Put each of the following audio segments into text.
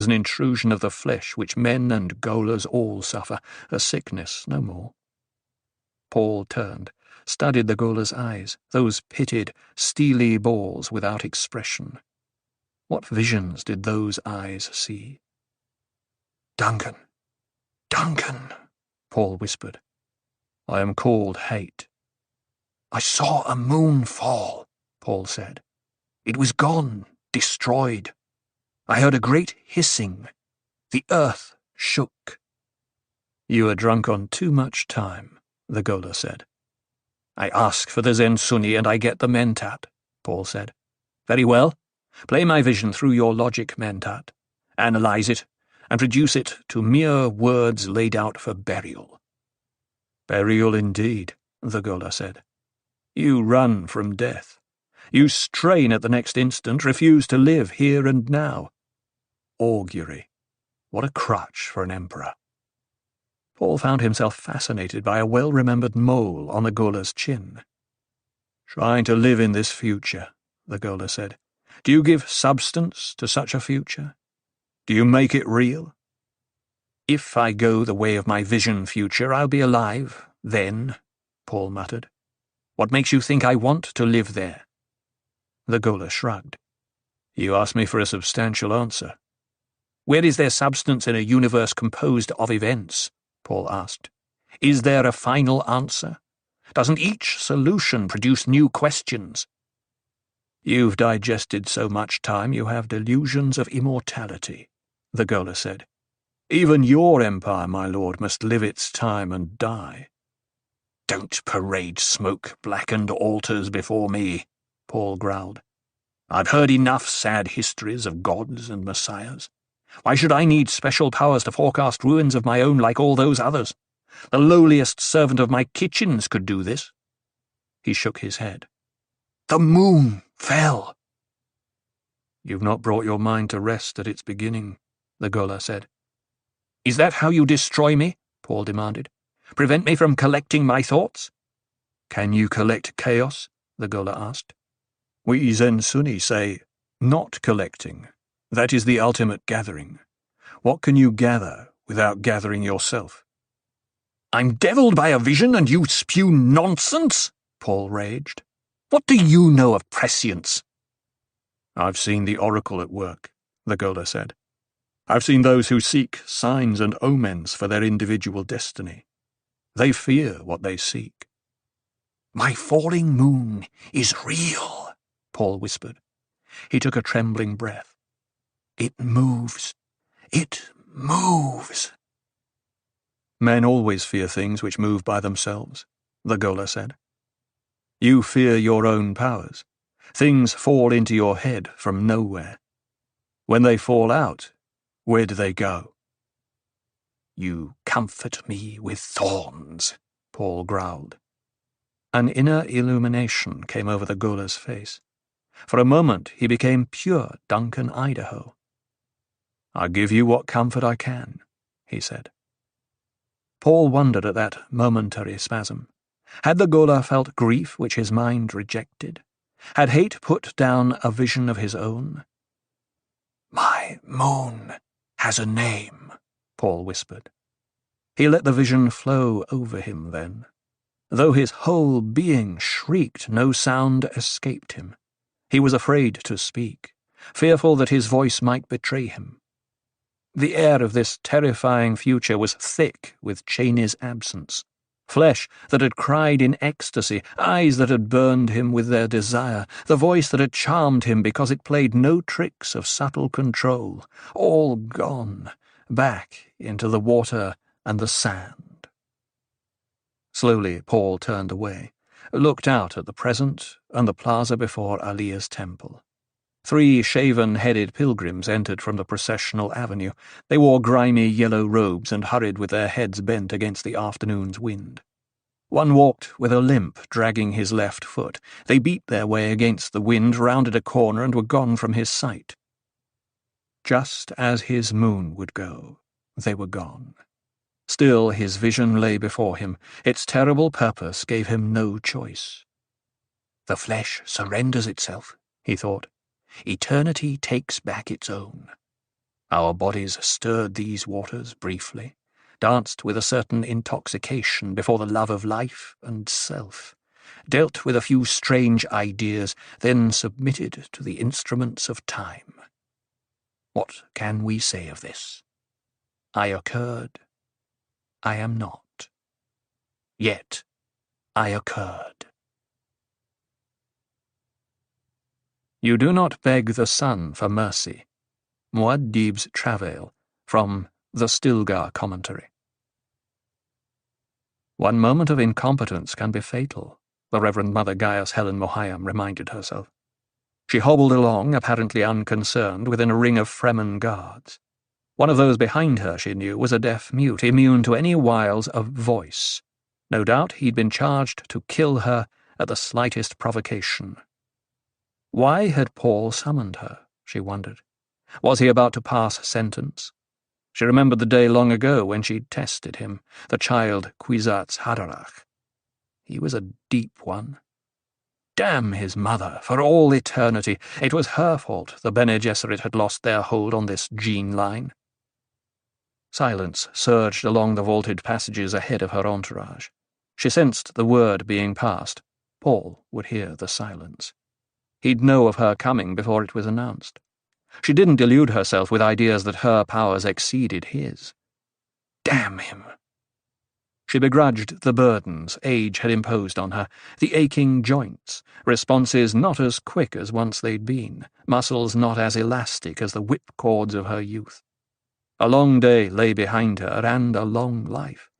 an intrusion of the flesh which men and gaolers all suffer, a sickness, no more. Paul turned, studied the gaoler's eyes, those pitted, steely balls without expression. What visions did those eyes see? "Duncan, Duncan," Paul whispered. "I am called Hate." "I saw a moon fall," Paul said. "It was gone, destroyed. I heard a great hissing. The earth shook." "You are drunk on too much time," the gaoler said. "I ask for the Zensuni and I get the Mentat," Paul said. "Very well. Play my vision through your logic, Mentat. Analyze it, and reduce it to mere words laid out for burial." "Burial indeed," the gaoler said. "You run from death. You strain at the next instant, refuse to live here and now. Augury. What a crutch for an emperor." Paul found himself fascinated by a well-remembered mole on the gaoler's chin. "Trying to live in this future," the gaoler said. "Do you give substance to such a future? Do you make it real?" "If I go the way of my vision future, I'll be alive, then," Paul muttered. "What makes you think I want to live there?" The gaoler shrugged. "You asked me for a substantial answer." "Where is there substance in a universe composed of events?" Paul asked. "Is there a final answer? Doesn't each solution produce new questions?" "You've digested so much time you have delusions of immortality," the gaoler said. "Even your empire, my lord, must live its time and die." "Don't parade smoke-blackened altars before me," Paul growled. "I've heard enough sad histories of gods and messiahs. Why should I need special powers to forecast ruins of my own like all those others? The lowliest servant of my kitchens could do this." He shook his head. "The moon fell." "You've not brought your mind to rest at its beginning," the gaoler said. "Is that how you destroy me?" Paul demanded. "Prevent me from collecting my thoughts?" "Can you collect chaos?" the gaoler asked. "We Zensuni say, not collecting. That is the ultimate gathering. What can you gather without gathering yourself?" "I'm devilled by a vision and you spew nonsense?" Paul raged. "What do you know of prescience?" "I've seen the oracle at work," the gaoler said. "I've seen those who seek signs and omens for their individual destiny. They fear what they seek." "My falling moon is real," Paul whispered. He took a trembling breath. "It moves. It moves." "Men always fear things which move by themselves," the gaoler said. "You fear your own powers. Things fall into your head from nowhere. When they fall out, where do they go?" "You comfort me with thorns," Paul growled. An inner illumination came over the gaoler's face. For a moment he became pure Duncan Idaho. "I give you what comfort I can," he said. Paul wondered at that momentary spasm. Had the gaoler felt grief which his mind rejected? Had hate put down a vision of his own? "My moon has a name," Paul whispered. He let the vision flow over him then. Though his whole being shrieked, no sound escaped him. He was afraid to speak, fearful that his voice might betray him. The air of this terrifying future was thick with Cheney's absence. Flesh that had cried in ecstasy, eyes that had burned him with their desire, the voice that had charmed him because it played no tricks of subtle control, all gone, back into the water and the sand. Slowly Paul turned away, looked out at the present and the plaza before Alia's temple. 3 shaven-headed pilgrims entered from the processional avenue. They wore grimy yellow robes and hurried with their heads bent against the afternoon's wind. One walked with a limp, dragging his left foot. They beat their way against the wind, rounded a corner, and were gone from his sight. Just as his moon would go, they were gone. Still his vision lay before him. Its terrible purpose gave him no choice. "The flesh surrenders itself," he thought. "Eternity takes back its own." Our bodies stirred these waters briefly, danced with a certain intoxication before the love of life and self, dealt with a few strange ideas, then submitted to the instruments of time. What can we say of this? I occurred. I am not. Yet I occurred. You do not beg the sun for mercy. Muad'Dib's Travail, from the Stilgar Commentary. One moment of incompetence can be fatal, the Reverend Mother Gaius Helen Mohayam reminded herself. She hobbled along, apparently unconcerned, within a ring of Fremen guards. One of those behind her, she knew, was a deaf mute, immune to any wiles of voice. No doubt he'd been charged to kill her at the slightest provocation. Why had Paul summoned her, she wondered. Was he about to pass sentence? She remembered the day long ago when she'd tested him, the child Kwisatz Haderach. He was a deep one. Damn his mother, for all eternity. It was her fault the Bene Gesserit had lost their hold on this gene line. Silence surged along the vaulted passages ahead of her entourage. She sensed the word being passed. Paul would hear the silence. He'd know of her coming before it was announced. She didn't delude herself with ideas that her powers exceeded his. Damn him! She begrudged the burdens age had imposed on her, the aching joints, responses not as quick as once they'd been, muscles not as elastic as the whipcords of her youth. A long day lay behind her, and a long life.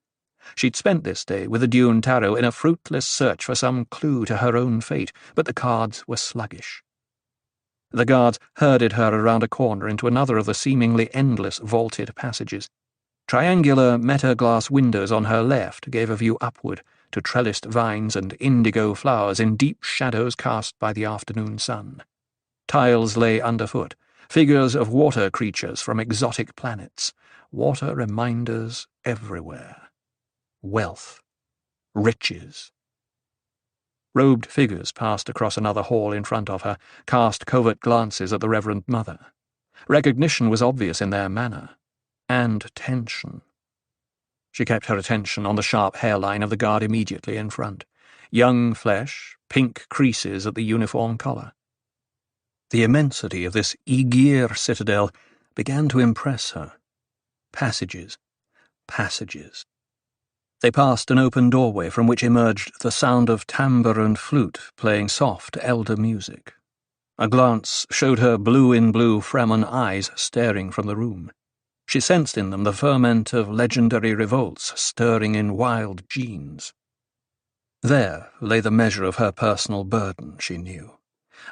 She'd spent this day with the Dune Tarot in a fruitless search for some clue to her own fate, but the cards were sluggish. The guards herded her around a corner into another of the seemingly endless vaulted passages. Triangular meta-glass windows on her left gave a view upward to trellised vines and indigo flowers in deep shadows cast by the afternoon sun. Tiles lay underfoot, figures of water creatures from exotic planets, water reminders everywhere. Wealth. Riches. Robed figures passed across another hall in front of her, cast covert glances at the Reverend Mother. Recognition was obvious in their manner. And tension. She kept her attention on the sharp hairline of the guard immediately in front. Young flesh, pink creases at the uniform collar. The immensity of this Aegir citadel began to impress her. Passages. Passages. They passed an open doorway from which emerged the sound of timbre and flute playing soft elder music. A glance showed her blue-in-blue Fremen eyes staring from the room. She sensed in them the ferment of legendary revolts stirring in wild genes. There lay the measure of her personal burden, she knew.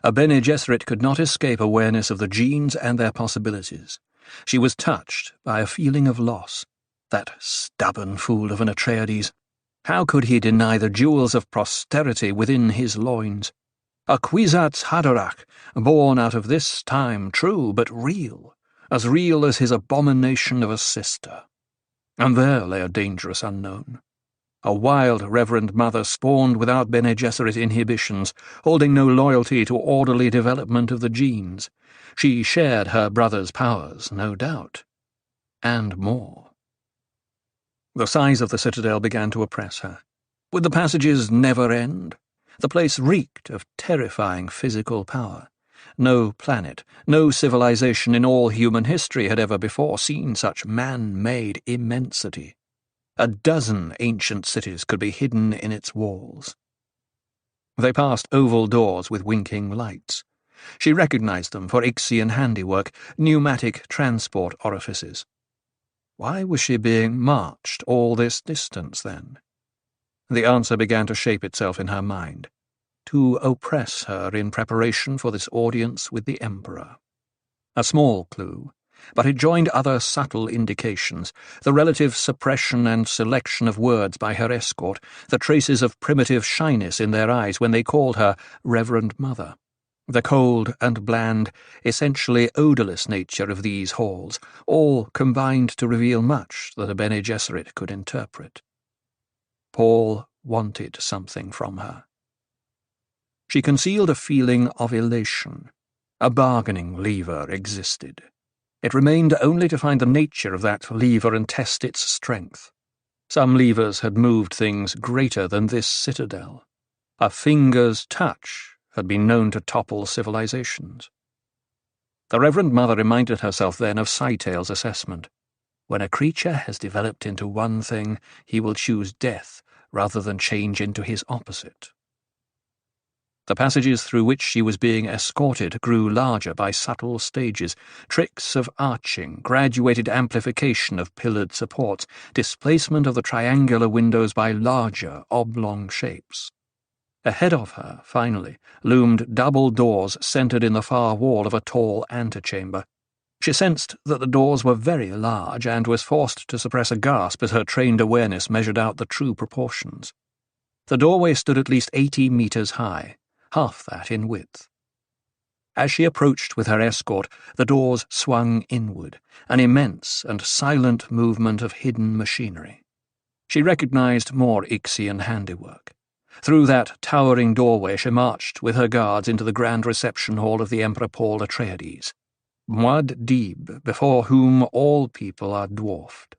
A Bene Gesserit could not escape awareness of the genes and their possibilities. She was touched by a feeling of loss. That stubborn fool of an Atreides. How could he deny the jewels of posterity within his loins? A Kwisatz Haderach, born out of this time, true, but real as his abomination of a sister. And there lay a dangerous unknown. A wild Reverend Mother spawned without Bene Gesserit inhibitions, holding no loyalty to orderly development of the genes. She shared her brother's powers, no doubt. And more. The size of the citadel began to oppress her. Would the passages never end? The place reeked of terrifying physical power. No planet, no civilization in all human history had ever before seen such man-made immensity. A dozen ancient cities could be hidden in its walls. They passed oval doors with winking lights. She recognized them for Ixian handiwork, pneumatic transport orifices. Why was she being marched all this distance, then? The answer began to shape itself in her mind. To oppress her in preparation for this audience with the Emperor. A small clue, but it joined other subtle indications, the relative suppression and selection of words by her escort, the traces of primitive shyness in their eyes when they called her Reverend Mother, the cold and bland, essentially odorless nature of these halls, all combined to reveal much that a Bene Gesserit could interpret. Paul wanted something from her. She concealed a feeling of elation. A bargaining lever existed. It remained only to find the nature of that lever and test its strength. Some levers had moved things greater than this citadel. A finger's touch had been known to topple civilizations. The Reverend Mother reminded herself then of Sightale's assessment. When a creature has developed into one thing, he will choose death rather than change into his opposite. The passages through which she was being escorted grew larger by subtle stages, tricks of arching, graduated amplification of pillared supports, displacement of the triangular windows by larger, oblong shapes. Ahead of her, finally, loomed double doors centered in the far wall of a tall antechamber. She sensed that the doors were very large and was forced to suppress a gasp as her trained awareness measured out the true proportions. The doorway stood at least 80 meters high, half that in width. As she approached with her escort, the doors swung inward, an immense and silent movement of hidden machinery. She recognized more Ixian handiwork. Through that towering doorway she marched with her guards into the grand reception hall of the Emperor Paul Atreides, Muad'Dib, before whom all people are dwarfed.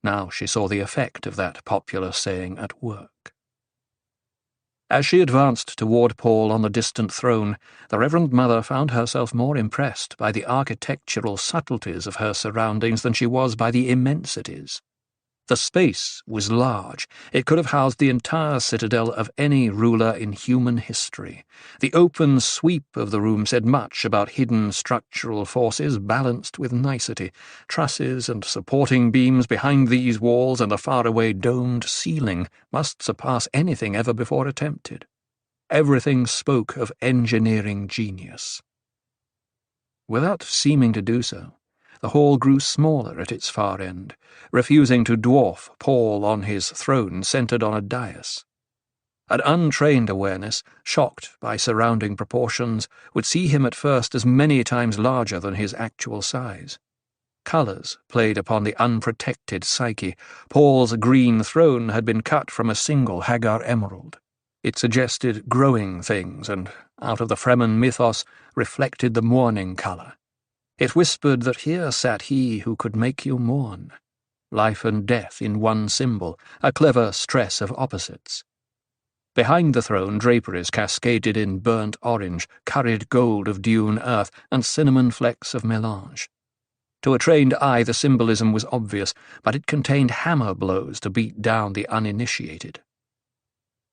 Now she saw the effect of that popular saying at work. As she advanced toward Paul on the distant throne, the Reverend Mother found herself more impressed by the architectural subtleties of her surroundings than she was by the immensities. The space was large. It could have housed the entire citadel of any ruler in human history. The open sweep of the room said much about hidden structural forces balanced with nicety. Trusses and supporting beams behind these walls and the faraway domed ceiling must surpass anything ever before attempted. Everything spoke of engineering genius. Without seeming to do so, the hall grew smaller at its far end, refusing to dwarf Paul on his throne centered on a dais. An untrained awareness, shocked by surrounding proportions, would see him at first as many times larger than his actual size. Colours played upon the unprotected psyche. Paul's green throne had been cut from a single Hagar emerald. It suggested growing things, and, out of the Fremen mythos, reflected the mourning colour. It whispered that here sat he who could make you mourn. Life and death in one symbol, a clever stress of opposites. Behind the throne, draperies cascaded in burnt orange, curried gold of Dune earth, and cinnamon flecks of melange. To a trained eye the symbolism was obvious, but it contained hammer blows to beat down the uninitiated.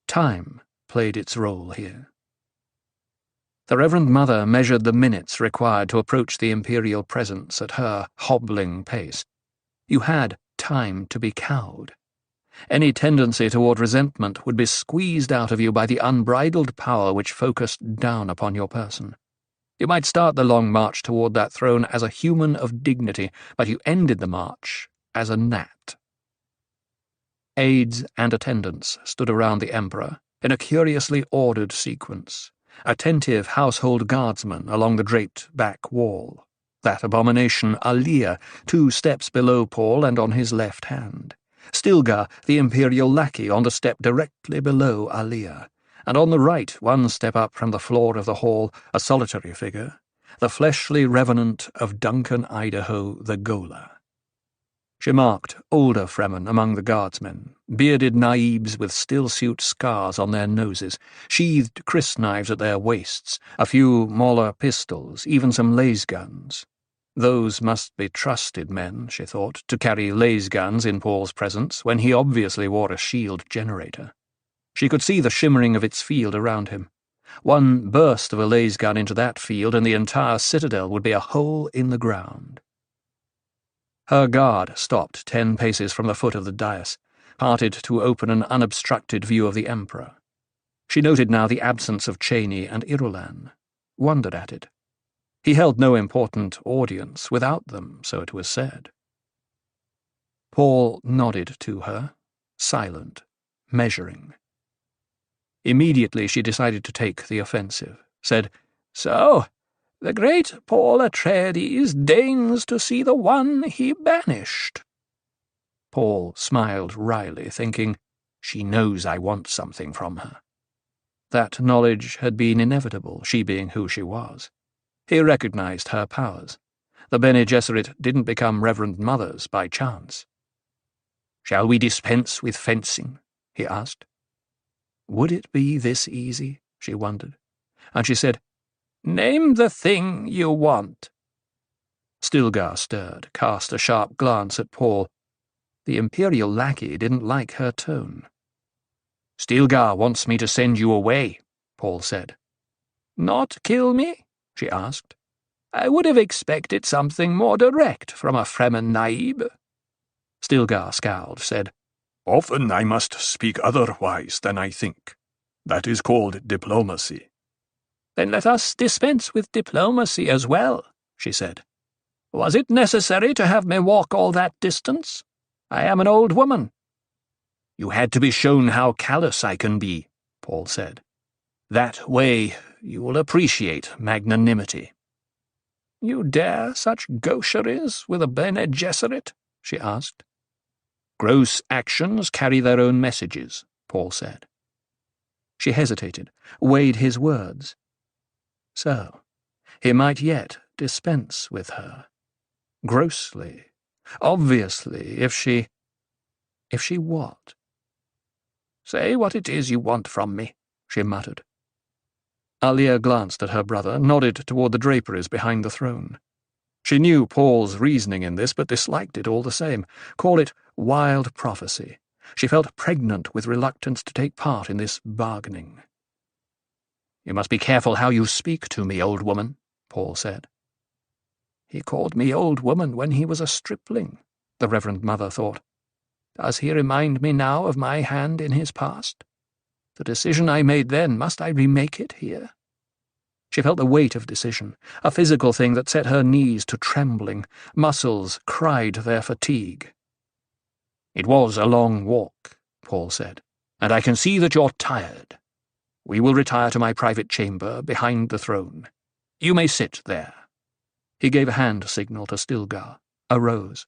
Time played its role here. The Reverend Mother measured the minutes required to approach the imperial presence at her hobbling pace. You had time to be cowed. Any tendency toward resentment would be squeezed out of you by the unbridled power which focused down upon your person. You might start the long march toward that throne as a human of dignity, but you ended the march as a gnat. Aides and attendants stood around the Emperor in a curiously ordered sequence. Attentive household guardsmen along the draped back wall. That abomination, Alia, 2 steps below Paul and on his left hand. Stilgar, the imperial lackey, on the step directly below Alia. And on the right, 1 step up from the floor of the hall, a solitary figure, the fleshly revenant of Duncan, Idaho, the Gola. She marked older Fremen among the guardsmen, bearded naibs with still-suit scars on their noses, sheathed crysknives at their waists, a few Mauler pistols, even some lasguns. Those must be trusted men, she thought, to carry lasguns in Paul's presence when he obviously wore a shield generator. She could see the shimmering of its field around him. 1 burst of a lasgun into that field and the entire citadel would be a hole in the ground. Her guard stopped 10 paces from the foot of the dais, parted to open an unobstructed view of the Emperor. She noted now the absence of Cheney and Irulan, wondered at it. He held no important audience without them, so it was said. Paul nodded to her, silent, measuring. Immediately she decided to take the offensive, said, "So, the great Paul Atreides deigns to see the one he banished." Paul smiled wryly, thinking, she knows I want something from her. That knowledge had been inevitable, she being who she was. He recognized her powers. The Bene Gesserit didn't become Reverend Mothers by chance. "Shall we dispense with fencing?" he asked. Would it be this easy, she wondered, and she said, "Name the thing you want." Stilgar stirred, cast a sharp glance at Paul. The Imperial lackey didn't like her tone. "Stilgar wants me to send you away," Paul said. "Not kill me?" she asked. "I would have expected something more direct from a Fremen Naib." Stilgar scowled, said, "Often I must speak otherwise than I think. That is called diplomacy." "Then let us dispense with diplomacy as well," she said. "Was it necessary to have me walk all that distance? I am an old woman." "You had to be shown how callous I can be," Paul said. "That way you will appreciate magnanimity." "You dare such gaucheries with a Bene Gesserit?" she asked. "Gross actions carry their own messages," Paul said. She hesitated, weighed his words. So, he might yet dispense with her. Grossly, obviously, if she what? "Say what it is you want from me," she muttered. Alia glanced at her brother, nodded toward the draperies behind the throne. She knew Paul's reasoning in this, but disliked it all the same. Call it wild prophecy. She felt pregnant with reluctance to take part in this bargaining. "You must be careful how you speak to me, old woman," Paul said. He called me old woman when he was a stripling, the Reverend Mother thought. Does he remind me now of my hand in his past? The decision I made then, must I remake it here? She felt the weight of decision, a physical thing that set her knees to trembling. Muscles cried their fatigue. "It was a long walk," Paul said, "and I can see that you're tired. We will retire to my private chamber behind the throne. You may sit there." He gave a hand signal to Stilgar, arose.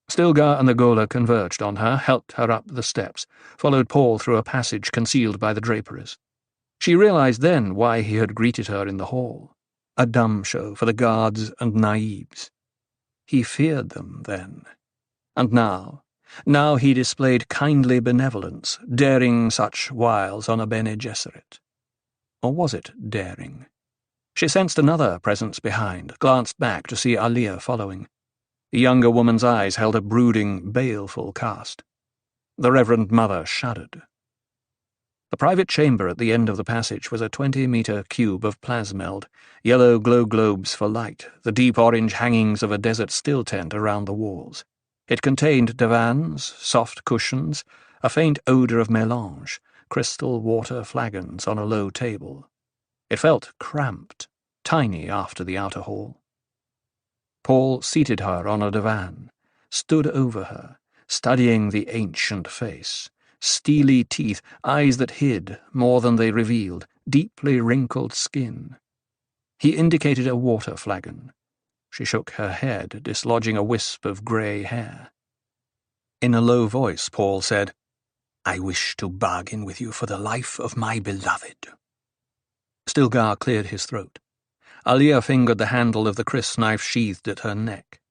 Stilgar and the Ghola converged on her, helped her up the steps, followed Paul through a passage concealed by the draperies. She realized then why he had greeted her in the hall. A dumb show for the guards and naibs. He feared them then. And now he displayed kindly benevolence, daring such wiles on a Bene Gesserit. Or was it daring? She sensed another presence behind, glanced back to see Alia following. The younger woman's eyes held a brooding, baleful cast. The Reverend Mother shuddered. The private chamber at the end of the passage was a 20-meter cube of plasmeld, yellow glow globes for light, the deep orange hangings of a desert still tent around the walls. It contained divans, soft cushions, a faint odour of mélange, crystal water flagons on a low table. It felt cramped, tiny after the outer hall. Paul seated her on a divan, stood over her, studying the ancient face. Steely teeth, eyes that hid more than they revealed, deeply wrinkled skin. He indicated a water flagon. She shook her head, dislodging a wisp of grey hair. In a low voice, Paul said, "I wish to bargain with you for the life of my beloved." Stilgar cleared his throat. Alia fingered the handle of the crysknife sheathed at her neck.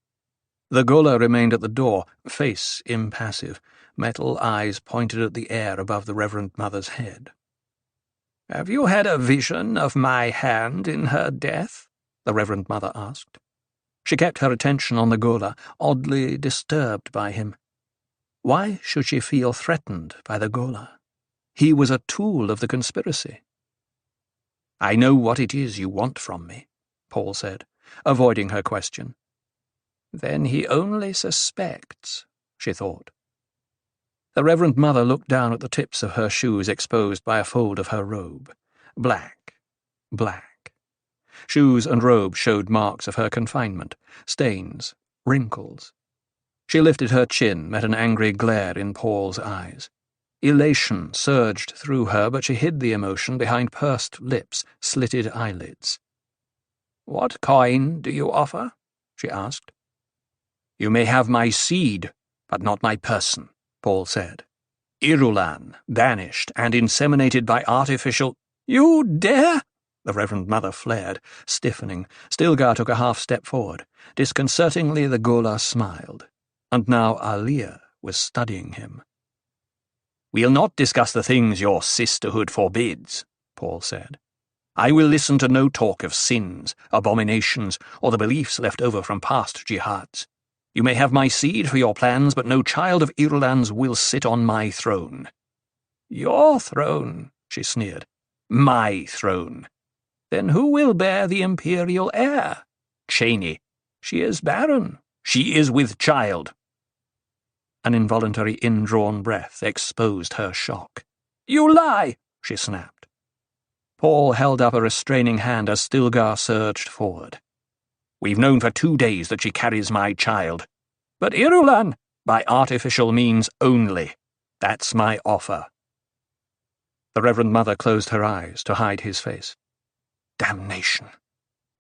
The Ghola remained at the door, face impassive, metal eyes pointed at the air above the Reverend Mother's head. "Have you had a vision of my hand in her death?" the Reverend Mother asked. She kept her attention on the Ghola, oddly disturbed by him. Why should she feel threatened by the Ghola? He was a tool of the conspiracy. "I know what it is you want from me," Paul said, avoiding her question. Then he only suspects, she thought. The Reverend Mother looked down at the tips of her shoes exposed by a fold of her robe. Black. Shoes and robe showed marks of her confinement, stains, wrinkles. She lifted her chin, met an angry glare in Paul's eyes. Elation surged through her, but she hid the emotion behind pursed lips, slitted eyelids. "What coin do you offer?" she asked. "You may have my seed, but not my person," Paul said. "Irulan, banished and inseminated by artificial—" "You dare?" The Reverend Mother flared, stiffening. Stilgar took a half-step forward. Disconcertingly, the Ghola smiled. And now Alia was studying him. "We'll not discuss the things your sisterhood forbids," Paul said. "I will listen to no talk of sins, abominations, or the beliefs left over from past jihads. You may have my seed for your plans, but no child of Irulan's will sit on my throne." "Your throne," she sneered. "My throne. Then who will bear the imperial heir? Cheney. She is barren. She is with child." An involuntary indrawn breath exposed her shock. "You lie!" she snapped. Paul held up a restraining hand as Stilgar surged forward. "We've known for 2 days that she carries my child. But Irulan, by artificial means only. That's my offer." The Reverend Mother closed her eyes to hide his face. Damnation!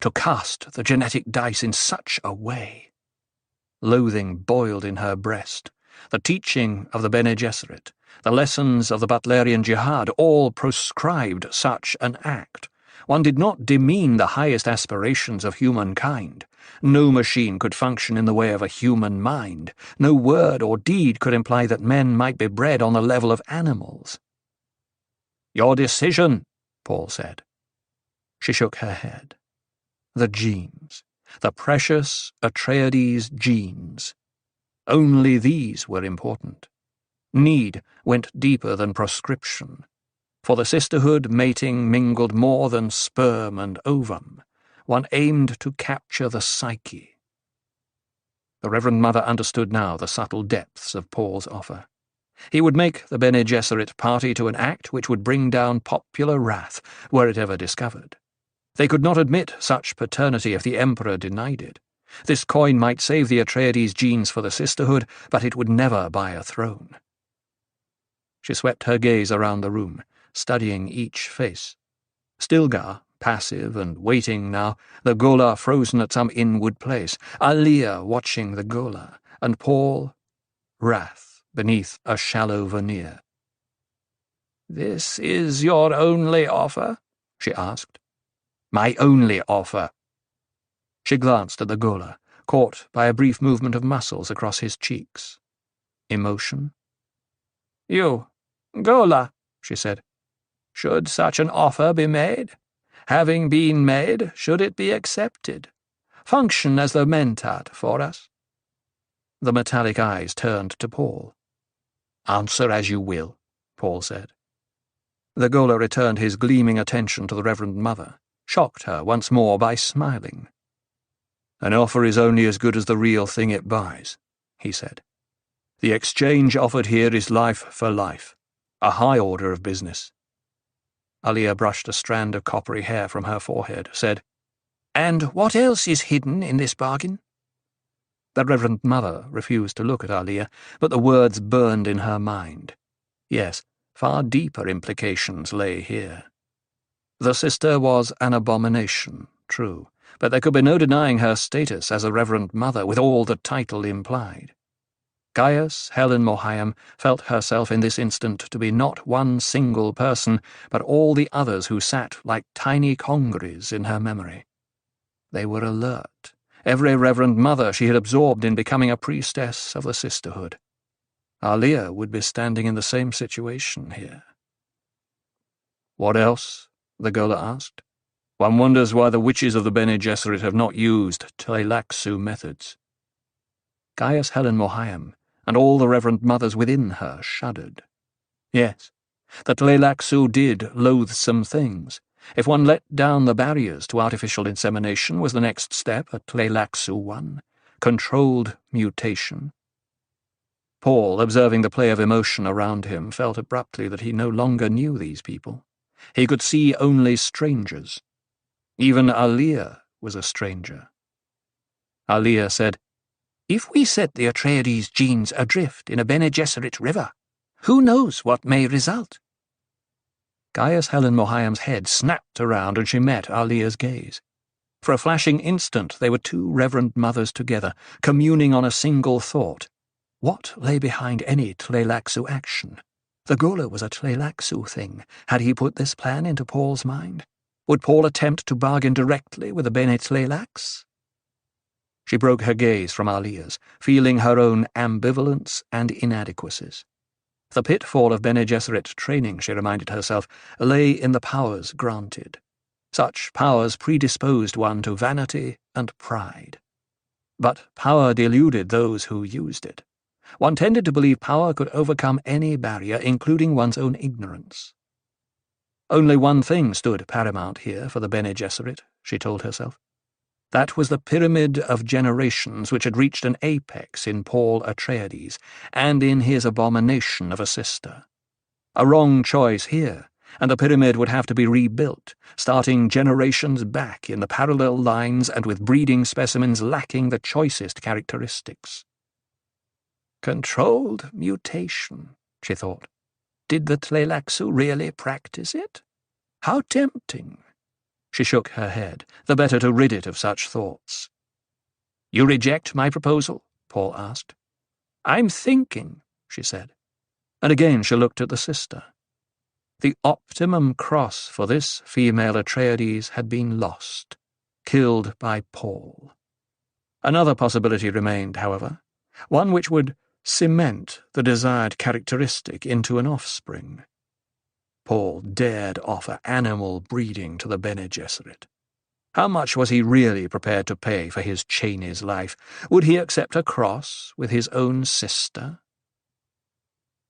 To cast the genetic dice in such a way. Loathing boiled in her breast. The teaching of the Bene Gesserit, the lessons of the Butlerian Jihad, all proscribed such an act. One did not demean the highest aspirations of humankind. No machine could function in the way of a human mind. No word or deed could imply that men might be bred on the level of animals. "Your decision," Paul said. She shook her head. The genes. The precious Atreides genes. Only these were important. Need went deeper than proscription. For the sisterhood, mating mingled more than sperm and ovum. One aimed to capture the psyche. The Reverend Mother understood now the subtle depths of Paul's offer. He would make the Bene Gesserit party to an act which would bring down popular wrath, were it ever discovered. They could not admit such paternity if the Emperor denied it. This coin might save the Atreides genes for the sisterhood, but it would never buy a throne. She swept her gaze around the room, studying each face. Stilgar, passive and waiting now, the Ghola frozen at some inward place, Alia watching the Ghola, and Paul, wrath beneath a shallow veneer. "This is your only offer?" she asked. "My only offer." She glanced at the Ghola, caught by a brief movement of muscles across his cheeks. Emotion? "You, Ghola," she said. "Should such an offer be made? Having been made, should it be accepted? Function as the mentat for us?" The metallic eyes turned to Paul. "Answer as you will," Paul said. The Ghola returned his gleaming attention to the Reverend Mother, shocked her once more by smiling. "An offer is only as good as the real thing it buys," he said. "The exchange offered here is life for life, a high order of business." Alia brushed a strand of coppery hair from her forehead, said, "And what else is hidden in this bargain?" The Reverend Mother refused to look at Alia, but the words burned in her mind. Yes, far deeper implications lay here. The sister was an abomination, true, but there could be no denying her status as a Reverend Mother with all the title implied. Gaius Helen Mohiam felt herself in this instant to be not one single person, but all the others who sat like tiny congeries in her memory. They were alert. Every Reverend Mother she had absorbed in becoming a priestess of the sisterhood. Alia would be standing in the same situation here. "What else?" the Ghola asked. "One wonders why the witches of the Bene Gesserit have not used Tleilaxu methods." Gaius Helen Mohiam and all the Reverend Mothers within her shuddered. Yes, the Tleilaxu did loathsome things. If one let down the barriers to artificial insemination, was the next step a Tleilaxu one? Controlled mutation? Paul, observing the play of emotion around him, felt abruptly that he no longer knew these people. He could see only strangers. Even Alia was a stranger. Alia said, "If we set the Atreides genes adrift in a Bene Gesserit river, who knows what may result?" Gaius Helen Mohiam's head snapped around and she met Alia's gaze. For a flashing instant they were two Reverend Mothers together, communing on a single thought. What lay behind any Tleilaxu action? The Ghola was a Tleilaxu thing. Had he put this plan into Paul's mind? Would Paul attempt to bargain directly with the Bene Tleilax? She broke her gaze from Alia's, feeling her own ambivalence and inadequacies. The pitfall of Bene Gesserit training, she reminded herself, lay in the powers granted. Such powers predisposed one to vanity and pride. But power deluded those who used it. One tended to believe power could overcome any barrier, including one's own ignorance. Only one thing stood paramount here for the Bene Gesserit, she told herself. That was the pyramid of generations which had reached an apex in Paul Atreides and in his abomination of a sister. A wrong choice here, and the pyramid would have to be rebuilt, starting generations back in the parallel lines and with breeding specimens lacking the choicest characteristics. Controlled mutation, she thought. Did the Tleilaxu really practice it? How tempting. She shook her head, the better to rid it of such thoughts. You reject my proposal? Paul asked. I'm thinking, she said. And again she looked at the sister. The optimum cross for this female Atreides had been lost, killed by Paul. Another possibility remained, however, one which would cement the desired characteristic into an offspring. Paul dared offer animal breeding to the Bene Gesserit. How much was he really prepared to pay for his Cheney's life? Would he accept a cross with his own sister?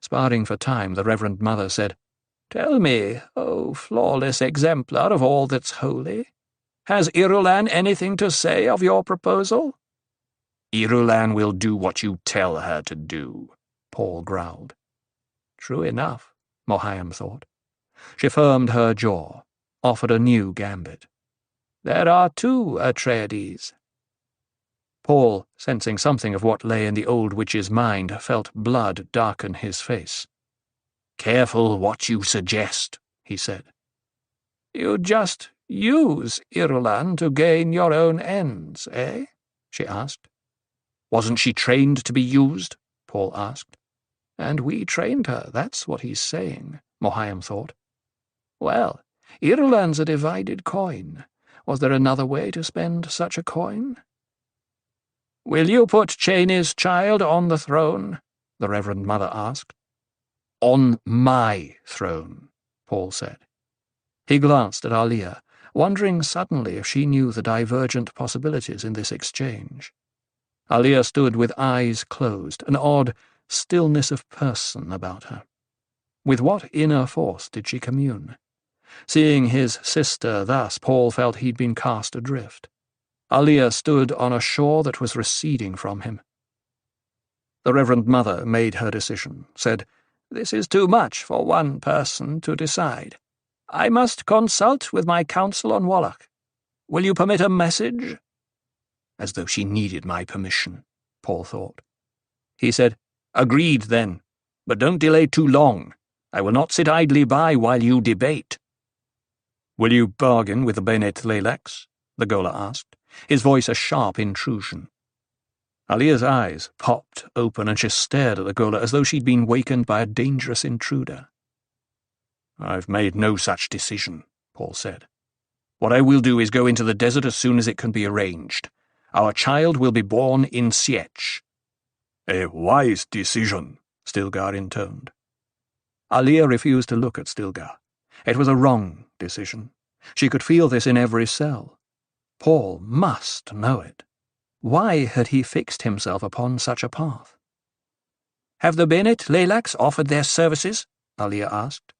Sparring for time, the Reverend Mother said, Tell me, O flawless exemplar of all that's holy, has Irulan anything to say of your proposal? Irulan will do what you tell her to do, Paul growled. True enough, Mohiam thought. She firmed her jaw, offered a new gambit. There are two Atreides. Paul, sensing something of what lay in the old witch's mind, felt blood darken his face. Careful what you suggest, he said. You just use Irulan to gain your own ends, eh? She asked. Wasn't she trained to be used? Paul asked. And we trained her, that's what he's saying, Mohiam thought. Well, Irulan's a divided coin. Was there another way to spend such a coin? Will you put Cheney's child on the throne? The Reverend Mother asked. On my throne, Paul said. He glanced at Alia, wondering suddenly if she knew the divergent possibilities in this exchange. Alia stood with eyes closed, an odd stillness of person about her. With what inner force did she commune? Seeing his sister thus, Paul felt he'd been cast adrift. Alia stood on a shore that was receding from him. The Reverend Mother made her decision, said, This is too much for one person to decide. I must consult with my council on Wallach. Will you permit a message? As though she needed my permission, Paul thought. He said, Agreed, then, but don't delay too long. I will not sit idly by while you debate. Will you bargain with the Bene Tleilax? The Ghola asked, his voice a sharp intrusion. Alia's eyes popped open and she stared at the Ghola as though she'd been wakened by a dangerous intruder. I've made no such decision, Paul said. What I will do is go into the desert as soon as it can be arranged. Our child will be born in Sietch. A wise decision, Stilgar intoned. Alia refused to look at Stilgar. It was a wrong decision. She could feel this in every cell. Paul must know it. Why had he fixed himself upon such a path? Have the Bene Tleilax offered their services? Alia asked.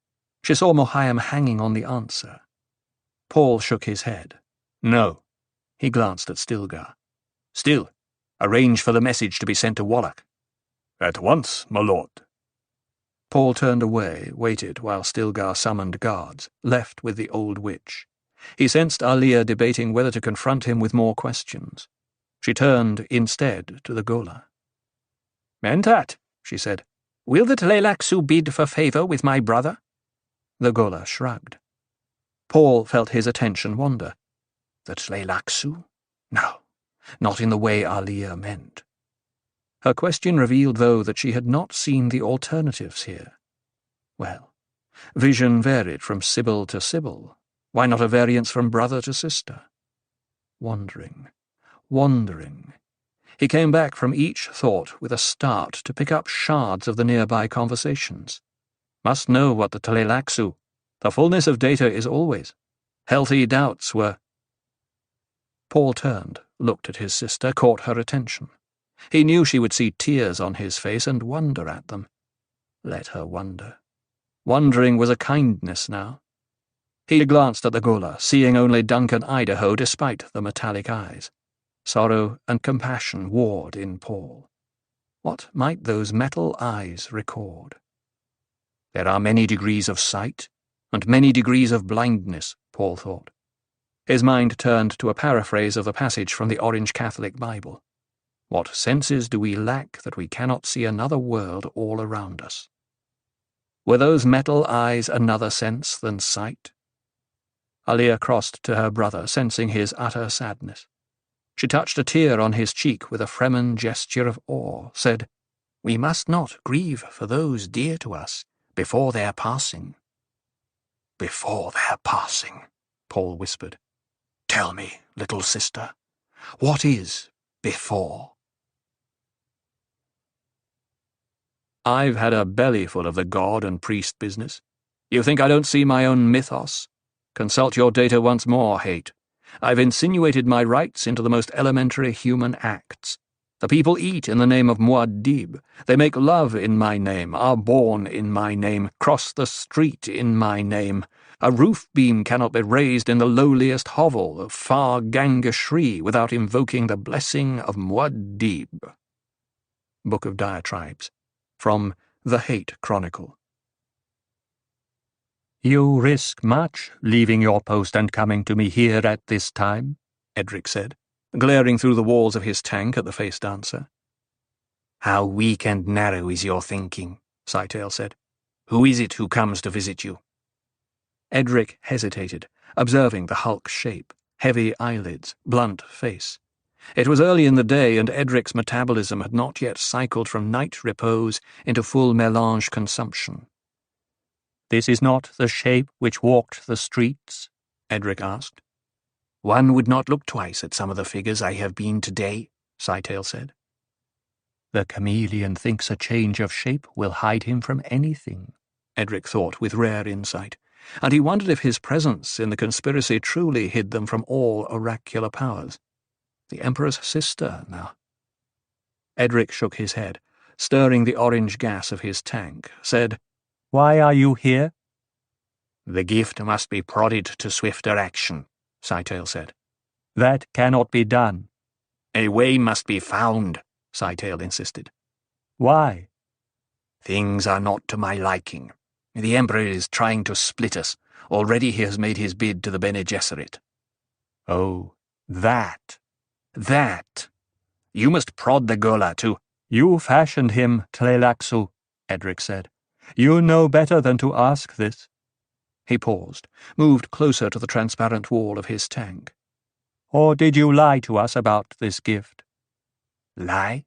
She saw Mohiam hanging on the answer. Paul shook his head. No. He glanced at Stilgar. Still, arrange for the message to be sent to Wallach. At once, my lord. Paul turned away, waited while Stilgar summoned guards, left with the old witch. He sensed Alia debating whether to confront him with more questions. She turned instead to the Ghola. Mentat, she said, will the Tleilaxu bid for favour with my brother? The Ghola shrugged. Paul felt his attention wander. The Tleilaxu? No, not in the way Alia meant. Her question revealed, though, that she had not seen the alternatives here. Well, vision varied from Sibyl to Sibyl. Why not a variance from brother to sister? Wandering, wandering. He came back from each thought with a start to pick up shards of the nearby conversations. Must know what the Tlelaxu. The fullness of data is always. Healthy doubts were. Paul turned, looked at his sister, caught her attention. He knew she would see tears on his face and wonder at them. Let her wonder. Wondering was a kindness now. He glanced at the Ghola, seeing only Duncan Idaho despite the metallic eyes. Sorrow and compassion warred in Paul. What might those metal eyes record? There are many degrees of sight, and many degrees of blindness, Paul thought. His mind turned to a paraphrase of the passage from the Orange Catholic Bible. What senses do we lack that we cannot see another world all around us? Were those metal eyes another sense than sight? Alia crossed to her brother, sensing his utter sadness. She touched a tear on his cheek with a Fremen gesture of awe, said, "We must not grieve for those dear to us before their passing." "Before their passing," Paul whispered. "Tell me, little sister, what is before?" I've had a bellyful of the god and priest business. You think I don't see my own mythos? Consult your data once more, Hate. I've insinuated my rights into the most elementary human acts. The people eat in the name of Muad'Dib. They make love in my name, are born in my name, cross the street in my name. A roof beam cannot be raised in the lowliest hovel of far Ganga-Shri without invoking the blessing of Muad'Dib. Book of Diatribes. From The Hate Chronicle. "You risk much, leaving your post and coming to me here at this time," Edric said, glaring through the walls of his tank at the face dancer. "How weak and narrow is your thinking," Scytale said. "Who is it who comes to visit you?" Edric hesitated, observing the hulk's shape, heavy eyelids, blunt face. It was early in the day, and Edric's metabolism had not yet cycled from night repose into full melange consumption. "This is not the shape which walked the streets?" Edric asked. "One would not look twice at some of the figures I have been today," Scytale said. "The chameleon thinks a change of shape will hide him from anything," Edric thought with rare insight, and he wondered if his presence in the conspiracy truly hid them from all oracular powers. The Emperor's sister, now. Edric shook his head, stirring the orange gas of his tank, said, "Why are you here?" "The gift must be prodded to swifter action," Scytale said. "That cannot be done." "A way must be found," Scytale insisted. "Why?" "Things are not to my liking. The Emperor is trying to split us. Already he has made his bid to the Bene Gesserit." "Oh, that. That. You must prod the Ghola to—" "You fashioned him, Tlelaxu," Edric said. "You know better than to ask this." He paused, moved closer to the transparent wall of his tank. "Or did you lie to us about this gift?" "Lie?"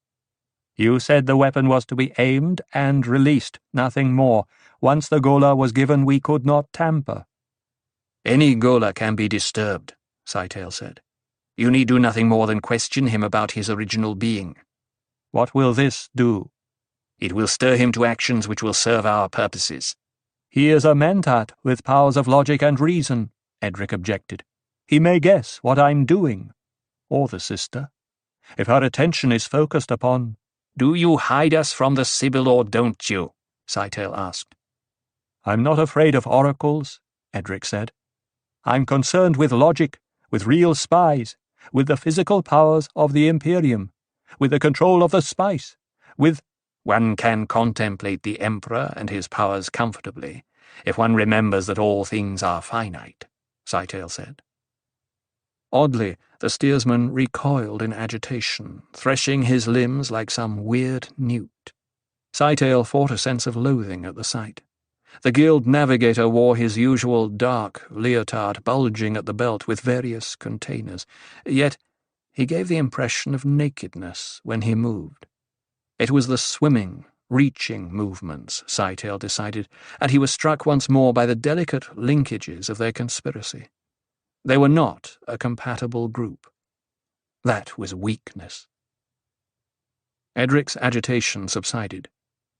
"You said the weapon was to be aimed and released, nothing more. Once the Ghola was given, we could not tamper." "Any Ghola can be disturbed," Scytale said. "You need do nothing more than question him about his original being." "What will this do?" "It will stir him to actions which will serve our purposes." "He is a mentat with powers of logic and reason," Edric objected. "He may guess what I'm doing. Or the sister. If her attention is focused upon—" "Do you hide us from the Sibyl or don't you?" Scytale asked. "I'm not afraid of oracles," Edric said. "I'm concerned with logic, with real spies, with the physical powers of the Imperium, with the control of the spice, with—" "One can contemplate the Emperor and his powers comfortably, if one remembers that all things are finite," Scytale said. Oddly, the steersman recoiled in agitation, threshing his limbs like some weird newt. Scytale fought a sense of loathing at the sight. The guild navigator wore his usual dark leotard bulging at the belt with various containers, yet he gave the impression of nakedness when he moved. It was the swimming, reaching movements, Scytale decided, and he was struck once more by the delicate linkages of their conspiracy. They were not a compatible group. That was weakness. Edric's agitation subsided.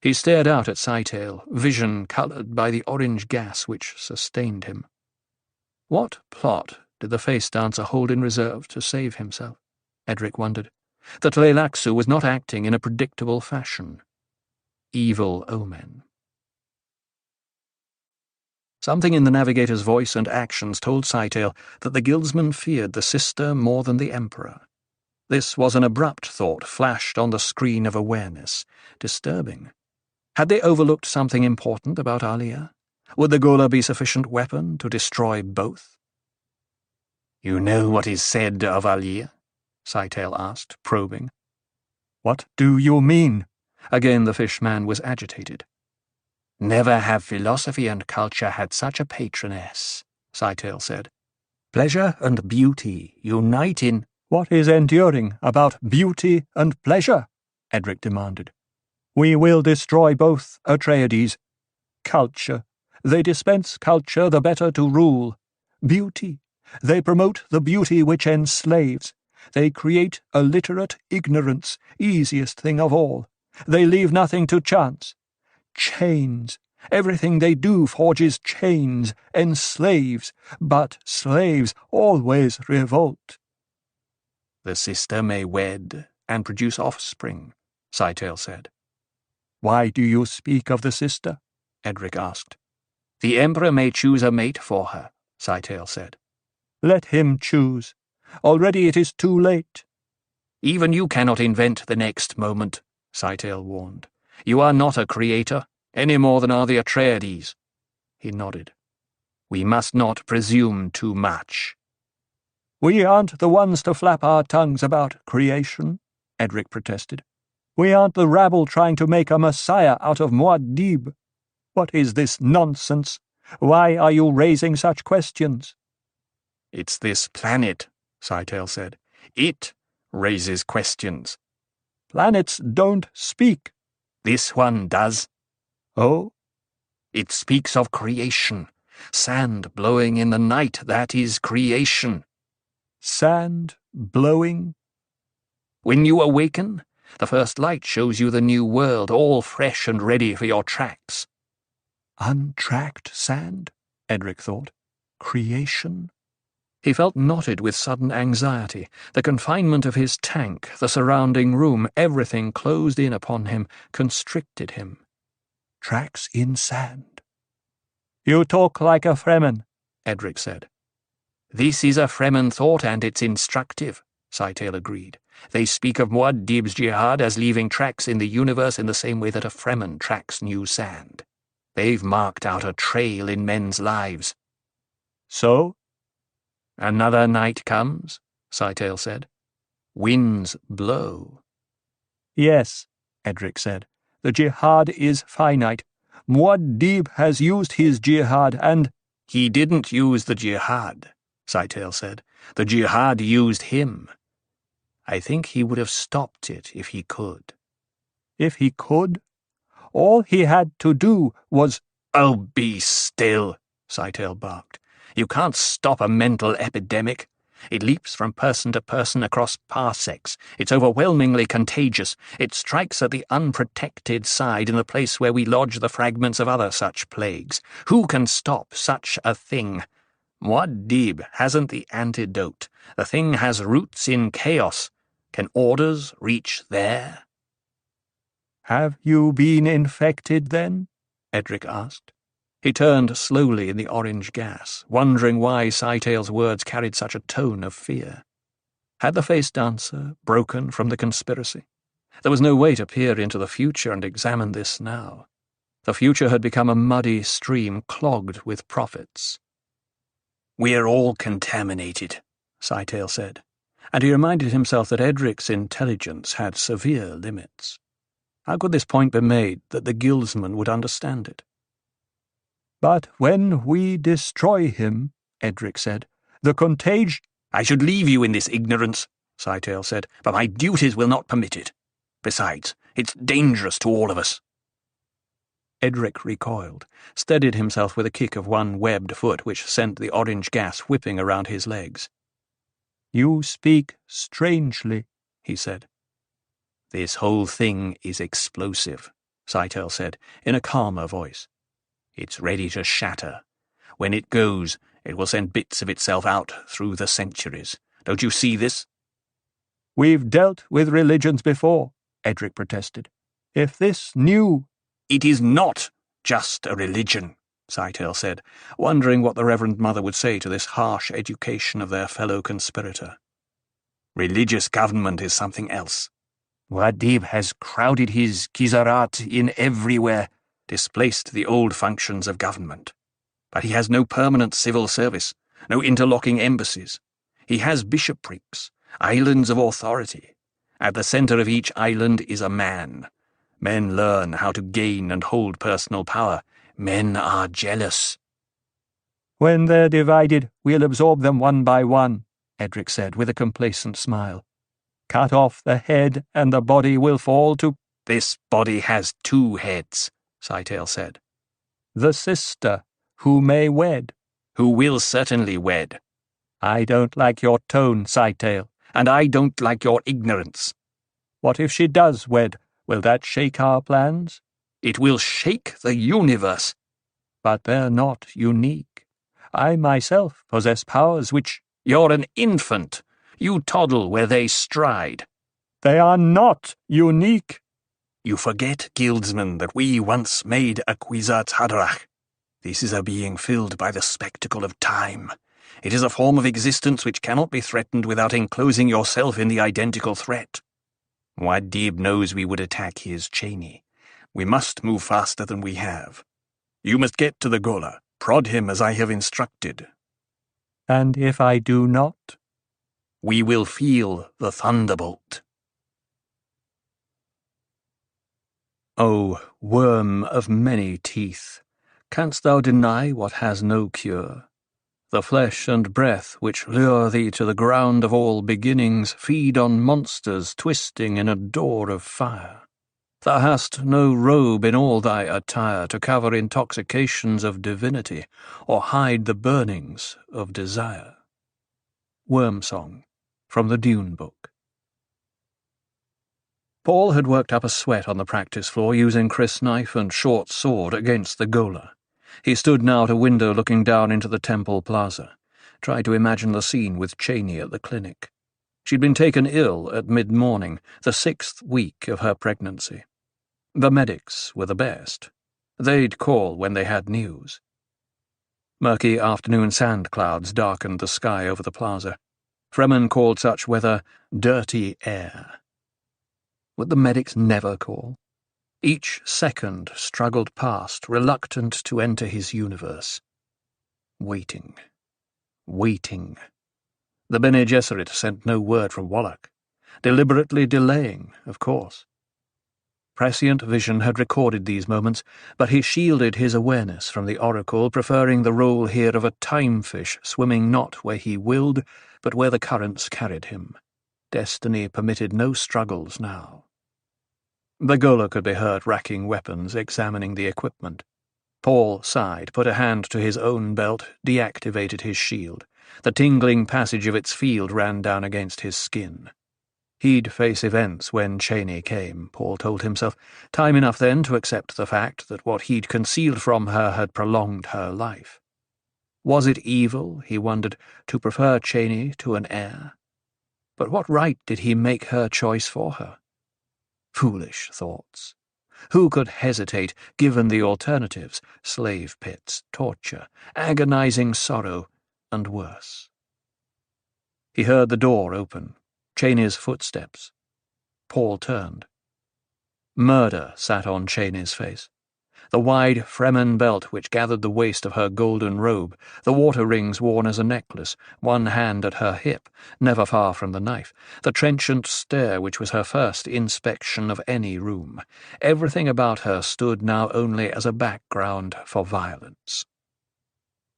He stared out at Sightale, vision coloured by the orange gas which sustained him. What plot did the face dancer hold in reserve to save himself? Edric wondered. That Leilaxu was not acting in a predictable fashion. Evil omen. Something in the navigator's voice and actions told Sightale that the guildsman feared the sister more than the Emperor. This was an abrupt thought flashed on the screen of awareness, disturbing. Had they overlooked something important about Alia? Would the Ghola be sufficient weapon to destroy both? "You know what is said of Alia?" Sightale asked, probing. "What do you mean?" Again the fish-man was agitated. "Never have philosophy and culture had such a patroness," Sightale said. "Pleasure and beauty unite in—" "What is enduring about beauty and pleasure?" Edric demanded. "We will destroy both Atreides. Culture. They dispense culture the better to rule. Beauty. They promote the beauty which enslaves. They create illiterate ignorance, easiest thing of all. They leave nothing to chance. Chains. Everything they do forges chains, enslaves, but slaves always revolt." "The sister may wed and produce offspring," Sightale said. "Why do you speak of the sister?" Edric asked. "The Emperor may choose a mate for her," Sightale said. "Let him choose. Already it is too late." "Even you cannot invent the next moment," Sightale warned. "You are not a creator, any more than are the Atreides." He nodded. "We must not presume too much." "We aren't the ones to flap our tongues about creation," Edric protested. "We aren't the rabble trying to make a Messiah out of Muad'Dib. What is this nonsense? Why are you raising such questions?" "It's this planet," Sightale said. "It raises questions." "Planets don't speak." "This one does." "Oh?" "It speaks of creation. Sand blowing in the night, that is creation." "Sand blowing?" "When you awaken, the first light shows you the new world, all fresh and ready for your tracks." Untracked sand, Edric thought. Creation? He felt knotted with sudden anxiety. The confinement of his tank, the surrounding room, everything closed in upon him, constricted him. Tracks in sand. "You talk like a Fremen," Edric said. "This is a Fremen thought, and it's instructive," Sightale agreed. "They speak of Muad'Dib's jihad as leaving tracks in the universe in the same way that a Fremen tracks new sand. They've marked out a trail in men's lives." "So?" "Another night comes," Sightale said. "Winds blow." "Yes," Edric said. "The jihad is finite. Muad'Dib has used his jihad and—" "He didn't use the jihad," Sightale said. "The jihad used him. I think he would have stopped it if he could." "If he could? All he had to do was—" "Oh, be still," Sightale barked. "You can't stop a mental epidemic. It leaps from person to person across parsecs. It's overwhelmingly contagious. It strikes at the unprotected side in the place where we lodge the fragments of other such plagues. Who can stop such a thing? Muad'Dib hasn't the antidote. The thing has roots in chaos. Can orders reach there?" "Have you been infected, then?" Edric asked. He turned slowly in the orange gas, wondering why Sightale's words carried such a tone of fear. Had the face dancer broken from the conspiracy? There was no way to peer into the future and examine this now. The future had become a muddy stream clogged with prophets. "We're all contaminated," Sightale said, and he reminded himself that Edric's intelligence had severe limits. How could this point be made that the guildsman would understand it? "But when we destroy him," Edric said, "the contagion—" "I should leave you in this ignorance," Sightale said, "but my duties will not permit it. Besides, it's dangerous to all of us." Edric recoiled, steadied himself with a kick of one webbed foot which sent the orange gas whipping around his legs. "You speak strangely," he said. "This whole thing is explosive," Scytale said, in a calmer voice. "It's ready to shatter. When it goes, it will send bits of itself out through the centuries. Don't you see this?" "We've dealt with religions before," Edric protested. "If this new—" "It is not just a religion," Scytale said, wondering what the Reverend Mother would say to this harsh education of their fellow conspirator. "Religious government is something else. Muad'Dib has crowded his Kizarat in everywhere, displaced the old functions of government. But he has no permanent civil service, no interlocking embassies. He has bishoprics, islands of authority. At the center of each island is a man. Men learn how to gain and hold personal power. Men are jealous." "When they're divided, we'll absorb them one by one," Edric said with a complacent smile. "Cut off the head and the body will fall to—" "This body has two heads," Scytale said. "The sister, who may wed." "Who will certainly wed." "I don't like your tone, Scytale." "And I don't like your ignorance." "What if she does wed? Will that shake our plans?" "It will shake the universe." "But they're not unique. I myself possess powers which—" "You're an infant. You toddle where they stride." "They are not unique." "You forget, guildsman, that we once made a Kwisatz Haderach. This is a being filled by the spectacle of time. It is a form of existence which cannot be threatened without enclosing yourself in the identical threat. Muad'Dib knows we would attack his Cheney. We must move faster than we have. You must get to the Ghola. Prod him as I have instructed." "And if I do not?" "We will feel the thunderbolt." O worm of many teeth, canst thou deny what has no cure? The flesh and breath which lure thee to the ground of all beginnings feed on monsters twisting in a door of fire. Thou hast no robe in all thy attire to cover intoxications of divinity or hide the burnings of desire. Worm Song, from the Dune Book. Paul had worked up a sweat on the practice floor using Chris' knife and short sword against the Ghola. He stood now at a window looking down into the temple plaza, tried to imagine the scene with Cheney at the clinic. She'd been taken ill at mid-morning, the 6th week of her pregnancy. The medics were the best. They'd call when they had news. Murky afternoon sand clouds darkened the sky over the plaza. Fremen called such weather dirty air. Would the medics never call? Each second struggled past, reluctant to enter his universe. Waiting. Waiting. The Bene Gesserit sent no word from Wallach. Deliberately delaying, of course. Prescient vision had recorded these moments, but he shielded his awareness from the oracle, preferring the role here of a time-fish swimming not where he willed, but where the currents carried him. Destiny permitted no struggles now. The Ghola could be heard racking weapons, examining the equipment. Paul sighed, put a hand to his own belt, deactivated his shield. The tingling passage of its field ran down against his skin. He'd face events when Cheney came, Paul told himself, time enough then to accept the fact that what he'd concealed from her had prolonged her life. Was it evil, he wondered, to prefer Cheney to an heir? But what right did he make her choice for her? Foolish thoughts. Who could hesitate, given the alternatives, slave pits, torture, agonizing sorrow, and worse? He heard the door open, Cheney's footsteps. Paul turned. Murder sat on Cheney's face. The wide Fremen belt which gathered the waist of her golden robe, the water rings worn as a necklace, one hand at her hip, never far from the knife, the trenchant stare which was her first inspection of any room. Everything about her stood now only as a background for violence.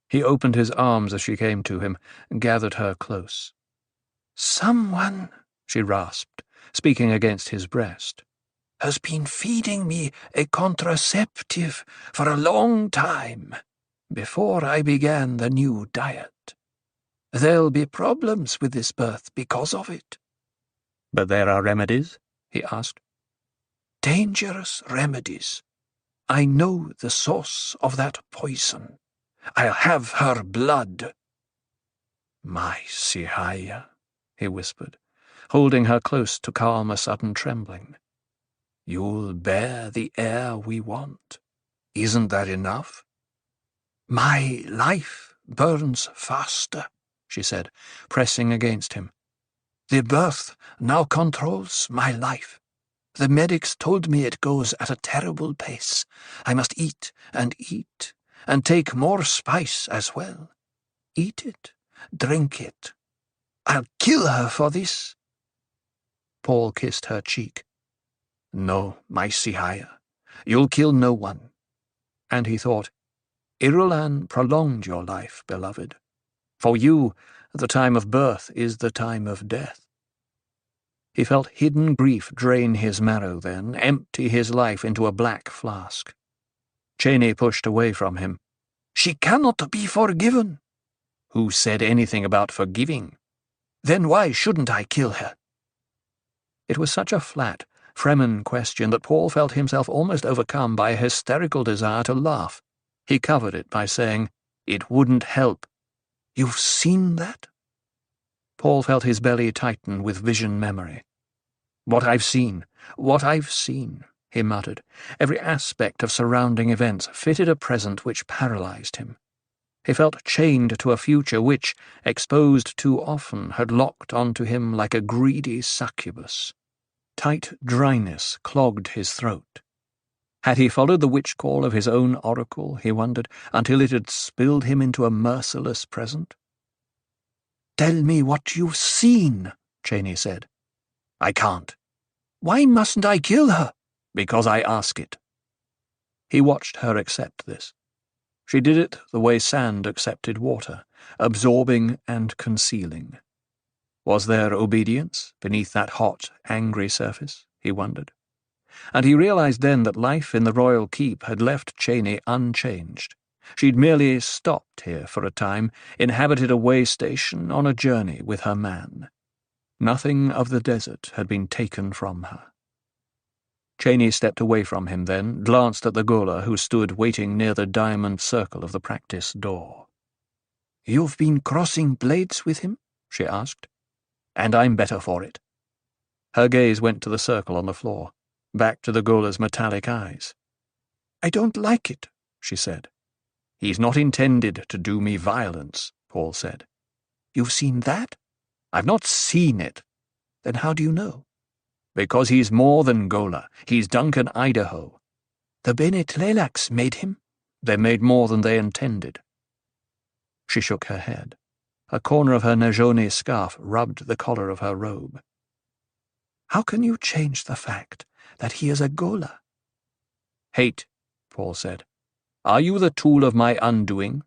He opened his arms as she came to him, gathered her close. "Someone," she rasped, speaking against his breast. has been feeding me a contraceptive for a long time, before I began the new diet. There'll be problems with this birth because of it." "But there are remedies?" he asked. "Dangerous remedies. I know the source of that poison. I'll have her blood." "My Sihaya," he whispered, holding her close to calm a sudden trembling. "You'll bear the heir we want. Isn't that enough?" "My life burns faster," she said, pressing against him. "The birth now controls my life. The medics told me it goes at a terrible pace. I must eat, and take more spice as well. Eat it, drink it. I'll kill her for this." Paul kissed her cheek. "No, my Sihaya, you'll kill no one." And he thought, "Irulan prolonged your life, beloved. For you, the time of birth is the time of death." He felt hidden grief drain his marrow then, empty his life into a black flask. Cheney pushed away from him. "She cannot be forgiven." "Who said anything about forgiving?" "Then why shouldn't I kill her?" It was such a flat, Fremen question that Paul felt himself almost overcome by a hysterical desire to laugh. He covered it by saying, "It wouldn't help." "You've seen that?" Paul felt his belly tighten with vision memory. What I've seen, he muttered. Every aspect of surrounding events fitted a present which paralyzed him. He felt chained to a future which, exposed too often, had locked onto him like a greedy succubus. Tight dryness clogged his throat. Had he followed the witch-call of his own oracle, he wondered, until it had spilled him into a merciless present? "Tell me what you've seen," Cheney said. "I can't." "Why mustn't I kill her?" "Because I ask it." He watched her accept this. She did it the way sand accepted water, absorbing and concealing. Was there obedience beneath that hot, angry surface, he wondered. And he realized then that life in the royal keep had left Cheney unchanged. She'd merely stopped here for a time, inhabited a way station on a journey with her man. Nothing of the desert had been taken from her. Cheney stepped away from him then, glanced at the Ghola who stood waiting near the diamond circle of the practice door. "You've been crossing blades with him?" she asked. "And I'm better for it." Her gaze went to the circle on the floor, back to the Ghola's metallic eyes. "I don't like it," she said. "He's not intended to do me violence," Paul said. "You've seen that?" "I've not seen it." "Then how do you know?" "Because he's more than Ghola. He's Duncan Idaho." "The Bene Tleilax made him?" "They made more than they intended." She shook her head. A corner of her Najoni scarf rubbed the collar of her robe. "How can you change the fact that he is a Ghola?" "Hate," Paul said. "Are you the tool of my undoing?"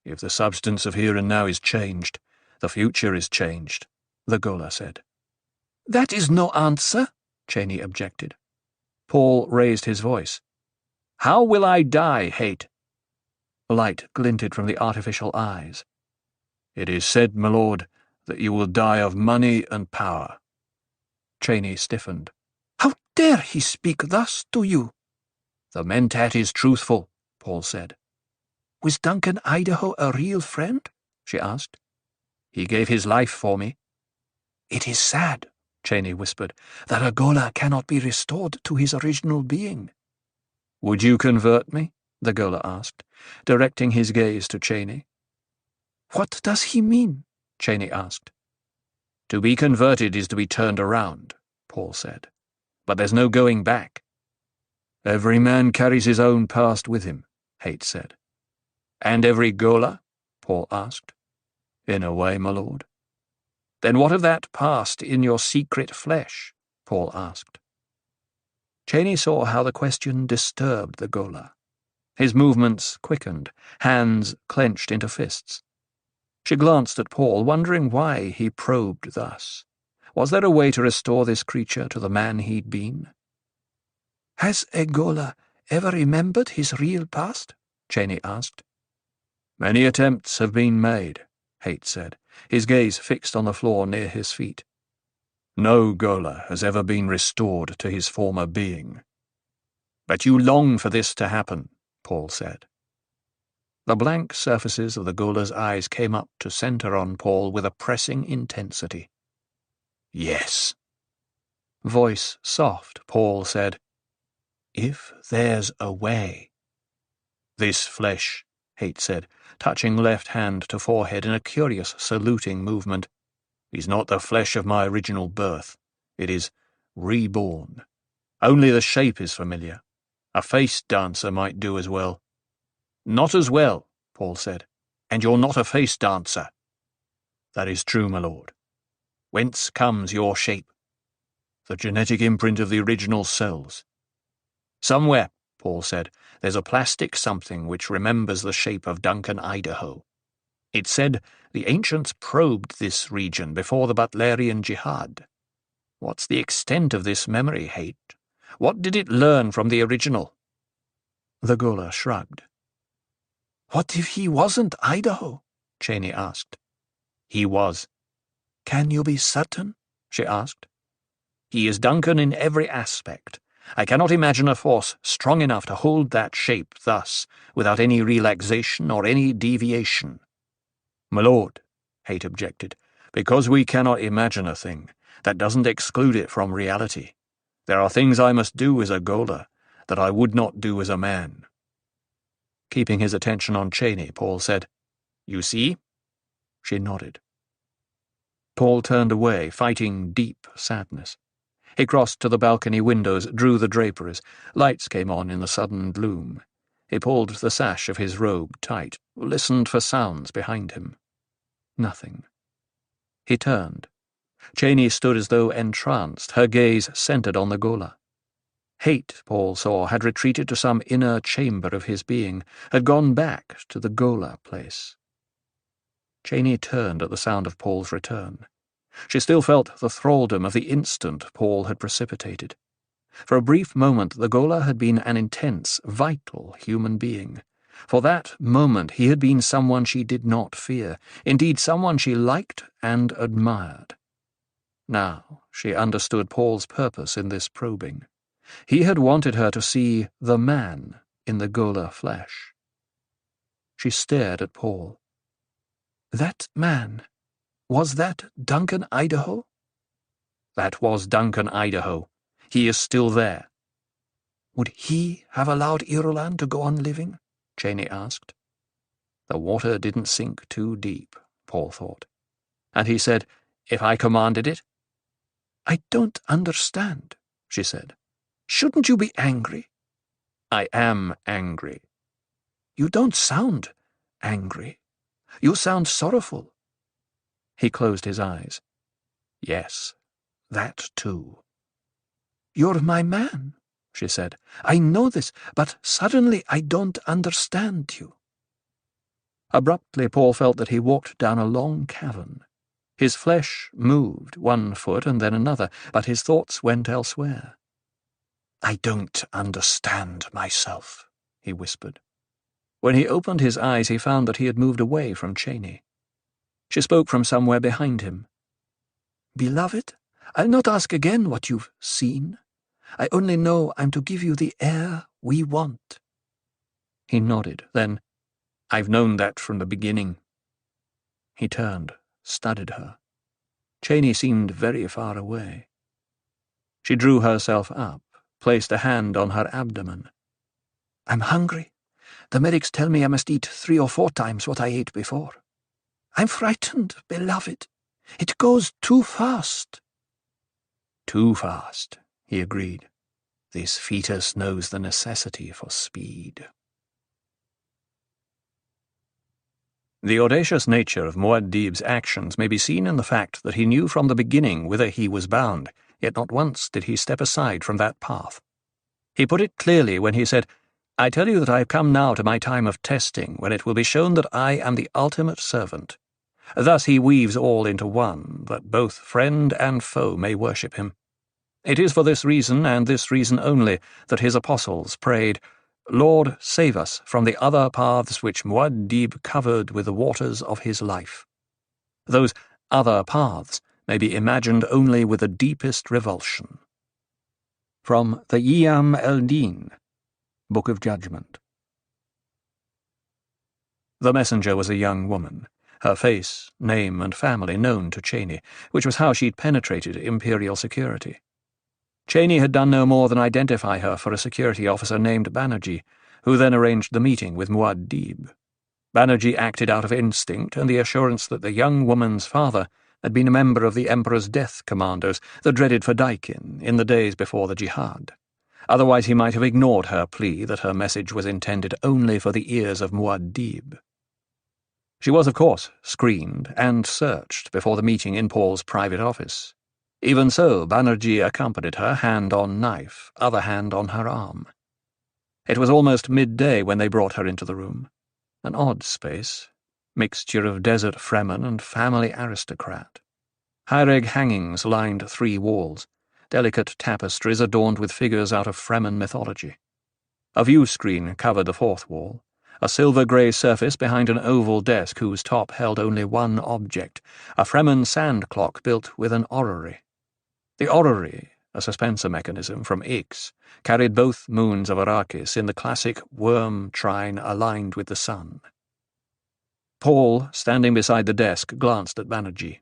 "If the substance of here and now is changed, the future is changed," the Ghola said. "That is no answer," Cheney objected. Paul raised his voice. "How will I die, Hate?" Light glinted from the artificial eyes. "It is said, my lord, that you will die of money and power." Cheney stiffened. "How dare he speak thus to you?" "The mentat is truthful," Paul said. "Was Duncan Idaho a real friend?" she asked. "He gave his life for me." "It is sad," Cheney whispered, "that a Ghola cannot be restored to his original being." "Would you convert me?" the Ghola asked, directing his gaze to Cheney. "What does he mean?" Cheney asked. "To be converted is to be turned around," Paul said. "But there's no going back." "Every man carries his own past with him," Hate said. "And every Ghola?" Paul asked. "In a way, my lord." "Then what of that past in your secret flesh?" Paul asked. Cheney saw how the question disturbed the Ghola. His movements quickened, hands clenched into fists. She glanced at Paul, wondering why he probed thus. Was there a way to restore this creature to the man he'd been? "Has a Gola ever remembered his real past?" Cheney asked. "Many attempts have been made," Haight said, his gaze fixed on the floor near his feet. "No Gola has ever been restored to his former being." "But you long for this to happen," Paul said. The blank surfaces of the Gola's eyes came up to center on Paul with a pressing intensity. "Yes." Voice soft, Paul said, "If there's a way." "This flesh," Haight said, touching left hand to forehead in a curious saluting movement, "is not the flesh of my original birth. It is reborn. Only the shape is familiar. A face dancer might do as well." "Not as well," Paul said, "and you're not a face dancer." "That is true, my lord." "Whence comes your shape?" "The genetic imprint of the original cells." "Somewhere," Paul said, "there's a plastic something which remembers the shape of Duncan, Idaho. It said the ancients probed this region before the Butlerian Jihad. What's the extent of this memory, Haight? What did it learn from the original?" The Gola shrugged. "What if he wasn't Idaho?" Cheney asked. "He was." "Can you be certain?" she asked. "He is Duncan in every aspect. I cannot imagine a force strong enough to hold that shape thus, without any relaxation or any deviation." "My lord," Haight objected, "because we cannot imagine a thing, that doesn't exclude it from reality. There are things I must do as a Gola that I would not do as a man." Keeping his attention on Cheney, Paul said, "You see?" She nodded. Paul turned away, fighting deep sadness. He crossed to the balcony windows, drew the draperies. Lights came on in the sudden gloom. He pulled the sash of his robe tight, listened for sounds behind him. Nothing. He turned. Cheney stood as though entranced, her gaze centered on the Gola. Haight, Paul saw, had retreated to some inner chamber of his being, had gone back to the Gola place. Cheney turned at the sound of Paul's return. She still felt the thraldom of the instant Paul had precipitated. For a brief moment the Gola had been an intense, vital human being. For that moment he had been someone she did not fear, indeed someone she liked and admired. Now she understood Paul's purpose in this probing. He had wanted her to see the man in the Gola flesh. She stared at Paul. "That man, was that Duncan, Idaho?" "That was Duncan, Idaho. He is still there." "Would he have allowed Irulan to go on living?" Cheney asked. The water didn't sink too deep, Paul thought. And he said, "If I commanded it?" "I don't understand," she said. "Shouldn't you be angry?" "I am angry." "You don't sound angry. You sound sorrowful." He closed his eyes. "Yes, that too." "You're my man," she said. "I know this, but suddenly I don't understand you." Abruptly Paul felt that he walked down a long cavern. His flesh moved, one foot and then another, but his thoughts went elsewhere. "I don't understand myself," he whispered. When he opened his eyes he found that he had moved away from Cheney. She spoke from somewhere behind him. "Beloved, I'll not ask again what you've seen. I only know I'm to give you the air we want." He nodded, then, "I've known that from the beginning." He turned, studied her. Cheney seemed very far away. She drew herself up, placed a hand on her abdomen. "I'm hungry. The medics tell me I must eat 3 or 4 times what I ate before. I'm frightened, beloved. It goes too fast." "Too fast," he agreed. "This fetus knows the necessity for speed." The audacious nature of Muad'Dib's actions may be seen in the fact that he knew from the beginning whither he was bound, yet not once did he step aside from that path. He put it clearly when he said, "I tell you that I have come now to my time of testing, when it will be shown that I am the ultimate servant." Thus he weaves all into one, that both friend and foe may worship him. It is for this reason, and this reason only, that his apostles prayed, 'Lord, save us from the other paths which Muad'Dib covered with the waters of his life.' Those other paths may be imagined only with the deepest revulsion." From the Iyam el-Din, Book of Judgment. The messenger was a young woman, her face, name, and family known to Cheney, which was how she'd penetrated Imperial security. Cheney had done no more than identify her for a security officer named Banerjee, who then arranged the meeting with Muad'Dib. Banerjee acted out of instinct and the assurance that the young woman's father had been a member of the Emperor's death commandos, the dreaded Fedaykin, in the days before the jihad. Otherwise he might have ignored her plea that her message was intended only for the ears of Muad'Dib. She was, of course, screened and searched before the meeting in Paul's private office. Even so, Banerjee accompanied her, hand on knife, other hand on her arm. It was almost midday when they brought her into the room. An odd space, mixture of desert Fremen and family aristocrat. High-reg hangings lined 3 walls, delicate tapestries adorned with figures out of Fremen mythology. A view screen covered the 4th wall, a silver-grey surface behind an oval desk whose top held only one object, a Fremen sand clock built with an orrery. The orrery, a suspensor mechanism from Ix, carried both moons of Arrakis in the classic worm trine aligned with the sun. Paul, standing beside the desk, glanced at Banerjee.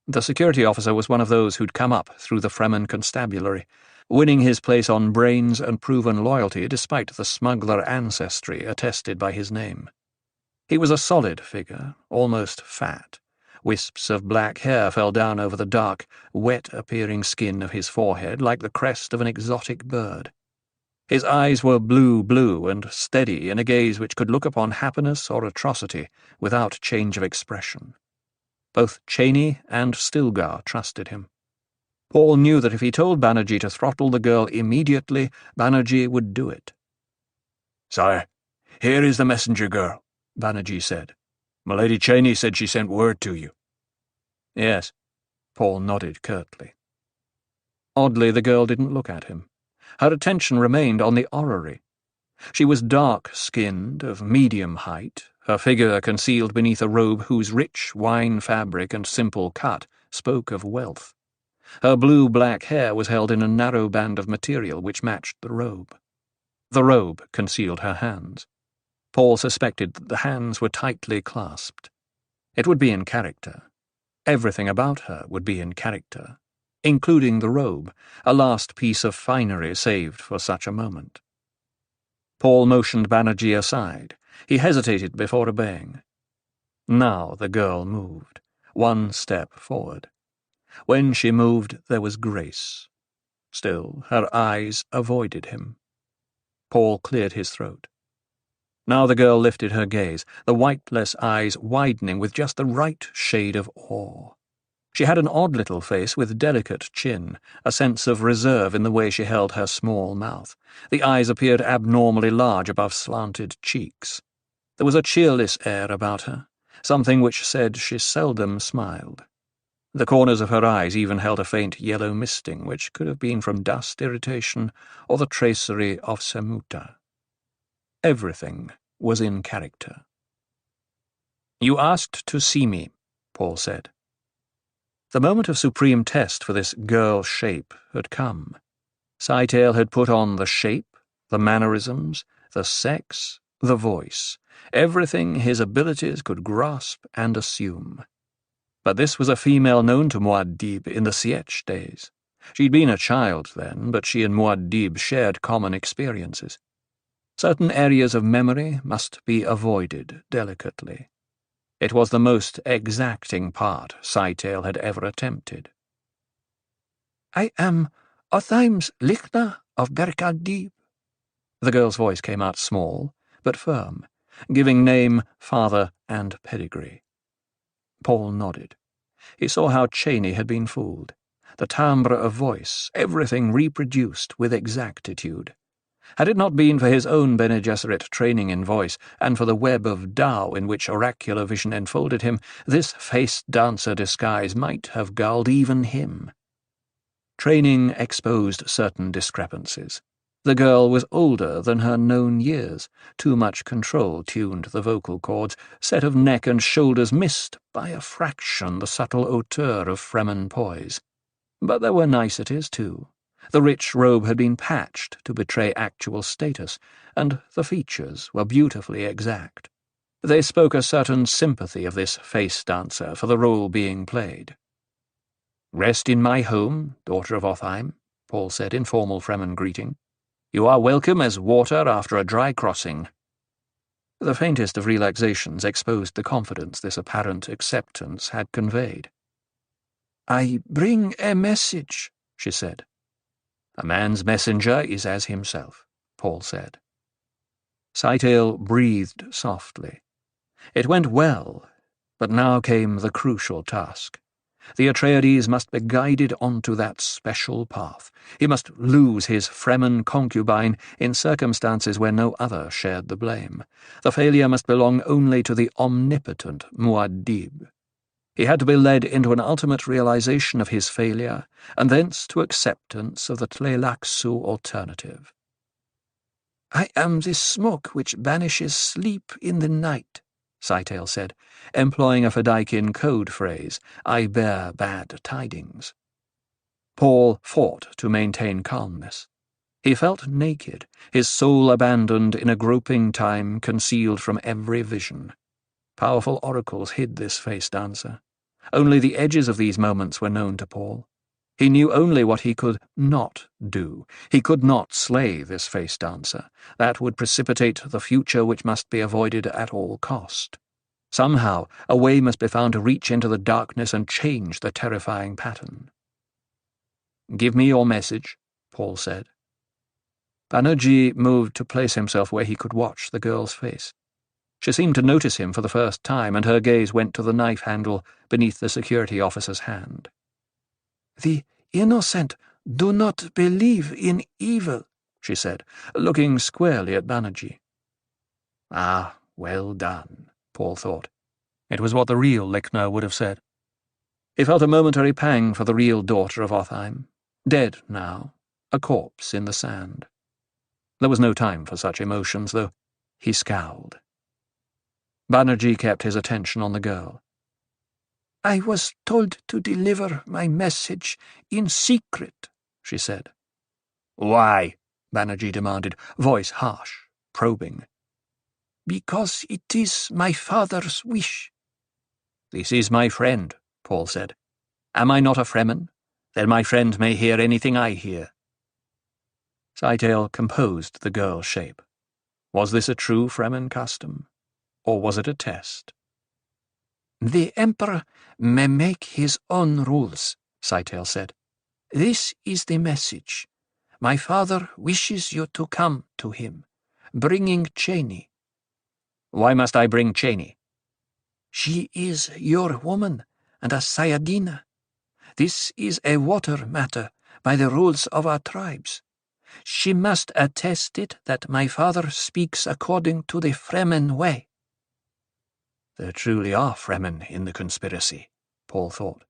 The security officer was one of those who'd come up through the Fremen constabulary, winning his place on brains and proven loyalty despite the smuggler ancestry attested by his name. He was a solid figure, almost fat. Wisps of black hair fell down over the dark, wet-appearing skin of his forehead like the crest of an exotic bird. His eyes were blue and steady in a gaze which could look upon happiness or atrocity without change of expression. Both Cheney and Stilgar trusted him. Paul knew that if he told Banerjee to throttle the girl immediately, Banerjee would do it. "Sire, here is the messenger girl," Banerjee said. "Milady Cheney said she sent word to you." "Yes," Paul nodded curtly. Oddly, the girl didn't look at him. Her attention remained on the orrery. She was dark-skinned, of medium height, her figure concealed beneath a robe whose rich wine fabric and simple cut spoke of wealth. Her blue-black hair was held in a narrow band of material which matched the robe. The robe concealed her hands. Paul suspected that the hands were tightly clasped. It would be in character. Everything about her would be in character, including the robe, a last piece of finery saved for such a moment. Paul motioned Banerjee aside. He hesitated before obeying. Now the girl moved, 1 step forward. When she moved, there was grace. Still, her eyes avoided him. Paul cleared his throat. Now the girl lifted her gaze, the whiteless eyes widening with just the right shade of awe. She had an odd little face with delicate chin, a sense of reserve in the way she held her small mouth. The eyes appeared abnormally large above slanted cheeks. There was a cheerless air about her, something which said she seldom smiled. The corners of her eyes even held a faint yellow misting, which could have been from dust irritation or the tracery of Semuta. Everything was in character. "You asked to see me," Paul said. The moment of supreme test for this girl shape had come. Scytale had put on the shape, the mannerisms, the sex, the voice, everything his abilities could grasp and assume. But this was a female known to Muad'Dib in the Sietch days. She'd been a child then, but she and Muad'Dib shared common experiences. Certain areas of memory must be avoided delicately. It was the most exacting part Scytale had ever attempted. "I am Othaims Lichna of Berkaldib." The girl's voice came out small, but firm, giving name, father, and pedigree. Paul nodded. He saw how Cheney had been fooled. The timbre of voice, everything reproduced with exactitude. Had it not been for his own Bene Gesserit training in voice, and for the web of Tao in which oracular vision enfolded him, this face-dancer disguise might have gulled even him. Training exposed certain discrepancies. The girl was older than her known years. Too much control tuned the vocal cords. Set of neck and shoulders missed by a fraction the subtle hauteur of Fremen poise. But there were niceties, too. The rich robe had been patched to betray actual status, and the features were beautifully exact. They spoke a certain sympathy of this face dancer for the role being played. "Rest in my home, daughter of Othheim," Paul said in formal Fremen greeting. "You are welcome as water after a dry crossing." The faintest of relaxations exposed the confidence this apparent acceptance had conveyed. "I bring a message," she said. "A man's messenger is as himself," Paul said. Sightale breathed softly. It went well, but now came the crucial task. The Atreides must be guided onto that special path. He must lose his Fremen concubine in circumstances where no other shared the blame. The failure must belong only to the omnipotent Muad'Dib. He had to be led into an ultimate realization of his failure, and thence to acceptance of the Tleilaxu alternative. "I am the smoke which banishes sleep in the night," Sightale said, employing a Fedaykin code phrase, "I bear bad tidings." Paul fought to maintain calmness. He felt naked, his soul abandoned in a groping time concealed from every vision. Powerful oracles hid this face dancer. Only the edges of these moments were known to Paul. He knew only what he could not do. He could not slay this face dancer. That would precipitate the future which must be avoided at all cost. Somehow, a way must be found to reach into the darkness and change the terrifying pattern. "Give me your message," Paul said. Banerjee moved to place himself where he could watch the girl's face. She seemed to notice him for the first time, and her gaze went to the knife handle beneath the security officer's hand. "The innocent do not believe in evil," she said, looking squarely at Banerjee. Ah, well done, Paul thought. It was what the real Lickner would have said. He felt a momentary pang for the real daughter of Othheim, dead now, a corpse in the sand. There was no time for such emotions, though. He scowled. Banerjee kept his attention on the girl. "I was told to deliver my message in secret," she said. "Why?" Banerjee demanded, voice harsh, probing. "Because it is my father's wish." "This is my friend," Paul said. "Am I not a Fremen? Then my friend may hear anything I hear." Sightale composed the girl's shape. Was this a true Fremen custom? Or was it a test? "The Emperor may make his own rules," Sightale said. "This is the message. My father wishes you to come to him, bringing Chani." "Why must I bring Chani?" "She is your woman and a Sayadina. This is a water matter by the rules of our tribes. She must attest it that my father speaks according to the Fremen way." There truly are Fremen in the conspiracy, Paul thought.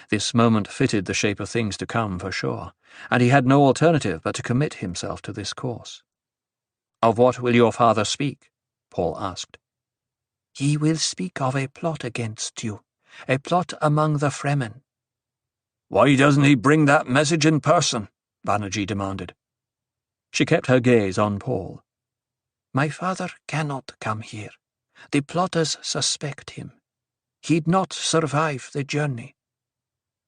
This moment fitted the shape of things to come for sure, and he had no alternative but to commit himself to this course. "Of what will your father speak?" Paul asked. "He will speak of a plot against you, a plot among the Fremen." "Why doesn't he bring that message in person?" Banerjee demanded. She kept her gaze on Paul. "My father cannot come here. The plotters suspect him. He'd not survive the journey."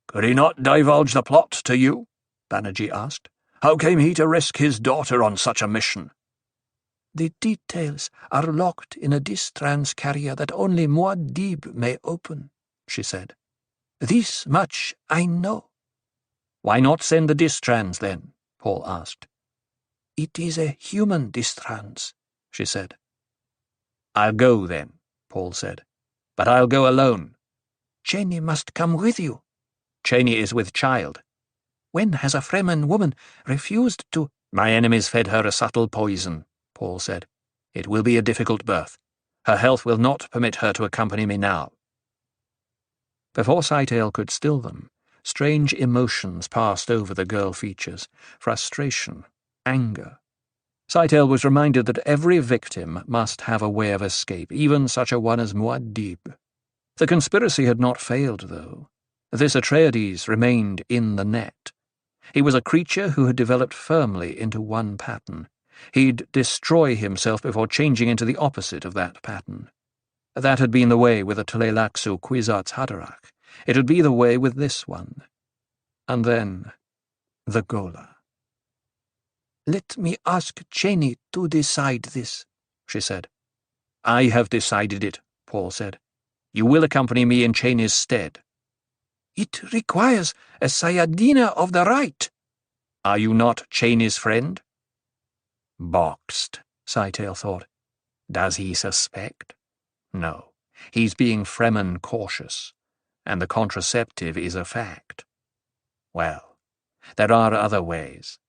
"Could he not divulge the plot to you?" Banerjee asked. "How came he to risk his daughter on such a mission?" "The details are locked in a distrans carrier that only Muad'Dib may open," she said. "This much I know." "Why not send the distrans, then?" Paul asked. "It is a human distrans," she said. "I'll go, then," Paul said. "But I'll go alone." "Chani must come with you." "Chani is with child." "When has a Fremen woman refused to—" "My enemies fed her a subtle poison," Paul said. "It will be a difficult birth. Her health will not permit her to accompany me now." Before Sightale could still them, Strange emotions passed over the girl features: frustration, anger. Scytale was reminded that every victim must have a way of escape, even such a one as Muad'Dib. The conspiracy had not failed, though. This Atreides remained in the net. He was a creature who had developed firmly into one pattern. He'd destroy himself before changing into the opposite of that pattern. That had been the way with the Tleilaxu Kwisatz Haderach. It would be the way with this one. And then, the Gola. "Let me ask Cheney to decide this," she said. "I have decided it," Paul said. "You will accompany me in Cheney's stead." "It requires a Sayadina of the right." "Are you not Cheney's friend?" Boxed, Scytale thought. Does he suspect? No. He's being Fremen cautious, and the contraceptive is a fact. Well, there are other ways.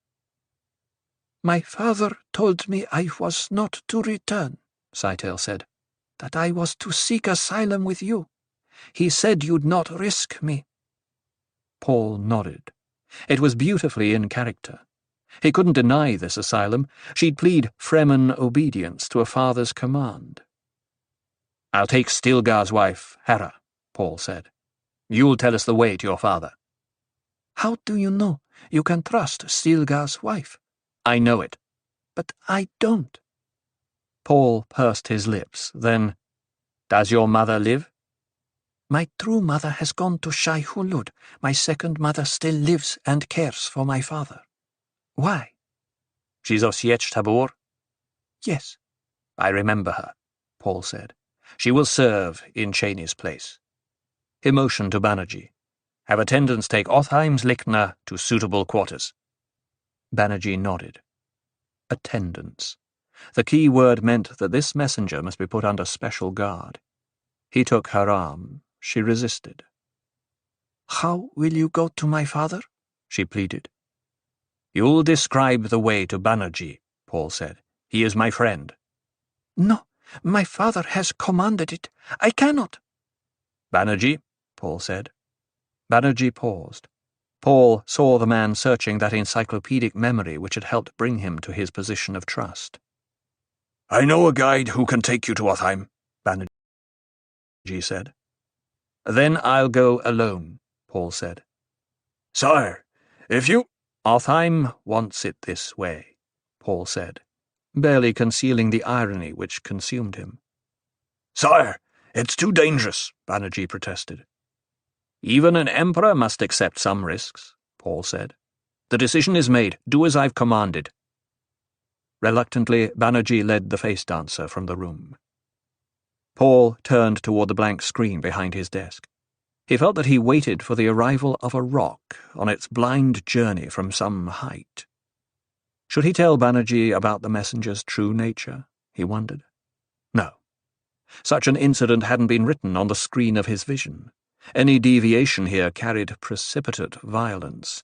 "My father told me I was not to return," Scytale said, "that I was to seek asylum with you. He said you'd not risk me." Paul nodded. It was beautifully in character. He couldn't deny this asylum. She'd plead Fremen obedience to a father's command. "I'll take Stilgar's wife, Hera," Paul said. "You'll tell us the way to your father." "How do you know you can trust Stilgar's wife?" "I know it." "But I don't." Paul pursed his lips, then, "Does your mother live?" "My true mother has gone to Shai Hulud. My second mother still lives and cares for my father." "Why?" "She's of Sietch Tabor?" "Yes." "I remember her," Paul said. "She will serve in Cheney's place." He motioned to Banerjee. "Have attendants take Othheim's Lichner to suitable quarters." Banerjee nodded. Attendants. The key word meant that this messenger must be put under special guard. He took her arm. She resisted. "How will you go to my father?" she pleaded. "You'll describe the way to Banerjee," Paul said. "He is my friend." "No, my father has commanded it. I cannot." "Banerjee," Paul said. Banerjee paused. Paul saw the man searching that encyclopedic memory which had helped bring him to his position of trust. "I know a guide who can take you to Othheim," Banerjee said. "Then I'll go alone," Paul said. "Sire, if you—" "Othheim wants it this way," Paul said, barely concealing the irony which consumed him. "Sire, it's too dangerous," Banerjee protested. "Even an emperor must accept some risks," Paul said. "The decision is made. Do as I've commanded." Reluctantly, Banerjee led the face dancer from the room. Paul turned toward the blank screen behind his desk. He felt that he waited for the arrival of a rock on its blind journey from some height. Should he tell Banerjee about the messenger's true nature, he wondered. No. Such an incident hadn't been written on the screen of his vision. Any deviation here carried precipitate violence.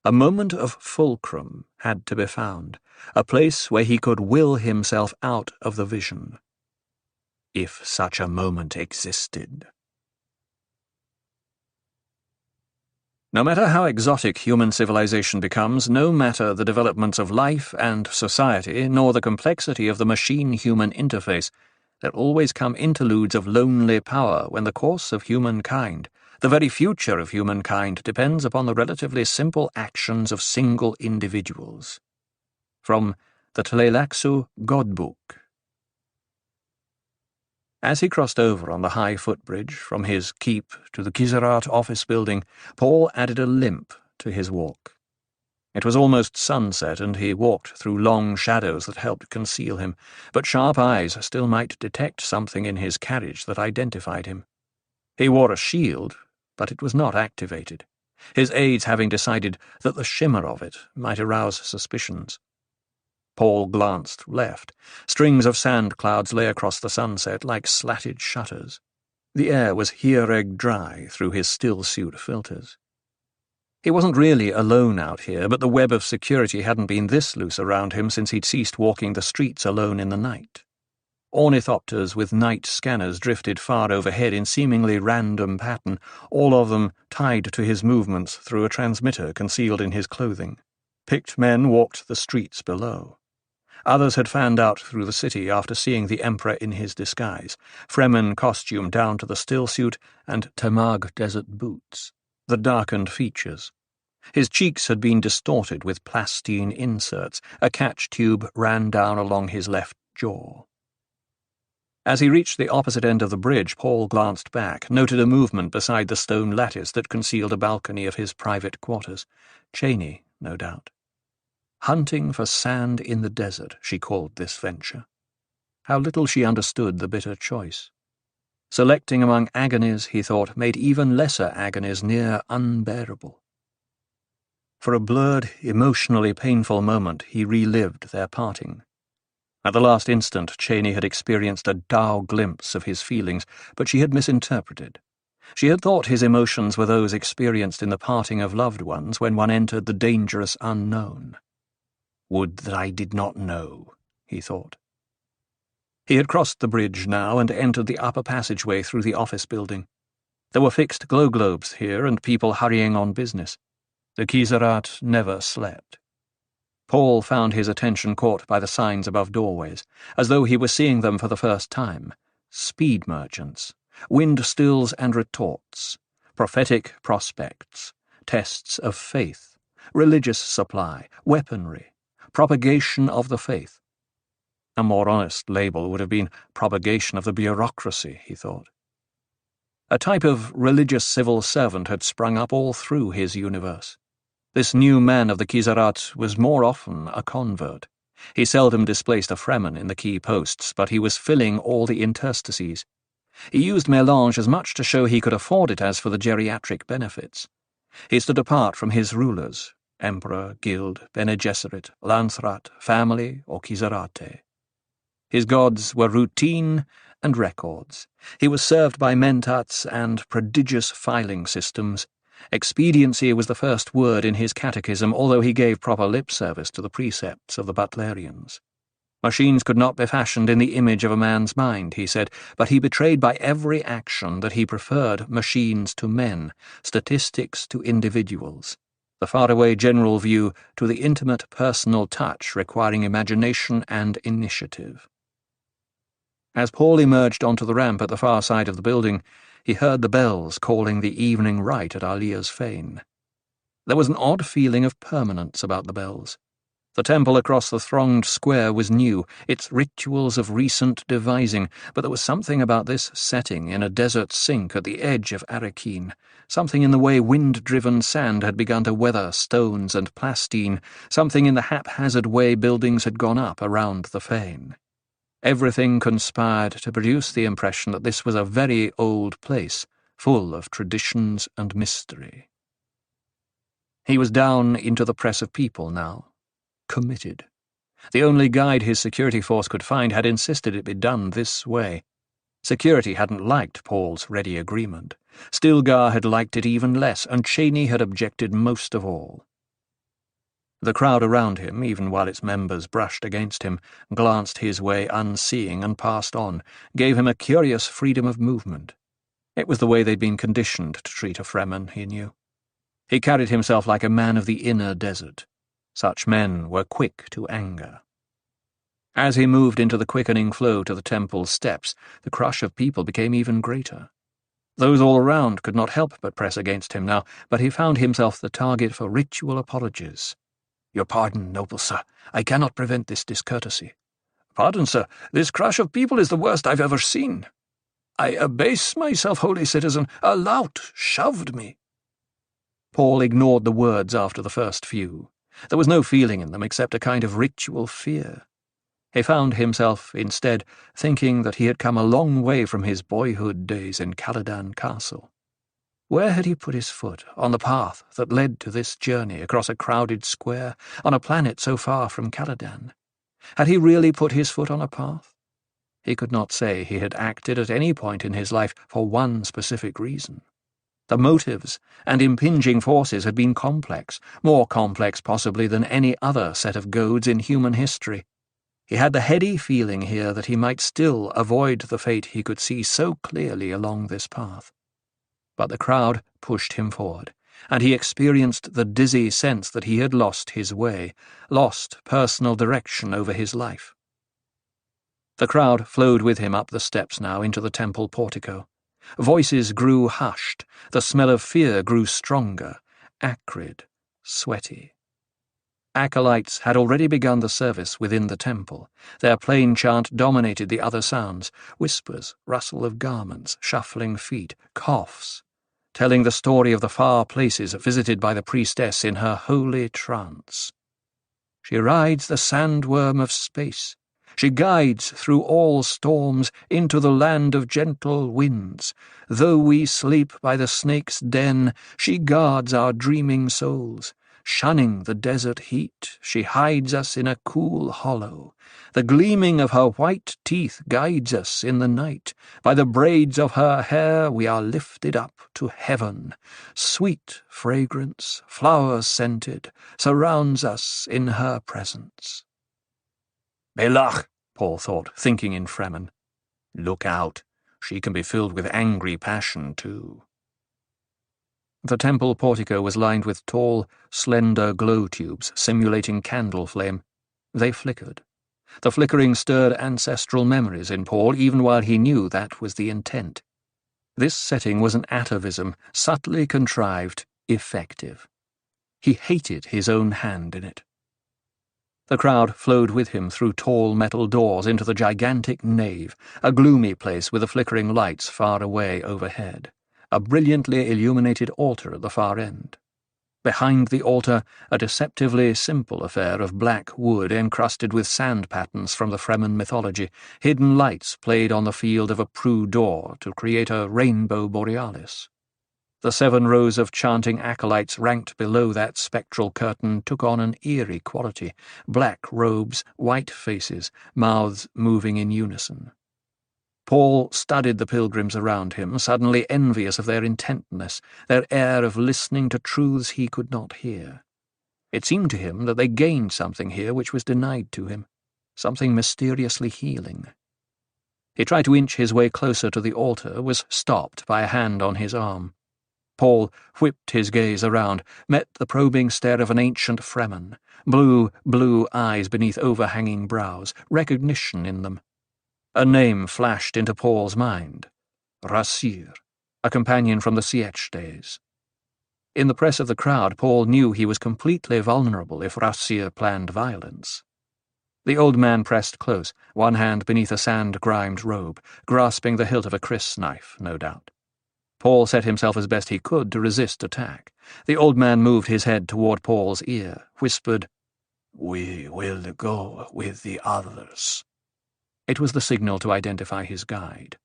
A moment of fulcrum had to be found, a place where he could will himself out of the vision. If such a moment existed. No matter how exotic human civilization becomes, no matter the developments of life and society, nor the complexity of the machine-human interface, there always come interludes of lonely power when the course of humankind, the very future of humankind, depends upon the relatively simple actions of single individuals. From the Tleilaxu Godbook. As he crossed over on the high footbridge from his keep to the Kizarat office building, Paul added a limp to his walk. It was almost sunset, and he walked through long shadows that helped conceal him, but sharp eyes still might detect something in his carriage that identified him. He wore a shield, but it was not activated, his aides having decided that the shimmer of it might arouse suspicions. Paul glanced left. Strings of sand clouds lay across the sunset like slatted shutters. The air was here-egg dry through his still-suit filters. He wasn't really alone out here, but the web of security hadn't been this loose around him since he'd ceased walking the streets alone in the night. Ornithopters with night scanners drifted far overhead in seemingly random pattern, all of them tied to his movements through a transmitter concealed in his clothing. Picked men walked the streets below. Others had fanned out through the city after seeing the Emperor in his disguise, Fremen costume down to the stillsuit and Tamag desert boots, the darkened features. His cheeks had been distorted with plastine inserts, a catch tube ran down along his left jaw. As he reached the opposite end of the bridge, Paul glanced back, noted a movement beside the stone lattice that concealed a balcony of his private quarters. Cheney, no doubt. Hunting for sand in the desert, she called this venture. How little she understood the bitter choice. Selecting among agonies, he thought, made even lesser agonies near unbearable. For a blurred, emotionally painful moment, he relived their parting. At the last instant, Cheney had experienced a dour glimpse of his feelings, but she had misinterpreted. She had thought his emotions were those experienced in the parting of loved ones when one entered the dangerous unknown. Would that I did not know, he thought. He had crossed the bridge now and entered the upper passageway through the office building. There were fixed glow globes here and people hurrying on business. The Kizarat never slept. Paul found his attention caught by the signs above doorways, as though he were seeing them for the first time. Speed merchants, wind stills and retorts, prophetic prospects, tests of faith, religious supply, weaponry, propagation of the faith. A more honest label would have been propagation of the bureaucracy, he thought. A type of religious civil servant had sprung up all through his universe. This new man of the Kizarat was more often a convert. He seldom displaced a Fremen in the key posts, but he was filling all the interstices. He used mélange as much to show he could afford it as for the geriatric benefits. He stood apart from his rulers, Emperor, Guild, Bene Gesserit, Lanthrat, family, or Kizarate. His gods were routine and records. He was served by mentats and prodigious filing systems. Expediency was the first word in his catechism, although he gave proper lip service to the precepts of the Butlerians. Machines could not be fashioned in the image of a man's mind, he said, but he betrayed by every action that he preferred machines to men, statistics to individuals, the faraway general view to the intimate personal touch requiring imagination and initiative. As Paul emerged onto the ramp at the far side of the building, he heard the bells calling the evening rite at Alia's fane. There was an odd feeling of permanence about the bells. The temple across the thronged square was new, its rituals of recent devising, but there was something about this setting in a desert sink at the edge of Arakeen, something in the way wind-driven sand had begun to weather stones and plastine, something in the haphazard way buildings had gone up around the fane. Everything conspired to produce the impression that this was a very old place, full of traditions and mystery. He was down into the press of people now, committed. The only guide his security force could find had insisted it be done this way. Security hadn't liked Paul's ready agreement. Stilgar had liked it even less, and Cheney had objected most of all. The crowd around him, even while its members brushed against him, glanced his way unseeing and passed on, gave him a curious freedom of movement. It was the way they'd been conditioned to treat a Fremen, he knew. He carried himself like a man of the inner desert. Such men were quick to anger. As he moved into the quickening flow to the temple's steps, the crush of people became even greater. Those all around could not help but press against him now, but he found himself the target for ritual apologies. "Your pardon, noble sir. I cannot prevent this discourtesy." "Pardon, sir. This crush of people is the worst I've ever seen. I abase myself, holy citizen. A lout shoved me." Paul ignored the words after the first few. There was no feeling in them except a kind of ritual fear. He found himself, instead, thinking that he had come a long way from his boyhood days in Caladan Castle. Where had he put his foot on the path that led to this journey across a crowded square on a planet so far from Caladan? Had he really put his foot on a path? He could not say he had acted at any point in his life for one specific reason. The motives and impinging forces had been complex, more complex possibly than any other set of goads in human history. He had the heady feeling here that he might still avoid the fate he could see so clearly along this path. But the crowd pushed him forward, and he experienced the dizzy sense that he had lost his way, lost personal direction over his life. The crowd flowed with him up the steps now into the temple portico. Voices grew hushed, the smell of fear grew stronger, acrid, sweaty. Acolytes had already begun the service within the temple. Their plain chant dominated the other sounds, whispers, rustle of garments, shuffling feet, coughs, telling the story of the far places visited by the priestess in her holy trance. She rides the sandworm of space. She guides through all storms into the land of gentle winds. Though we sleep by the snake's den, she guards our dreaming souls. Shunning the desert heat, she hides us in a cool hollow. The gleaming of her white teeth guides us in the night. By the braids of her hair we are lifted up to heaven. Sweet fragrance, flower-scented, surrounds us in her presence. Belach, Paul thought, thinking in Fremen. Look out, she can be filled with angry passion too. The temple portico was lined with tall, slender glow tubes simulating candle flame. They flickered. The flickering stirred ancestral memories in Paul, even while he knew that was the intent. This setting was an atavism, subtly contrived, effective. He hated his own hand in it. The crowd flowed with him through tall metal doors into the gigantic nave, a gloomy place with the flickering lights far away overhead, a brilliantly illuminated altar at the far end. Behind the altar, a deceptively simple affair of black wood encrusted with sand patterns from the Fremen mythology. Hidden lights played on the field of a Prue door to create a rainbow borealis. The 7 rows of chanting acolytes ranked below that spectral curtain took on an eerie quality, black robes, white faces, mouths moving in unison. Paul studied the pilgrims around him, suddenly envious of their intentness, their air of listening to truths he could not hear. It seemed to him that they gained something here which was denied to him, something mysteriously healing. He tried to inch his way closer to the altar, was stopped by a hand on his arm. Paul whipped his gaze around, met the probing stare of an ancient Fremen, blue eyes beneath overhanging brows, recognition in them. A name flashed into Paul's mind. Rassir, a companion from the Sietch days. In the press of the crowd, Paul knew he was completely vulnerable if Rassir planned violence. The old man pressed close, one hand beneath a sand-grimed robe, grasping the hilt of a kris knife, no doubt. Paul set himself as best he could to resist attack. The old man moved his head toward Paul's ear, whispered, "We will go with the others." It was the signal to identify his guide.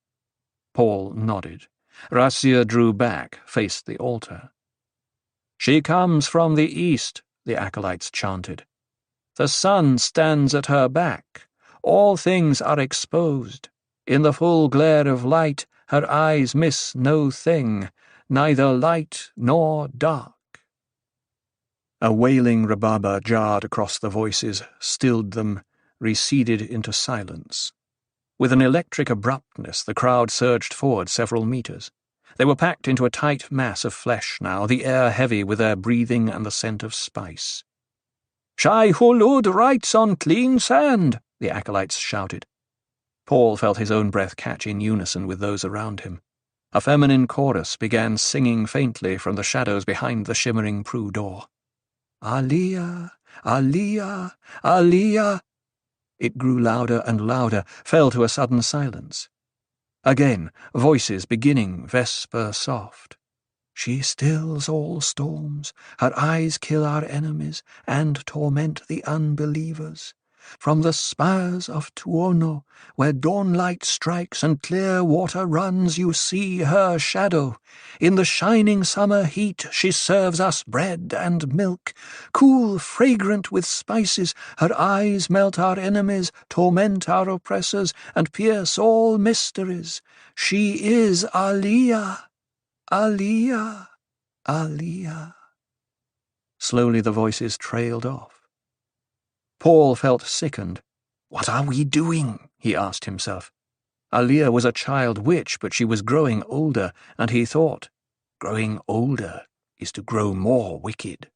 Paul nodded. Rassir drew back, faced the altar. "She comes from the east," the acolytes chanted. "The sun stands at her back. All things are exposed. In the full glare of light, her eyes miss no thing, neither light nor dark." A wailing rebarber jarred across the voices, stilled them, receded into silence. With an electric abruptness, the crowd surged forward several meters. They were packed into a tight mass of flesh now, the air heavy with their breathing and the scent of spice. "Shai Hulud writes on clean sand," the acolytes shouted. Paul felt his own breath catch in unison with those around him. A feminine chorus began singing faintly from the shadows behind the shimmering Prue door. "Aliyah, Aliyah, Aliyah." It grew louder and louder, fell to a sudden silence. Again, voices beginning vesper soft. "She stills all storms, her eyes kill our enemies and torment the unbelievers. From the spires of Tuono, where dawnlight strikes and clear water runs, you see her shadow. In the shining summer heat she serves us bread and milk. Cool, fragrant with spices, her eyes melt our enemies, torment our oppressors, and pierce all mysteries. She is Aliyah, Aliyah, Aliyah." Slowly the voices trailed off. Paul felt sickened. What are we doing? He asked himself. Alia was a child witch, but she was growing older, and he thought, growing older is to grow more wicked.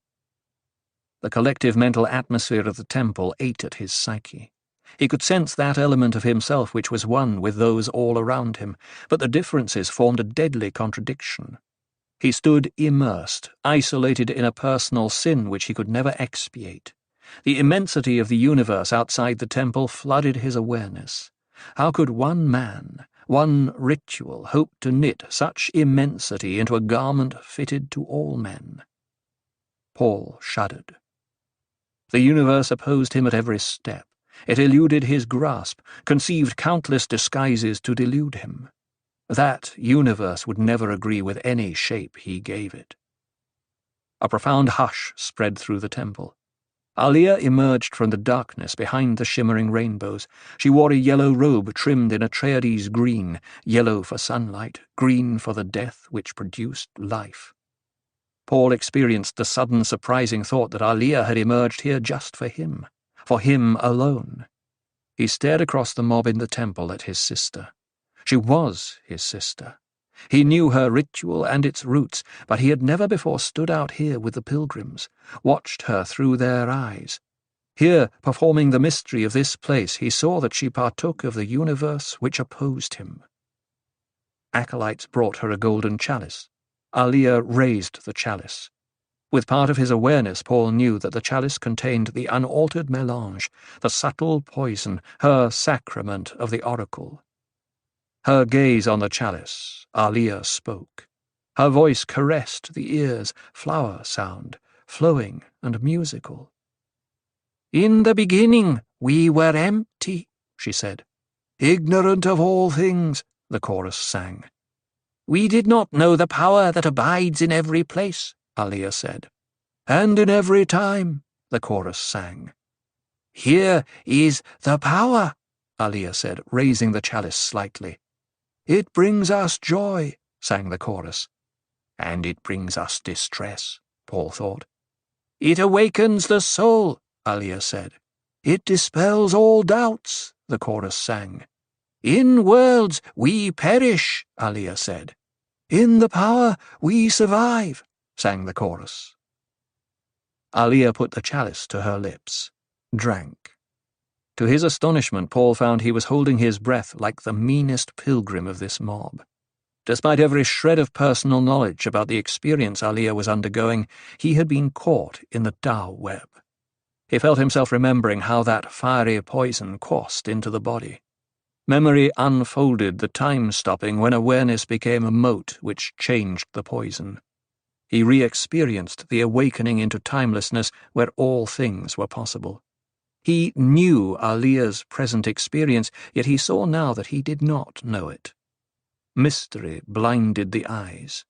The collective mental atmosphere of the temple ate at his psyche. He could sense that element of himself which was one with those all around him, but the differences formed a deadly contradiction. He stood immersed, isolated in a personal sin which he could never expiate. The immensity of the universe outside the temple flooded his awareness. How could one man, one ritual, hope to knit such immensity into a garment fitted to all men? Paul shuddered. The universe opposed him at every step. It eluded his grasp, conceived countless disguises to delude him. That universe would never agree with any shape he gave it. A profound hush spread through the temple. Alia emerged from the darkness behind the shimmering rainbows. She wore a yellow robe trimmed in Atreides green, yellow for sunlight, green for the death which produced life. Paul experienced the sudden surprising thought that Alia had emerged here just for him alone. He stared across the mob in the temple at his sister. She was his sister. He knew her ritual and its roots, but he had never before stood out here with the pilgrims, watched her through their eyes. Here, performing the mystery of this place, he saw that she partook of the universe which opposed him. Acolytes brought her a golden chalice. Alia raised the chalice. With part of his awareness, Paul knew that the chalice contained the unaltered mélange, the subtle poison, her sacrament of the oracle. Her gaze on the chalice, Alia spoke. Her voice caressed the ears, flower sound, flowing and musical. "In the beginning we were empty," she said. "Ignorant of all things," the chorus sang. "We did not know the power that abides in every place," Alia said. "And in every time," the chorus sang. "Here is the power," Alia said, raising the chalice slightly. "It brings us joy," sang the chorus. "And it brings us distress," Paul thought. "It awakens the soul," Alia said. "It dispels all doubts," the chorus sang. "In worlds we perish," Alia said. "In the power we survive," sang the chorus. Alia put the chalice to her lips, drank. To his astonishment, Paul found he was holding his breath like the meanest pilgrim of this mob. Despite every shred of personal knowledge about the experience Alia was undergoing, he had been caught in the Tao web. He felt himself remembering how that fiery poison coursed into the body. Memory unfolded the time-stopping when awareness became a mote which changed the poison. He re-experienced the awakening into timelessness where all things were possible. He knew Alia's present experience, yet he saw now that he did not know it. Mystery blinded the eyes.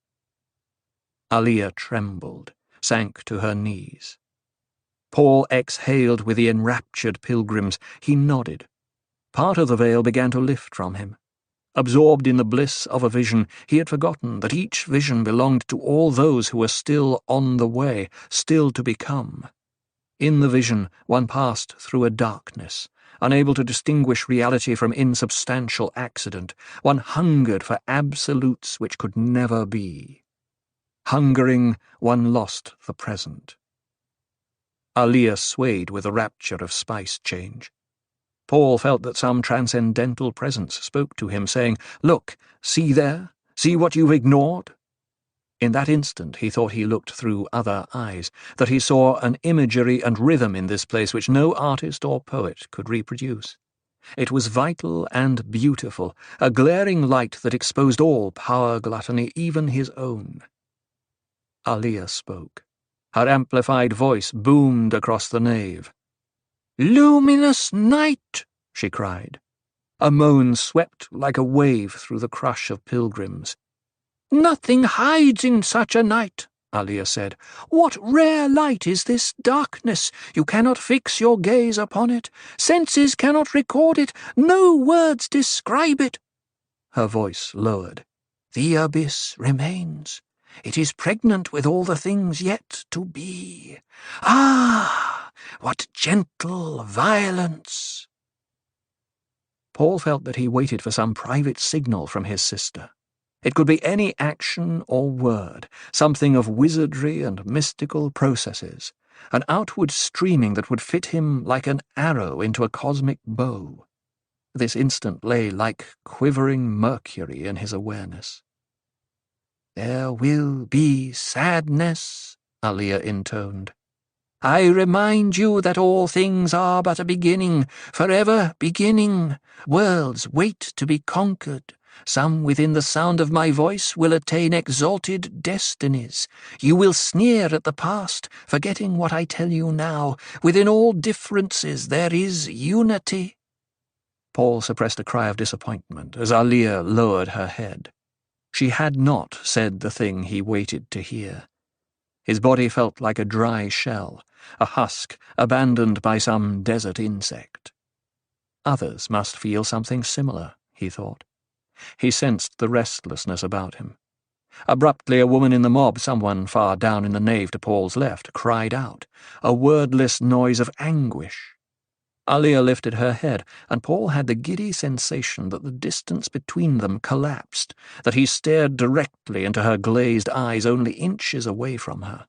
Alia trembled, sank to her knees. Paul exhaled with the enraptured pilgrims. He nodded. Part of the veil began to lift from him. Absorbed in the bliss of a vision, he had forgotten that each vision belonged to all those who were still on the way, still to become. In the vision, one passed through a darkness, unable to distinguish reality from insubstantial accident. One hungered for absolutes which could never be. Hungering, one lost the present. Alia swayed with the rapture of spice change. Paul felt that some transcendental presence spoke to him, saying, "Look, see there? See what you've ignored?" In that instant he thought he looked through other eyes, that he saw an imagery and rhythm in this place which no artist or poet could reproduce. It was vital and beautiful, a glaring light that exposed all power gluttony, even his own. Alia spoke. Her amplified voice boomed across the nave. "Luminous night!" she cried. A moan swept like a wave through the crush of pilgrims. "Nothing hides in such a night," Alia said. "What rare light is this darkness? You cannot fix your gaze upon it. Senses cannot record it. No words describe it." Her voice lowered. "The abyss remains. It is pregnant with all the things yet to be. Ah, what gentle violence!" Paul felt that he waited for some private signal from his sister. It could be any action or word, something of wizardry and mystical processes, an outward streaming that would fit him like an arrow into a cosmic bow. This instant lay like quivering mercury in his awareness. "There will be sadness," Aliyah intoned. "I remind you that all things are but a beginning, forever beginning. Worlds wait to be conquered. Some within the sound of my voice will attain exalted destinies. You will sneer at the past, forgetting what I tell you now. Within all differences there is unity." Paul suppressed a cry of disappointment as Aliyah lowered her head. She had not said the thing he waited to hear. His body felt like a dry shell, a husk abandoned by some desert insect. Others must feel something similar, he thought. He sensed the restlessness about him. Abruptly, a woman in the mob, someone far down in the nave to Paul's left, cried out, a wordless noise of anguish. Aliyah lifted her head, and Paul had the giddy sensation that the distance between them collapsed, that he stared directly into her glazed eyes only inches away from her.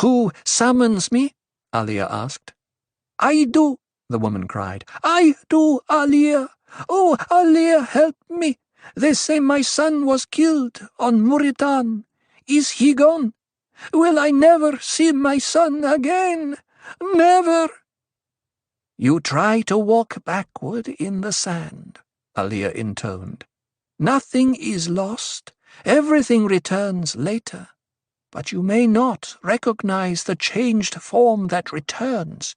"Who summons me?" Aliyah asked. "I do," the woman cried. "I do, Aliyah. Oh, Aliyah, help me. They say my son was killed on Muritan. Is he gone? Will I never see my son again? Never." "You try to walk backward in the sand," Aliyah intoned. "Nothing is lost. Everything returns later. But you may not recognize the changed form that returns."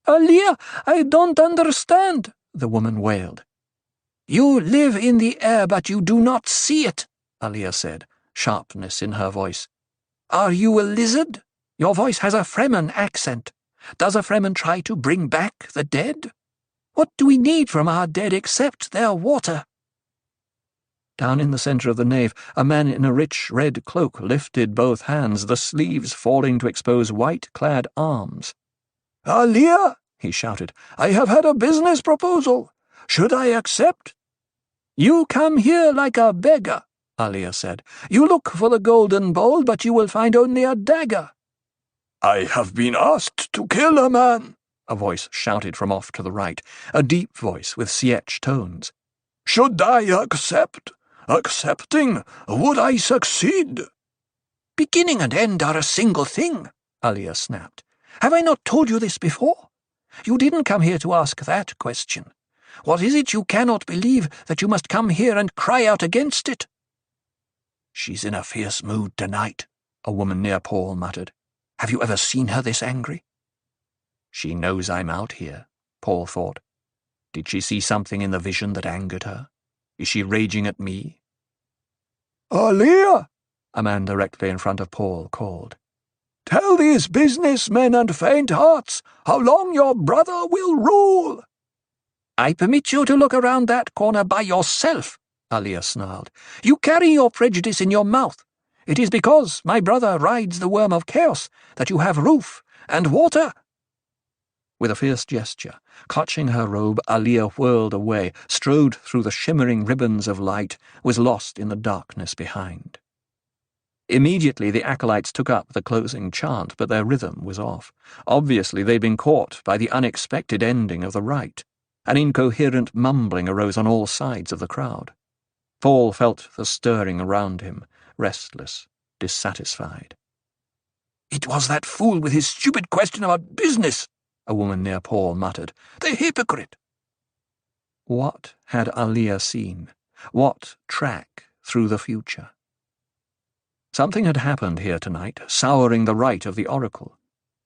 "Aliyah, I don't understand," the woman wailed. "You live in the air, but you do not see it," Aliyah said, sharpness in her voice. "Are you a lizard? Your voice has a Fremen accent. Does a Fremen try to bring back the dead? What do we need from our dead except their water?" Down in the centre of the nave, a man in a rich red cloak lifted both hands, the sleeves falling to expose white-clad arms. "Aliyah," he shouted, "I have had a business proposal. Should I accept?" "You come here like a beggar," Aliyah said. "You look for the golden bowl, but you will find only a dagger." "I have been asked to kill a man," a voice shouted from off to the right, a deep voice with Sietch tones. "Should I accept? Accepting, would I succeed?" "Beginning and end are a single thing," Aliyah snapped. "Have I not told you this before? You didn't come here to ask that question. What is it you cannot believe that you must come here and cry out against it?" "She's in a fierce mood tonight," a woman near Paul muttered. "Have you ever seen her this angry?" "She knows I'm out here," Paul thought. Did she see something in the vision that angered her? Is she raging at me? "Aliyah," a man directly in front of Paul called. "Tell these businessmen and faint hearts how long your brother will rule." "I permit you to look around that corner by yourself," Aliyah snarled. "You carry your prejudice in your mouth. It is because my brother rides the worm of chaos that you have roof and water." With a fierce gesture, clutching her robe, Aliyah whirled away, strode through the shimmering ribbons of light, was lost in the darkness behind. Immediately the acolytes took up the closing chant, but their rhythm was off. Obviously they'd been caught by the unexpected ending of the rite. An incoherent mumbling arose on all sides of the crowd. Paul felt the stirring around him, restless, dissatisfied. "It was that fool with his stupid question about business," a woman near Paul muttered. "The hypocrite!" What had Aliyah seen? What track through the future? Something had happened here tonight, souring the rite of the oracle.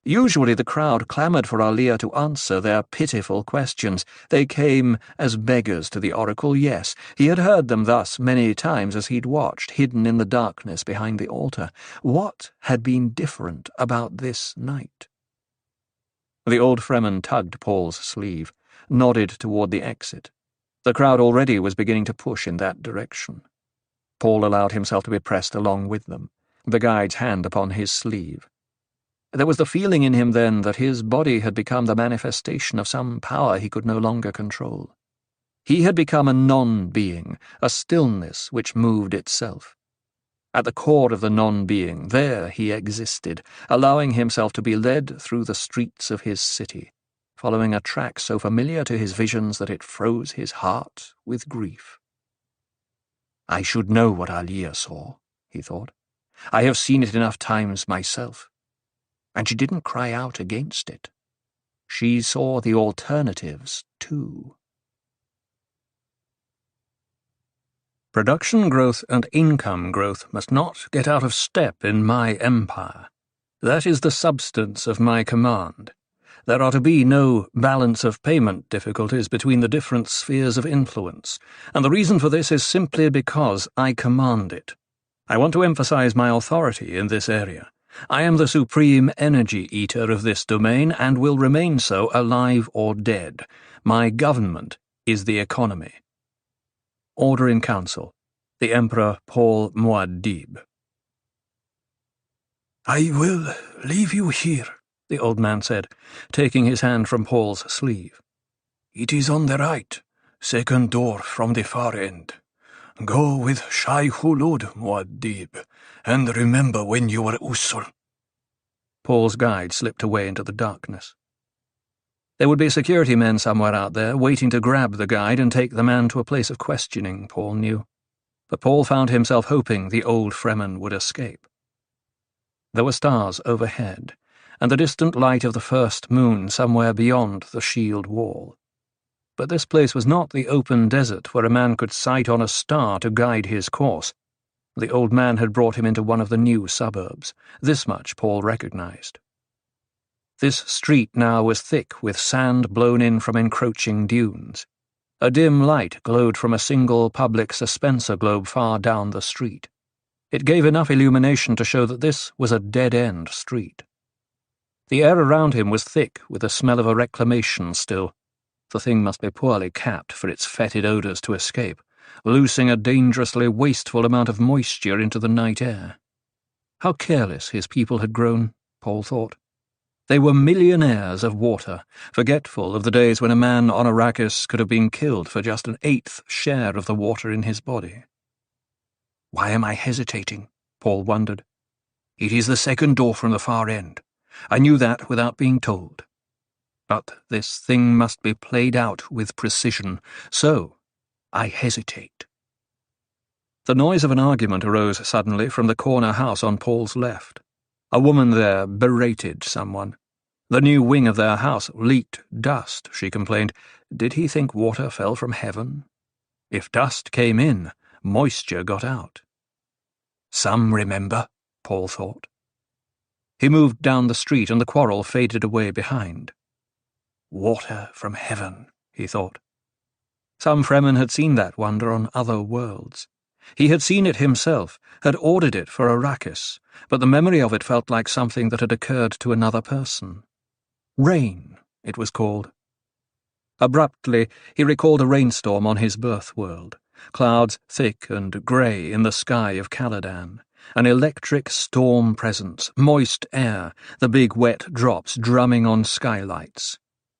Usually the crowd clamoured for Aliyah to answer their pitiful questions. They came as beggars to the oracle, yes. He had heard them thus many times as he'd watched, hidden in the darkness behind the altar. What had been different about this night? The old Fremen tugged Paul's sleeve, nodded toward the exit. The crowd already was beginning to push in that direction. Paul allowed himself to be pressed along with them, the guide's hand upon his sleeve. There was the feeling in him then that his body had become the manifestation of some power he could no longer control. He had become a non-being, a stillness which moved itself. At the core of the non-being, there he existed, allowing himself to be led through the streets of his city, following a track so familiar to his visions that it froze his heart with grief. I should know what Alia saw, he thought. I have seen it enough times myself. And she didn't cry out against it. She saw the alternatives, too. Production growth and income growth must not get out of step in my empire. That is the substance of my command. There are to be no balance of payment difficulties between the different spheres of influence, and the reason for this is simply because I command it. I want to emphasize my authority in this area. I am the supreme energy eater of this domain and will remain so alive or dead. My government is the economy. Order in Council. The Emperor Paul Muad'Dib. I will leave you here, the old man said, taking his hand from Paul's sleeve. It is on the right, second door from the far end. Go with Shai Hulud, Muad'Dib, and remember when you were Usul. Paul's guide slipped away into the darkness. There would be security men somewhere out there waiting to grab the guide and take the man to a place of questioning, Paul knew. But Paul found himself hoping the old Fremen would escape. There were stars overhead, and the distant light of the first moon somewhere beyond the shield wall. But this place was not the open desert where a man could sight on a star to guide his course. The old man had brought him into one of the new suburbs. This much Paul recognized. This street now was thick with sand blown in from encroaching dunes. A dim light glowed from a single public dispenser globe far down the street. It gave enough illumination to show that this was a dead-end street. The air around him was thick with the smell of a reclamation still. The thing must be poorly capped for its fetid odours to escape, loosing a dangerously wasteful amount of moisture into the night air. How careless his people had grown, Paul thought. They were millionaires of water, forgetful of the days when a man on Arrakis could have been killed for just an eighth share of the water in his body. Why am I hesitating? Paul wondered. It is the second door from the far end. I knew that without being told. But this thing must be played out with precision, so I hesitate. The noise of an argument arose suddenly from the corner house on Paul's left. A woman there berated someone. The new wing of their house leaked dust, she complained. Did he think water fell from heaven? If dust came in, moisture got out. Some remember, Paul thought. He moved down the street and the quarrel faded away behind. Water from heaven, he thought. Some Fremen had seen that wonder on other worlds. He had seen it himself, had ordered it for Arrakis, but the memory of it felt like something that had occurred to another person. Rain, it was called. Abruptly, he recalled a rainstorm on his birth world, clouds thick and grey in the sky of Caladan, an electric storm presence, moist air, the big wet drops drumming on skylights.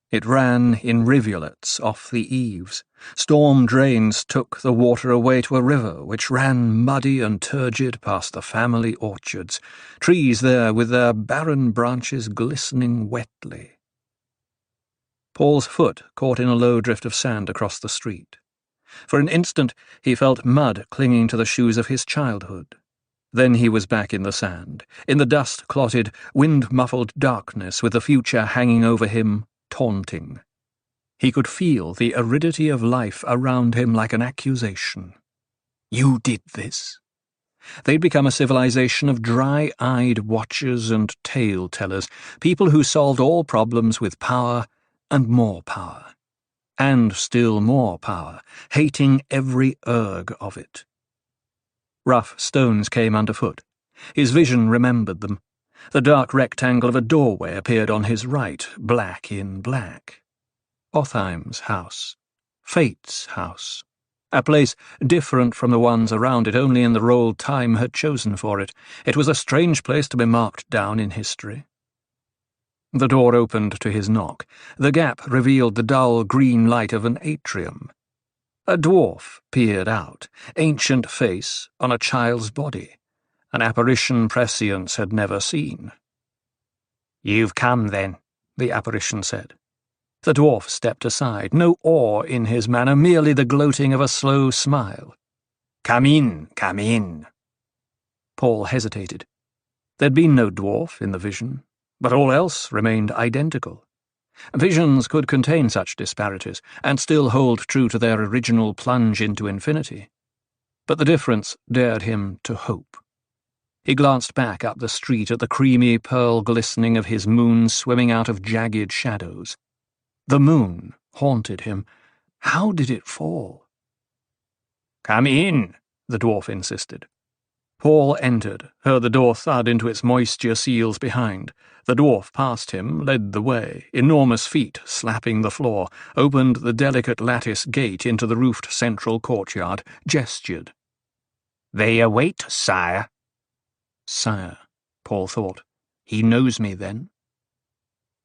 It ran in rivulets off the eaves. Storm drains took the water away to a river which ran muddy and turgid past the family orchards, trees there with their barren branches glistening wetly. Paul's foot caught in a low drift of sand across the street. For an instant he felt mud clinging to the shoes of his childhood. Then he was back in the sand, in the dust-clotted, wind-muffled darkness with the future hanging over him, taunting. He could feel the aridity of life around him like an accusation. You did this. They'd become a civilization of dry-eyed watchers and tale-tellers, people who solved all problems with power and more power. And still more power, hating every erg of it. Rough stones came underfoot. His vision remembered them. The dark rectangle of a doorway appeared on his right, black in black. Otheim's house. Fate's house. A place different from the ones around it only in the role time had chosen for it. It was a strange place to be marked down in history. The door opened to his knock. The gap revealed the dull green light of an atrium. A dwarf peered out, ancient face on a child's body, an apparition prescience had never seen. "You've come, then," the apparition said. The dwarf stepped aside, no awe in his manner, merely the gloating of a slow smile. "Come in, come in." Paul hesitated. There'd been no dwarf in the vision, but all else remained identical. Visions could contain such disparities, and still hold true to their original plunge into infinity. But the difference dared him to hope. He glanced back up the street at the creamy pearl glistening of his moon swimming out of jagged shadows. The moon haunted him. How did it fall? "Come in," the dwarf insisted. Paul entered, heard the door thud into its moisture seals behind. The dwarf passed him, led the way, enormous feet slapping the floor, opened the delicate lattice gate into the roofed central courtyard, gestured. "They await, sire." Sire, Paul thought. He knows me then?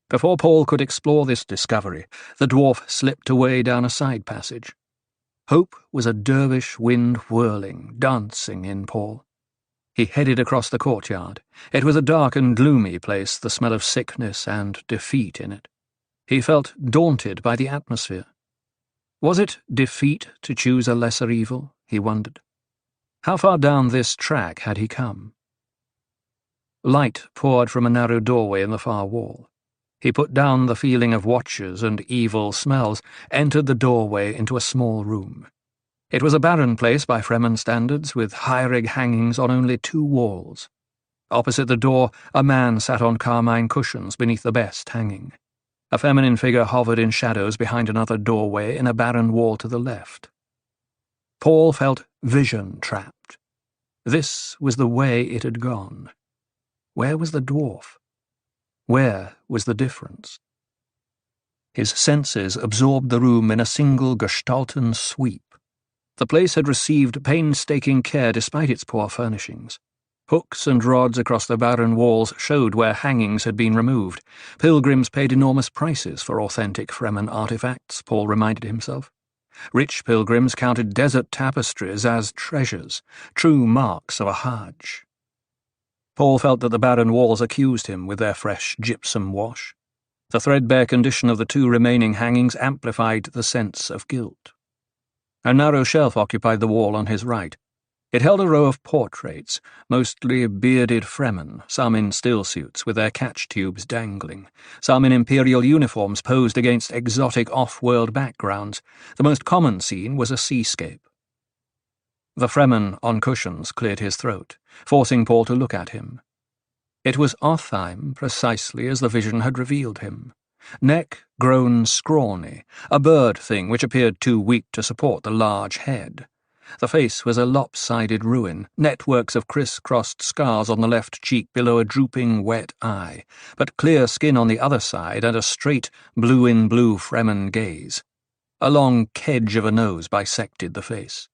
Before Paul could explore this discovery, the dwarf slipped away down a side passage. Hope was a dervish wind whirling, dancing in Paul. He headed across the courtyard. It was a dark and gloomy place, the smell of sickness and defeat in it. He felt daunted by the atmosphere. Was it defeat to choose a lesser evil, he wondered? How far down this track had he come? Light poured from a narrow doorway in the far wall. He put down the feeling of watchers and evil smells, entered the doorway into a small room. It was a barren place by Fremen standards, with high-rig hangings on only 2 walls. Opposite the door, a man sat on carmine cushions beneath the best hanging. A feminine figure hovered in shadows behind another doorway in a barren wall to the left. Paul felt vision trapped. This was the way it had gone. Where was the dwarf? Where was the difference? His senses absorbed the room in a single gestalten sweep. The place had received painstaking care despite its poor furnishings. Hooks and rods across the barren walls showed where hangings had been removed. Pilgrims paid enormous prices for authentic Fremen artifacts, Paul reminded himself. Rich pilgrims counted desert tapestries as treasures, true marks of a Hajj. Paul felt that the barren walls accused him with their fresh gypsum wash. The threadbare condition of the 2 remaining hangings amplified the sense of guilt. A narrow shelf occupied the wall on his right. It held a row of portraits, mostly bearded Fremen, some in still suits with their catch tubes dangling, some in imperial uniforms posed against exotic off-world backgrounds. The most common scene was a seascape. The Fremen on cushions cleared his throat, forcing Paul to look at him. It was Otheim precisely as the vision had revealed him. Neck grown scrawny, a bird thing which appeared too weak to support the large head. The face was a lopsided ruin, networks of criss-crossed scars on the left cheek below a drooping wet eye, but clear skin on the other side and a straight blue-in-blue Fremen gaze. A long kedge of a nose bisected the face.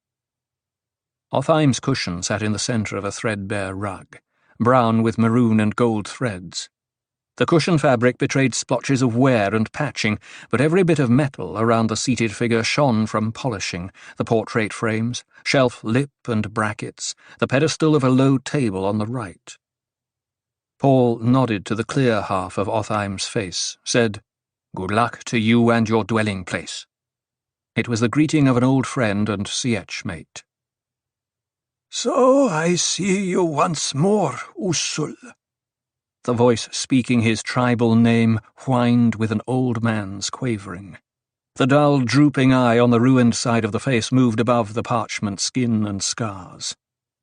Otheim's cushion sat in the centre of a threadbare rug, brown with maroon and gold threads. The cushion fabric betrayed splotches of wear and patching, but every bit of metal around the seated figure shone from polishing, the portrait frames, shelf lip and brackets, the pedestal of a low table on the right. Paul nodded to the clear half of Otheim's face, said, "Good luck to you and your dwelling place." It was the greeting of an old friend and sietch mate. "So I see you once more, Usul." The voice speaking his tribal name whined with an old man's quavering. The dull, drooping eye on the ruined side of the face moved above the parchment skin and scars.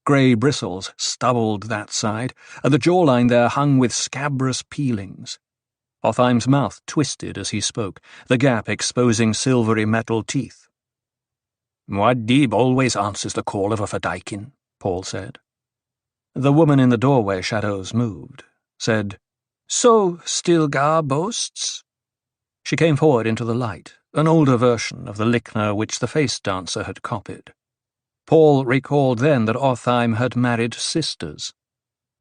Grey bristles stubbled that side, and the jawline there hung with scabrous peelings. Otheim's mouth twisted as he spoke, the gap exposing silvery metal teeth. "Muad'Dib always answers the call of a Fedaykin," Paul said. The woman in the doorway shadows moved, said, "So Stilgar boasts?" She came forward into the light, an older version of the lichnah which the face dancer had copied. Paul recalled then that Otheim had married sisters.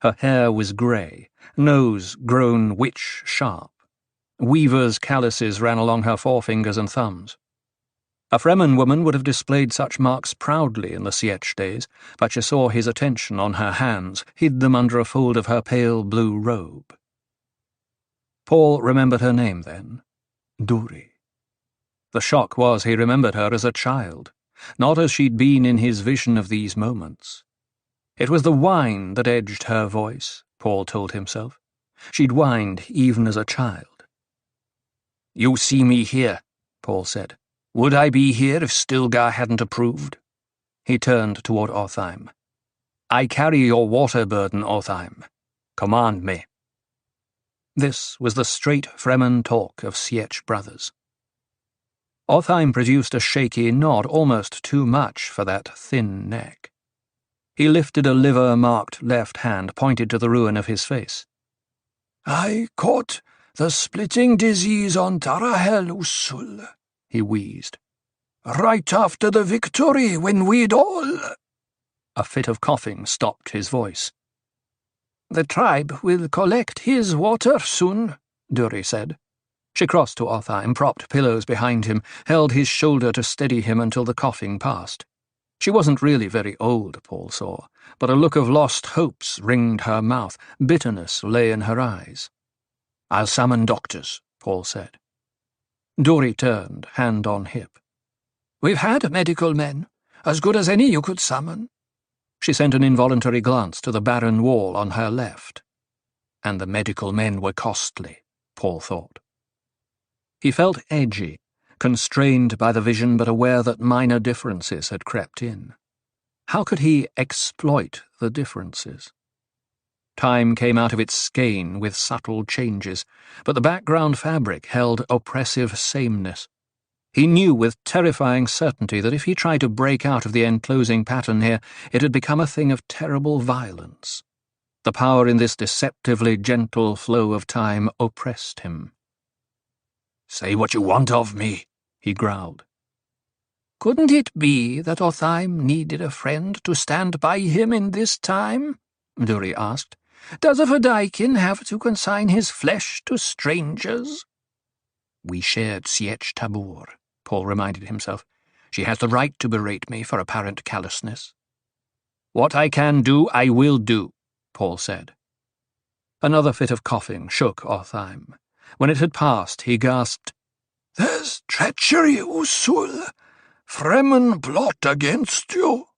Her hair was grey, nose grown witch-sharp. Weaver's calluses ran along her forefingers and thumbs. A Fremen woman would have displayed such marks proudly in the Sietch days, but she saw his attention on her hands, hid them under a fold of her pale blue robe. Paul remembered her name then, Duri. The shock was he remembered her as a child, not as she'd been in his vision of these moments. It was the wine that edged her voice, Paul told himself. She'd whined even as a child. "You see me here," Paul said. "Would I be here if Stilgar hadn't approved?" He turned toward Otheim. "I carry your water burden, Otheim. Command me." This was the straight Fremen talk of Sietch brothers. Otheim produced a shaky nod, almost too much for that thin neck. He lifted a liver-marked left hand, pointed to the ruin of his face. "I caught the splitting disease on Tarahel, Usul," he wheezed. "Right after the victory, when we'd all—" A fit of coughing stopped his voice. "The tribe will collect his water soon," Duri said. She crossed to Otheim, propped pillows behind him, held his shoulder to steady him until the coughing passed. She wasn't really very old, Paul saw, but a look of lost hopes ringed her mouth, bitterness lay in her eyes. "I'll summon doctors," Paul said. Duri turned, hand on hip. "We've had medical men, as good as any you could summon." She sent an involuntary glance to the barren wall on her left. And the medical men were costly, Paul thought. He felt edgy, constrained by the vision but aware that minor differences had crept in. How could he exploit the differences? Time came out of its skein with subtle changes, but the background fabric held oppressive sameness. He knew with terrifying certainty that if he tried to break out of the enclosing pattern here, it had become a thing of terrible violence. The power in this deceptively gentle flow of time oppressed him. "Say what you want of me," he growled. "Couldn't it be that Otheim needed a friend to stand by him in this time?" Duri asked. "Does a Fedaykin have to consign his flesh to strangers?" "We shared Sietch Tabor," Paul reminded himself. "She has the right to berate me for apparent callousness." "What I can do, I will do," Paul said. Another fit of coughing shook Otheim. When it had passed, he gasped, "There's treachery, Usul. Fremen plot against you."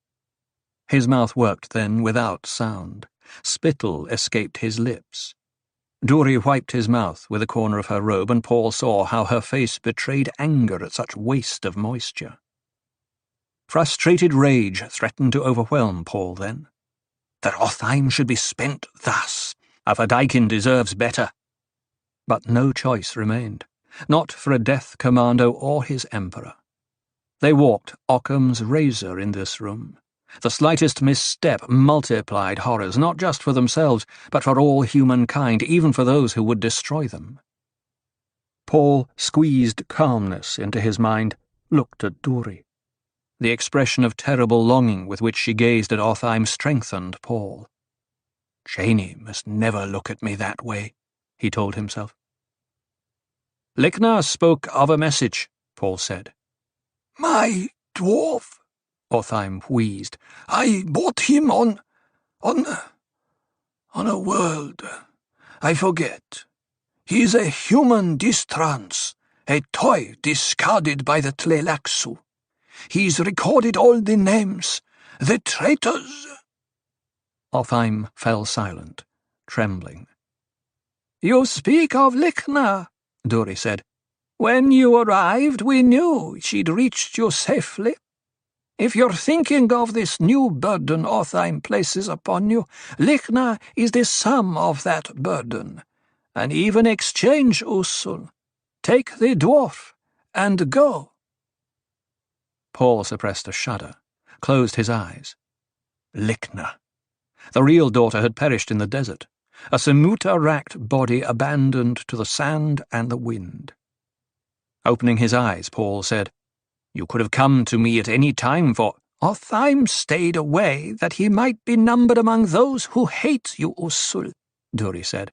His mouth worked then without sound. Spittle escaped his lips. Duri wiped his mouth with a corner of her robe, and Paul saw how her face betrayed anger at such waste of moisture. Frustrated rage threatened to overwhelm Paul then. That Otheim should be spent thus. A Fedaykin deserves better. But no choice remained, not for a death commando or his emperor. They walked Occam's razor in this room. The slightest misstep multiplied horrors, not just for themselves, but for all humankind, even for those who would destroy them. Paul squeezed calmness into his mind, looked at Duri. The expression of terrible longing with which she gazed at Otheim strengthened Paul. "Janie must never look at me that way," he told himself. "Licknar spoke of a message," Paul said. "My dwarf," Otheim wheezed. "I bought him on a world. I forget. He's a human distrans, a toy discarded by the Tleilaxu. He's recorded all the names, the traitors." Otheim fell silent, trembling. "You speak of Licknar," Duri said. "When you arrived, we knew she'd reached you safely. If you're thinking of this new burden Otheim places upon you, Licknar is the sum of that burden. An even exchange, Usul. Take the dwarf and go." Paul suppressed a shudder, closed his eyes. Licknar. The real daughter had perished in the desert, a Semuta-racked body abandoned to the sand and the wind. Opening his eyes, Paul said, "You could have come to me at any time for—" "Otheim stayed away that he might be numbered among those who hate you, Usul," Duri said.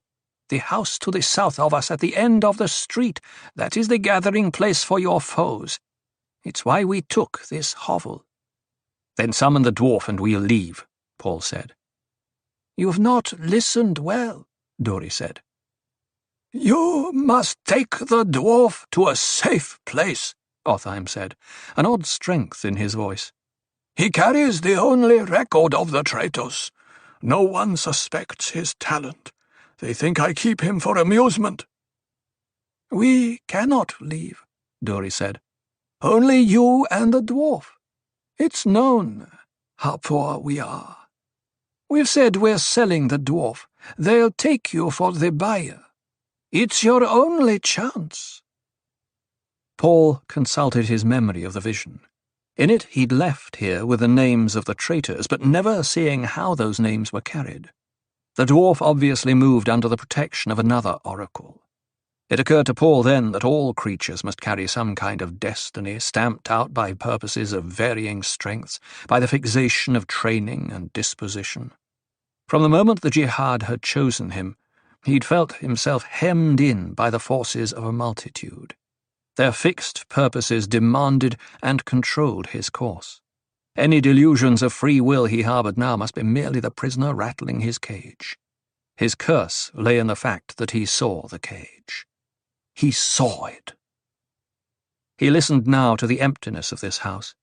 "The house to the south of us at the end of the street, that is the gathering place for your foes. It's why we took this hovel." "Then summon the dwarf and we'll leave," Paul said. "You've not listened well," Dory said. "You must take the dwarf to a safe place," Otheim said, an odd strength in his voice. "He carries the only record of the traitors. No one suspects his talent. They think I keep him for amusement." "We cannot leave," Dory said. "Only you and the dwarf. It's known how poor we are. We've said we're selling the dwarf. They'll take you for the buyer. It's your only chance." Paul consulted his memory of the vision. In it he'd left here with the names of the traitors, but never seeing how those names were carried. The dwarf obviously moved under the protection of another oracle. It occurred to Paul then that all creatures must carry some kind of destiny stamped out by purposes of varying strengths, by the fixation of training and disposition. From the moment the jihad had chosen him, he'd felt himself hemmed in by the forces of a multitude. Their fixed purposes demanded and controlled his course. Any delusions of free will he harboured now must be merely the prisoner rattling his cage. His curse lay in the fact that he saw the cage. He saw it. He listened now to the emptiness of this house.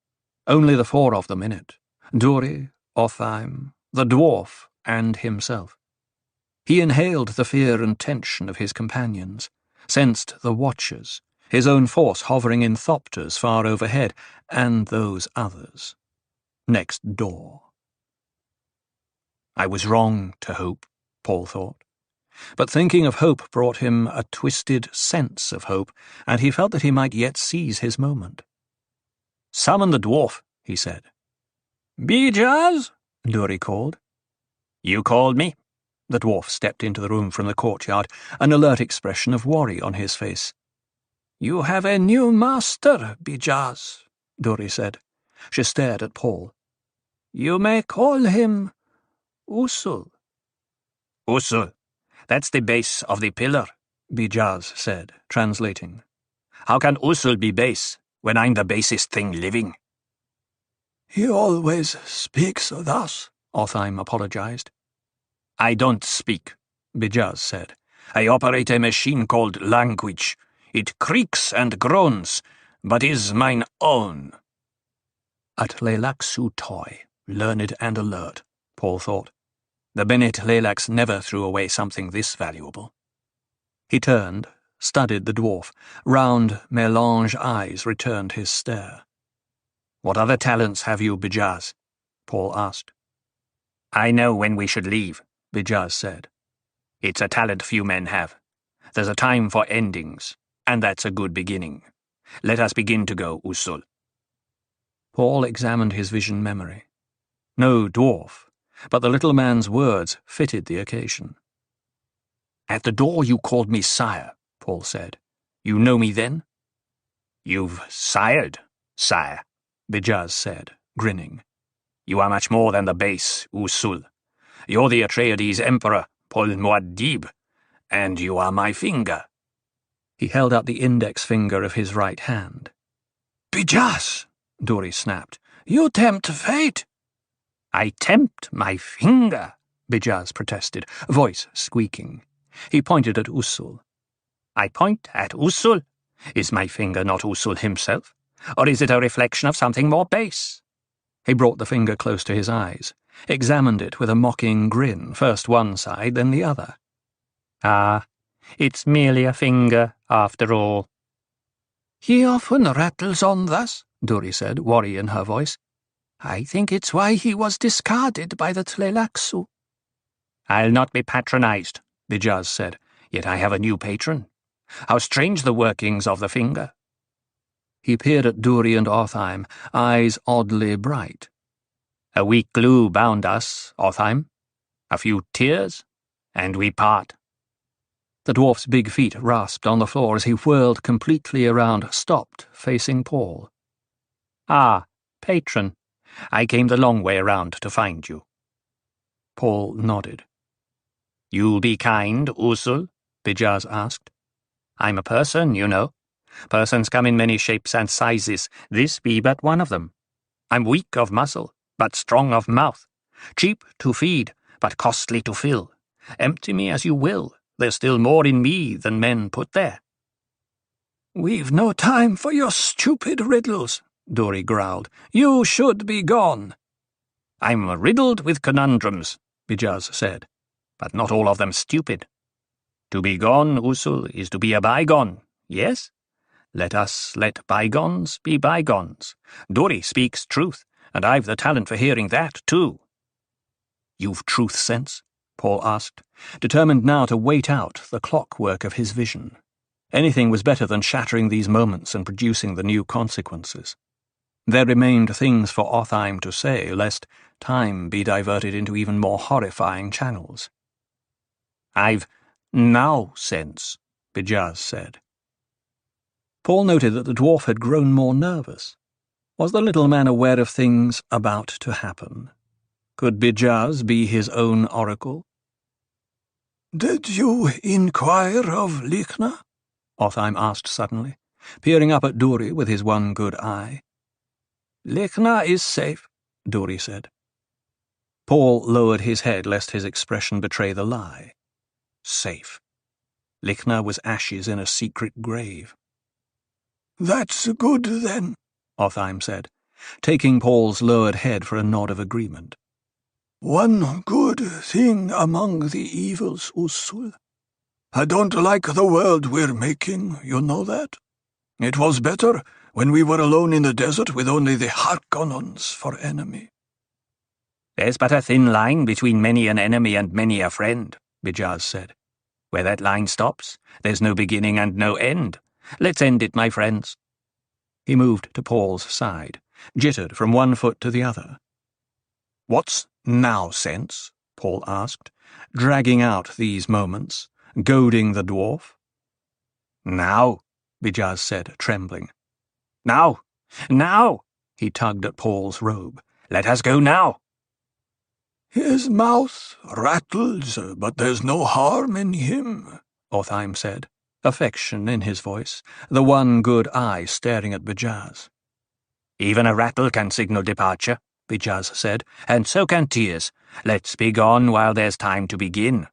Only the four of them in it: Dory, Otheim, the dwarf, and himself. He inhaled the fear and tension of his companions, sensed the watchers, his own force hovering in thopters far overhead, and those others. Next door. I was wrong to hope, Paul thought. But thinking of hope brought him a twisted sense of hope, and he felt that he might yet seize his moment. "Summon the dwarf," he said. "Bijaz?" Dory called. "You called me?" The dwarf stepped into the room from the courtyard, an alert expression of worry on his face. "You have a new master, Bijaz," Dory said. She stared at Paul. "You may call him Usul." "Usul. That's the base of the pillar," Bijaz said, translating. "How can Usul be base when I'm the basest thing living?" "He always speaks thus," Otheim apologized. "I don't speak," Bijaz said. "I operate a machine called language. It creaks and groans, but is mine own." At Leilaksu toy, learned and alert, Paul thought. The Bennett Leilaks never threw away something this valuable. He turned, studied the dwarf. Round, melange eyes returned his stare. "What other talents have you, Bijaz?" Paul asked. "I know when we should leave," Bijaz said. "It's a talent few men have. There's a time for endings, and that's a good beginning. Let us begin to go, Usul." Paul examined his vision memory. No dwarf, but the little man's words fitted the occasion. "At the door you called me sire," Paul said. "You know me then?" "You've sired, sire," Bijaz said, grinning. "You are much more than the base, Usul. You're the Atreides Emperor, Paul Muad'Dib, and you are my finger." He held out the index finger of his right hand. "Bijaz," Dory snapped. "You tempt fate." "I tempt my finger," Bijaz protested, voice squeaking. He pointed at Usul. "I point at Usul? Is my finger not Usul himself? Or is it a reflection of something more base?" He brought the finger close to his eyes, examined it with a mocking grin, first one side, then the other. "Ah, it's merely a finger, after all." "He often rattles on thus," Dory said, worry in her voice. "I think it's why he was discarded by the Tleilaksu." "I'll not be patronized," Bijaz said, "yet I have a new patron. How strange the workings of the finger." He peered at Dory and Otheim, eyes oddly bright. "A weak glue bound us, Otheim. A few tears, and we part." The dwarf's big feet rasped on the floor as he whirled completely around, stopped, facing Paul. "Ah, patron. I came the long way around to find you." Paul nodded. "You'll be kind, Usul?" Bijaz asked. "I'm a person, you know. Persons come in many shapes and sizes, this be but one of them. I'm weak of muscle, but strong of mouth, cheap to feed, but costly to fill. Empty me as you will, there's still more in me than men put there. We've no time for your stupid riddles, Dory growled. You should be gone. I'm riddled with conundrums, Bijaz said, but not all of them stupid. To be gone, Usul, is to be a bygone, yes? Let bygones be bygones. Dory speaks truth, and I've the talent for hearing that, too. You've truth sense? Paul asked, determined now to wait out the clockwork of his vision. Anything was better than shattering these moments and producing the new consequences. There remained things for Otheim to say, lest time be diverted into even more horrifying channels. I've now sense, Bijaz said. Paul noted that the dwarf had grown more nervous. Was the little man aware of things about to happen? Could Bijaz be his own oracle? "Did you inquire of Lichna?" Otheim asked suddenly, peering up at Dory with his one good eye. "Lichna is safe," Dory said. Paul lowered his head lest his expression betray the lie. Safe. Lichna was ashes in a secret grave. "That's good, then," Otheim said, taking Paul's lowered head for a nod of agreement. "One good thing among the evils, Usul. I don't like the world we're making, you know that? It was better when we were alone in the desert with only the Harkonnens for enemy." There's but a thin line between many an enemy and many a friend, Bijaz said. Where that line stops, there's no beginning and no end. Let's end it, my friends. He moved to Paul's side, jittered from one foot to the other. What's now sense? Paul asked, dragging out these moments, goading the dwarf. Now, Bijaz said, trembling. Now, he tugged at Paul's robe. Let us go now. "His mouth rattles, but there's no harm in him," Otheim said, affection in his voice, the one good eye staring at Bijaz. Even a rattle can signal departure, Bijaz said, and so can tears. Let's be gone while there's time to begin.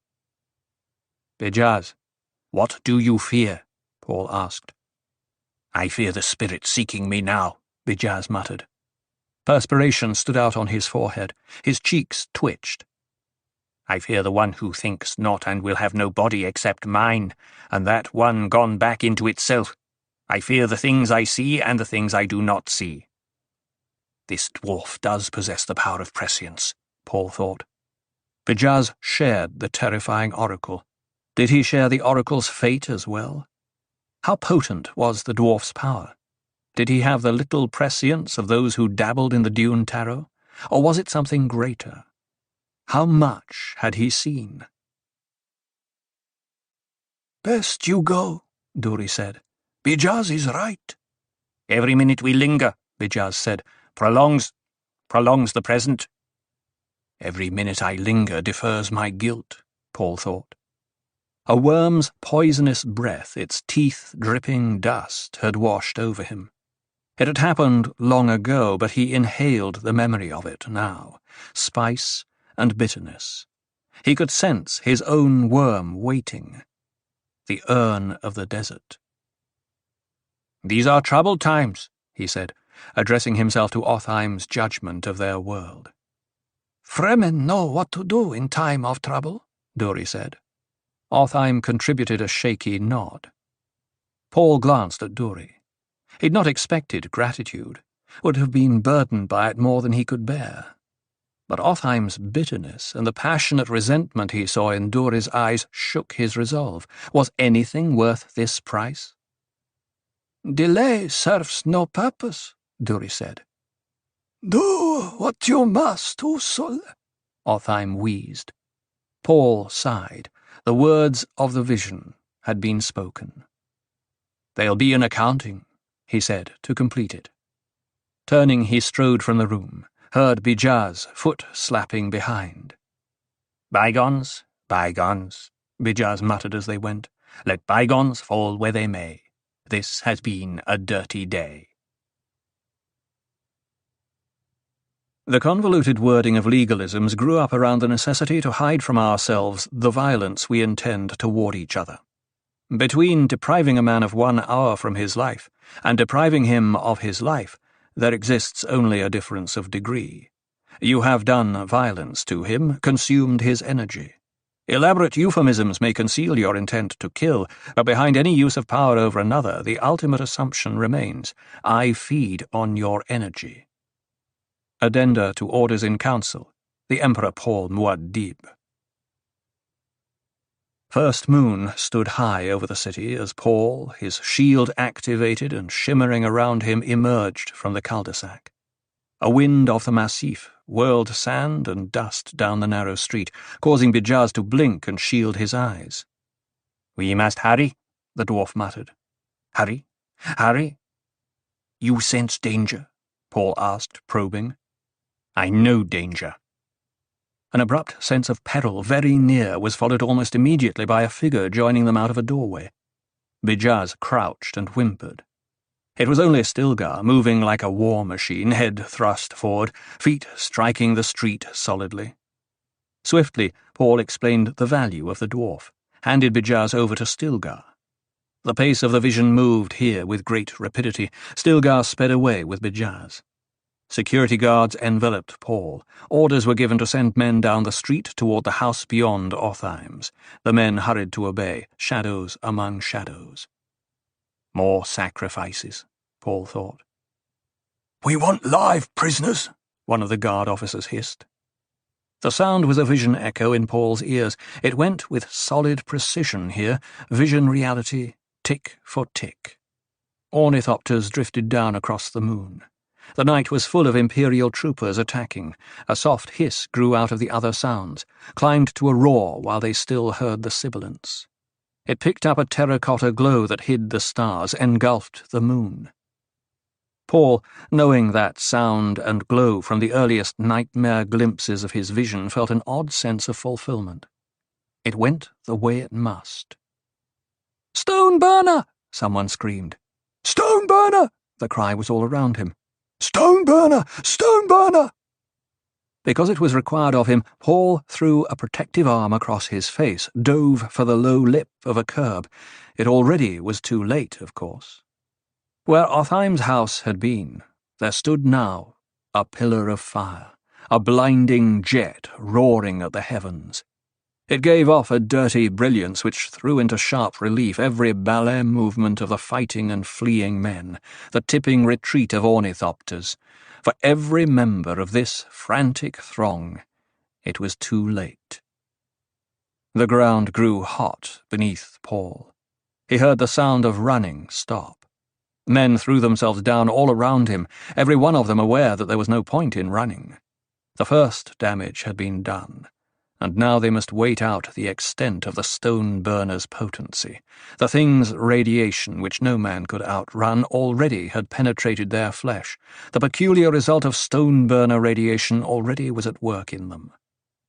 Bijaz, what do you fear? Paul asked. I fear the spirit seeking me now, Bijaz muttered. Perspiration stood out on his forehead. His cheeks twitched. I fear the one who thinks not and will have no body except mine, and that one gone back into itself. I fear the things I see and the things I do not see. This dwarf does possess the power of prescience, Paul thought. Bijaz shared the terrifying oracle. Did he share the oracle's fate as well? How potent was the dwarf's power? Did he have the little prescience of those who dabbled in the Dune tarot, or was it something greater? How much had he seen? "Best you go," Dory said. "Bijaz is right." Every minute we linger, Bijaz said, prolongs the present. Every minute I linger defers my guilt, Paul thought. A worm's poisonous breath, its teeth dripping dust, had washed over him. It had happened long ago, but he inhaled the memory of it now, spice and bitterness. He could sense his own worm waiting. The urn of the desert. These are troubled times, he said, addressing himself to Otheim's judgment of their world. "Fremen know what to do in time of trouble," Dory said. Otheim contributed a shaky nod. Paul glanced at Dory. He'd not expected gratitude, would have been burdened by it more than he could bear. But Otheim's bitterness and the passionate resentment he saw in Dory's eyes shook his resolve. Was anything worth this price? "Delay serves no purpose," Dory said. "Do what you must, Usul," Otheim wheezed. Paul sighed. The words of the vision had been spoken. There'll be an accounting, he said, to complete it. Turning, he strode from the room, heard Bijaz foot slapping behind. Bygones, bygones, Bijaz muttered as they went. Let bygones fall where they may. This has been a dirty day. The convoluted wording of legalisms grew up around the necessity to hide from ourselves the violence we intend toward each other. Between depriving a man of 1 hour from his life and depriving him of his life, there exists only a difference of degree. You have done violence to him, consumed his energy. Elaborate euphemisms may conceal your intent to kill, but behind any use of power over another, the ultimate assumption remains: I feed on your energy. Addenda to Orders in Council, the Emperor Paul Muad'Dib. First moon stood high over the city as Paul, his shield activated and shimmering around him, emerged from the cul-de-sac. A wind of the Massif whirled sand and dust down the narrow street, causing Bijaz to blink and shield his eyes. "We must hurry," the dwarf muttered. "Hurry? Hurry?" "You sense danger?" Paul asked, probing. "I know danger." An abrupt sense of peril very near was followed almost immediately by a figure joining them out of a doorway. Bijaz crouched and whimpered. It was only Stilgar, moving like a war machine, head thrust forward, feet striking the street solidly. Swiftly, Paul explained the value of the dwarf, handed Bijaz over to Stilgar. The pace of the vision moved here with great rapidity. Stilgar sped away with Bijaz. Security guards enveloped Paul. Orders were given to send men down the street toward the house beyond Othheim's. The men hurried to obey, shadows among shadows. More sacrifices, Paul thought. "We want live prisoners," one of the guard officers hissed. The sound was a vision echo in Paul's ears. It went with solid precision here, vision reality, tick for tick. Ornithopters drifted down across the moon. The night was full of Imperial troopers attacking. A soft hiss grew out of the other sounds, climbed to a roar while they still heard the sibilance. It picked up a terracotta glow that hid the stars, engulfed the moon. Paul, knowing that sound and glow from the earliest nightmare glimpses of his vision, felt an odd sense of fulfillment. It went the way it must. "Stone burner!" someone screamed. "Stone burner!" The cry was all around him. "Stone burner! Stone burner!" Because it was required of him, Paul threw a protective arm across his face, dove for the low lip of a curb. It already was too late, of course. Where Othheim's house had been, there stood now a pillar of fire, a blinding jet roaring at the heavens. It gave off a dirty brilliance which threw into sharp relief every ballet movement of the fighting and fleeing men, the tipping retreat of ornithopters. For every member of this frantic throng, it was too late. The ground grew hot beneath Paul. He heard the sound of running stop. Men threw themselves down all around him, every one of them aware that there was no point in running. The first damage had been done, and now they must wait out the extent of the stone burner's potency. The thing's radiation, which no man could outrun, already had penetrated their flesh. The peculiar result of stone burner radiation already was at work in them.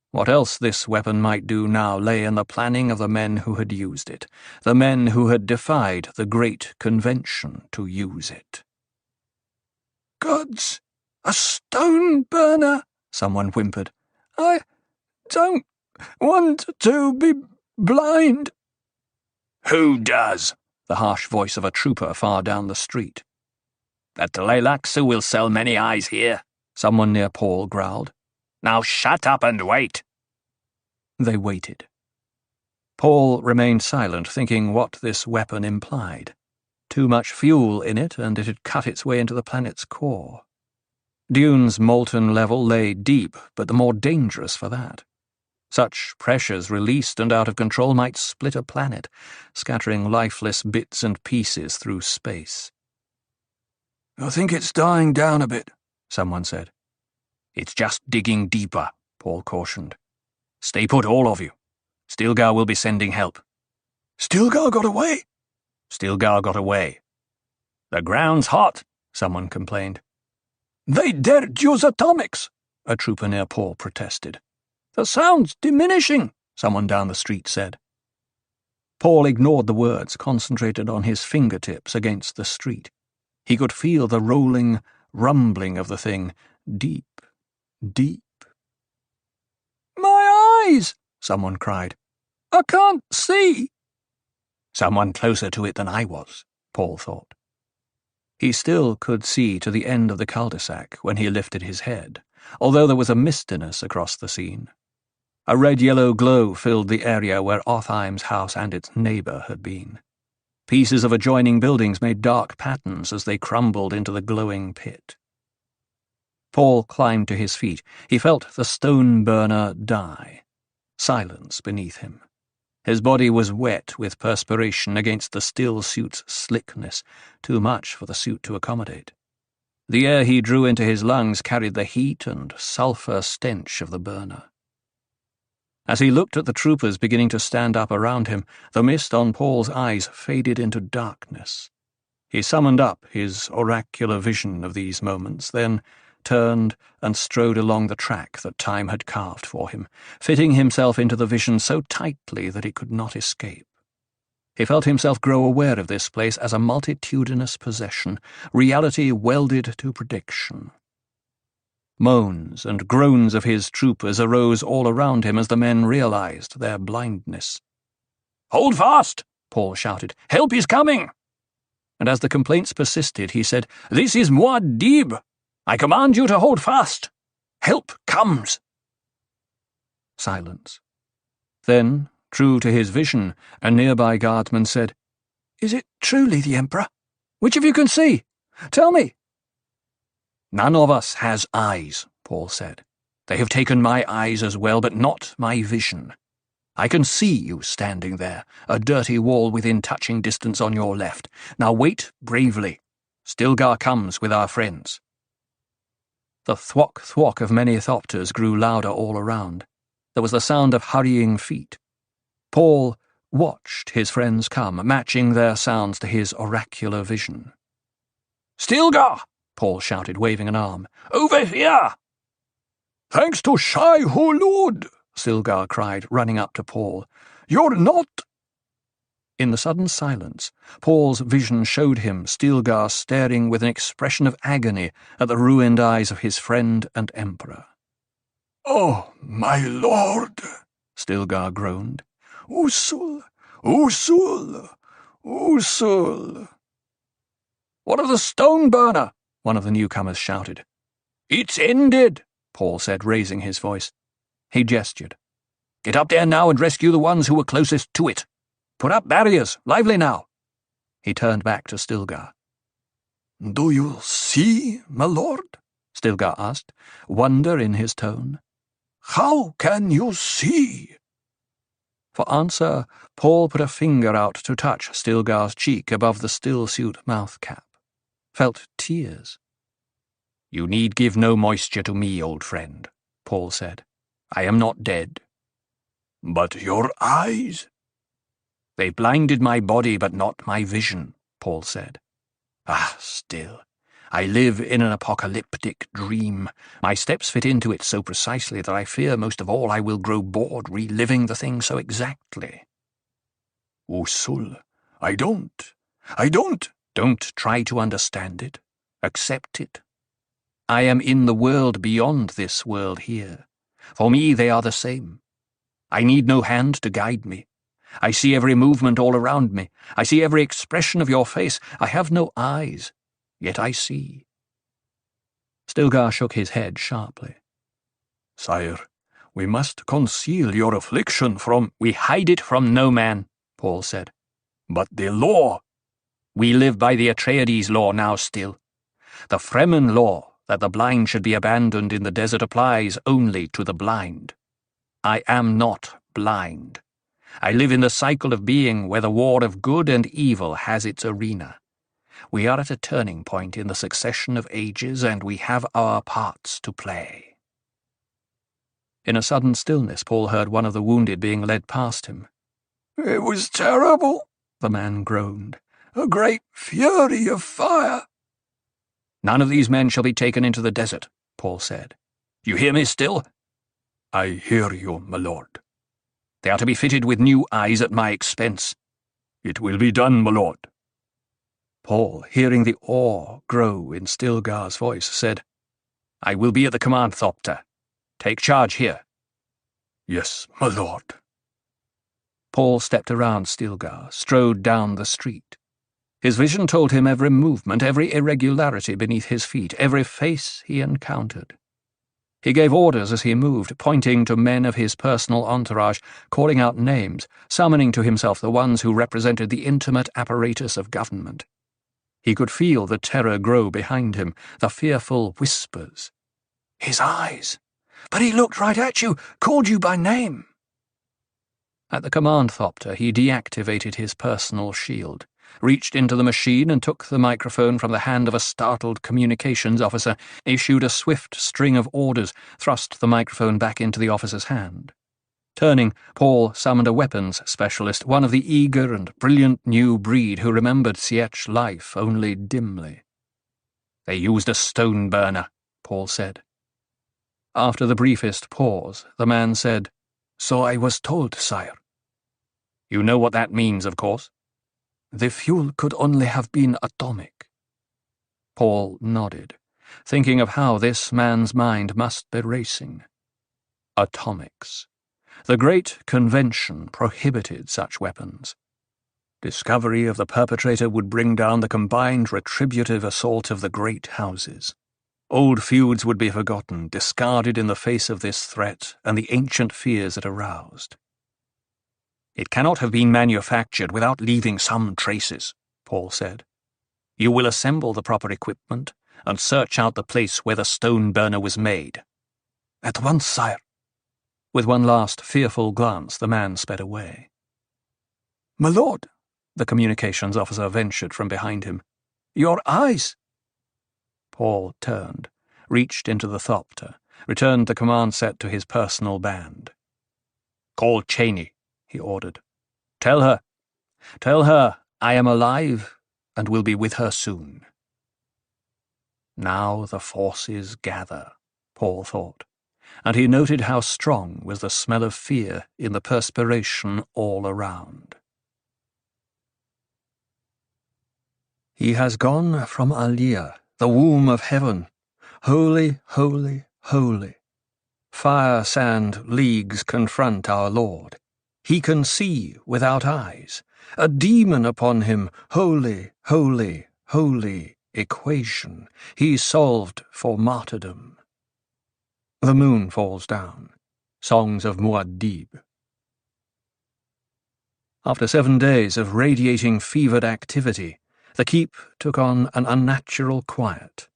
What else this weapon might do now lay in the planning of the men who had used it, the men who had defied the great convention to use it. "Gods, a stone burner," someone whimpered. "I don't want to be blind." "Who does?" the harsh voice of a trooper far down the street. "The Tleilaxu will sell many eyes here," someone near Paul growled. "Now shut up and wait." They waited. Paul remained silent, thinking what this weapon implied. Too much fuel in it, and it had cut its way into the planet's core. Dune's molten level lay deep, but the more dangerous for that. Such pressures released and out of control might split a planet, scattering lifeless bits and pieces through space. "I think it's dying down a bit," someone said. "It's just digging deeper," Paul cautioned. "Stay put, all of you. Stilgar will be sending help." "Stilgar got away?" "Stilgar got away." "The ground's hot," someone complained. "They dared use atomics," a trooper near Paul protested. "The sound's diminishing," someone down the street said. Paul ignored the words, concentrated on his fingertips against the street. He could feel the rolling, rumbling of the thing, deep, deep. "My eyes!" someone cried. "I can't see." Someone closer to it than I was, Paul thought. He still could see to the end of the cul-de-sac when he lifted his head, although there was a mistiness across the scene. A red-yellow glow filled the area where Othheim's house and its neighbour had been. Pieces of adjoining buildings made dark patterns as they crumbled into the glowing pit. Paul climbed to his feet. He felt the stone burner die. Silence beneath him. His body was wet with perspiration against the still suit's slickness, too much for the suit to accommodate. The air he drew into his lungs carried the heat and sulphur stench of the burner. As he looked at the troopers beginning to stand up around him, the mist on Paul's eyes faded into darkness. He summoned up his oracular vision of these moments, then turned and strode along the track that time had carved for him, fitting himself into the vision so tightly that he could not escape. He felt himself grow aware of this place as a multitudinous possession, reality welded to prediction. Moans and groans of his troopers arose all around him as the men realized their blindness. "Hold fast!" Paul shouted. "Help is coming!" And as the complaints persisted, he said, "This is Muad'Dib. I command you to hold fast. Help comes." Silence. Then, true to his vision, a nearby guardsman said, "Is it truly the Emperor? Which of you can see? Tell me." "None of us has eyes," Paul said. "They have taken my eyes as well, but not my vision. I can see you standing there, a dirty wall within touching distance on your left. Now wait bravely. Stilgar comes with our friends." The thwack-thwack of many thopters grew louder all around. There was the sound of hurrying feet. Paul watched his friends come, matching their sounds to his oracular vision. "Stilgar!" Paul shouted, waving an arm. "Over here!" "Thanks to Shai-Hulud," Stilgar cried, running up to Paul. "You're not—" In the sudden silence, Paul's vision showed him Stilgar staring with an expression of agony at the ruined eyes of his friend and emperor. "Oh, my lord," Stilgar groaned. "Usul, Usul, Usul." "What of the stone burner?" one of the newcomers shouted. "It's ended," Paul said, raising his voice. He gestured. "Get up there now and rescue the ones who were closest to it. Put up barriers, lively now." He turned back to Stilgar. "Do you see, my lord?" Stilgar asked, wonder in his tone. "How can you see?" For answer, Paul put a finger out to touch Stilgar's cheek above the still-suit mouth-cap. Felt tears. "You need give no moisture to me, old friend," Paul said. "I am not dead." "But your eyes—" "They blinded my body, but not my vision," Paul said. "Ah, still, I live in an apocalyptic dream. My steps fit into it so precisely that I fear most of all I will grow bored reliving the thing so exactly." "Usul, I don't. Don't try to understand it. Accept it. I am in the world beyond this world here. For me, they are the same. I need no hand to guide me. I see every movement all around me. I see every expression of your face. I have no eyes, yet I see." Stilgar shook his head sharply. "Sire, we must conceal your affliction from—" "We hide it from no man," Paul said. "But the law—" "We live by the Atreides law now still. The Fremen law that the blind should be abandoned in the desert applies only to the blind. I am not blind. I live in the cycle of being where the war of good and evil has its arena. We are at a turning point in the succession of ages, and we have our parts to play." In a sudden stillness, Paul heard one of the wounded being led past him. "It was terrible," the man groaned. "A great fury of fire." "None of these men shall be taken into the desert," Paul said. "You hear me still?" "I hear you, my lord." "They are to be fitted with new eyes at my expense. "It will be done, my lord." Paul, hearing the awe grow in Stilgar's voice, said, "I will be at the command thopter. Take charge here." "Yes, my lord." Paul stepped around Stilgar, strode down the street. His vision told him every movement, every irregularity beneath his feet, every face he encountered. He gave orders as he moved, pointing to men of his personal entourage, calling out names, summoning to himself the ones who represented the intimate apparatus of government. He could feel the terror grow behind him, the fearful whispers. "His eyes! But he looked right at you, called you by name." At the command thopter, he deactivated his personal shield, reached into the machine and took the microphone from the hand of a startled communications officer, issued a swift string of orders, thrust the microphone back into the officer's hand. Turning, Paul summoned a weapons specialist, one of the eager and brilliant new breed who remembered Sietch life only dimly. "They used a stone burner," Paul said. After the briefest pause, the man said, "So I was told, sire." "You know what that means, of course?" "The fuel could only have been atomic." Paul nodded, thinking of how this man's mind must be racing. Atomics. The Great Convention prohibited such weapons. Discovery of the perpetrator would bring down the combined retributive assault of the great houses. Old feuds would be forgotten, discarded in the face of this threat and the ancient fears it aroused. "It cannot have been manufactured without leaving some traces," Paul said. "You will assemble the proper equipment and search out the place where the stone burner was made." "At once, sire." With one last fearful glance, the man sped away. "My lord," the communications officer ventured from behind him, "your eyes." Paul turned, reached into the thopter, returned the command set to his personal band. "Call Cheney," he ordered. Tell her I am alive and will be with her soon." Now the forces gather, Paul thought, and he noted how strong was the smell of fear in the perspiration all around. He has gone from Aliyah, the womb of heaven. Holy, holy, holy. Fire, sand, leagues confront our Lord. He can see without eyes. A demon upon him. Holy, holy, holy. Equation. He solved for martyrdom. The moon falls down. Songs of Muad'Dib. After 7 days of radiating fevered activity, the keep took on an unnatural quiet.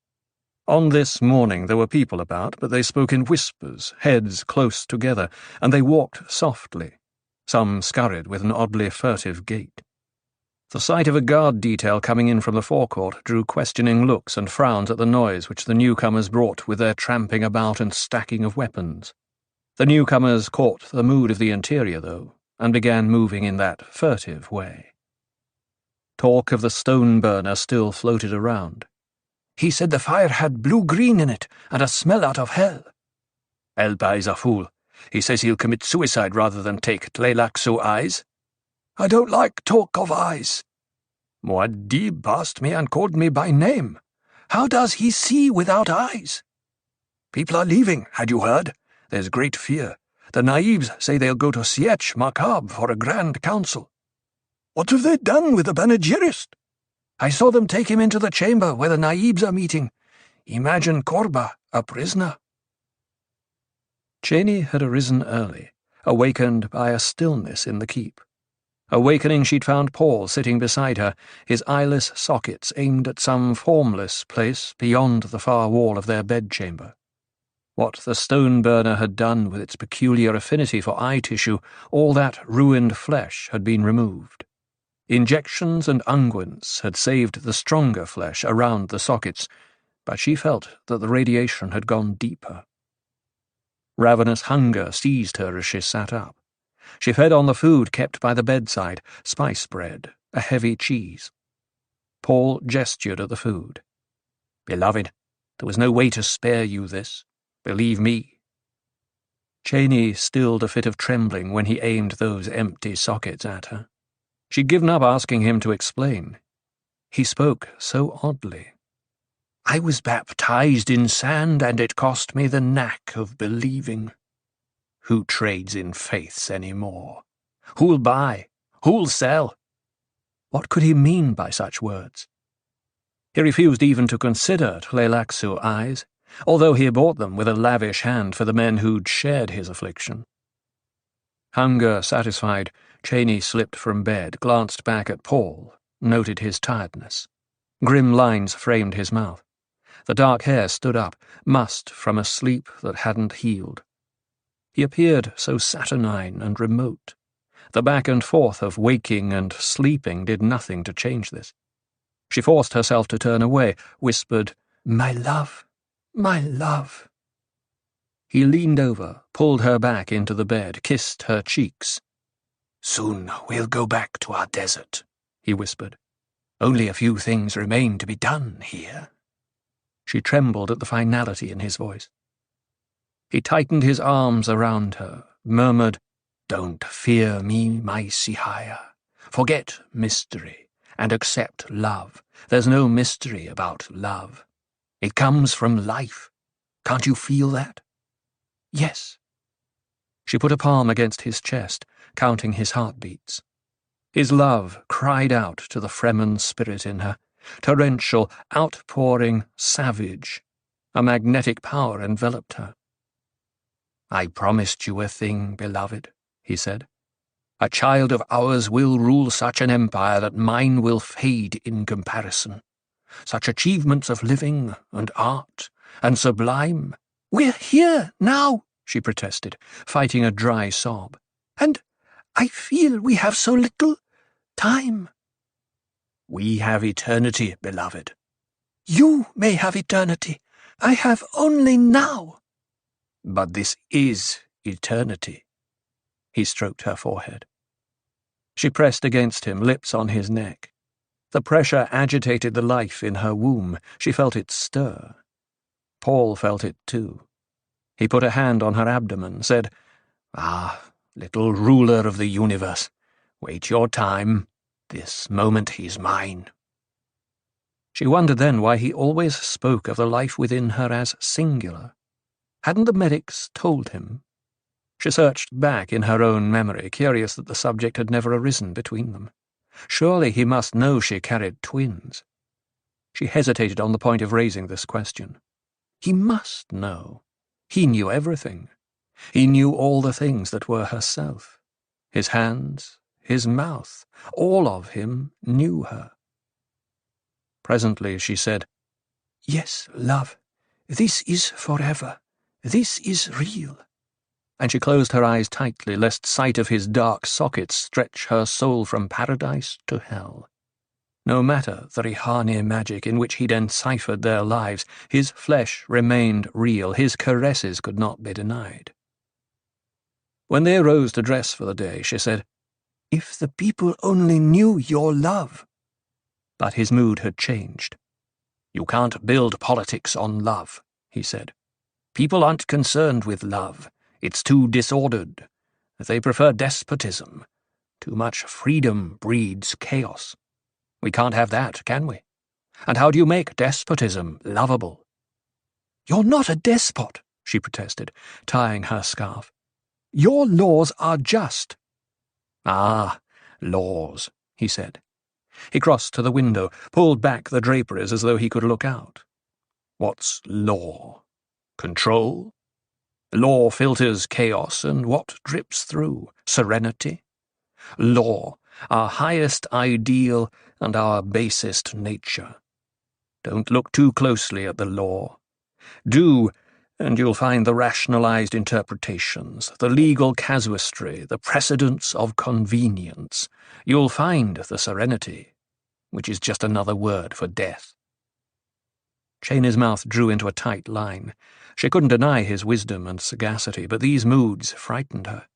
On this morning there were people about, but they spoke in whispers, heads close together, and they walked softly. Some scurried with an oddly furtive gait. The sight of a guard detail coming in from the forecourt drew questioning looks and frowns at the noise which the newcomers brought with their tramping about and stacking of weapons. The newcomers caught the mood of the interior, though, and began moving in that furtive way. Talk of the stone burner still floated around. "He said the fire had blue-green in it and a smell out of hell." "Elba a fool. He says he'll commit suicide rather than take Tleilaxu eyes." "I don't like talk of eyes." "Muad'Dib asked me and called me by name. How does he see without eyes?" "People are leaving, had you heard? There's great fear. The Naives say they'll go to Sietch Makab for a grand council." "What have they done with the Banagirist?" "I saw them take him into the chamber where the Naibs are meeting. Imagine Korba, a prisoner." Cheney had arisen early, awakened by a stillness in the keep. Awakening, she'd found Paul sitting beside her, his eyeless sockets aimed at some formless place beyond the far wall of their bedchamber. What the stone burner had done with its peculiar affinity for eye tissue, all that ruined flesh had been removed. Injections and unguents had saved the stronger flesh around the sockets, but she felt that the radiation had gone deeper. Ravenous hunger seized her as she sat up. She fed on the food kept by the bedside, spice bread, a heavy cheese. Paul gestured at the food. "Beloved, there was no way to spare you this. Believe me." Cheney stilled a fit of trembling when he aimed those empty sockets at her. She'd given up asking him to explain. He spoke so oddly. "I was baptized in sand, and it cost me the knack of believing. Who trades in faiths any more? Who'll buy? Who'll sell?" What could he mean by such words? He refused even to consider Tleilaxu eyes, although he bought them with a lavish hand for the men who'd shared his affliction. Hunger satisfied, Cheney slipped from bed, glanced back at Paul, noted his tiredness. Grim lines framed his mouth. The dark hair stood up, must from a sleep that hadn't healed. He appeared so saturnine and remote. The back and forth of waking and sleeping did nothing to change this. She forced herself to turn away, whispered, "My love, my love." He leaned over, pulled her back into the bed, kissed her cheeks. "Soon we'll go back to our desert," he whispered. "Only a few things remain to be done here." She trembled at the finality in his voice. He tightened his arms around her, murmured, "Don't fear me, my Sihaya. Forget mystery and accept love. There's no mystery about love. It comes from life. Can't you feel that?" "Yes." She put a palm against his chest, counting his heartbeats. His love cried out to the Fremen spirit in her, torrential, outpouring, savage. A magnetic power enveloped her. "I promised you a thing, beloved," he said. "A child of ours will rule such an empire that mine will fade in comparison. Such achievements of living and art and sublime." "We're here now," she protested, fighting a dry sob. "And I feel we have so little time." "We have eternity, beloved." "You may have eternity. I have only now." "But this is eternity." He stroked her forehead. She pressed against him, lips on his neck. The pressure agitated the life in her womb. She felt it stir. Paul felt it too. He put a hand on her abdomen, said, "Ah, little ruler of the universe, wait your time. This moment he's mine." She wondered then why he always spoke of the life within her as singular. Hadn't the medics told him? She searched back in her own memory, curious that the subject had never arisen between them. Surely he must know she carried twins. She hesitated on the point of raising this question. He must know. He knew everything. He knew all the things that were herself. His hands, his mouth, all of him knew her. Presently she said, "Yes, love, this is forever. This is real." And she closed her eyes tightly, lest sight of his dark sockets stretch her soul from paradise to hell. No matter the Rihani magic in which he'd enciphered their lives, his flesh remained real, his caresses could not be denied. When they arose to dress for the day, she said, "If the people only knew your love." But his mood had changed. "You can't build politics on love," he said. "People aren't concerned with love. It's too disordered. They prefer despotism. Too much freedom breeds chaos. We can't have that, can we? And how do you make despotism lovable?" "You're not a despot," she protested, tying her scarf. "Your laws are just." "Ah, laws," he said. He crossed to the window, pulled back the draperies as though he could look out. What's law? Control? Law filters chaos, and what drips through? Serenity? Law, our highest ideal and our basest nature. Don't look too closely at the law. Do, and you'll find the rationalized interpretations, the legal casuistry, the precedents of convenience. You'll find the serenity, which is just another word for death. Cheney's mouth drew into a tight line. She couldn't deny his wisdom and sagacity, but these moods frightened her.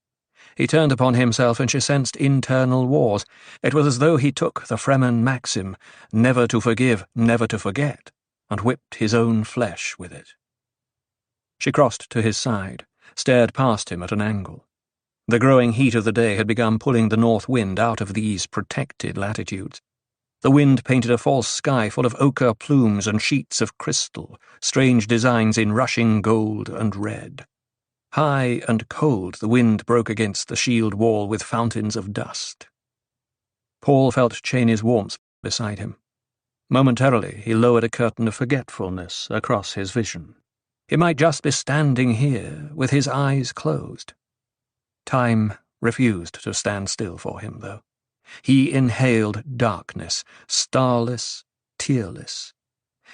He turned upon himself, and she sensed internal wars. It was as though he took the Fremen maxim, never to forgive, never to forget, and whipped his own flesh with it. She crossed to his side, stared past him at an angle. The growing heat of the day had begun pulling the north wind out of these protected latitudes. The wind painted a false sky full of ochre plumes and sheets of crystal, strange designs in rushing gold and red. High and cold the wind broke against the shield wall with fountains of dust. Paul felt Cheney's warmth beside him. Momentarily he lowered a curtain of forgetfulness across his vision. He might just be standing here, with his eyes closed. Time refused to stand still for him, though. He inhaled darkness, starless, tearless.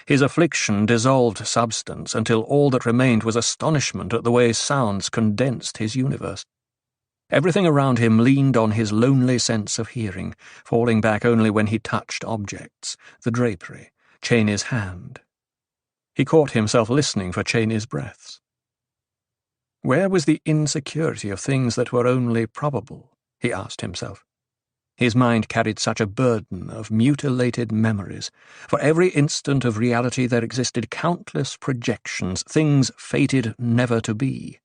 His affliction dissolved substance until all that remained was astonishment at the way sounds condensed his universe. Everything around him leaned on his lonely sense of hearing, falling back only when he touched objects, the drapery, Cheney's hand. He caught himself listening for Cheney's breaths. Where was the insecurity of things that were only probable, he asked himself. His mind carried such a burden of mutilated memories. For every instant of reality there existed countless projections, things fated never to be.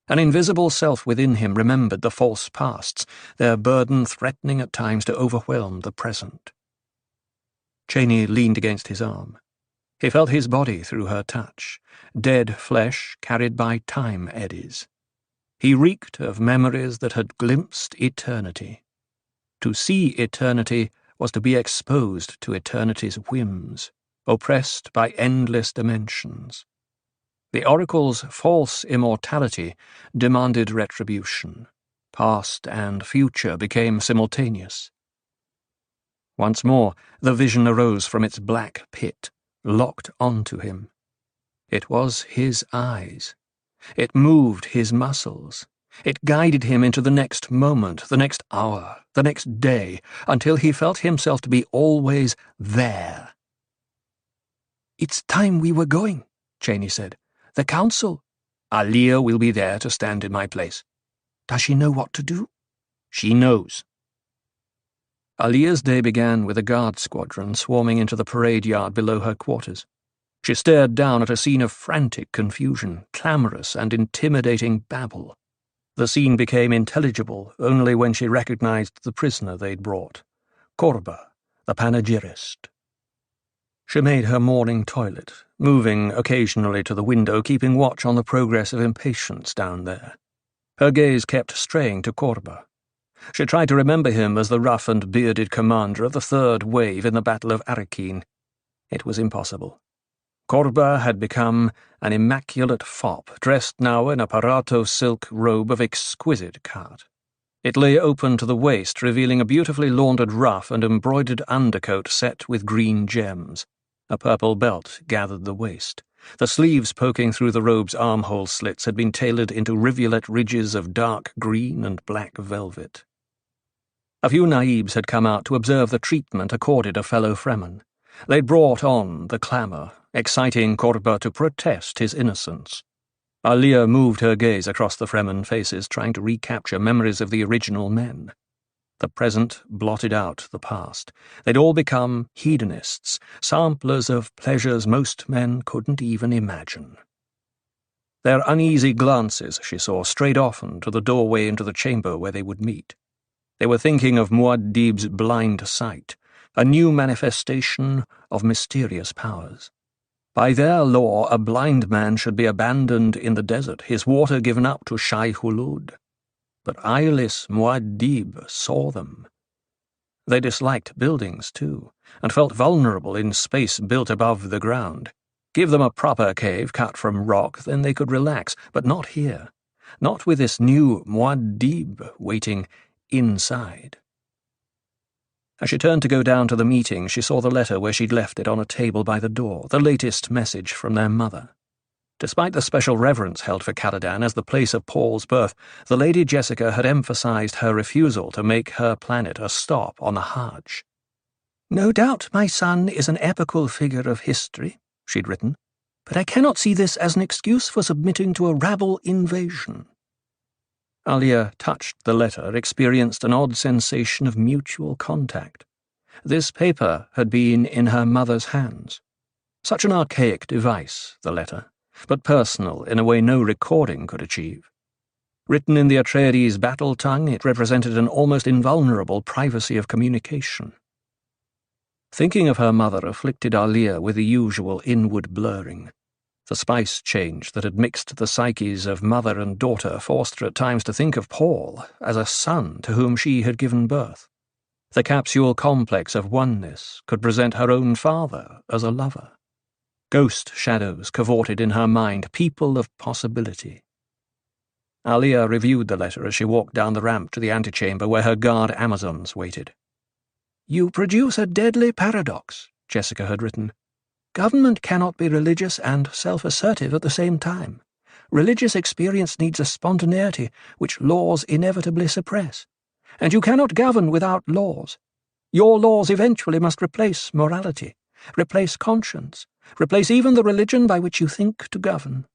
An invisible self within him remembered the false pasts, their burden threatening at times to overwhelm the present. Cheney leaned against his arm. He felt his body through her touch, dead flesh carried by time eddies. He reeked of memories that had glimpsed eternity. To see eternity was to be exposed to eternity's whims, oppressed by endless dimensions. The oracle's false immortality demanded retribution. Past and future became simultaneous. Once more, the vision arose from its black pit, locked onto him. It was his eyes. It moved his muscles. It guided him into the next moment, the next hour, the next day, until he felt himself to be always there. "It's time we were going," Cheney said. "The council." "Alia will be there to stand in my place." "Does she know what to do?" "She knows." Alia's day began with a guard squadron swarming into the parade yard below her quarters. She stared down at a scene of frantic confusion, clamorous and intimidating babble. The scene became intelligible only when she recognized the prisoner they'd brought, Korba, the panegyrist. She made her morning toilet, moving occasionally to the window, keeping watch on the progress of impatience down there. Her gaze kept straying to Korba. She tried to remember him as the rough and bearded commander of the Third Wave in the Battle of Arakeen. It was impossible. Korba had become an immaculate fop, dressed now in a Parato silk robe of exquisite cut. It lay open to the waist, revealing a beautifully laundered ruff and embroidered undercoat set with green gems. A purple belt gathered the waist. The sleeves poking through the robe's armhole slits had been tailored into rivulet ridges of dark green and black velvet. A few naibs had come out to observe the treatment accorded a fellow Fremen. They'd brought on the clamour, exciting Korba to protest his innocence. Alia moved her gaze across the Fremen faces, trying to recapture memories of the original men. The present blotted out the past. They'd all become hedonists, samplers of pleasures most men couldn't even imagine. Their uneasy glances, she saw, strayed often to the doorway into the chamber where they would meet. They were thinking of Muad'Dib's blind sight, a new manifestation of mysterious powers. By their law, a blind man should be abandoned in the desert, his water given up to Shai Hulud. But eyeless Muad'Dib saw them. They disliked buildings, too, and felt vulnerable in space built above the ground. Give them a proper cave cut from rock, then they could relax, but not here. Not with this new Muad'Dib waiting inside. As she turned to go down to the meeting, she saw the letter where she'd left it on a table by the door, the latest message from their mother. Despite the special reverence held for Caladan as the place of Paul's birth, the Lady Jessica had emphasized her refusal to make her planet a stop on the Hajj. "No doubt my son is an epical figure of history," she'd written, "but I cannot see this as an excuse for submitting to a rabble invasion." Alia touched the letter, experienced an odd sensation of mutual contact. This paper had been in her mother's hands. Such an archaic device, the letter, but personal in a way no recording could achieve. Written in the Atreides battle tongue, it represented an almost invulnerable privacy of communication. Thinking of her mother afflicted Alia with the usual inward blurring. The spice change that had mixed the psyches of mother and daughter forced her at times to think of Paul as a son to whom she had given birth. The capsule complex of oneness could present her own father as a lover. Ghost shadows cavorted in her mind, people of possibility. Alia reviewed the letter as she walked down the ramp to the antechamber where her guard Amazons waited. "You produce a deadly paradox," Jessica had written. "Government cannot be religious and self-assertive at the same time. Religious experience needs a spontaneity which laws inevitably suppress. And you cannot govern without laws. Your laws eventually must replace morality, replace conscience, replace even the religion by which you think to govern.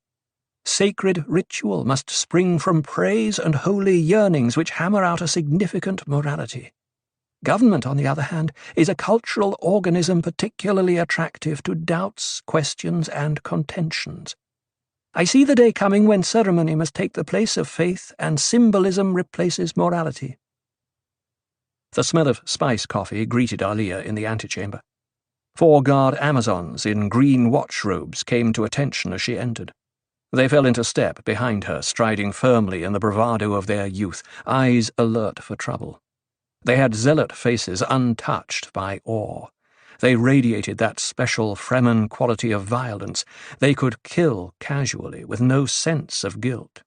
Sacred ritual must spring from praise and holy yearnings which hammer out a significant morality. Government, on the other hand, is a cultural organism particularly attractive to doubts, questions, and contentions. I see the day coming when ceremony must take the place of faith and symbolism replaces morality." The smell of spice coffee greeted Alia in the antechamber. 4 guard Amazons in green watch robes came to attention as she entered. They fell into step behind her, striding firmly in the bravado of their youth, eyes alert for trouble. They had zealot faces untouched by awe. They radiated that special Fremen quality of violence. They could kill casually, with no sense of guilt.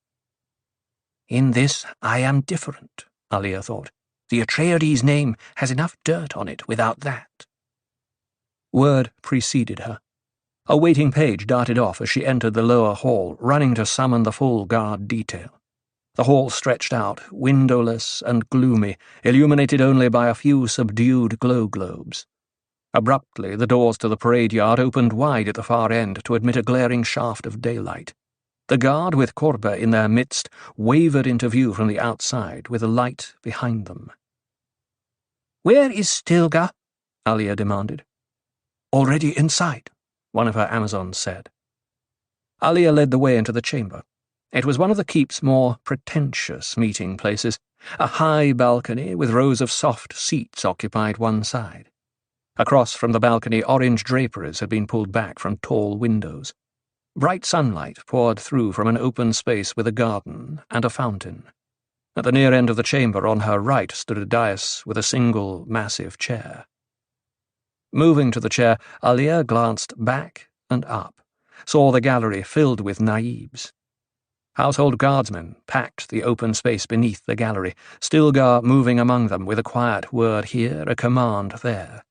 "In this I am different," Alia thought. "The Atreides name has enough dirt on it without that." Word preceded her. A waiting page darted off as she entered the lower hall, running to summon the full guard detail. The hall stretched out, windowless and gloomy, illuminated only by a few subdued glow globes. Abruptly, the doors to the parade yard opened wide at the far end to admit a glaring shaft of daylight. The guard, with Korba in their midst, wavered into view from the outside, with a light behind them. "Where is Stilgar?" Alia demanded. "Already inside," one of her Amazons said. Alia led the way into the chamber. It was one of the keep's more pretentious meeting places. A high balcony with rows of soft seats occupied one side. Across from the balcony, orange draperies had been pulled back from tall windows. Bright sunlight poured through from an open space with a garden and a fountain. At the near end of the chamber on her right stood a dais with a single massive chair. Moving to the chair, Alia glanced back and up, saw the gallery filled with naibs. Household guardsmen packed the open space beneath the gallery, Stilgar moving among them with a quiet word here, a command there.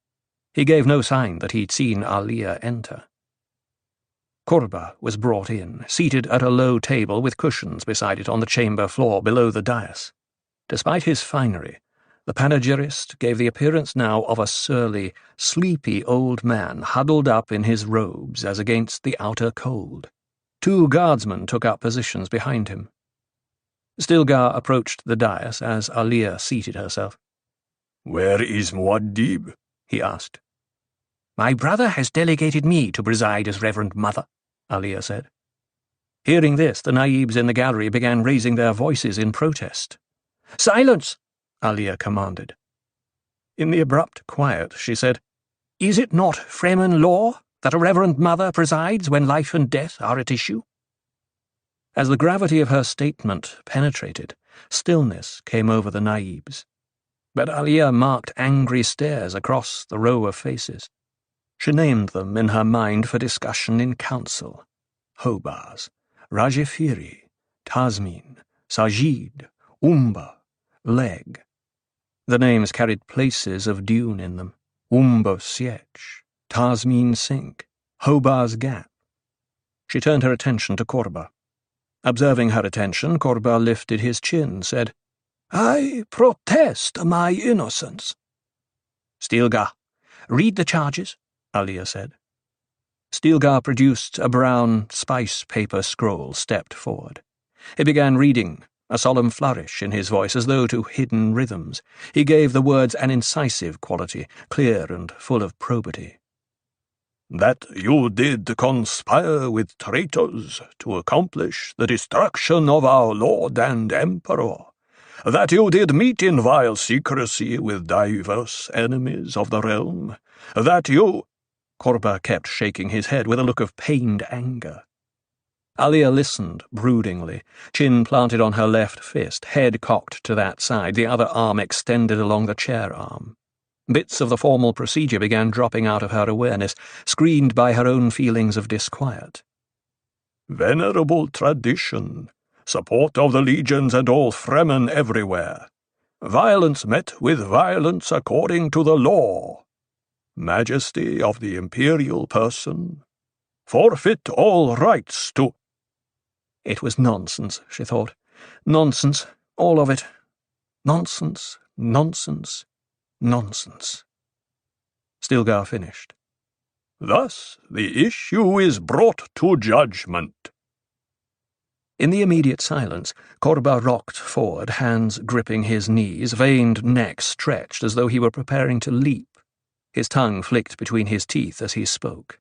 He gave no sign that he'd seen Alia enter. Korba was brought in, seated at a low table with cushions beside it on the chamber floor below the dais. Despite his finery, the panegyrist gave the appearance now of a surly, sleepy old man huddled up in his robes as against the outer cold. 2 guardsmen took up positions behind him. Stilgar approached the dais as Alia seated herself. "Where is Muad'Dib?" he asked. "My brother has delegated me to preside as Reverend Mother," Alia said. Hearing this, the naibs in the gallery began raising their voices in protest. "Silence!" Alia commanded. In the abrupt quiet, she said, "Is it not Fremen law that a Reverend Mother presides when life and death are at issue?" As the gravity of her statement penetrated, stillness came over the naibs. But Alia marked angry stares across the row of faces. She named them in her mind for discussion in council. Hobaz, Rajefiri, Tasmin, Sajid, Umba, Leg. The names carried places of Dune in them. Umba Sietch, Tasmin Sink, Hobaz Gap. She turned her attention to Korba. Observing her attention, Korba lifted his chin, said, "I protest my innocence." "Stilgar, read the charges," Alia said. Stilgar produced a brown spice paper scroll, stepped forward. He began reading, a solemn flourish in his voice as though to hidden rhythms. He gave the words an incisive quality, clear and full of probity. that you did conspire with traitors to accomplish the destruction of our Lord and Emperor, that you did meet in vile secrecy with diverse enemies of the realm, that you—" Korba kept shaking his head with a look of pained anger. Alia listened broodingly, chin planted on her left fist, head cocked to that side, the other arm extended along the chair arm. Bits of the formal procedure began dropping out of her awareness, screened by her own feelings of disquiet. "Venerable tradition, support of the legions and all Fremen everywhere. Violence met with violence according to the law. Majesty of the imperial person. Forfeit all rights to—" It was nonsense, she thought. Nonsense, all of it. Nonsense, nonsense, nonsense. Stilgar finished. "Thus the issue is brought to judgment." In the immediate silence, Korba rocked forward, hands gripping his knees, veined neck stretched as though he were preparing to leap. His tongue flicked between his teeth as he spoke.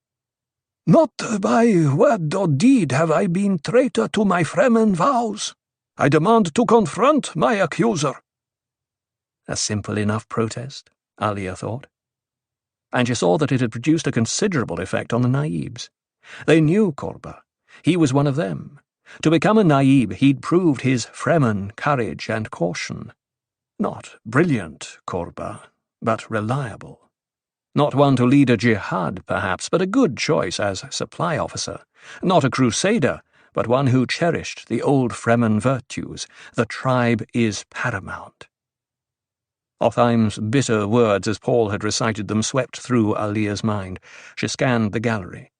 "Not by word or deed have I been traitor to my Fremen vows. I demand to confront my accuser." A simple enough protest, Alia thought. And she saw that it had produced a considerable effect on the Naibs. They knew Korba. He was one of them. To become a Naib, he'd proved his Fremen courage and caution. Not brilliant, Korba, but reliable. Not one to lead a jihad, perhaps, but a good choice as supply officer. Not a crusader, but one who cherished the old Fremen virtues. The tribe is paramount. Otheim's bitter words as Paul had recited them swept through Alia's mind. She scanned the gallery.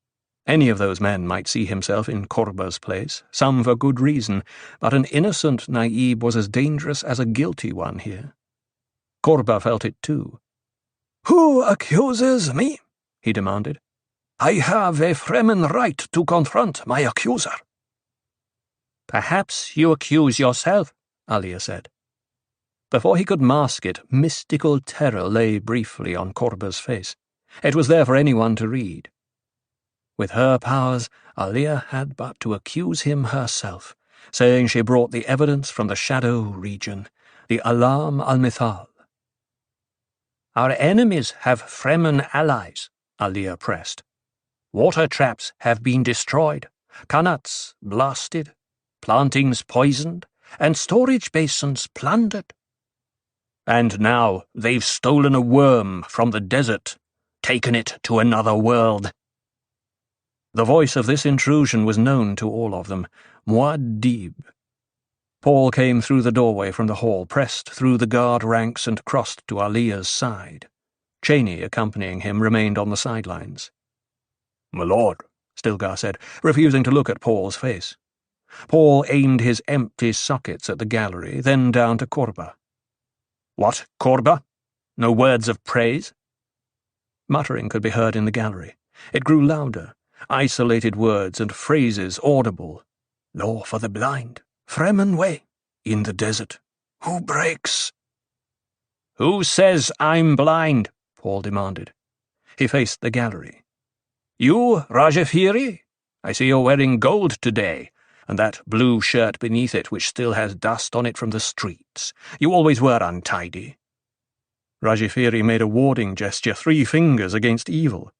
Any of those men might see himself in Korba's place, some for good reason, but an innocent Naib was as dangerous as a guilty one here. Korba felt it too. "Who accuses me?" he demanded. "I have a Fremen right to confront my accuser." "Perhaps you accuse yourself," Alia said. Before he could mask it, mystical terror lay briefly on Korba's face. It was there for anyone to read. With her powers, Alia had but to accuse him herself, saying she brought the evidence from the Shadow region, the Alam al-Mithal. "Our enemies have Fremen allies," Alia pressed. "Water traps have been destroyed, qanats blasted, plantings poisoned, and storage basins plundered. And now they've stolen a worm from the desert, taken it to another world." The voice of this intrusion was known to all of them, Muad'Dib. Paul came through the doorway from the hall, pressed through the guard ranks and crossed to Alia's side. Cheney, accompanying him, remained on the sidelines. "My lord," Stilgar said, refusing to look at Paul's face. Paul aimed his empty sockets at the gallery, then down to Korba. "What, Korba? No words of praise?" Muttering could be heard in the gallery. It grew louder, isolated words and phrases audible. "Law for the blind. Fremen way. In the desert. Who breaks?" "Who says I'm blind?" Paul demanded. He faced the gallery. "You, Rajafiri? I see you're wearing gold today, and that blue shirt beneath it which still has dust on it from the streets. You always were untidy." Rajafiri made a warding gesture, 3 fingers against evil.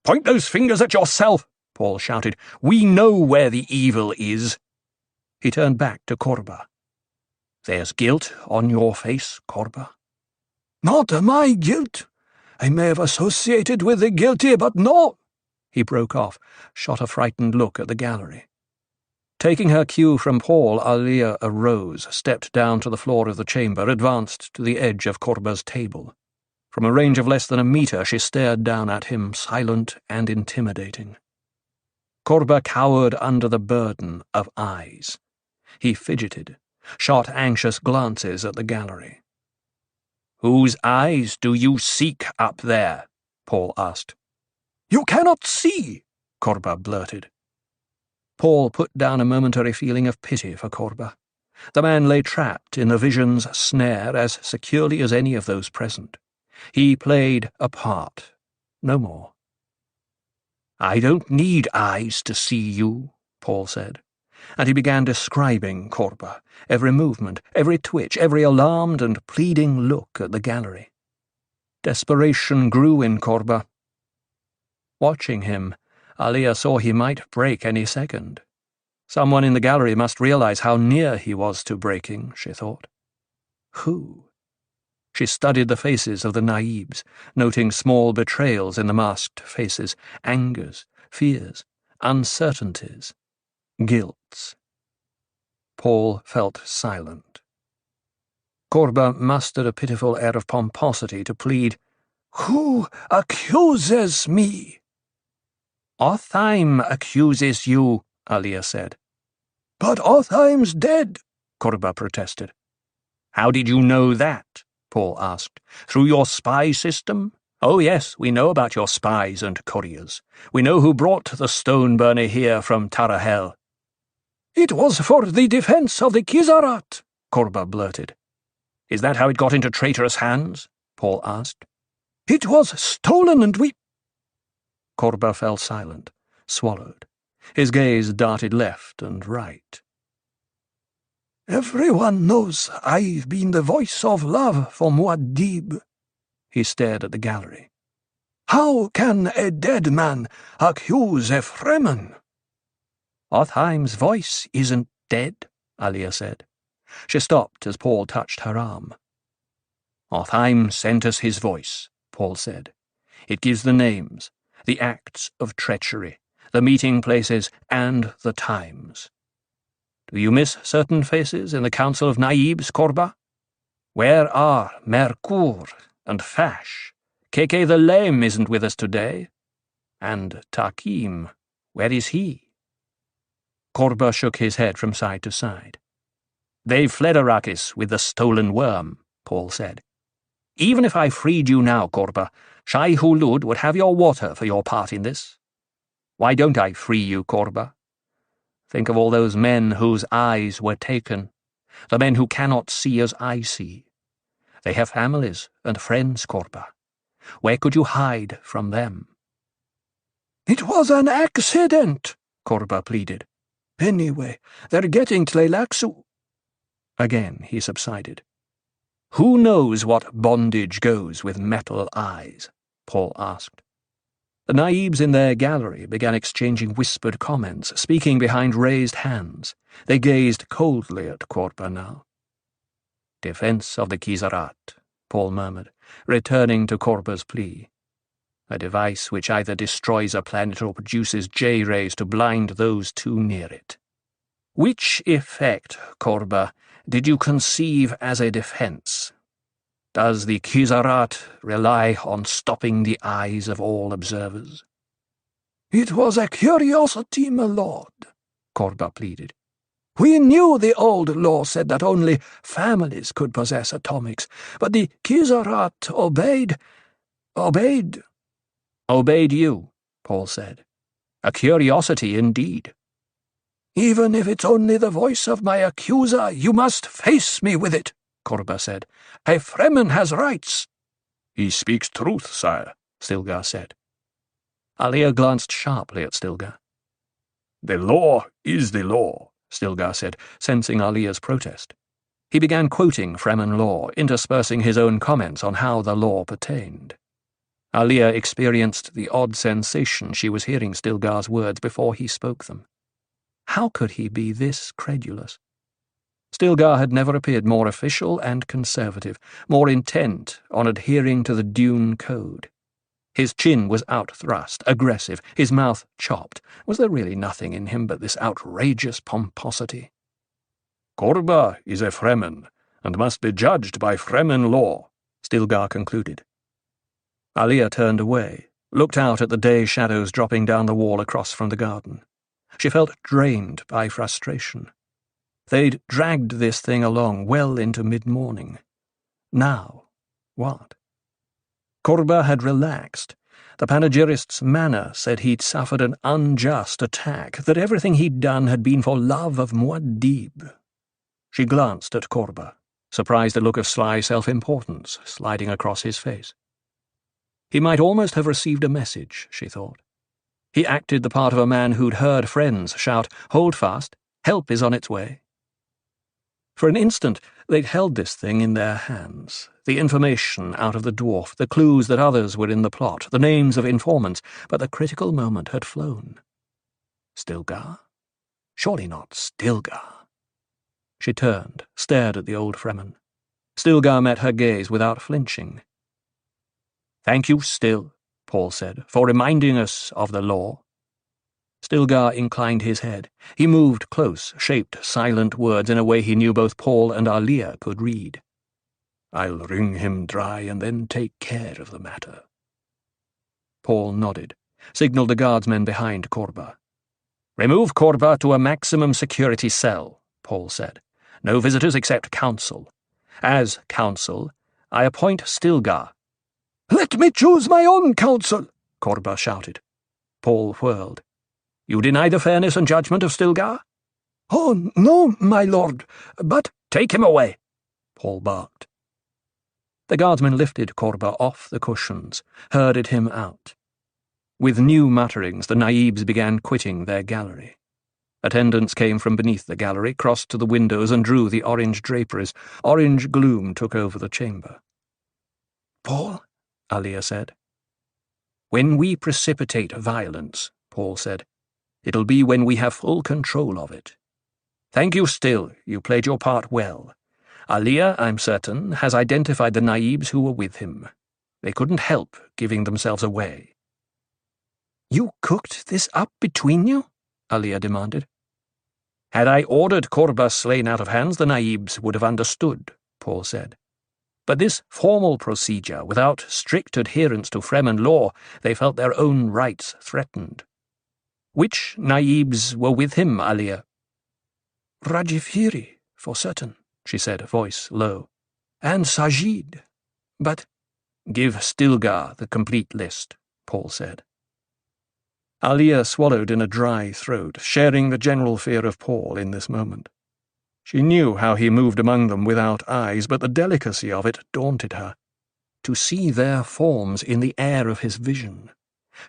"Point those fingers at yourself," Paul shouted. "We know where the evil is." He turned back to Korba. "There's guilt on your face, Korba." "Not my guilt. I may have associated with the guilty, but no—" He broke off, shot a frightened look at the gallery. Taking her cue from Paul, Alia arose, stepped down to the floor of the chamber, advanced to the edge of Korba's table. From a range of less than a metre, she stared down at him, silent and intimidating. Korba cowered under the burden of eyes. He fidgeted, shot anxious glances at the gallery. "Whose eyes do you seek up there?" Paul asked. "You cannot see," Korba blurted. Paul put down a momentary feeling of pity for Korba. The man lay trapped in the vision's snare as securely as any of those present. He played a part, no more. I don't need eyes to see you, Paul said, and he began describing Korba, every movement, every twitch, every alarmed and pleading look at the gallery. Desperation grew in Korba. Watching him, Alia saw he might break any second. Someone in the gallery must realize how near he was to breaking, she thought. Who? She studied the faces of the naibs, noting small betrayals in the masked faces, angers, fears, uncertainties, guilts. Paul felt silent. Korba mustered a pitiful air of pomposity to plead, "Who accuses me?" "Otheim accuses you," Alia said. "But Otheim's dead," Korba protested. "How did you know that?" Paul asked. "Through your spy system? Oh yes, we know about your spies and couriers. We know who brought the stone burner here from Tarahel." "It was for the defense of the Kizarat," Korba blurted. "Is that how it got into traitorous hands?" Paul asked. "It was stolen and we—" Korba fell silent, swallowed. His gaze darted left and right. "Everyone knows I've been the voice of love for Muad'Dib." He stared at the gallery. "How can a dead man accuse a Fremen?" "Otheim's voice isn't dead," Alia said. She stopped as Paul touched her arm. "Otheim sent us his voice," Paul said. "It gives the names, the acts of treachery, the meeting places, and the times. Do you miss certain faces in the Council of Naibs, Korba? Where are Merkur and Fash? Keke the Lame isn't with us today. And Takim, where is he?" Korba shook his head from side to side. "They've fled Arrakis with the stolen worm," Paul said. "Even if I freed you now, Korba, Shai Hulud would have your water for your part in this. Why don't I free you, Korba? Think of all those men whose eyes were taken, the men who cannot see as I see. They have families and friends, Korba. Where could you hide from them?" "It was an accident," Korba pleaded. "Anyway, they're getting Tleilaxu." Again he subsided. "Who knows what bondage goes with metal eyes?" Paul asked. The naibs in their gallery began exchanging whispered comments, speaking behind raised hands. They gazed coldly at Korba now. "Defense of the Kizarat," Paul murmured, returning to Korba's plea. "A device which either destroys a planet or produces J-rays to blind those too near it. Which effect, Korba, did you conceive as a defense? Does the Kizarat rely on stopping the eyes of all observers?" "It was a curiosity, my lord," Korba pleaded. "We knew the old law said that only families could possess atomics, but the Kizarat obeyed. "Obeyed you," Paul said. "A curiosity indeed." "Even if it's only the voice of my accuser, you must face me with it," Korba said. "A Fremen has rights." "He speaks truth, sire," Stilgar said. Alia glanced sharply at Stilgar. "The law is the law," Stilgar said, sensing Alia's protest. He began quoting Fremen law, interspersing his own comments on how the law pertained. Alia experienced the odd sensation she was hearing Stilgar's words before he spoke them. How could he be this credulous? Stilgar had never appeared more official and conservative, more intent on adhering to the Dune Code. His chin was outthrust, aggressive, his mouth chopped. Was there really nothing in him but this outrageous pomposity? "Korba is a Fremen, and must be judged by Fremen law," Stilgar concluded. Alia turned away, looked out at the day shadows dropping down the wall across from the garden. She felt drained by frustration. They'd dragged this thing along well into mid-morning. Now, what? Korba had relaxed. The panegyrist's manner said he'd suffered an unjust attack, that everything he'd done had been for love of Muad'Dib. She glanced at Korba, surprised a look of sly self-importance sliding across his face. He might almost have received a message, she thought. He acted the part of a man who'd heard friends shout, "Hold fast, help is on its way." For an instant, they'd held this thing in their hands, the information out of the dwarf, the clues that others were in the plot, the names of informants, but the critical moment had flown. Stilgar? Surely not Stilgar. She turned, stared at the old Fremen. Stilgar met her gaze without flinching. "Thank you, Stil," Paul said, "for reminding us of the law." Stilgar inclined his head. He moved close, shaped silent words in a way he knew both Paul and Alia could read. "I'll wring him dry and then take care of the matter." Paul nodded, signalled the guardsmen behind Korba. "Remove Korba to a maximum security cell," Paul said. "No visitors except counsel. As counsel, I appoint Stilgar." "Let me choose my own counsel," Korba shouted. Paul whirled. "You deny the fairness and judgment of Stilgar?" "Oh, no, my lord, but—" "Take him away," Paul barked. The guardsmen lifted Korba off the cushions, herded him out. With new mutterings, the naibs began quitting their gallery. Attendants came from beneath the gallery, crossed to the windows and drew the orange draperies. Orange gloom took over the chamber. "Paul," Alia said. "When we precipitate violence," Paul said, "it'll be when we have full control of it. Thank you, Stil. You played your part well. Alia, I'm certain, has identified the naibs who were with him. They couldn't help giving themselves away." "You cooked this up between you?" Alia demanded. "Had I ordered Korba slain out of hands, the naibs would have understood," Paul said. "But this formal procedure, without strict adherence to Fremen law, they felt their own rights threatened. Which naibs were with him, Alia?" "Rajifiri, for certain," she said, voice low. "And Sajid. But—" "Give Stilgar the complete list," Paul said. Alia swallowed in a dry throat, sharing the general fear of Paul in this moment. She knew how he moved among them without eyes, but the delicacy of it daunted her. To see their forms in the air of his vision.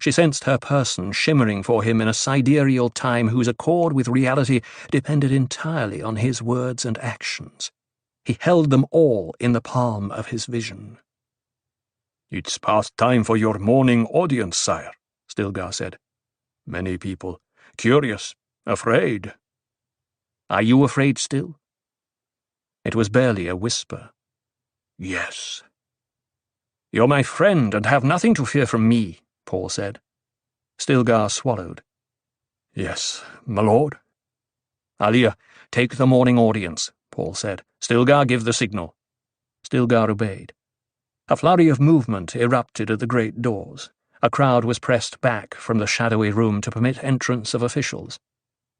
She sensed her person shimmering for him in a sidereal time whose accord with reality depended entirely on his words and actions. He held them all in the palm of his vision. "It's past time for your morning audience, sire," Stilgar said. "Many people, curious, afraid." "Are you afraid still?" It was barely a whisper. "Yes." "You're my friend and have nothing to fear from me," Paul said. Stilgar swallowed. "Yes, my lord." "Alia, take the morning audience," Paul said. "Stilgar, give the signal." Stilgar obeyed. A flurry of movement erupted at the great doors. A crowd was pressed back from the shadowy room to permit entrance of officials.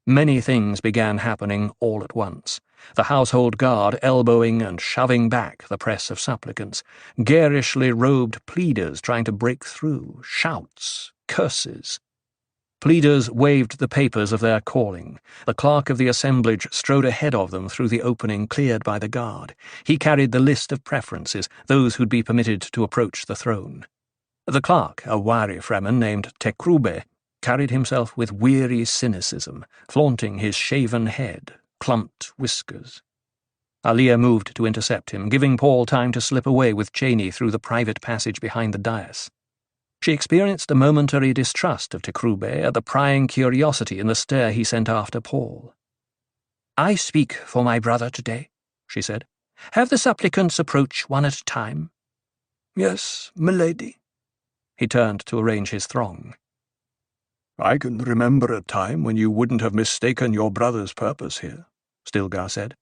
Many things began happening all at once. The household guard elbowing and shoving back the press of supplicants, garishly robed pleaders trying to break through, shouts, curses. Pleaders waved the papers of their calling. The clerk of the assemblage strode ahead of them through the opening cleared by the guard. He carried the list of preferences, those who'd be permitted to approach the throne. The clerk, a wiry Fremen named Tekrube, carried himself with weary cynicism, flaunting his shaven head, clumped whiskers. Alia moved to intercept him, giving Paul time to slip away with Cheney through the private passage behind the dais. She experienced a momentary distrust of Tekrube at the prying curiosity in the stare he sent after Paul. "I speak for my brother today," she said. "Have the supplicants approach one at a time." "Yes, milady." He turned to arrange his throng. "I can remember a time when you wouldn't have mistaken your brother's purpose here," Stilgar said.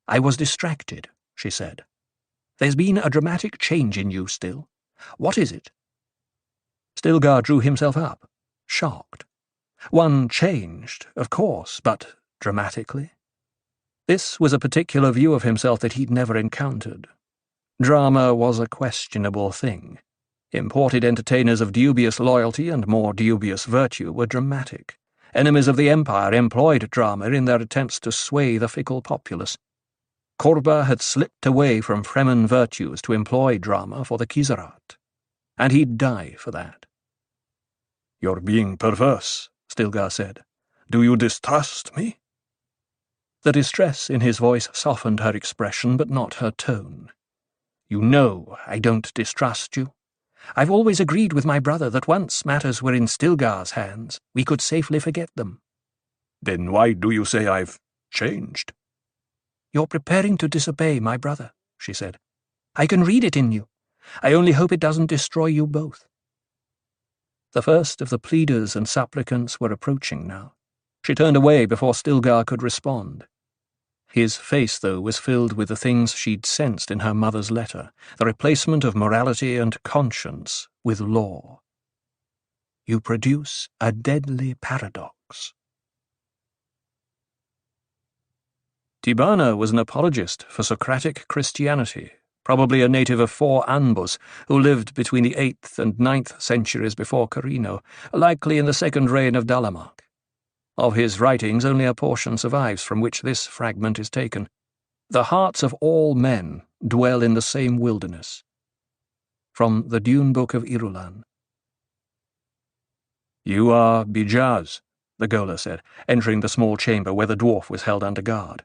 "I was distracted," she said. "There's been a dramatic change in you, Stil. What is it?" Stilgar drew himself up, shocked. One changed, of course, but dramatically? This was a particular view of himself that he'd never encountered. Drama was a questionable thing. Imported entertainers of dubious loyalty and more dubious virtue were dramatic. Enemies of the Empire employed drama in their attempts to sway the fickle populace. Korba had slipped away from Fremen virtues to employ drama for the Kizarat, and he'd die for that. You're being perverse, Stilgar said. Do you distrust me? The distress in his voice softened her expression, but not her tone. You know I don't distrust you. I've always agreed with my brother that once matters were in Stilgar's hands, we could safely forget them. Then why do you say I've changed? You're preparing to disobey my brother, she said. I can read it in you. I only hope it doesn't destroy you both. The first of the pleaders and supplicants were approaching now. She turned away before Stilgar could respond. His face, though, was filled with the things she'd sensed in her mother's letter, the replacement of morality and conscience with law. You produce a deadly paradox. Tibana was an apologist for Socratic Christianity, probably a native of 4 Anbus, who lived between the 8th and 9th centuries before Carino, likely in the 2nd reign of Dalamark. Of his writings only a portion survives from which this fragment is taken. The hearts of all men dwell in the same wilderness. From the Dune Book of Irulan. You are Bijaz, the Gola said, entering the small chamber where the dwarf was held under guard.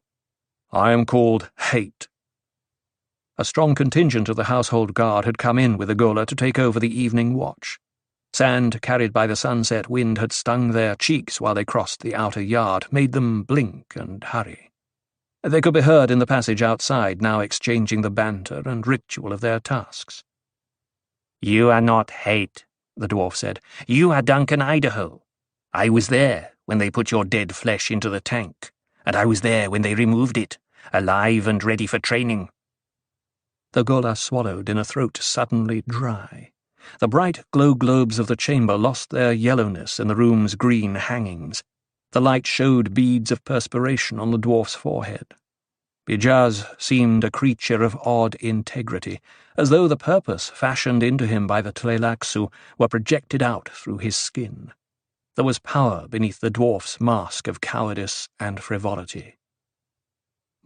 I am called Hate. A strong contingent of the household guard had come in with the Gola to take over the evening watch. Sand carried by the sunset wind had stung their cheeks while they crossed the outer yard, made them blink and hurry. They could be heard in the passage outside, now exchanging the banter and ritual of their tasks. You are not Hate, the dwarf said. You are Duncan Idaho. I was there when they put your dead flesh into the tank, and I was there when they removed it, alive and ready for training. The Gola swallowed in a throat suddenly dry. The bright glow globes of the chamber lost their yellowness in the room's green hangings. The light showed beads of perspiration on the dwarf's forehead. Bijaz seemed a creature of odd integrity, as though the purpose fashioned into him by the Tleilaxu were projected out through his skin. There was power beneath the dwarf's mask of cowardice and frivolity.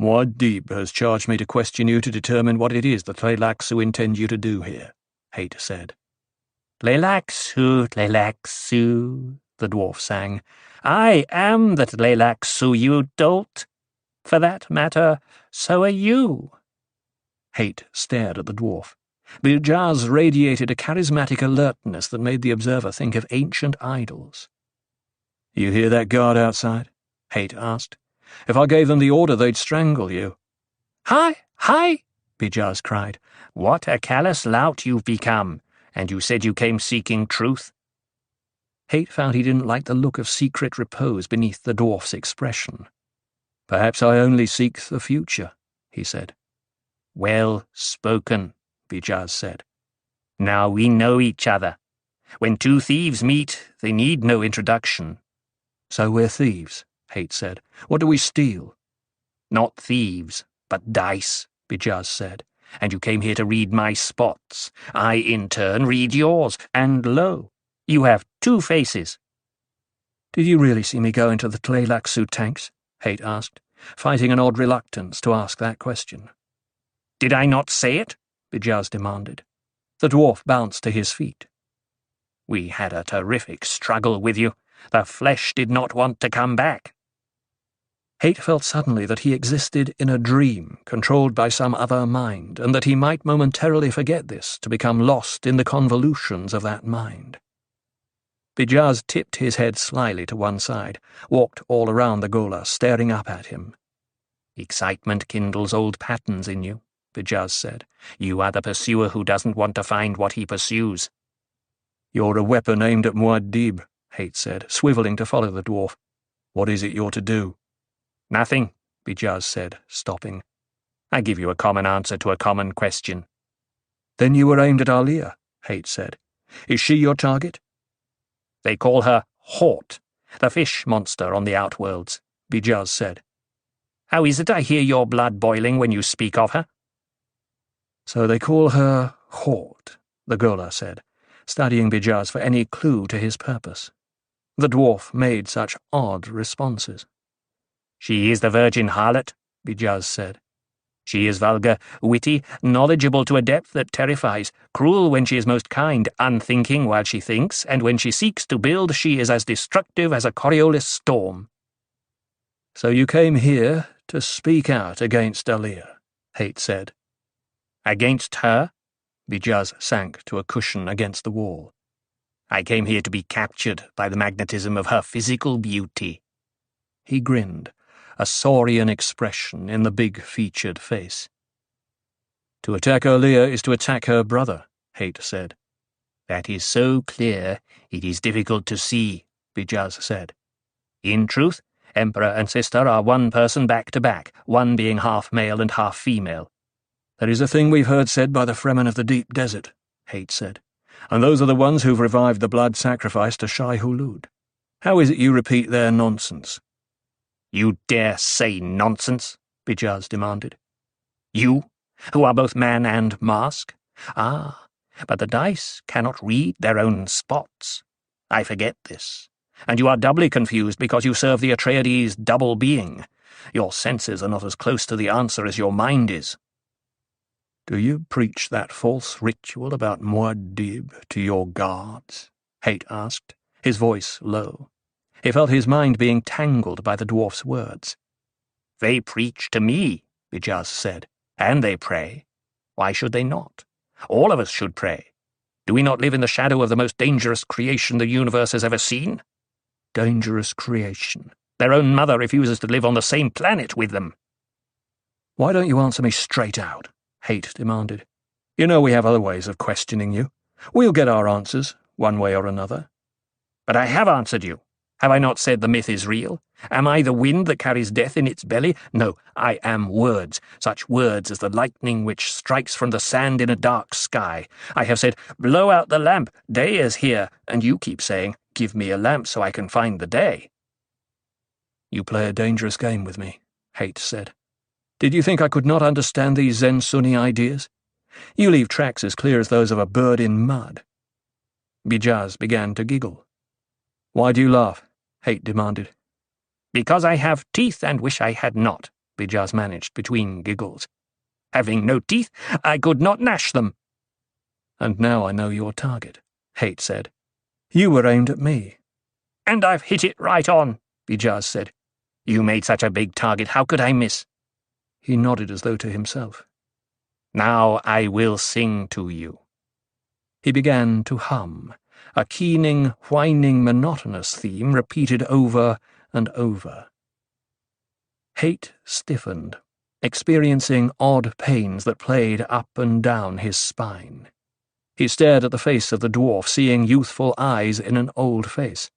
Muad'Dib has charged me to question you to determine what it is the Tleilaxu intend you to do here, Hate said. Tleilaxu, Tleilaxu, the dwarf sang. I am the Tleilaxu, you dolt. For that matter, so are you. Hate stared at the dwarf. Bijaz radiated a charismatic alertness that made the observer think of ancient idols. You hear that guard outside? Hate asked. If I gave them the order, they'd strangle you. Hi, hi, Bijaz cried. What a callous lout you've become. And you said you came seeking truth? Hate found he didn't like the look of secret repose beneath the dwarf's expression. Perhaps I only seek the future, he said. Well spoken, Bijaz said. Now we know each other. When 2 thieves meet, they need no introduction. So we're thieves, Hate said. What do we steal? Not thieves, but dice, Bijaz said. And you came here to read my spots. I, in turn, read yours, and lo, you have 2 faces. Did you really see me go into the Tleilaxu tanks? Hate asked, fighting an odd reluctance to ask that question. Did I not say it? Bijaz demanded. The dwarf bounced to his feet. We had a terrific struggle with you. The flesh did not want to come back. Hate felt suddenly that he existed in a dream, controlled by some other mind, and that he might momentarily forget this to become lost in the convolutions of that mind. Bijaz tipped his head slyly to one side, walked all around the Gola, staring up at him. Excitement kindles old patterns in you, Bijaz said. You are the pursuer who doesn't want to find what he pursues. You're a weapon aimed at Muad'Dib, Hate said, swivelling to follow the dwarf. What is it you're to do? Nothing, Bijaz said, stopping. I give you a common answer to a common question. Then you were aimed at Alia, Hate said. Is she your target? They call her Hort, the fish monster on the outworlds, Bijaz said. How is it I hear your blood boiling when you speak of her? So they call her Hort, the Gola said, studying Bijaz for any clue to his purpose. The dwarf made such odd responses. She is the virgin harlot, Bijaz said. She is vulgar, witty, knowledgeable to a depth that terrifies, cruel when she is most kind, unthinking while she thinks, and when she seeks to build she is as destructive as a Coriolis storm." "So you came here to speak out against Alia," Haight said. "Against her?" Bijaz sank to a cushion against the wall. "I came here to be captured by the magnetism of her physical beauty." He grinned, a saurian expression in the big-featured face. "To attack Alia is to attack her brother," Haight said. "That is so clear it is difficult to see," Bijaz said. "In truth, Emperor and sister are one person back to back, one being half male and half female." "There is a thing we've heard said by the Fremen of the Deep Desert," Haight said, "and those are the ones who've revived the blood sacrifice to Shai-Hulud. How is it you repeat their nonsense?" "You dare say nonsense?" Bijaz demanded. "You, who are both man and mask? Ah, but the dice cannot read their own spots. I forget this. And you are doubly confused because you serve the Atreides' double being. Your senses are not as close to the answer as your mind is." "Do you preach that false ritual about Muad'Dib to your guards?" Haight asked, his voice low. He felt his mind being tangled by the dwarf's words. "They preach to me," Bijaz said, "and they pray. Why should they not? All of us should pray. Do we not live in the shadow of the most dangerous creation the universe has ever seen?" "Dangerous creation." "Their own mother refuses to live on the same planet with them." "Why don't you answer me straight out?" Haight demanded. "You know we have other ways of questioning you. We'll get our answers, one way or another." "But I have answered you. Have I not said the myth is real? Am I the wind that carries death in its belly? No, I am words, such words as the lightning which strikes from the sand in a dark sky. I have said, 'Blow out the lamp, day is here,' and you keep saying, 'Give me a lamp so I can find the day.'" "You play a dangerous game with me," Haight said. "Did you think I could not understand these Zen-Sunni ideas? You leave tracks as clear as those of a bird in mud." Bijaz began to giggle. "Why do you laugh?" Haight demanded. "Because I have teeth and wish I had not," Bijaz managed between giggles. "Having no teeth, I could not gnash them." "And now I know your target," Haight said. "You were aimed at me." "And I've hit it right on," Bijaz said. "You made such a big target, how could I miss?" He nodded as though to himself. "Now I will sing to you." He began to hum, a keening, whining, monotonous theme repeated over and over. Haight stiffened, experiencing odd pains that played up and down his spine. He stared at the face of the dwarf, seeing youthful eyes in an old face.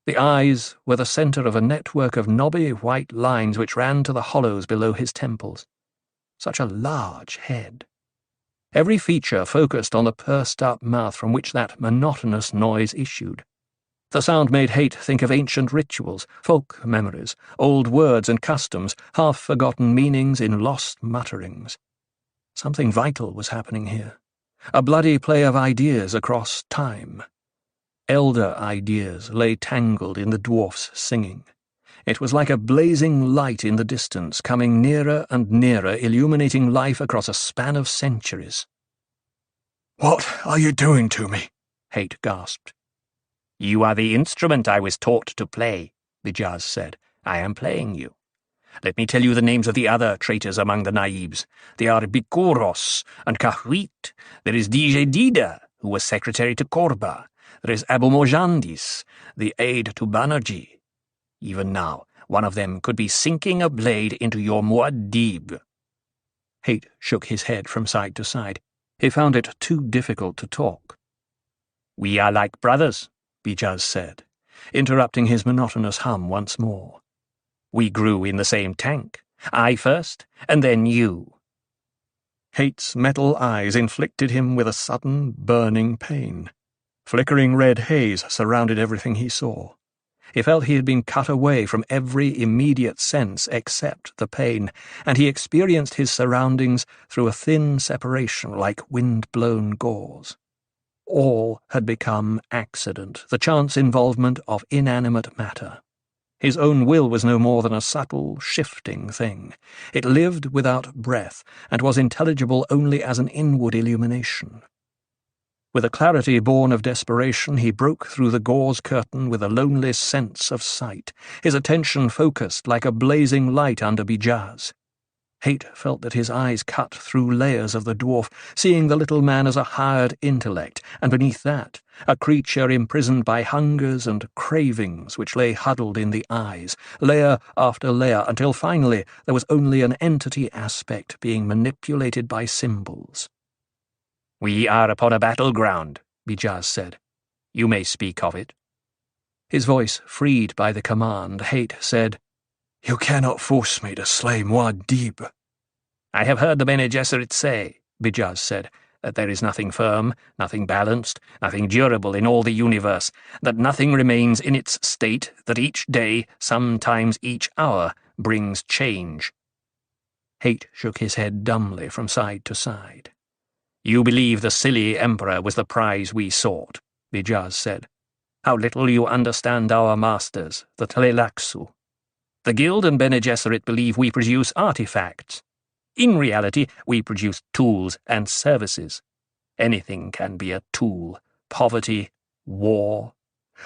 The eyes were the centre of a network of knobby white lines which ran to the hollows below his temples. Such a large head. Every feature focused on the pursed-up mouth from which that monotonous noise issued. The sound made Haight think of ancient rituals, folk memories, old words and customs, half-forgotten meanings in lost mutterings. Something vital was happening here. A bloody play of ideas across time. Elder ideas lay tangled in the dwarf's singing. It was like a blazing light in the distance, coming nearer and nearer, illuminating life across a span of centuries. "What are you doing to me?" Haight gasped. "You are the instrument I was taught to play," Bijaz said. "I am playing you. Let me tell you the names of the other traitors among the Naibs. They are Bikuros and Kahwit. There is Dijedida, who was secretary to Korba. There is Abu Mojandis, the aide to Banerjee. Even now, one of them could be sinking a blade into your Muad'Dib." Haight shook his head from side to side. He found it too difficult to talk. "We are like brothers," Bijaz said, interrupting his monotonous hum once more. "We grew in the same tank. I first, and then you." Haight's metal eyes inflicted him with a sudden, burning pain. Flickering red haze surrounded everything he saw. He felt he had been cut away from every immediate sense except the pain, and he experienced his surroundings through a thin separation like wind-blown gauze. All had become accident, the chance involvement of inanimate matter. His own will was no more than a subtle, shifting thing. It lived without breath, and was intelligible only as an inward illumination. With a clarity born of desperation, he broke through the gauze curtain with a lonely sense of sight, his attention focused like a blazing light under Bijaz. Hate felt that his eyes cut through layers of the dwarf, seeing the little man as a hired intellect, and beneath that, a creature imprisoned by hungers and cravings which lay huddled in the eyes, layer after layer, until finally there was only an entity aspect being manipulated by symbols. "We are upon a battleground," Bijaz said. "You may speak of it." His voice freed by the command, Hate said, "You cannot force me to slay Muad'Dib." "I have heard the Bene Gesserit say," Bijaz said, "that there is nothing firm, nothing balanced, nothing durable in all the universe, that nothing remains in its state, that each day, sometimes each hour, brings change." Hate shook his head dumbly from side to side. "You believe the silly Emperor was the prize we sought," Bijaz said. "How little you understand our masters, the Tleilaxu. The Guild and Bene Gesserit believe we produce artifacts. In reality, we produce tools and services. Anything can be a tool. Poverty, war.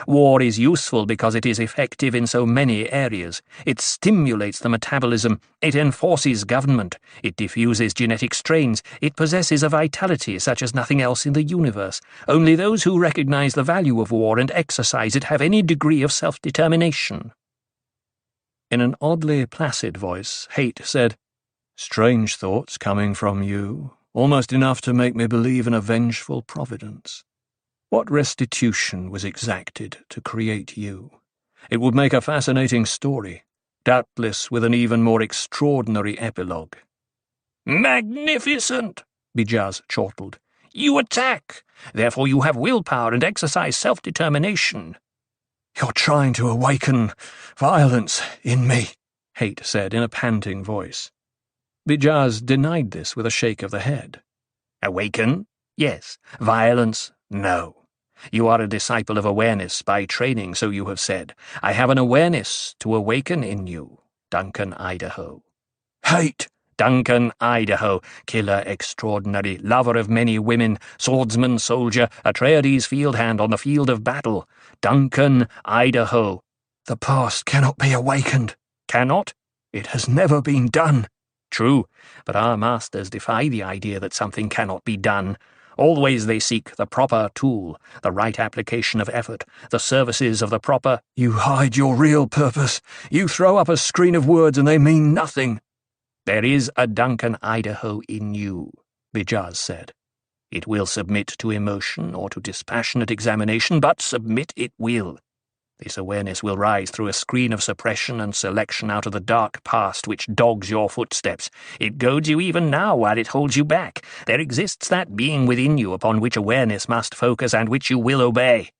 War is useful because it is effective in so many areas. It stimulates the metabolism, it enforces government, it diffuses genetic strains, it possesses a vitality such as nothing else in the universe. Only those who recognize the value of war and exercise it have any degree of self-determination." In an oddly placid voice, Hate said, "Strange thoughts coming from you, almost enough to make me believe in a vengeful providence. What restitution was exacted to create you? It would make a fascinating story, doubtless with an even more extraordinary epilogue." "Magnificent!" Bijaz chortled. "You attack. Therefore you have willpower and exercise self-determination." "You're trying to awaken violence in me," Hate said in a panting voice. Bijaz denied this with a shake of the head. "Awaken? Yes. Violence? No. You are a disciple of awareness by training, so you have said. I have an awareness to awaken in you, Duncan Idaho." "Hate!" "Duncan Idaho, killer extraordinary, lover of many women, swordsman, soldier, Atreides field hand on the field of battle. Duncan Idaho." "The past cannot be awakened." "Cannot? "It has never been done." "True, but our masters defy the idea that something cannot be done. Always they seek the proper tool, the right application of effort, the services of the proper—" "You hide your real purpose. You throw up a screen of words and they mean nothing." "There is a Duncan Idaho in you," Bijaz said. "It will submit to emotion or to dispassionate examination, but submit it will. This awareness will rise through a screen of suppression and selection out of the dark past which dogs your footsteps. It goads you even now while it holds you back. There exists that being within you upon which awareness must focus and which you will obey."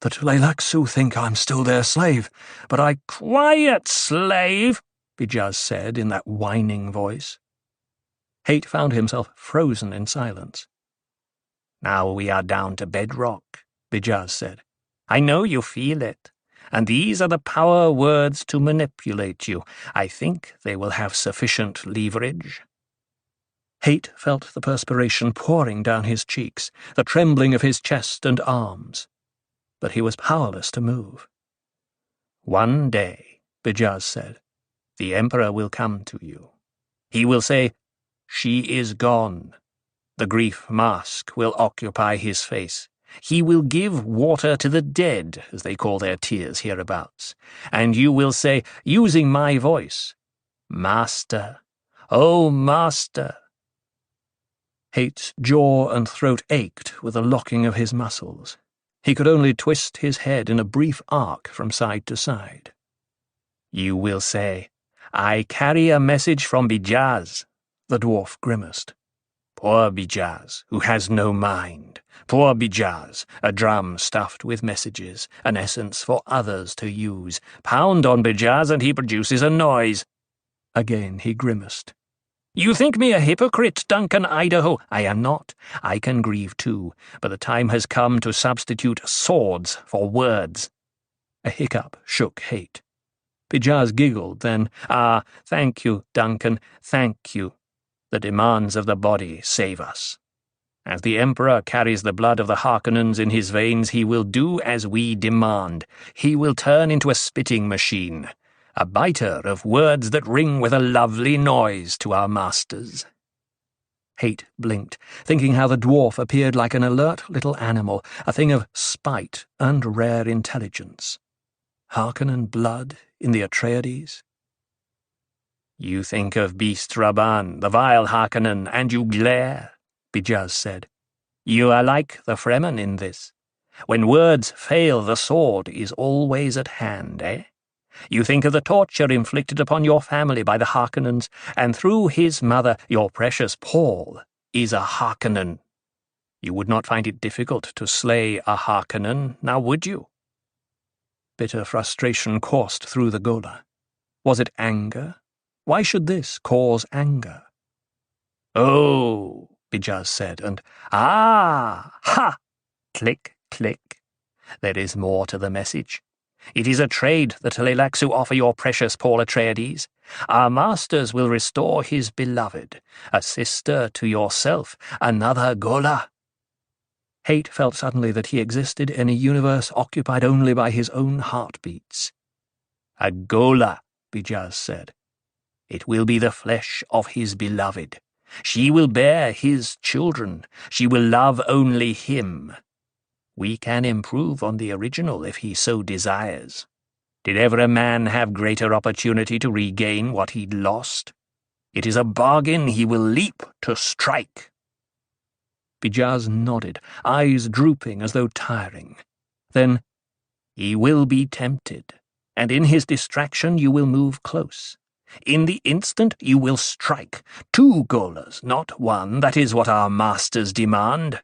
"The Tleilaxu think I'm still their slave, but I—" "Quiet, slave," Bijaz said in that whining voice. Hate found himself frozen in silence. "Now we are down to bedrock," Bijaz said. "I know you feel it, and these are the power words to manipulate you. I think they will have sufficient leverage." Hate felt the perspiration pouring down his cheeks, the trembling of his chest and arms. But he was powerless to move. "One day," Bijaz said, "the Emperor will come to you. He will say, 'She is gone.' The grief mask will occupy his face. He will give water to the dead, as they call their tears hereabouts, and you will say, using my voice, 'Master, oh Master.'" Hate's jaw and throat ached with the locking of his muscles. He could only twist his head in a brief arc from side to side. "You will say, 'I carry a message from Bijaz,'" the dwarf grimaced. "Poor Bijaz, who has no mind. Poor Bijaz, a drum stuffed with messages, an essence for others to use. Pound on Bijaz and he produces a noise." Again he grimaced. "You think me a hypocrite, Duncan Idaho? I am not. I can grieve too, but the time has come to substitute swords for words." A hiccup shook Hate. Bijaz giggled, then, thank you, Duncan, thank you. The demands of the body save us. As the Emperor carries the blood of the Harkonnens in his veins, he will do as we demand. He will turn into a spitting machine, a biter of words that ring with a lovely noise to our masters. Hate blinked, thinking how the dwarf appeared like an alert little animal, a thing of spite and rare intelligence. Harkonnen blood in the Atreides? You think of Beast Rabban, the vile Harkonnen, and you glare, Bijaz said. You are like the Fremen in this. When words fail, the sword is always at hand, eh? You think of the torture inflicted upon your family by the Harkonnens, and through his mother, your precious Paul, is a Harkonnen. You would not find it difficult to slay a Harkonnen, now would you? Bitter frustration coursed through the Gola. Was it anger? Why should this cause anger? Oh, Bijaz said, and ha! Click, click. There is more to the message. It is a trade that Tleilaxu offer your precious Paul Atreides. Our masters will restore his beloved, a sister to yourself, another Gola. Hate felt suddenly that he existed in a universe occupied only by his own heartbeats. A Gola, Bijaz said. It will be the flesh of his beloved. She will bear his children. She will love only him. We can improve on the original if he so desires. Did ever a man have greater opportunity to regain what he'd lost? It is a bargain he will leap to strike. Bijaz nodded, eyes drooping as though tiring. Then, he will be tempted, and in his distraction you will move close. In the instant you will strike. 2 Golas, not 1, that is what our masters demand.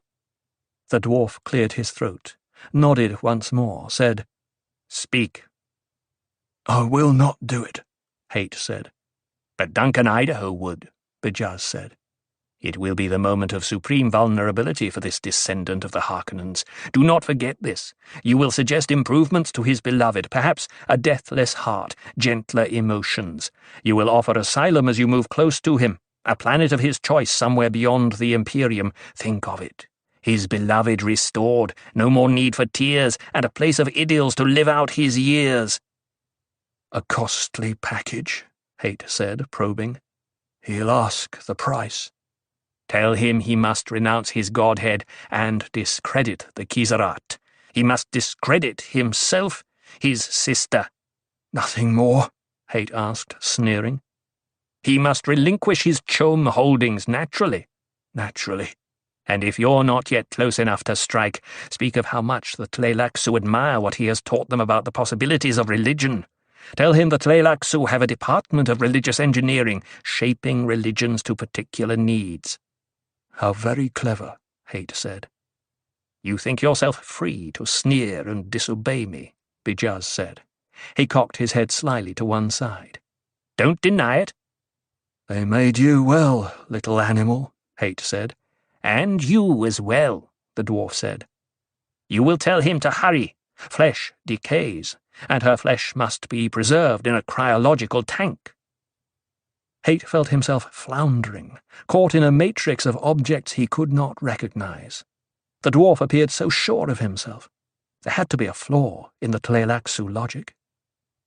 The dwarf cleared his throat, nodded once more, said, Speak. I will not do it, Hate said. But Duncan Idaho would, Bijaz said. It will be the moment of supreme vulnerability for this descendant of the Harkonnens. Do not forget this. You will suggest improvements to his beloved, perhaps a deathless heart, gentler emotions. You will offer asylum as you move close to him, a planet of his choice somewhere beyond the Imperium. Think of it. His beloved restored, no more need for tears, and a place of idyls to live out his years. A costly package, Hate said, probing. He'll ask the price. Tell him he must renounce his godhead and discredit the Kizarat. He must discredit himself, his sister. Nothing more? Hate asked, sneering. He must relinquish his chum holdings naturally. Naturally. And if you're not yet close enough to strike, speak of how much the Tleilaxu admire what he has taught them about the possibilities of religion. Tell him the Tleilaxu have a department of religious engineering, shaping religions to particular needs. How very clever, Hate said. You think yourself free to sneer and disobey me, Bijaz said. He cocked his head slyly to one side. Don't deny it. They made you well, little animal, Hate said. And you as well, the dwarf said. You will tell him to hurry. Flesh decays, and her flesh must be preserved in a cryological tank. Hate felt himself floundering, caught in a matrix of objects he could not recognize. The dwarf appeared so sure of himself. There had to be a flaw in the Tleilaxu logic.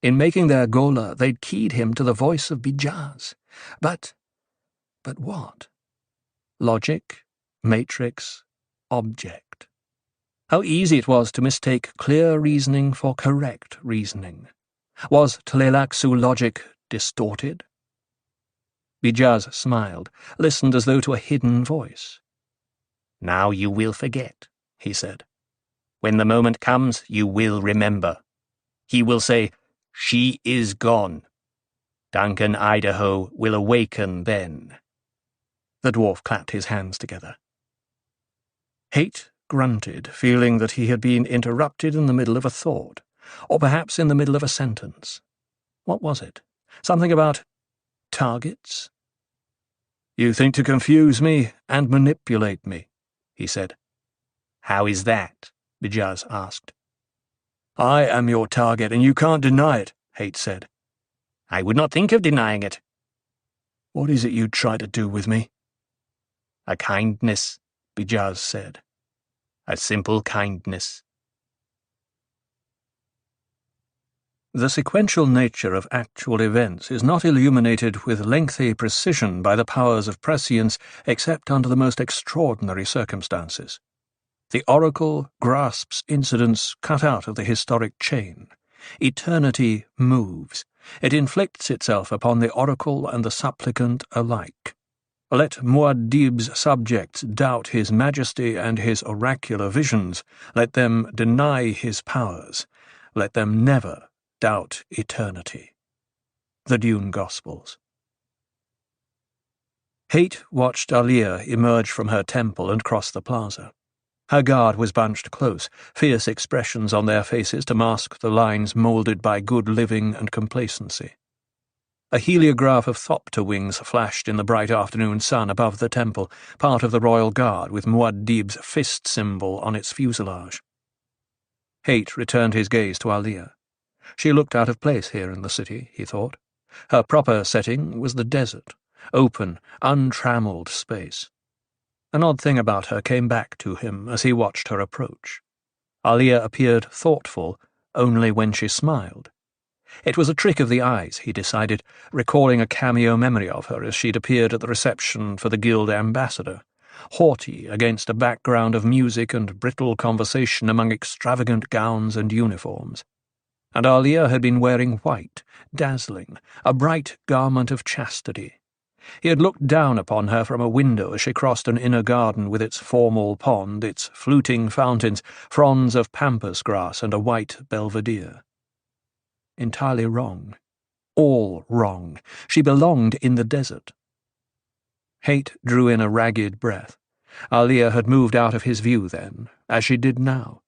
In making their Gola, they'd keyed him to the voice of Bijaz. But what? Logic, matrix, object. How easy it was to mistake clear reasoning for correct reasoning. Was Tleilaxu logic distorted? Bijaz smiled, listened as though to a hidden voice. Now you will forget, he said. When the moment comes, you will remember. He will say, she is gone. Duncan Idaho will awaken then. The dwarf clapped his hands together. Hate grunted, feeling that he had been interrupted in the middle of a thought, or perhaps in the middle of a sentence. What was it? Something about targets? You think to confuse me and manipulate me, he said. How is that? Bijaz asked. I am your target, and you can't deny it, Hate said. I would not think of denying it. What is it you'd try to do with me? A kindness, Bijaz said. A simple kindness. The sequential nature of actual events is not illuminated with lengthy precision by the powers of prescience except under the most extraordinary circumstances. The oracle grasps incidents cut out of the historic chain. Eternity moves. It inflicts itself upon the oracle and the supplicant alike. Let Muad'Dib's subjects doubt his majesty and his oracular visions. Let them deny his powers. Let them never doubt eternity. The Dune Gospels. Hate watched Alia emerge from her temple and cross the plaza. Her guard was bunched close, fierce expressions on their faces to mask the lines moulded by good living and complacency. A heliograph of thopter wings flashed in the bright afternoon sun above the temple, part of the royal guard with Muad'Dib's fist symbol on its fuselage. Hate returned his gaze to Alia. She looked out of place here in the city, he thought. Her proper setting was the desert, open, untrammeled space. An odd thing about her came back to him as he watched her approach. Alia appeared thoughtful only when she smiled. It was a trick of the eyes, he decided, recalling a cameo memory of her as she'd appeared at the reception for the Guild ambassador, haughty against a background of music and brittle conversation among extravagant gowns and uniforms. And Alia had been wearing white, dazzling, a bright garment of chastity. He had looked down upon her from a window as she crossed an inner garden with its formal pond, its fluting fountains, fronds of pampas grass, and a white belvedere. Entirely wrong. All wrong. She belonged in the desert. Hate drew in a ragged breath. Alia had moved out of his view then, as she did now.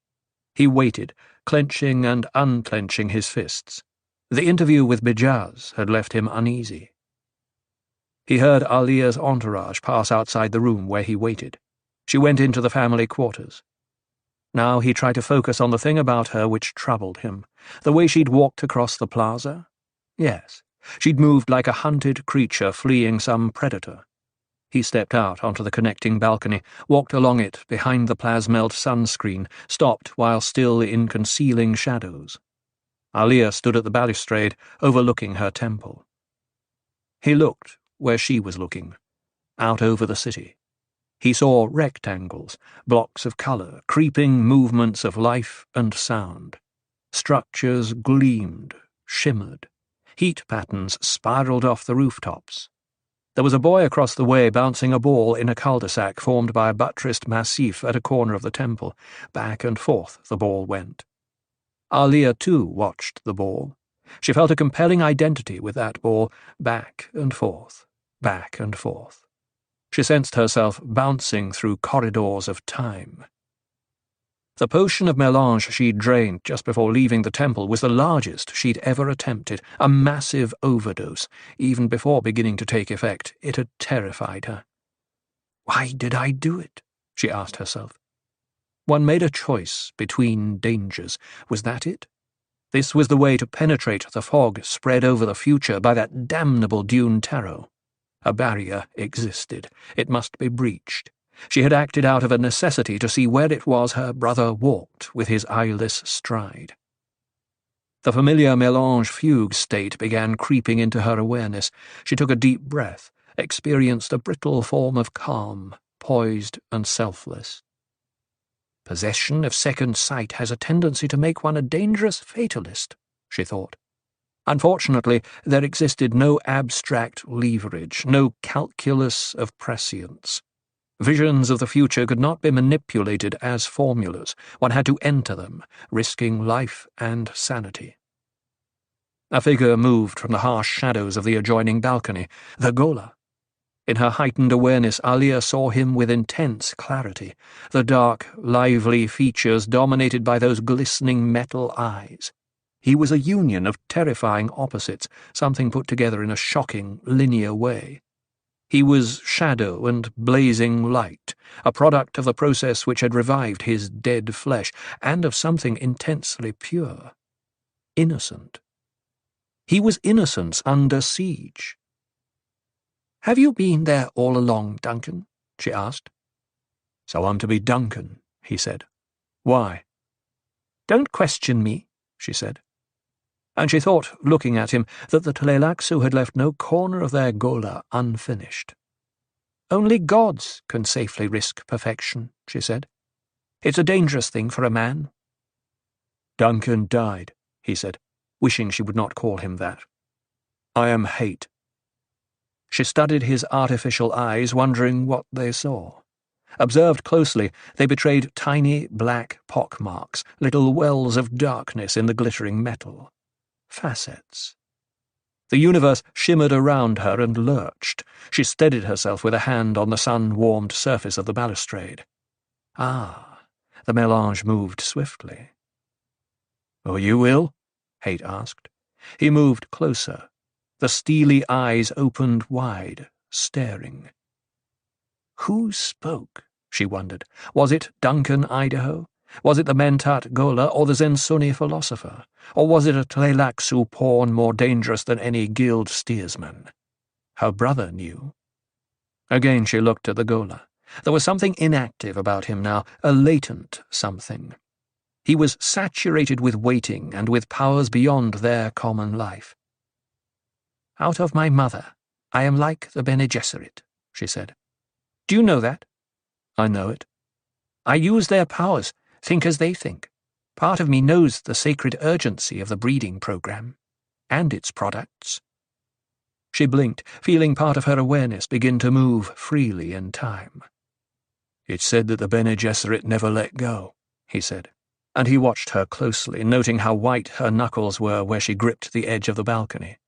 He waited, clenching and unclenching his fists. The interview with Bijaz had left him uneasy. He heard Alia's entourage pass outside the room where he waited. She went into the family quarters. Now he tried to focus on the thing about her which troubled him. The way she'd walked across the plaza? Yes, she'd moved like a hunted creature fleeing some predator. He stepped out onto the connecting balcony, walked along it behind the plasmeld sunscreen, stopped while still in concealing shadows. Alia stood at the balustrade, overlooking her temple. He looked where she was looking, out over the city. He saw rectangles, blocks of colour, creeping movements of life and sound. Structures gleamed, shimmered. Heat patterns spiralled off the rooftops. There was a boy across the way bouncing a ball in a cul-de-sac formed by a buttressed massif at a corner of the temple. Back and forth the ball went. Alia, too, watched the ball. She felt a compelling identity with that ball, back and forth, back and forth. She sensed herself bouncing through corridors of time. The potion of melange she'd drained just before leaving the temple was the largest she'd ever attempted, a massive overdose. Even before beginning to take effect, it had terrified her. Why did I do it? She asked herself. One made a choice between dangers. Was that it? This was the way to penetrate the fog spread over the future by that damnable Dune tarot. A barrier existed. It must be breached. She had acted out of a necessity to see where it was her brother walked with his eyeless stride. The familiar melange fugue state began creeping into her awareness. She took a deep breath, experienced a brittle form of calm, poised and selfless. Possession of second sight has a tendency to make one a dangerous fatalist, she thought. Unfortunately, there existed no abstract leverage, no calculus of prescience. Visions of the future could not be manipulated as formulas. One had to enter them, risking life and sanity. A figure moved from the harsh shadows of the adjoining balcony, the Ghola. In her heightened awareness, Alia saw him with intense clarity, the dark, lively features dominated by those glistening metal eyes. He was a union of terrifying opposites, something put together in a shocking, linear way. He was shadow and blazing light, a product of the process which had revived his dead flesh, and of something intensely pure. Innocent. He was innocence under siege. "Have you been there all along, Duncan?" she asked. "So I'm to be Duncan," he said. "Why?" "Don't question me," she said. And she thought, looking at him, that the Tleilaxu had left no corner of their Gola unfinished. "Only gods can safely risk perfection," she said. "It's a dangerous thing for a man." "Duncan died," he said, wishing she would not call him that. "I am hate." She studied his artificial eyes, wondering what they saw. Observed closely, they betrayed tiny black pockmarks, little wells of darkness in the glittering metal. Facets. The universe shimmered around her and lurched. She steadied herself with a hand on the sun-warmed surface of the balustrade. Ah, the melange moved swiftly. "Are you ill?" Hate asked. He moved closer. The steely eyes opened wide, staring. Who spoke? She wondered. Was it Duncan Idaho? Was it the Mentat Gola or the Zensuni philosopher? Or was it a Tleilaxu pawn more dangerous than any guild steersman? Her brother knew. Again she looked at the Gola. There was something inactive about him now, a latent something. He was saturated with waiting and with powers beyond their common life. "Out of my mother, I am like the Bene Gesserit," she said. "Do you know that?" "I know it." "I use their powers, think as they think. Part of me knows the sacred urgency of the breeding program, and its products." She blinked, feeling part of her awareness begin to move freely in time. "It's said that the Bene Gesserit never let go," he said, and he watched her closely, noting how white her knuckles were where she gripped the edge of the balcony.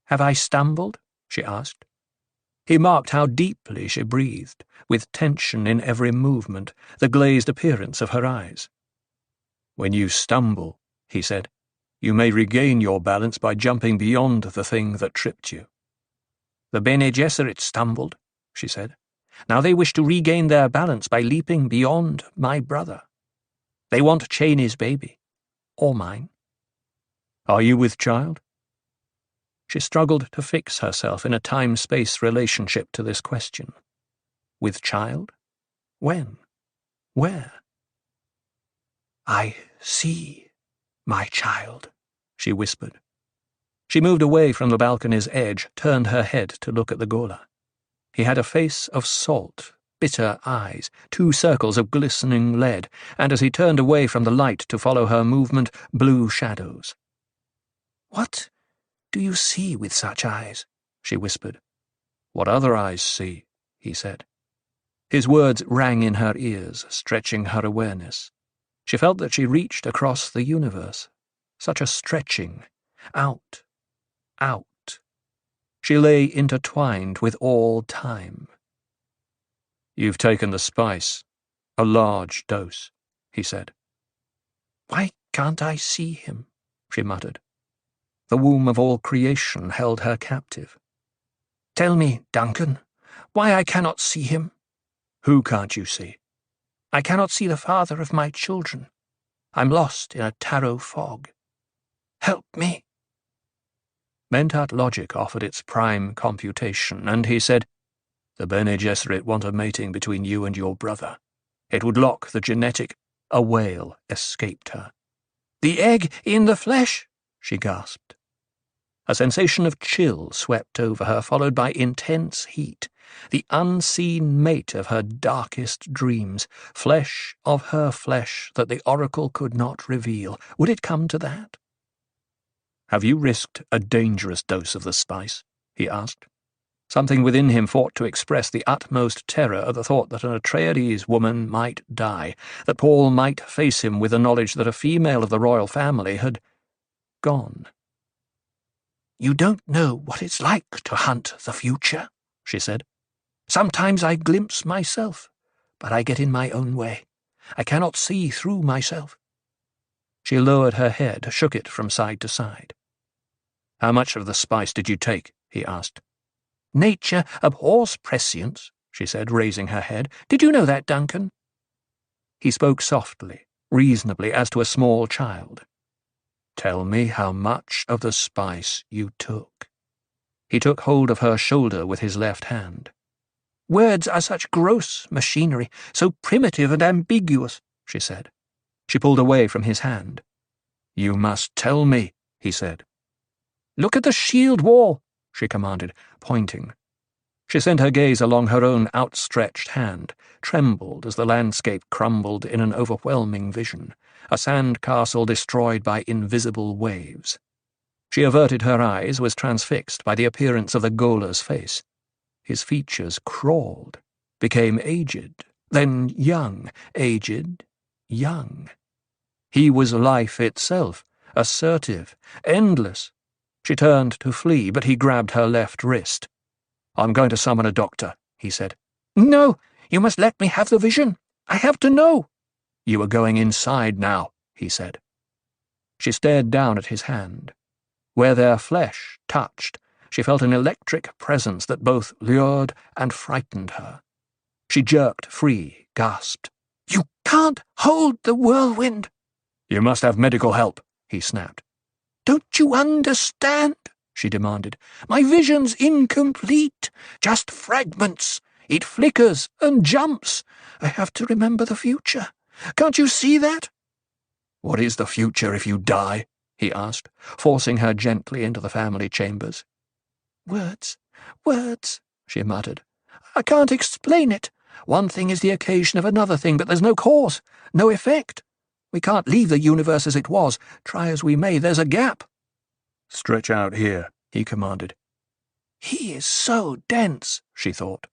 "Have I stumbled?" she asked. He marked how deeply she breathed, with tension in every movement, the glazed appearance of her eyes. "When you stumble," he said, "you may regain your balance by jumping beyond the thing that tripped you." "The Bene Gesserit stumbled," she said. "Now they wish to regain their balance by leaping beyond my brother. They want Cheney's baby, or mine." "Are you with child?" She struggled to fix herself in a time-space relationship to this question. With child? When? Where? "I see my child," she whispered. She moved away from the balcony's edge, turned her head to look at the Gola. He had a face of salt, bitter eyes, 2 circles of glistening lead, and as he turned away from the light to follow her movement, blue shadows. "What do you see with such eyes?" she whispered. "What other eyes see," he said. His words rang in her ears, stretching her awareness. She felt that she reached across the universe. Such a stretching. Out. Out. She lay intertwined with all time. "You've taken the spice. A large dose," he said. "Why can't I see him?" she muttered. The womb of all creation held her captive. "Tell me, Duncan, why I cannot see him." "Who can't you see?" "I cannot see the father of my children. I'm lost in a tarot fog. Help me." Mentat logic offered its prime computation, and he said, "The Bene Gesserit want a mating between you and your brother. It would lock the genetic—" A wail escaped her. "The egg in the flesh!" she gasped. A sensation of chill swept over her, followed by intense heat. The unseen mate of her darkest dreams, flesh of her flesh that the oracle could not reveal. Would it come to that? "Have you risked a dangerous dose of the spice?" he asked. Something within him fought to express the utmost terror at the thought that an Atreides woman might die, that Paul might face him with the knowledge that a female of the royal family had gone. "You don't know what it's like to hunt the future," she said. "Sometimes I glimpse myself, but I get in my own way. I cannot see through myself." She lowered her head, shook it from side to side. "How much of the spice did you take?" he asked. "Nature abhors prescience," she said, raising her head. "Did you know that, Duncan?" He spoke softly, reasonably, as to a small child. Tell me how much of the spice you took. He took hold of her shoulder with his left hand. Words are such gross machinery, so primitive and ambiguous, she said. She pulled away from his hand. You must tell me, he said. Look at the shield wall, she commanded, pointing. She sent her gaze along her own outstretched hand, trembled as the landscape crumbled in an overwhelming vision, a sand castle destroyed by invisible waves. She averted her eyes, was transfixed by the appearance of the Goler's face. His features crawled, became aged, then young, aged, young. He was life itself, assertive, endless. She turned to flee, but he grabbed her left wrist. I'm going to summon a doctor, he said. No, you must let me have the vision. I have to know. You are going inside now, he said. She stared down at his hand. Where their flesh touched, she felt an electric presence that both lured and frightened her. She jerked free, gasped. You can't hold the whirlwind. You must have medical help, he snapped. Don't you understand? She demanded. My vision's incomplete, just fragments. It flickers and jumps. I have to remember the future. Can't you see that? What is the future if you die? He asked, forcing her gently into the family chambers. Words, she muttered. I can't explain it. One thing is the occasion of another thing, but there's no cause, no effect. We can't leave the universe as it was. Try as we may, there's a gap. Stretch out here, he commanded. He is so dense, she thought.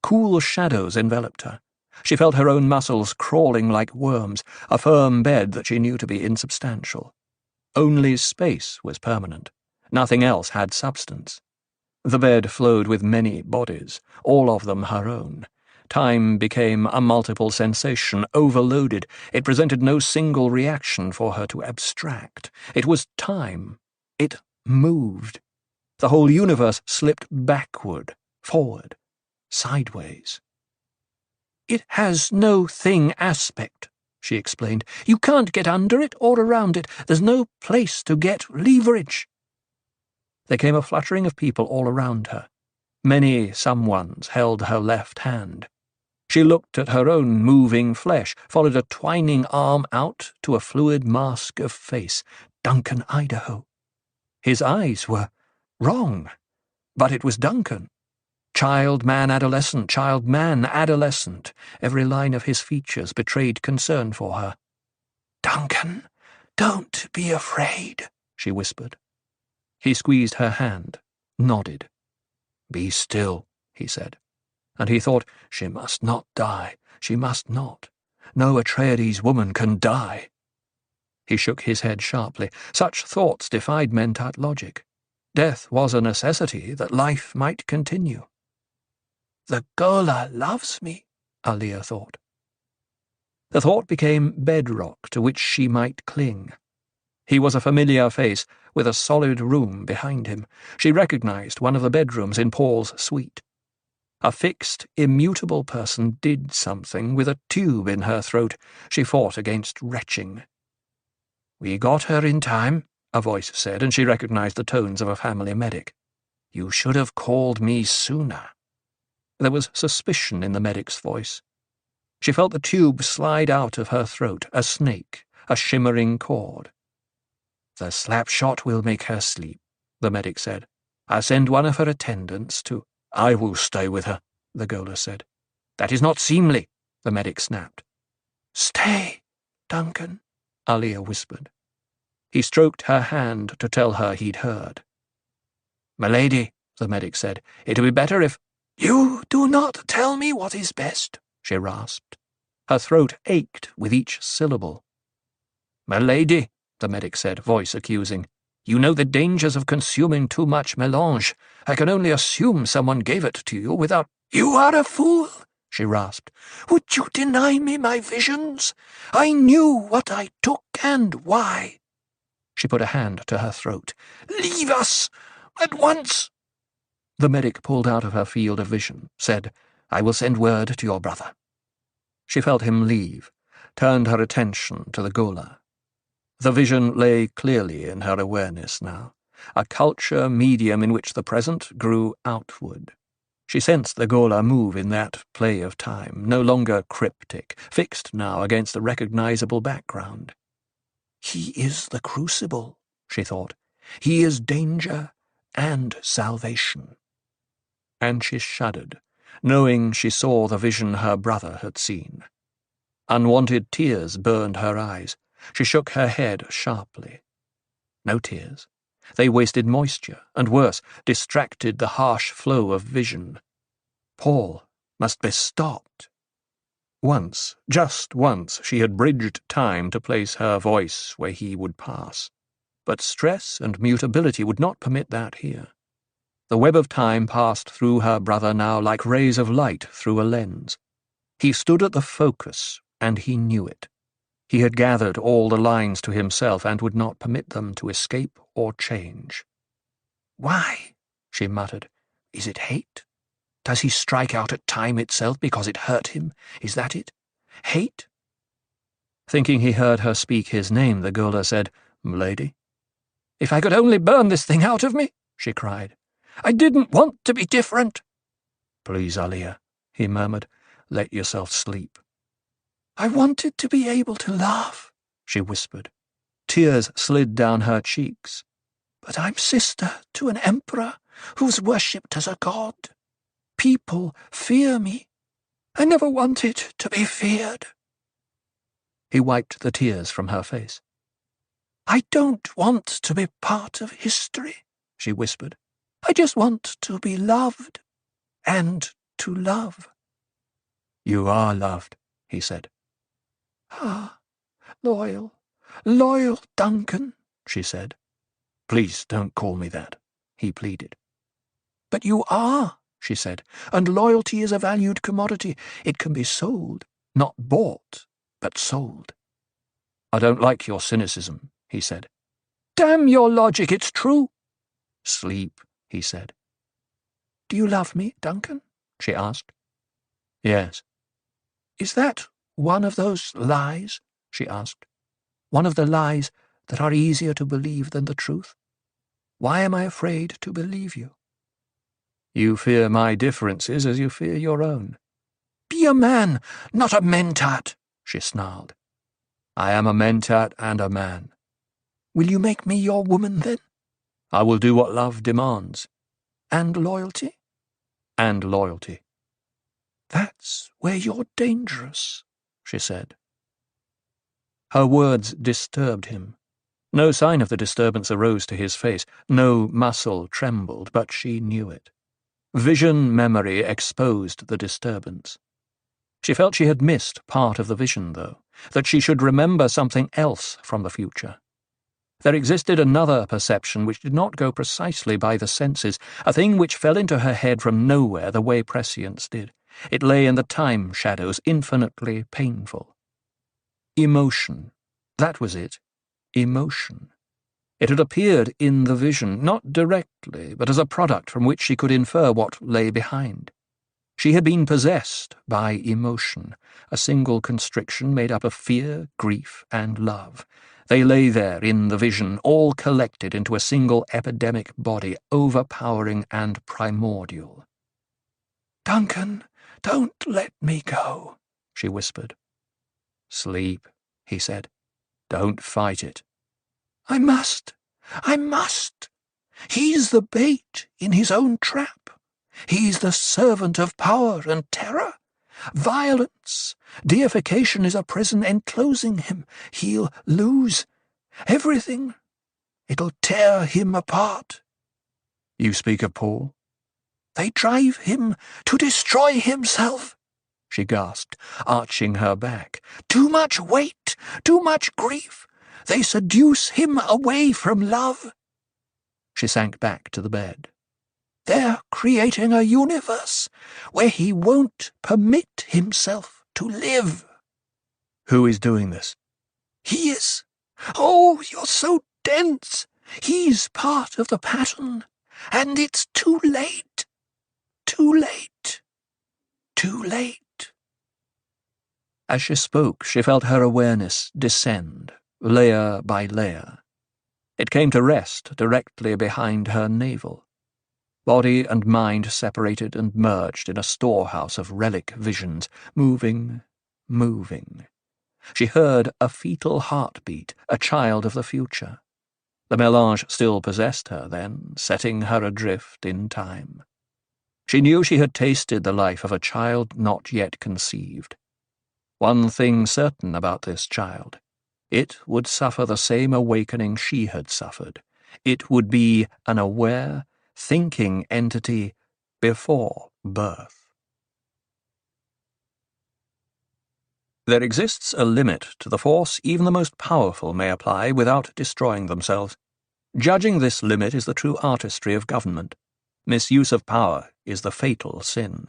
Cool shadows enveloped her. She felt her own muscles crawling like worms, a firm bed that she knew to be insubstantial. Only space was permanent. Nothing else had substance. The bed flowed with many bodies, all of them her own. Time became a multiple sensation, overloaded. It presented no single reaction for her to abstract. It was time. It moved. The whole universe slipped backward, forward, sideways. It has no thing aspect, she explained. You can't get under it or around it. There's no place to get leverage. There came a fluttering of people all around her. Many someones held her left hand. She looked at her own moving flesh, followed a twining arm out to a fluid mask of face. Duncan Idaho. His eyes were wrong, but it was Duncan. Child, man, adolescent, child, man, adolescent. Every line of his features betrayed concern for her. Duncan, don't be afraid, she whispered. He squeezed her hand, nodded. Be still, he said. And he thought, she must not die, she must not. No Atreides woman can die. He shook his head sharply. Such thoughts defied Mentat logic. Death was a necessity that life might continue. The Gola loves me, Alia thought. The thought became bedrock to which she might cling. He was a familiar face, with a solid room behind him. She recognized one of the bedrooms in Paul's suite. A fixed, immutable person did something with a tube in her throat. She fought against retching. We got her in time, a voice said, and she recognized the tones of a family medic. You should have called me sooner. There was suspicion in the medic's voice. She felt the tube slide out of her throat, a snake, a shimmering cord. The slap shot will make her sleep, the medic said. I'll send one of her attendants to— I will stay with her, the Gola said. That is not seemly, the medic snapped. Stay, Duncan, Alia whispered. He stroked her hand to tell her he'd heard. Milady, the medic said, it would be better if— You do not tell me what is best, she rasped. Her throat ached with each syllable. Milady, the medic said, voice accusing, you know the dangers of consuming too much melange. I can only assume someone gave it to you without— You are a fool, she rasped. Would you deny me my visions? I knew what I took and why. She put a hand to her throat. Leave us! At once! The medic pulled out of her field of vision, said, I will send word to your brother. She felt him leave, turned her attention to the Gola. The vision lay clearly in her awareness now, a culture medium in which the present grew outward. She sensed the Ghola move in that play of time, no longer cryptic, fixed now against a recognizable background. He is the crucible, she thought. He is danger and salvation. And she shuddered, knowing she saw the vision her brother had seen. Unwanted tears burned her eyes. She shook her head sharply. No tears. They wasted moisture, and worse, distracted the harsh flow of vision. Paul must be stopped. Once, just once, she had bridged time to place her voice where he would pass. But stress and mutability would not permit that here. The web of time passed through her brother now like rays of light through a lens. He stood at the focus, and he knew it. He had gathered all the lines to himself and would not permit them to escape or change. "Why?" she muttered. "Is it hate? Does he strike out at time itself because it hurt him? Is that it? Hate?" Thinking he heard her speak his name, the Ghola said, "M'lady." "If I could only burn this thing out of me," she cried. "I didn't want to be different." "Please, Aliyah," he murmured, "let yourself sleep." "I wanted to be able to laugh," she whispered. Tears slid down her cheeks. "But I'm sister to an emperor who's worshipped as a god. People fear me. I never wanted to be feared." He wiped the tears from her face. "I don't want to be part of history," she whispered. "I just want to be loved, and to love." "You are loved," he said. "Ah, loyal Duncan," she said. "Please don't call me that," he pleaded. "But you are," she said, "and loyalty is a valued commodity. It can be sold, not bought, but sold." "I don't like your cynicism," he said. "Damn your logic, it's true." "Sleep," he said. "Do you love me, Duncan?" she asked. "Yes." "Is that one of those lies?" she asked. "One of the lies that are easier to believe than the truth? Why am I afraid to believe you?" "You fear my differences as you fear your own." "Be a man, not a mentat," she snarled. "I am a mentat and a man." "Will you make me your woman, then?" "I will do what love demands." "And loyalty?" "And loyalty." "That's where you're dangerous," she said. Her words disturbed him. No sign of the disturbance arose to his face, no muscle trembled, but she knew it. Vision memory exposed the disturbance. She felt she had missed part of the vision, though, that she should remember something else from the future. There existed another perception which did not go precisely by the senses, a thing which fell into her head from nowhere the way prescience did. It lay in the time shadows, infinitely painful. Emotion. That was it. Emotion. It had appeared in the vision, not directly, but as a product from which she could infer what lay behind. She had been possessed by emotion, a single constriction made up of fear, grief, and love. They lay there in the vision, all collected into a single epidemic body, overpowering and primordial. "Duncan, don't let me go," she whispered. "Sleep," he said. "Don't fight it." I must. He's the bait in his own trap. He's the servant of power and terror. Violence, deification is a prison enclosing him. He'll lose everything. It'll tear him apart. You speak of Paul? They drive him to destroy himself, she gasped, arching her back. Too much weight, too much grief. They seduce him away from love. She sank back to the bed. They're creating a universe where he won't permit himself to live. Who is doing this? He is. Oh, you're so dense. He's part of the pattern, and it's too late. Too late. Too late. As she spoke, she felt her awareness descend, layer by layer. It came to rest directly behind her navel. Body and mind separated and merged in a storehouse of relic visions, moving, moving. She heard a fetal heartbeat, a child of the future. The melange still possessed her then, setting her adrift in time. She knew she had tasted the life of a child not yet conceived. One thing certain about this child: it would suffer the same awakening she had suffered. It would be an aware, thinking entity before birth. There exists a limit to the force even the most powerful may apply without destroying themselves. Judging this limit is the true artistry of government. Misuse of power is the fatal sin.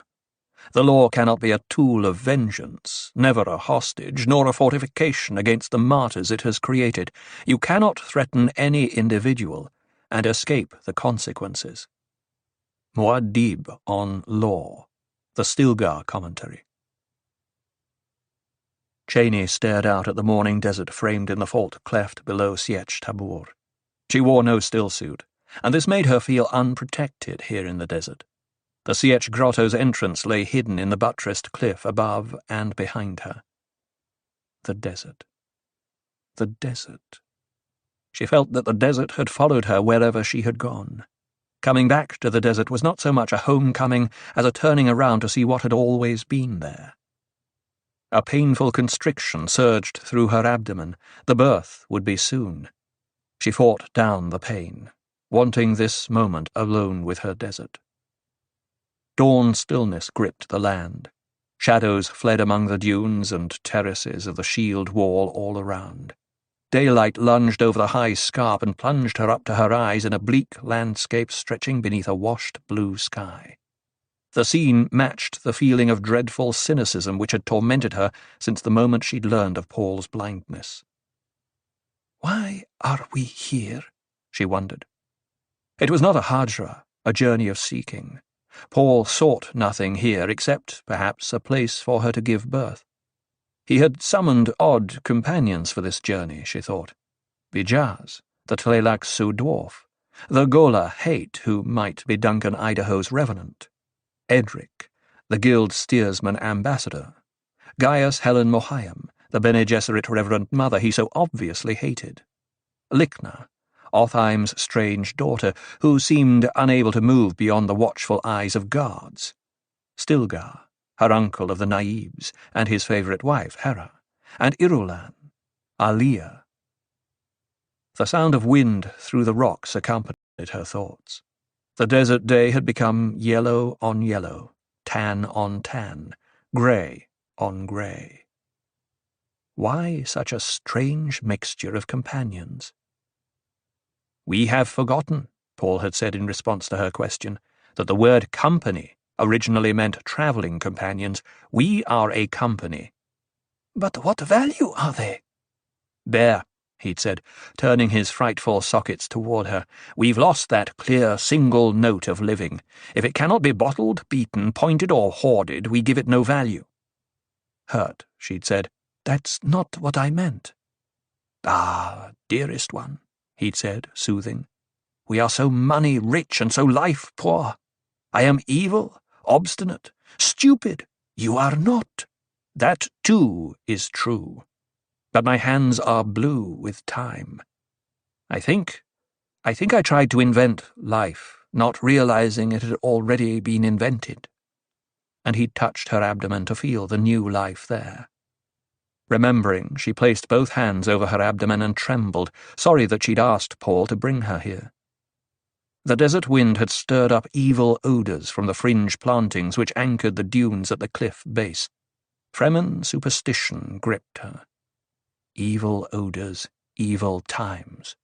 The law cannot be a tool of vengeance, never a hostage, nor a fortification against the martyrs it has created. You cannot threaten any individual and escape the consequences. Muad'Dib on Law, the Stilgar Commentary. Cheney stared out at the morning desert framed in the fault cleft below Sietch Tabor. She wore no stillsuit, and this made her feel unprotected here in the desert. The Sietch Grotto's entrance lay hidden in the buttressed cliff above and behind her. The desert. The desert. She felt that the desert had followed her wherever she had gone. Coming back to the desert was not so much a homecoming as a turning around to see what had always been there. A painful constriction surged through her abdomen. The birth would be soon. She fought down the pain, wanting this moment alone with her desert. Dawn stillness gripped the land. Shadows fled among the dunes and terraces of the shield wall all around. Daylight lunged over the high scarp and plunged her up to her eyes in a bleak landscape stretching beneath a washed blue sky. The scene matched the feeling of dreadful cynicism which had tormented her since the moment she'd learned of Paul's blindness. Why are we here? She wondered. It was not a hajra, a journey of seeking. Paul sought nothing here except, perhaps, a place for her to give birth. He had summoned odd companions for this journey, she thought. Bijaz, the Tleilaxu dwarf, the Gola Hate, who might be Duncan Idaho's revenant, Edric, the guild steersman ambassador, Gaius Helen Mohayim, the Bene Gesserit Reverend Mother he so obviously hated, Lichna, Otheim's strange daughter, who seemed unable to move beyond the watchful eyes of guards, Stilgar, her uncle of the Naibs, and his favourite wife, Hera, and Irulan, Aliyah. The sound of wind through the rocks accompanied her thoughts. The desert day had become yellow on yellow, tan on tan, grey on grey. Why such a strange mixture of companions? "We have forgotten," Paul had said in response to her question, "that the word company originally meant travelling companions. We are a company." "But what value are they?" "There," he'd said, turning his frightful sockets toward her. "We've lost that clear single note of living. If it cannot be bottled, beaten, pointed, or hoarded, we give it no value." Hurt, she'd said, "That's not what I meant." "Ah, dearest one," he'd said, soothing, "we are so money-rich and so life-poor. I am evil, obstinate, stupid. You are not. That, too, is true. But my hands are blue with time. I think I tried to invent life, not realizing it had already been invented." And he touched her abdomen to feel the new life there. Remembering, she placed both hands over her abdomen and trembled, sorry that she'd asked Paul to bring her here. The desert wind had stirred up evil odours from the fringe plantings which anchored the dunes at the cliff base. Fremen superstition gripped her. Evil odours, evil times.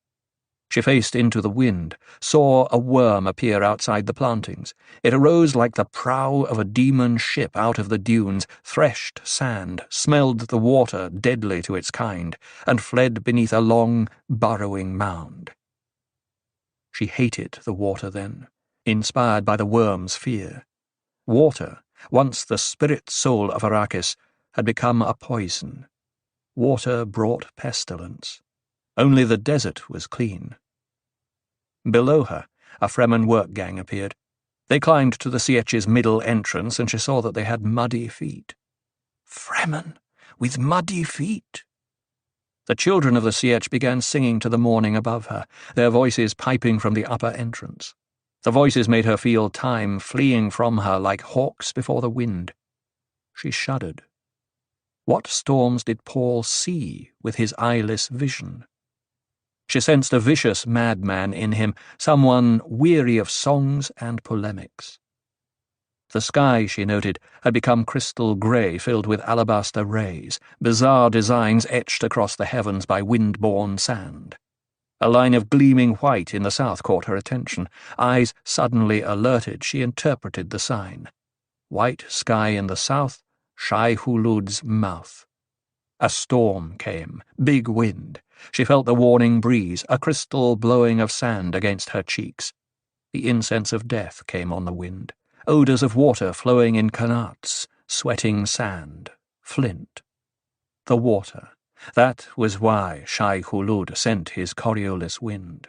She faced into the wind, saw a worm appear outside the plantings. It arose like the prow of a demon ship out of the dunes, threshed sand, smelled the water deadly to its kind, and fled beneath a long, burrowing mound. She hated the water then, inspired by the worm's fear. Water, once the spirit soul of Arrakis, had become a poison. Water brought pestilence. Only the desert was clean. Below her, a Fremen work gang appeared. They climbed to the Sietch's middle entrance, and she saw that they had muddy feet. Fremen, with muddy feet! The children of the Sietch began singing to the morning above her, their voices piping from the upper entrance. The voices made her feel time fleeing from her like hawks before the wind. She shuddered. What storms did Paul see with his eyeless vision? She sensed a vicious madman in him, someone weary of songs and polemics. The sky, she noted, had become crystal grey, filled with alabaster rays, bizarre designs etched across the heavens by wind-borne sand. A line of gleaming white in the south caught her attention. Eyes suddenly alerted, she interpreted the sign. White sky in the south, Shai-Hulud's mouth. A storm came, big wind. She felt the warning breeze, a crystal blowing of sand against her cheeks. The incense of death came on the wind. Odours of water flowing in qanats, sweating sand, flint. The water. That was why Shai-Hulud sent his Coriolis wind.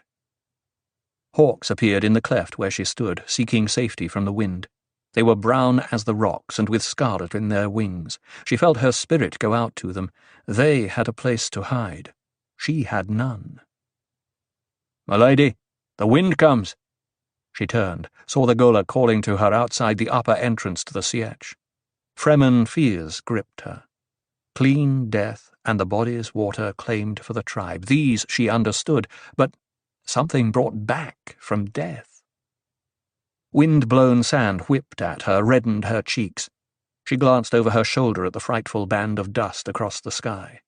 Hawks appeared in the cleft where she stood, seeking safety from the wind. They were brown as the rocks and with scarlet in their wings. She felt her spirit go out to them. They had a place to hide. She had none. "My lady, the wind comes." She turned, saw the Ghola calling to her outside the upper entrance to the Sietch. Fremen fears gripped her. Clean death and the body's water claimed for the tribe. These she understood, but something brought back from death. Wind-blown sand whipped at her, reddened her cheeks. She glanced over her shoulder at the frightful band of dust across the sky.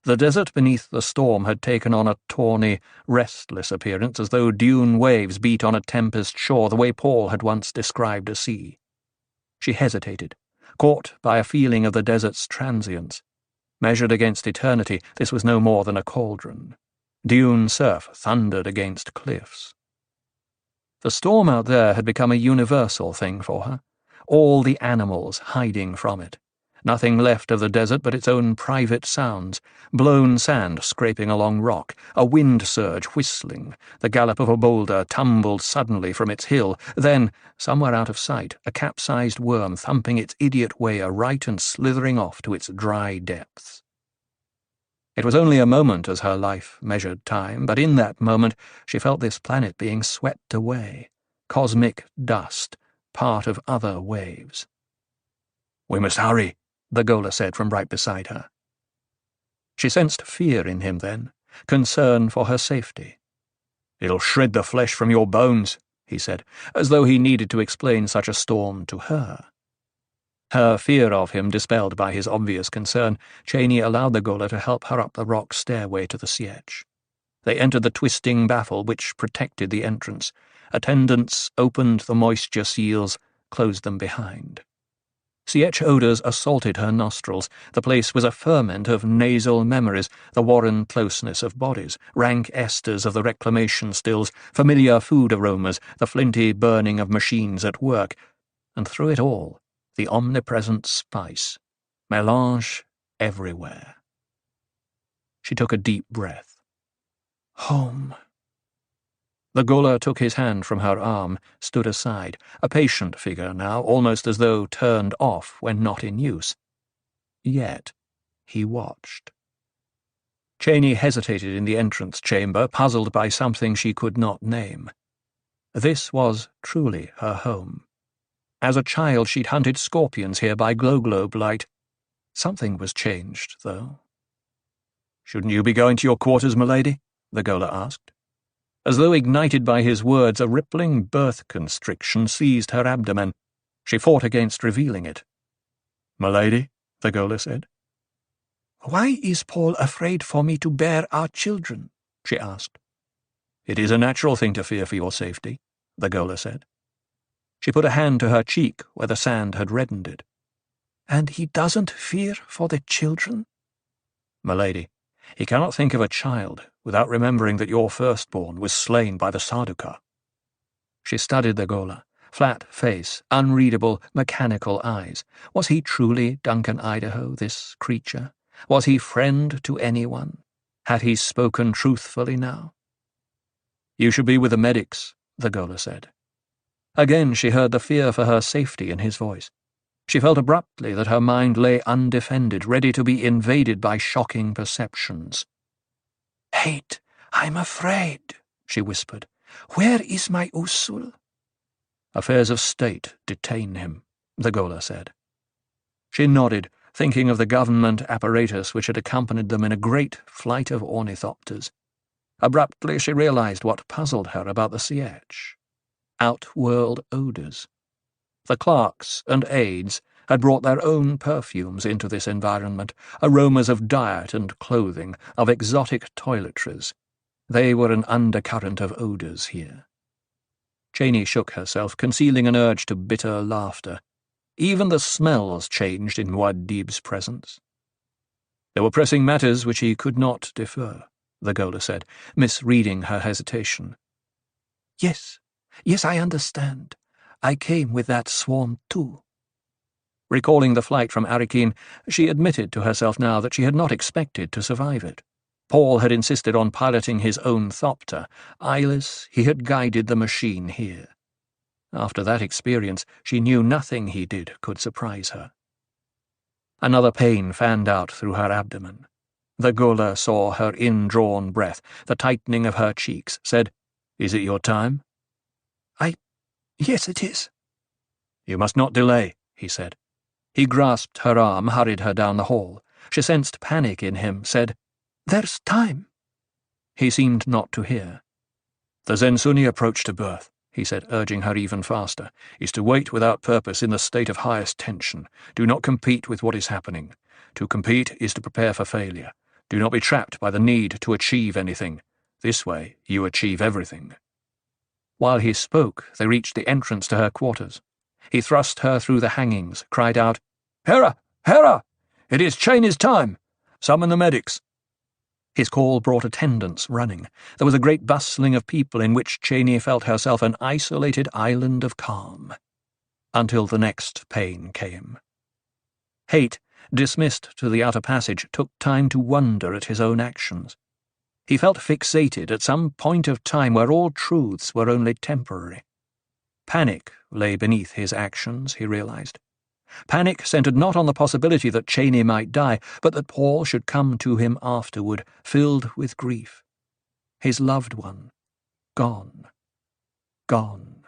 The desert beneath the storm had taken on a tawny, restless appearance, as though dune waves beat on a tempest shore the way Paul had once described a sea. She hesitated, caught by a feeling of the desert's transience. Measured against eternity, this was no more than a cauldron. Dune surf thundered against cliffs. The storm out there had become a universal thing for her, all the animals hiding from it. Nothing left of the desert but its own private sounds, blown sand scraping along rock, a wind surge whistling, the gallop of a boulder tumbled suddenly from its hill, then, somewhere out of sight, a capsized worm thumping its idiot way aright and slithering off to its dry depths. It was only a moment as her life measured time, but in that moment she felt this planet being swept away, cosmic dust, part of other waves. "We must hurry," the Ghola said from right beside her. She sensed fear in him then, concern for her safety. "It'll shred the flesh from your bones," he said, as though he needed to explain such a storm to her. Her fear of him dispelled by his obvious concern, Chaney allowed the Ghola to help her up the rock stairway to the Sietch. They entered the twisting baffle which protected the entrance. Attendants opened the moisture seals, closed them behind. Sietch odours assaulted her nostrils. The place was a ferment of nasal memories, the warren closeness of bodies, rank esters of the reclamation stills, familiar food aromas, the flinty burning of machines at work, and through it all, the omnipresent spice, mélange everywhere. She took a deep breath. Home. The Ghola took his hand from her arm, stood aside, a patient figure now, almost as though turned off when not in use. Yet he watched. Chaney hesitated in the entrance chamber, puzzled by something she could not name. This was truly her home. As a child she'd hunted scorpions here by glow-globe light. Something was changed, though. "Shouldn't you be going to your quarters, milady?" the Ghola asked. As though ignited by his words, a rippling birth constriction seized her abdomen. She fought against revealing it. "Milady," the Ghola said. "Why is Paul afraid for me to bear our children?" she asked. "It is a natural thing to fear for your safety," the Ghola said. She put a hand to her cheek where the sand had reddened it. "And he doesn't fear for the children?" "Milady, he cannot think of a child without remembering that your firstborn was slain by the Sardaukar." She studied the Ghola, flat face, unreadable, mechanical eyes. Was he truly Duncan Idaho, this creature? Was he friend to anyone? Had he spoken truthfully now? "You should be with the medics," the Gola said. Again she heard the fear for her safety in his voice. She felt abruptly that her mind lay undefended, ready to be invaded by shocking perceptions. "Hate, I'm afraid," she whispered. "Where is my Usul?" "Affairs of state detain him," the Gola said. She nodded, thinking of the government apparatus which had accompanied them in a great flight of ornithopters. Abruptly she realized what puzzled her about the Sietch. Outworld odours. The clerks and aides had brought their own perfumes into this environment, aromas of diet and clothing, of exotic toiletries. They were an undercurrent of odours here. Cheney shook herself, concealing an urge to bitter laughter. Even the smells changed in Muad'Dib's presence. There were pressing matters which he could not defer, the Gola said, misreading her hesitation. Yes, I understand. I came with that swarm too." Recalling the flight from Arrakeen, she admitted to herself now that she had not expected to survive it. Paul had insisted on piloting his own thopter. Eyeless, he had guided the machine here. After that experience, she knew nothing he did could surprise her. Another pain fanned out through her abdomen. The Gola saw her indrawn breath, the tightening of her cheeks, said, "Is it your time?" Yes, it is." "You must not delay," he said. He grasped her arm, hurried her down the hall. She sensed panic in him, said, "There's time." He seemed not to hear. "The Zensuni approach to birth," he said, urging her even faster, "is to wait without purpose in the state of highest tension. Do not compete with what is happening. To compete is to prepare for failure. Do not be trapped by the need to achieve anything. This way you achieve everything." While he spoke, they reached the entrance to her quarters. He thrust her through the hangings, cried out, "Hera! Hera! It is Cheney's time! Summon the medics!" His call brought attendants running. There was a great bustling of people in which Cheney felt herself an isolated island of calm. Until the next pain came. Hate, dismissed to the outer passage, took time to wonder at his own actions. He felt fixated at some point of time where all truths were only temporary. Panic lay beneath his actions, he realized. Panic centered not on the possibility that Cheney might die, but that Paul should come to him afterward, filled with grief. His loved one, gone. Gone.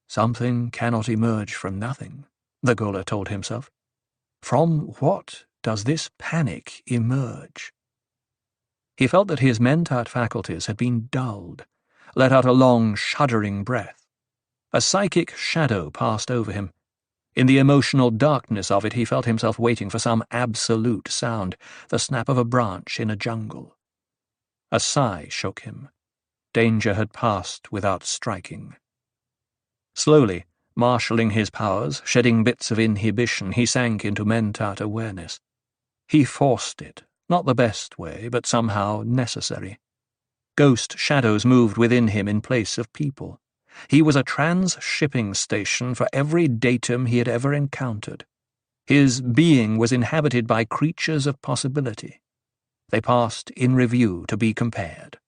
Something cannot emerge from nothing, the Gola told himself. From what does this panic emerge? He felt that his mentat faculties had been dulled, let out a long, shuddering breath. A psychic shadow passed over him. In the emotional darkness of it, he felt himself waiting for some absolute sound, the snap of a branch in a jungle. A sigh shook him. Danger had passed without striking. Slowly, marshalling his powers, shedding bits of inhibition, he sank into mentat awareness. He forced it. Not the best way, but somehow necessary. Ghost shadows moved within him in place of people. He was a trans-shipping station for every datum he had ever encountered. His being was inhabited by creatures of possibility. They passed in review to be compared.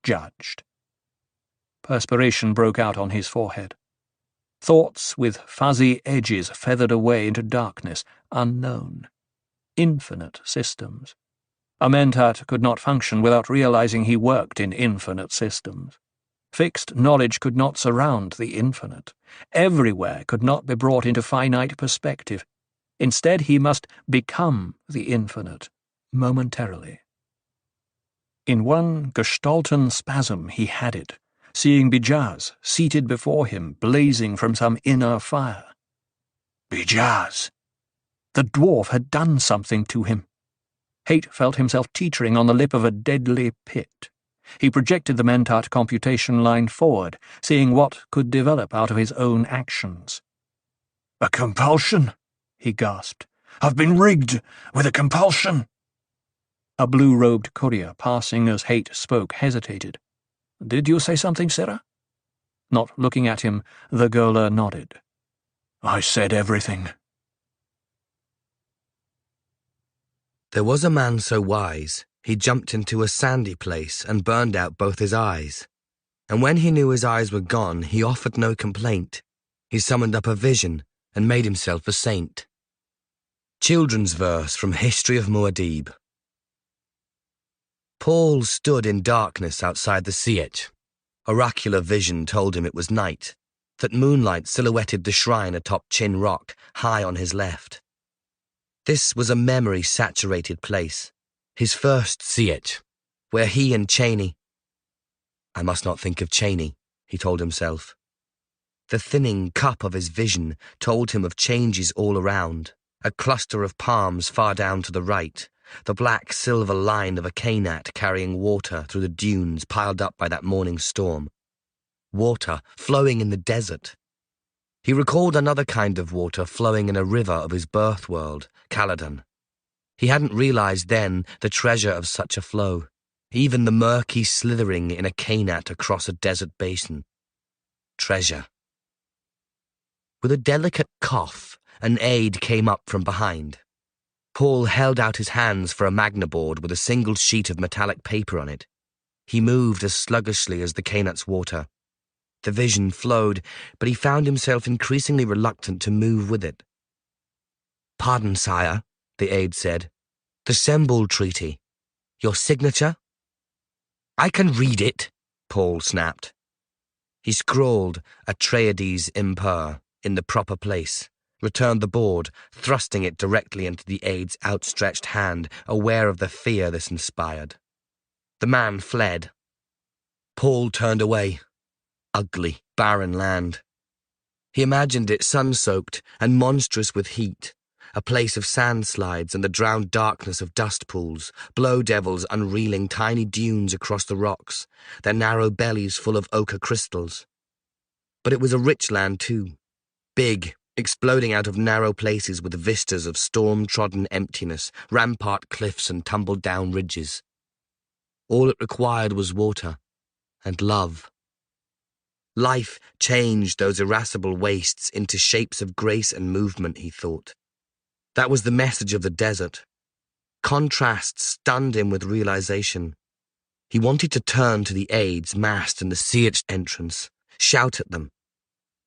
Judged. Perspiration broke out on his forehead. Thoughts with fuzzy edges feathered away into darkness, unknown. Infinite systems. A mentat could not function without realizing he worked in infinite systems. Fixed knowledge could not surround the infinite. Everywhere could not be brought into finite perspective. Instead, he must become the infinite, momentarily. In one gestalten spasm he had it, seeing Bijaz seated before him, blazing from some inner fire. Bijaz! The dwarf had done something to him. Hate felt himself teetering on the lip of a deadly pit. He projected the mentat computation line forward, seeing what could develop out of his own actions. "A compulsion," he gasped. "I've been rigged with a compulsion." A blue-robed courier, passing as Hate spoke, hesitated. "Did you say something, Sarah?" Not looking at him, the Gola nodded. "I said everything." There was a man so wise, He jumped into a sandy place and burned out both his eyes. And when he knew his eyes were gone, he offered no complaint. He summoned up a vision and made himself a saint. Children's verse from History of Muad'Dib. Paul stood in darkness outside the Sietch. Oracular vision told him it was night, that moonlight silhouetted the shrine atop Chin Rock, high on his left. This was a memory-saturated place, his first Sietch, where he and Cheney— I must not think of Cheney, he told himself. The thinning cup of his vision told him of changes all around, a cluster of palms far down to the right, the black-silver line of a Kainat carrying water through the dunes piled up by that morning storm. Water flowing in the desert. He recalled another kind of water flowing in a river of his birth world, Caladan. He hadn't realized then the treasure of such a flow, even the murky slithering in a Kainat across a desert basin. Treasure. With a delicate cough, an aide came up from behind. Paul held out his hands for a magnaboard with a single sheet of metallic paper on it. He moved as sluggishly as the Kainat's water. The vision flowed, but he found himself increasingly reluctant to move with it. "Pardon, sire," the aide said. "The Sembul Treaty. Your signature?" "I can read it," Paul snapped. He scrawled Atreides Imper in the proper place, returned the board, thrusting it directly into the aide's outstretched hand, aware of the fear this inspired. The man fled. Paul turned away. Ugly, barren land. He imagined it sun-soaked and monstrous with heat, a place of sandslides and the drowned darkness of dust pools, blow devils unreeling tiny dunes across the rocks, their narrow bellies full of ochre crystals. But it was a rich land too, big, exploding out of narrow places with vistas of storm-trodden emptiness, rampart cliffs and tumbled-down ridges. All it required was water and love. Life changed those irascible wastes into shapes of grace and movement, he thought. That was the message of the desert. Contrast stunned him with realization. He wanted to turn to the aides massed in the Sietch entrance, shout at them.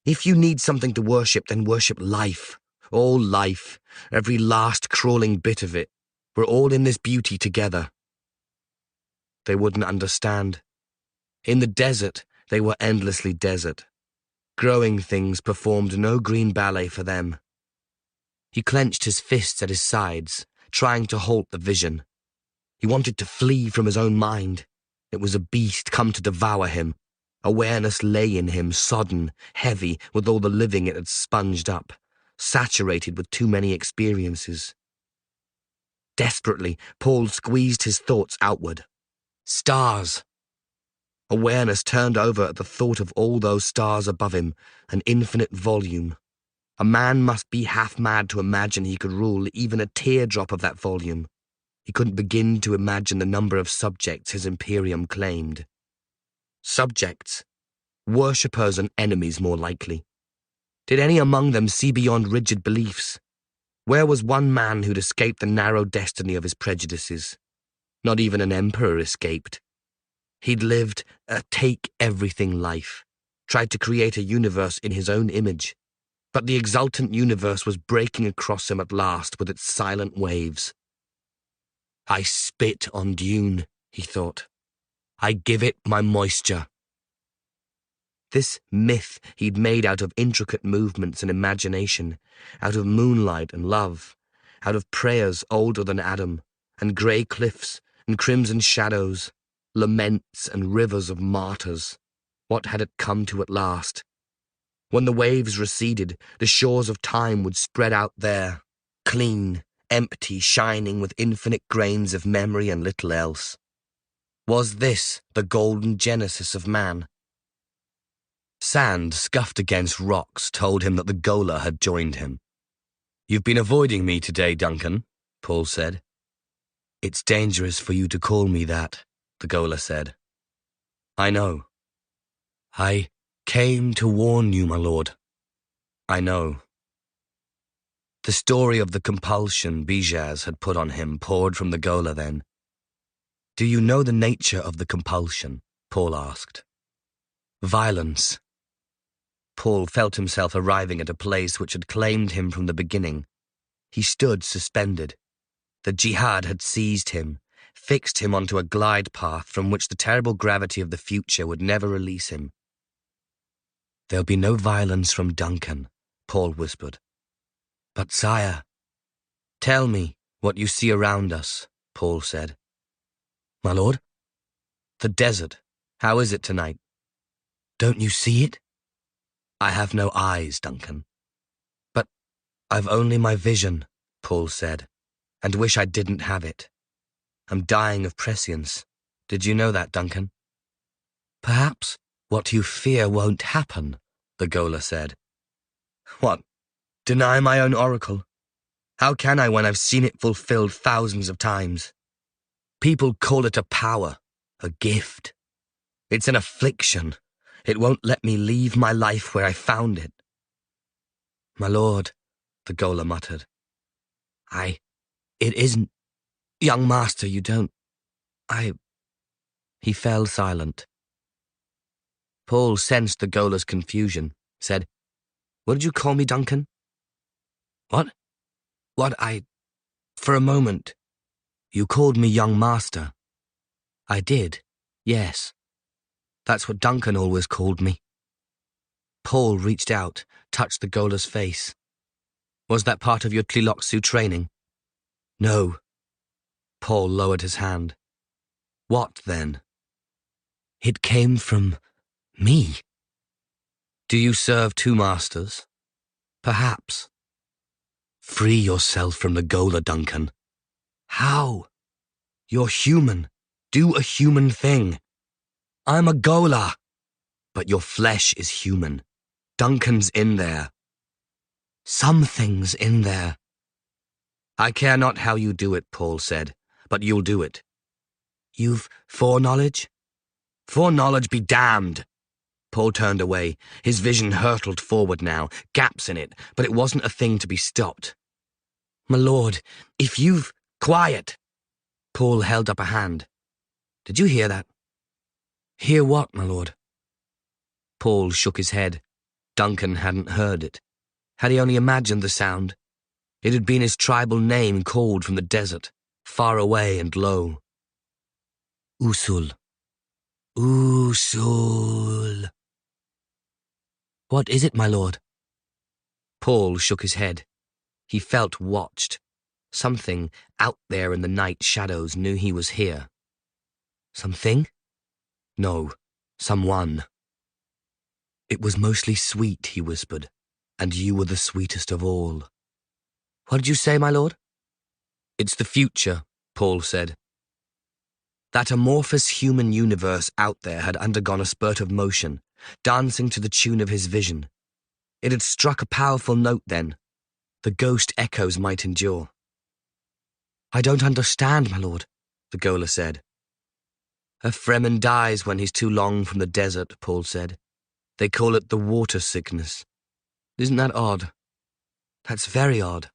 If you need something to worship, then worship life. All life, every last crawling bit of it. We're all in this beauty together. They wouldn't understand. In the desert, they were endlessly desert. Growing things performed no green ballet for them. He clenched his fists at his sides, trying to halt the vision. He wanted to flee from his own mind. It was a beast come to devour him. Awareness lay in him, sodden, heavy with all the living it had sponged up, saturated with too many experiences. Desperately, Paul squeezed his thoughts outward. Stars. Awareness turned over at the thought of all those stars above him, an infinite volume. A man must be half mad to imagine he could rule even a teardrop of that volume. He couldn't begin to imagine the number of subjects his imperium claimed. Subjects, worshippers and enemies more likely. Did any among them see beyond rigid beliefs? Where was one man who'd escaped the narrow destiny of his prejudices? Not even an emperor escaped. He'd lived a take-everything life, tried to create a universe in his own image. But the exultant universe was breaking across him at last with its silent waves. I spit on Dune, he thought. I give it my moisture. This myth he'd made out of intricate movements and imagination, out of moonlight and love, out of prayers older than Adam, and grey cliffs and crimson shadows, laments and rivers of martyrs. What had it come to at last? When the waves receded, the shores of time would spread out there, clean, empty, shining with infinite grains of memory and little else. Was this the golden genesis of man? Sand scuffed against rocks told him that the Gola had joined him. You've been avoiding me today, Duncan, Paul said. It's dangerous for you to call me that, the Gola said. I know. I came to warn you, my lord. I know. The story of the compulsion Bijaz had put on him poured from the Gola then. Do you know the nature of the compulsion? Paul asked. Violence. Paul felt himself arriving at a place which had claimed him from the beginning. He stood suspended. The jihad had seized him, fixed him onto a glide path from which the terrible gravity of the future would never release him. There'll be no violence from Duncan, Paul whispered. But sire, tell me what you see around us, Paul said. My lord? The desert, how is it tonight? Don't you see it? I have no eyes, Duncan. But I've only my vision, Paul said, and wish I didn't have it. I'm dying of prescience. Did you know that, Duncan? Perhaps what you fear won't happen, the Gola said. What? Deny my own oracle? How can I when I've seen it fulfilled thousands of times? People call it a power, a gift. It's an affliction. It won't let me leave my life where I found it. My lord, the Gola muttered. It isn't. Young master, you don't. He fell silent. Paul sensed the Gola's confusion, said, What did you call me, Duncan? What? For a moment, you called me young master. I did, yes. That's what Duncan always called me. Paul reached out, touched the Gola's face. Was that part of your Tliloxu training? No. Paul lowered his hand. What then? It came from me. Do you serve two masters? Perhaps. Free yourself from the Gola, Duncan. How? You're human. Do a human thing. I'm a Gola. But your flesh is human. Duncan's in there. Something's in there. I care not how you do it, Paul said, but you'll do it. You've foreknowledge? Foreknowledge be damned. Paul turned away. His vision hurtled forward now, gaps in it, but it wasn't a thing to be stopped. My lord, if you've... Quiet! Paul held up a hand. Did you hear that? Hear what, my lord? Paul shook his head. Duncan hadn't heard it. Had he only imagined the sound? It had been his tribal name called from the desert, far away and low. Usul. Usul. What is it, my lord? Paul shook his head. He felt watched. Something out there in the night shadows knew he was here. Something? No, someone. It was mostly sweet, he whispered, and you were the sweetest of all. What did you say, my lord? It's the future, Paul said. That amorphous human universe out there had undergone a spurt of motion, dancing to the tune of his vision. It had struck a powerful note then. The ghost echoes might endure. I don't understand, my lord, the Gola said. A Fremen dies when he's too long from the desert, Paul said. They call it the water sickness. Isn't that odd? That's very odd.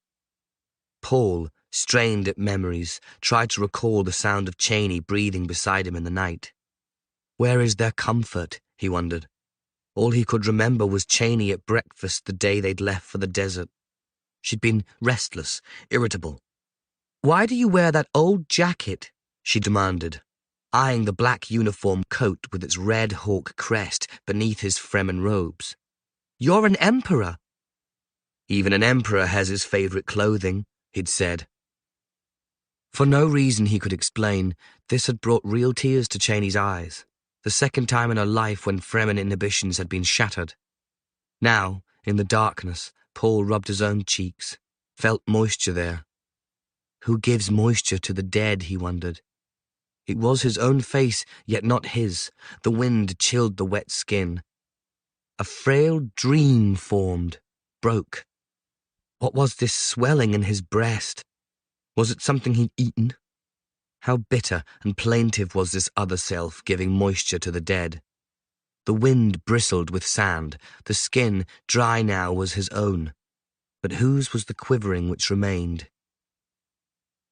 Paul, strained at memories, tried to recall the sound of Cheney breathing beside him in the night. Where is their comfort, he wondered. All he could remember was Cheney at breakfast the day they'd left for the desert. She'd been restless, irritable. Why do you wear that old jacket? She demanded, eyeing the black uniform coat with its red hawk crest beneath his Fremen robes. You're an emperor. Even an emperor has his favorite clothing, he'd said. For no reason he could explain, this had brought real tears to Cheney's eyes, the second time in her life when Fremen inhibitions had been shattered. Now, in the darkness, Paul rubbed his own cheeks, felt moisture there. Who gives moisture to the dead, he wondered. It was his own face, yet not his. The wind chilled the wet skin. A frail dream formed, broke. What was this swelling in his breast? Was it something he'd eaten? How bitter and plaintive was this other self giving moisture to the dead. The wind bristled with sand. The skin, dry now, was his own. But whose was the quivering which remained?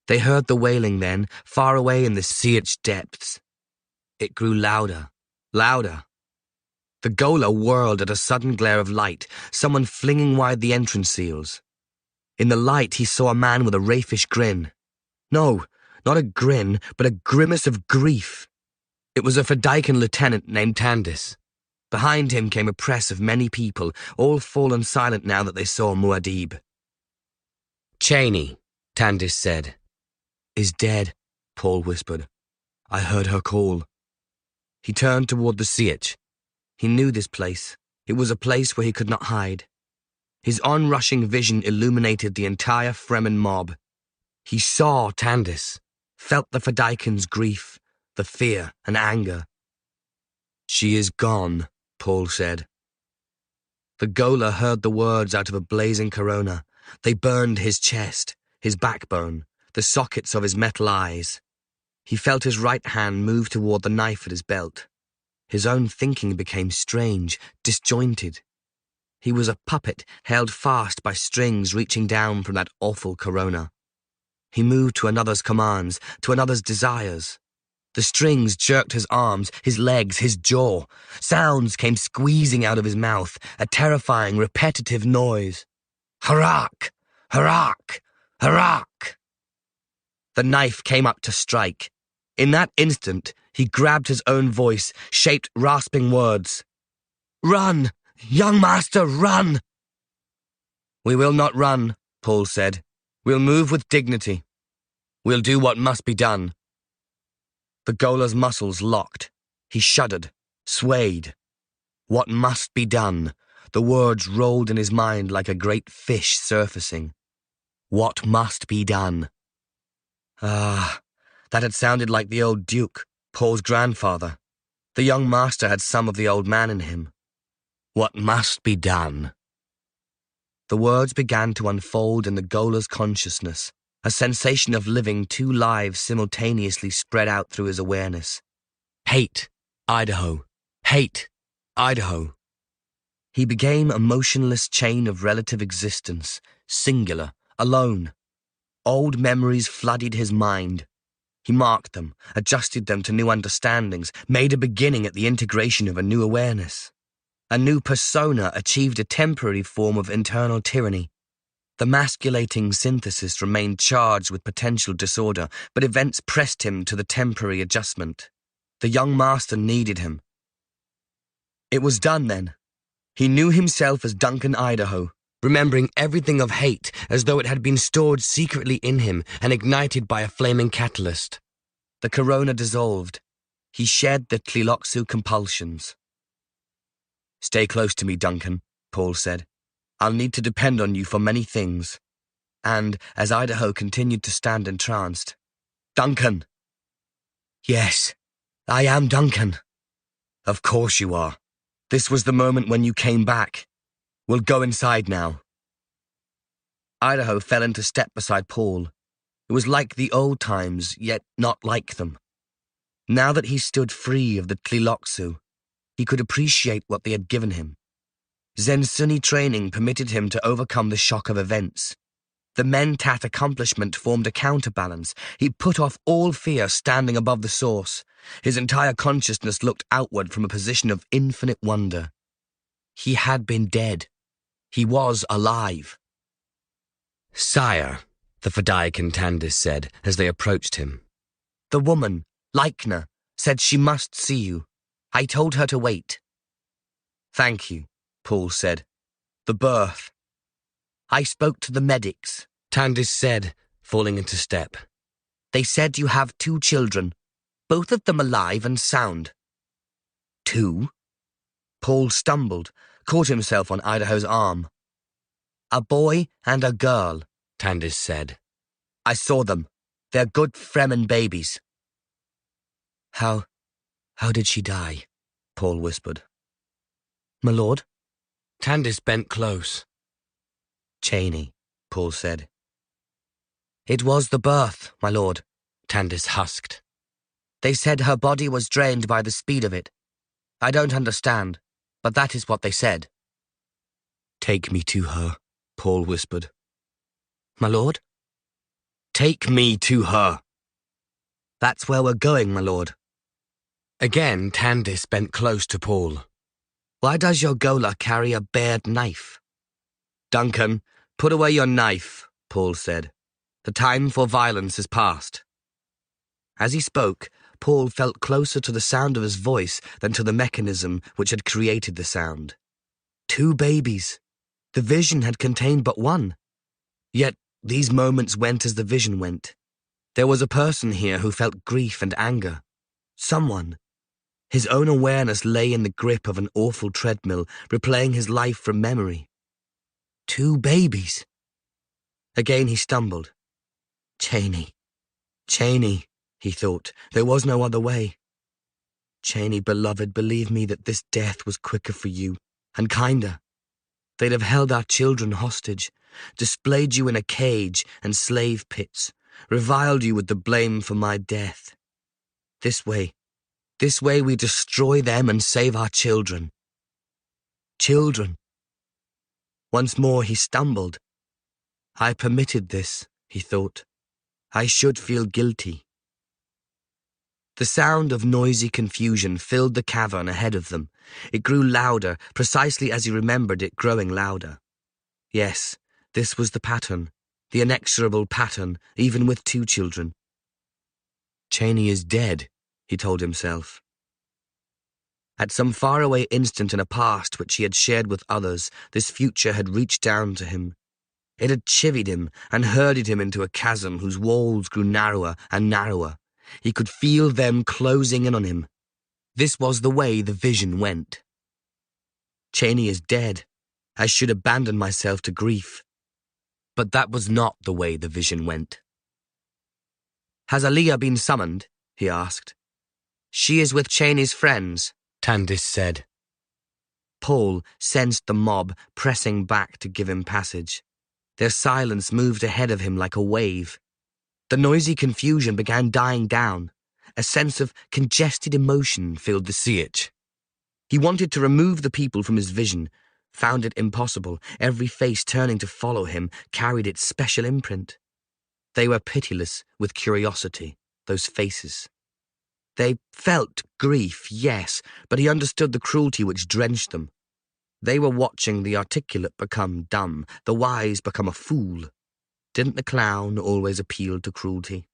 They heard the wailing then, far away in the sea-itch depths. It grew louder, louder. The Gola whirled at a sudden glare of light, someone flinging wide the entrance seals. In the light he saw a man with a raffish grin. No, not a grin, but a grimace of grief. It was a Fedaykin lieutenant named Tandis. Behind him came a press of many people, all fallen silent now that they saw Muad'Dib. "Cheney," Tandis said. "Is dead," Paul whispered. "I heard her call." He turned toward the sea-itch. He knew this place. It was a place where he could not hide. His onrushing vision illuminated the entire Fremen mob. He saw Tandis, felt the Fedaykin's grief, the fear and anger. "She is gone," Paul said. The Gola heard the words out of a blazing corona. They burned his chest, his backbone, the sockets of his metal eyes. He felt his right hand move toward the knife at his belt. His own thinking became strange, disjointed. He was a puppet held fast by strings reaching down from that awful corona. He moved to another's commands, to another's desires. The strings jerked his arms, his legs, his jaw. Sounds came squeezing out of his mouth, a terrifying, repetitive noise. Harak! Harak! Harak! The knife came up to strike. In that instant, he grabbed his own voice, shaped rasping words. "Run! Young master, run!" "We will not run," Paul said. "We'll move with dignity. We'll do what must be done." The Gola's muscles locked. He shuddered, swayed. What must be done? The words rolled in his mind like a great fish surfacing. What must be done? Ah, that had sounded like the old Duke, Paul's grandfather. The young master had some of the old man in him. What must be done? The words began to unfold in the Gola's consciousness. A sensation of living two lives simultaneously spread out through his awareness. Hate, Idaho. Hate, Idaho. He became a motionless chain of relative existence, singular, alone. Old memories flooded his mind. He marked them, adjusted them to new understandings, made a beginning at the integration of a new awareness. A new persona achieved a temporary form of internal tyranny. The masculating synthesis remained charged with potential disorder, but events pressed him to the temporary adjustment. The young master needed him. It was done then. He knew himself as Duncan Idaho, remembering everything of hate as though it had been stored secretly in him and ignited by a flaming catalyst. The corona dissolved. He shed the Tliloxu compulsions. "Stay close to me, Duncan," Paul said. "I'll need to depend on you for many things." And, as Idaho continued to stand entranced, "Duncan!" "Yes, I am Duncan." "Of course you are. This was the moment when you came back. We'll go inside now." Idaho fell into step beside Paul. It was like the old times, yet not like them. Now that he stood free of the Tliloxu, he could appreciate what they had given him. Zen-Sunni training permitted him to overcome the shock of events. The Mentat accomplishment formed a counterbalance. He put off all fear standing above the source. His entire consciousness looked outward from a position of infinite wonder. He had been dead. He was alive. "Sire," the Fedaykin Tandis said as they approached him. "The woman, Lychna, said she must see you. I told her to wait." "Thank you," Paul said. "The birth." "I spoke to the medics," Tandis said, falling into step. "They said you have 2 children, both of them alive and sound." "2?" Paul stumbled, caught himself on Idaho's arm. "A boy and a girl," Tandis said. "I saw them. They're good Fremen babies." How did she die?" Paul whispered. "My lord?" Tandis bent close. "Cheney," Paul said. "It was the birth, my lord," Tandis husked. "They said her body was drained by the speed of it. I don't understand, but that is what they said." "Take me to her," Paul whispered. "My lord?" Take me to her. That's where we're going, my lord. Again, Tandis bent close to Paul. Why does your Gola carry a bared knife? Duncan, put away your knife, Paul said. The time for violence is past. As he spoke, Paul felt closer to the sound of his voice than to the mechanism which had created the sound. 2 babies. The vision had contained but one. Yet these moments went as the vision went. There was a person here who felt grief and anger. Someone. His own awareness lay in the grip of an awful treadmill, replaying his life from memory. 2 babies. Again he stumbled. Cheney, he thought. There was no other way. Cheney, beloved, believe me that this death was quicker for you, and kinder. They'd have held our children hostage, displayed you in a cage and slave pits, reviled you with the blame for my death. This way we destroy them and save our children. Children. Once more he stumbled. I permitted this, he thought. I should feel guilty. The sound of noisy confusion filled the cavern ahead of them. It grew louder, precisely as he remembered it growing louder. Yes, this was the pattern, the inexorable pattern, even with 2 children. Cheney is dead, he told himself. At some faraway instant in a past which he had shared with others, this future had reached down to him. It had chivied him and herded him into a chasm whose walls grew narrower and narrower. He could feel them closing in on him. This was the way the vision went. Cheney is dead. I should abandon myself to grief. But that was not the way the vision went. Has Aliyah been summoned? He asked. She is with Cheney's friends, Tandis said. Paul sensed the mob pressing back to give him passage. Their silence moved ahead of him like a wave. The noisy confusion began dying down. A sense of congested emotion filled the siege. He wanted to remove the people from his vision, found it impossible. Every face turning to follow him carried its special imprint. They were pitiless with curiosity, those faces. They felt grief, yes, but he understood the cruelty which drenched them. They were watching the articulate become dumb, the wise become a fool. Didn't the clown always appeal to cruelty?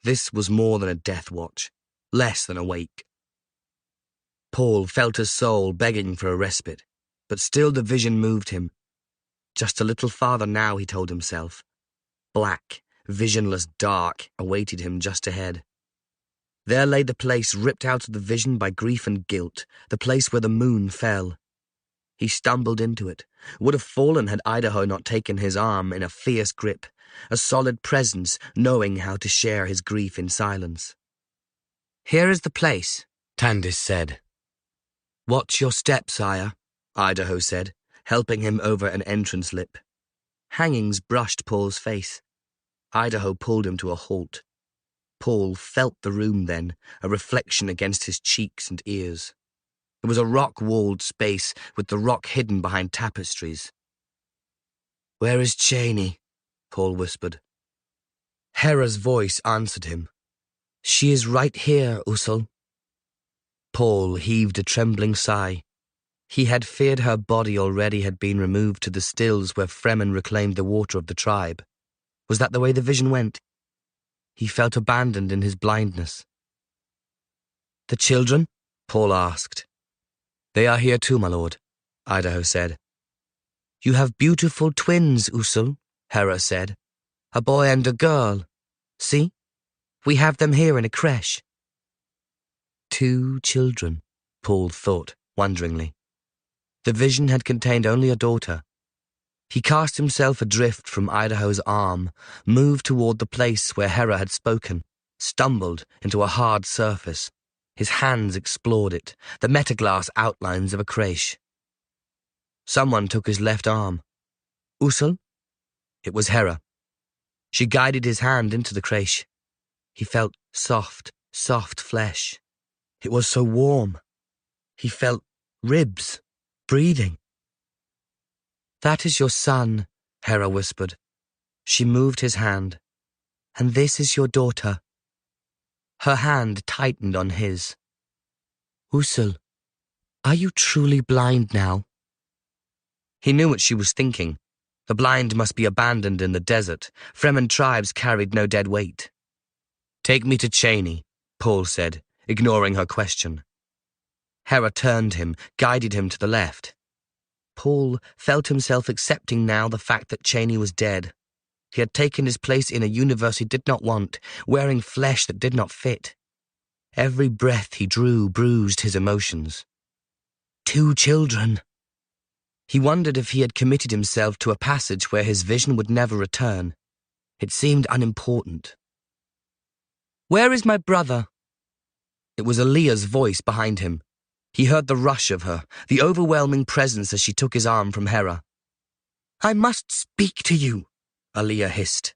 This was more than a death watch, less than a wake. Paul felt his soul begging for a respite, but still the vision moved him. Just a little farther now, he told himself. Black, visionless dark awaited him just ahead. There lay the place ripped out of the vision by grief and guilt, the place where the moon fell. He stumbled into it, would have fallen had Idaho not taken his arm in a fierce grip, a solid presence knowing how to share his grief in silence. Here is the place, Tandis said. Watch your step, sire, Idaho said, helping him over an entrance lip. Hangings brushed Paul's face. Idaho pulled him to a halt. Paul felt the room then, a reflection against his cheeks and ears. It was a rock-walled space with the rock hidden behind tapestries. Where is Cheney? Paul whispered. Hera's voice answered him. She is right here, Usul. Paul heaved a trembling sigh. He had feared her body already had been removed to the stills where Fremen reclaimed the water of the tribe. Was that the way the vision went? He felt abandoned in his blindness. The children? Paul asked. They are here too, my lord, Idaho said. You have beautiful twins, Usul, Hera said. A boy and a girl. See? We have them here in a creche. 2 children, Paul thought, wonderingly. The vision had contained only a daughter. He cast himself adrift from Idaho's arm, moved toward the place where Hera had spoken, stumbled into a hard surface. His hands explored it, the metaglass outlines of a creche. Someone took his left arm. Usul? It was Hera. She guided his hand into the creche. He felt soft flesh. It was so warm. He felt ribs, breathing. That is your son, Hera whispered. She moved his hand. "And this is your daughter." Her hand tightened on his. "Usul, are you truly blind now?" He knew what she was thinking. The blind must be abandoned in the desert. Fremen tribes carried no dead weight. "Take me to Cheney," Paul said, ignoring her question. Hera turned him, guided him to the left. Paul felt himself accepting now the fact that Cheney was dead. He had taken his place in a universe he did not want, wearing flesh that did not fit. Every breath he drew bruised his emotions. 2 children. He wondered if he had committed himself to a passage where his vision would never return. It seemed unimportant. "Where is my brother?" It was Aaliyah's voice behind him. He heard the rush of her, the overwhelming presence as she took his arm from Hera. "I must speak to you," Aaliyah hissed.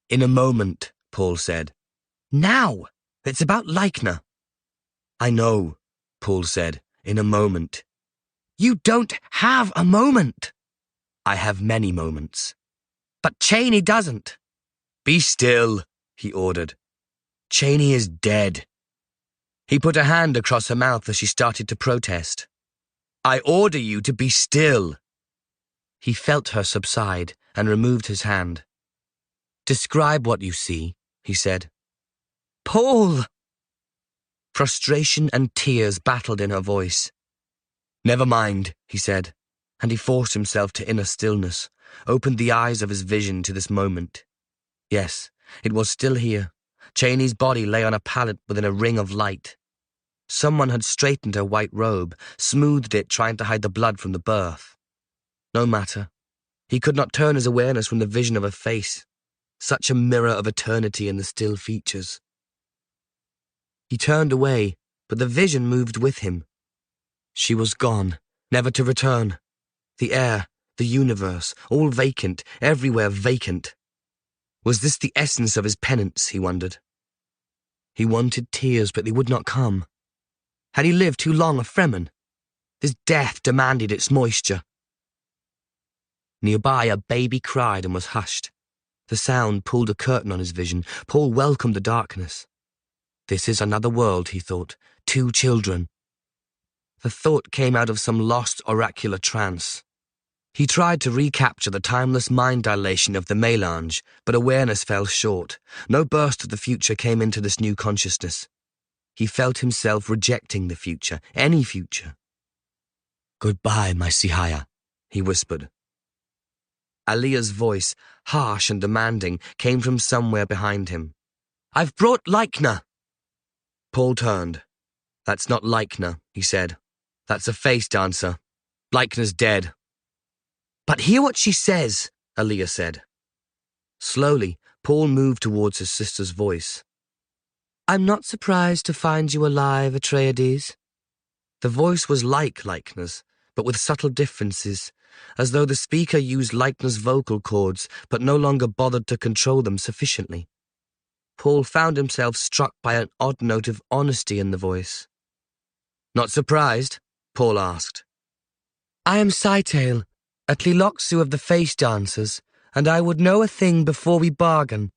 "In a moment," Paul said. "Now! It's about Lychna." "I know," Paul said, "in a moment." "You don't have a moment." "I have many moments." "But Cheney doesn't." "Be still," he ordered. "Cheney is dead." He put a hand across her mouth as she started to protest. "I order you to be still." He felt her subside and removed his hand. "Describe what you see," he said. "Paul!" Frustration and tears battled in her voice. "Never mind," he said, and he forced himself to inner stillness, opened the eyes of his vision to this moment. Yes, it was still here. Cheney's body lay on a pallet within a ring of light. Someone had straightened her white robe, smoothed it, trying to hide the blood from the birth. No matter. He could not turn his awareness from the vision of her face, such a mirror of eternity in the still features. He turned away, but the vision moved with him. She was gone, never to return. The air, the universe, all vacant, everywhere vacant. Was this the essence of his penance, he wondered? He wanted tears, but they would not come. Had he lived too long a Fremen? His death demanded its moisture. Nearby, a baby cried and was hushed. The sound pulled a curtain on his vision. Paul welcomed the darkness. This is another world, he thought. 2 children. The thought came out of some lost oracular trance. He tried to recapture the timeless mind dilation of the melange, but awareness fell short. No burst of the future came into this new consciousness. He felt himself rejecting the future, any future. "Goodbye, my Sihaya," he whispered. Aliyah's voice, harsh and demanding, came from somewhere behind him. "I've brought Lychna." Paul turned. "That's not Lychna," he said. "That's a face dancer. Lychna's dead." "But hear what she says," Aliyah said. Slowly, Paul moved towards his sister's voice. "I'm not surprised to find you alive, Atreides." The voice was like Lychna's, but with subtle differences, as though the speaker used Lychna's vocal cords, but no longer bothered to control them sufficiently. Paul found himself struck by an odd note of honesty in the voice. "Not surprised?" Paul asked. "I am Scytale, a Tliloxu of the Face Dancers, and I would know a thing before we bargain.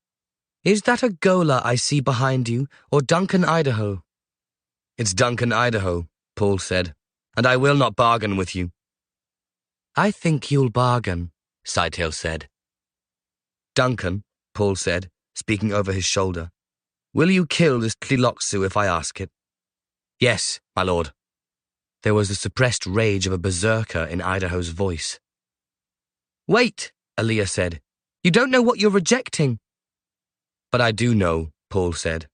Is that a Gola I see behind you, or Duncan, Idaho?" "It's Duncan, Idaho," Paul said, "and I will not bargain with you." "I think you'll bargain," Scytale said. "Duncan," Paul said, speaking over his shoulder, "will you kill this Tliloxu if I ask it?" "Yes, my lord." There was the suppressed rage of a berserker in Idaho's voice. "Wait," Aliyah said. "You don't know what you're rejecting." "But I do know," Paul said.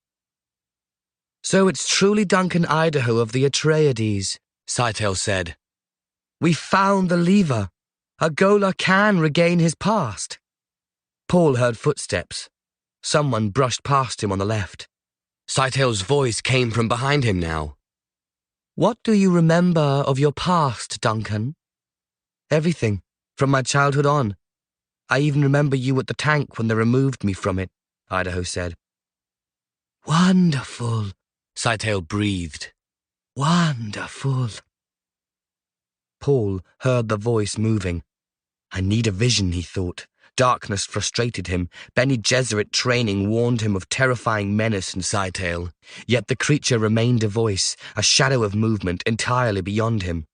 "So it's truly Duncan Idaho of the Atreides," Scytale said. "We found the lever. A Gola can regain his past." Paul heard footsteps. Someone brushed past him on the left. Scytale's voice came from behind him now. "What do you remember of your past, Duncan?" "Everything, from my childhood on. I even remember you at the tank when they removed me from it," Idaho said. "Wonderful," Scytale breathed. "Wonderful." Paul heard the voice moving. I need a vision, he thought. darkness frustrated him, Bene Gesserit training warned him of terrifying menace in Scytale, yet the creature remained a voice, a shadow of movement entirely beyond him.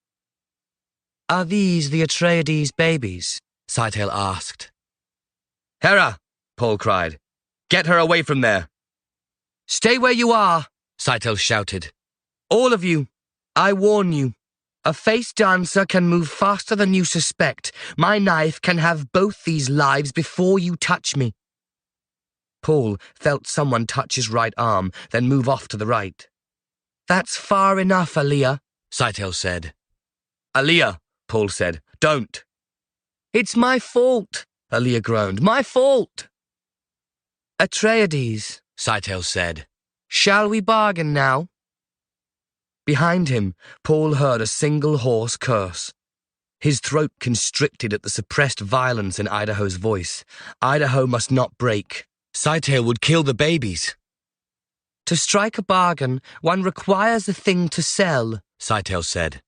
"Are these the Atreides babies?" Scytale asked. "Hera!" Paul cried. "Get her away from there!" "Stay where you are!" Scytale shouted. "All of you! I warn you! A face dancer can move faster than you suspect. My knife can have both these lives before you touch me." Paul felt someone touch his right arm, then move off to the right. "That's far enough, Aaliyah," Scytale said. "Aaliyah," Paul said, "don't." "It's my fault," Aaliyah groaned. "My fault." "Atreides," Scytale said. "Shall we bargain now?" Behind him, Paul heard a single hoarse curse. His throat constricted at the suppressed violence in Idaho's voice. Idaho must not break. Scytale would kill the babies. "To strike a bargain, one requires a thing to sell," Scytale said.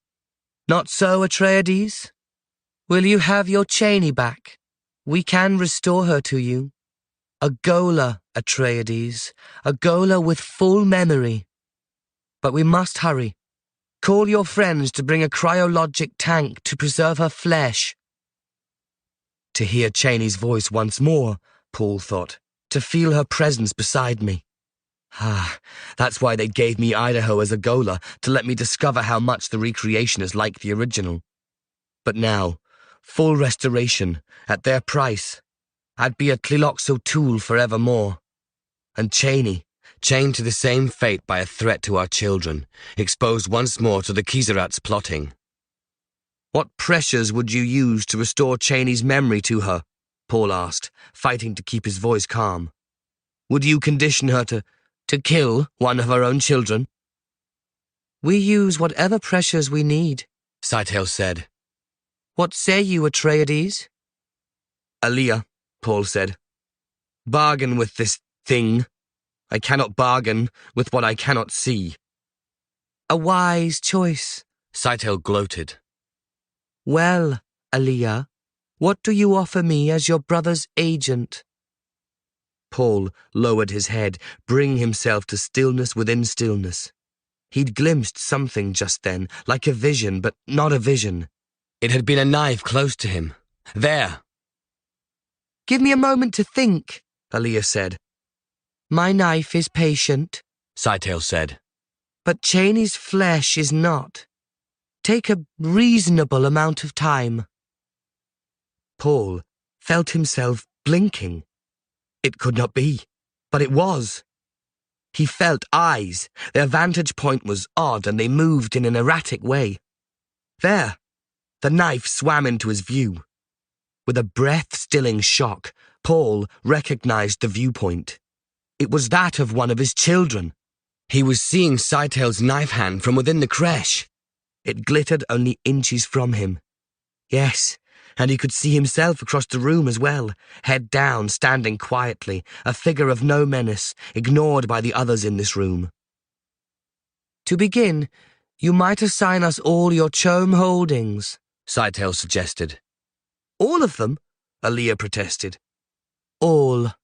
"Not so, Atreides? Will you have your Cheney back? We can restore her to you. A Gola, Atreides, a Gola with full memory. But we must hurry. Call your friends to bring a cryologic tank to preserve her flesh." To hear Cheney's voice once more, Paul thought, to feel her presence beside me. That's why they gave me Idaho as a Gola, to let me discover how much the recreation is like the original. But now, full restoration, at their price, I'd be a Tliloxo tool forevermore. And Cheney, chained to the same fate by a threat to our children, exposed once more to the Kizarats' plotting. "What pressures would you use to restore Cheney's memory to her?" Paul asked, fighting to keep his voice calm. "Would you condition her to kill one of her own children?" "We use whatever pressures we need," Scytale said. "What say you, Atreides?" "Aaliyah," Paul said. "Bargain with this thing. I cannot bargain with what I cannot see." "A wise choice," Scytale gloated. "Well, Aaliyah, what do you offer me as your brother's agent?" Paul lowered his head, bringing himself to stillness within stillness. He'd glimpsed something just then, like a vision, but not a vision. It had been a knife close to him. There. "Give me a moment to think," Aaliyah said. "My knife is patient," Scytale said. "But Cheney's flesh is not. Take a reasonable amount of time." Paul felt himself blinking. It could not be, but it was. He felt eyes. Their vantage point was odd, and they moved in an erratic way. There, the knife swam into his view. With a breath-stilling shock, Paul recognized the viewpoint. It was that of one of his children. He was seeing Scytale's knife hand from within the creche. It glittered only inches from him. Yes, and he could see himself across the room as well, head down, standing quietly, a figure of no menace, ignored by the others in this room. "To begin, you might assign us all your Chome holdings," Scytale suggested. "All of them?" Aaliyah protested. "All."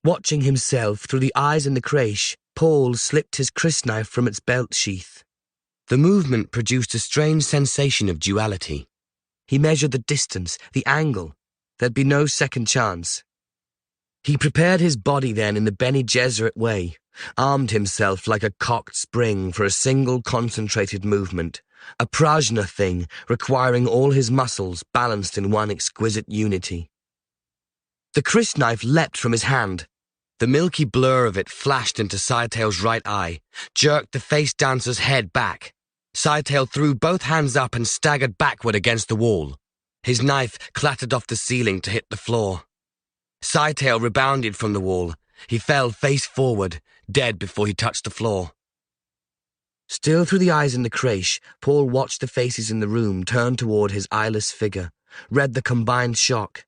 Watching himself through the eyes in the creche, Paul slipped his crysknife from its belt sheath. The movement produced a strange sensation of duality. He measured the distance, the angle. There'd be no second chance. He prepared his body then in the Bene Gesserit way, armed himself like a cocked spring for a single concentrated movement, a prajna thing requiring all his muscles balanced in one exquisite unity. The crysknife leapt from his hand. The milky blur of it flashed into Scytale's right eye, jerked the face dancer's head back. Scytale threw both hands up and staggered backward against the wall. His knife clattered off the ceiling to hit the floor. Scytale rebounded from the wall. He fell face forward, dead before he touched the floor. Still through the eyes in the creche, Paul watched the faces in the room turn toward his eyeless figure, read the combined shock.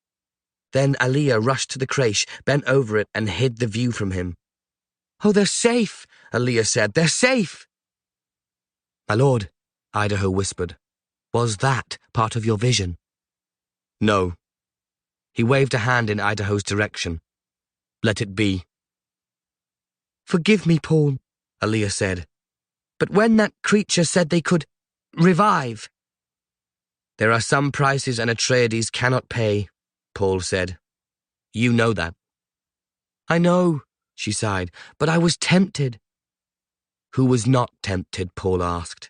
Then Aaliyah rushed to the creche, bent over it, and hid the view from him. "Oh, they're safe," Aaliyah said. "They're safe." "My lord," Idaho whispered, "was that part of your vision?" "No." He waved a hand in Idaho's direction. Let it be. Forgive me, Paul, Aaliyah said. But when that creature said they could revive... There are some prices an Atreides cannot pay, Paul said. You know that. I know, she sighed, but I was tempted. Who was not tempted, Paul asked.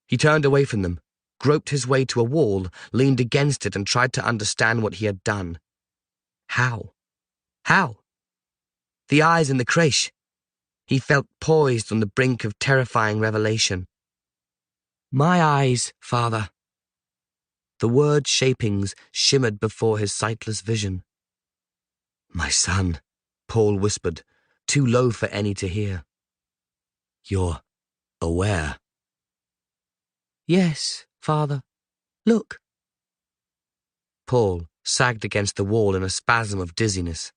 He turned away from them, groped his way to a wall, leaned against it and tried to understand what he had done. How? How? The eyes in the crèche. He felt poised on the brink of terrifying revelation. My eyes, Father. The word shapings shimmered before his sightless vision. My son, Paul whispered, too low for any to hear. You're aware. Yes, Father. Look. Paul sagged against the wall in a spasm of dizziness.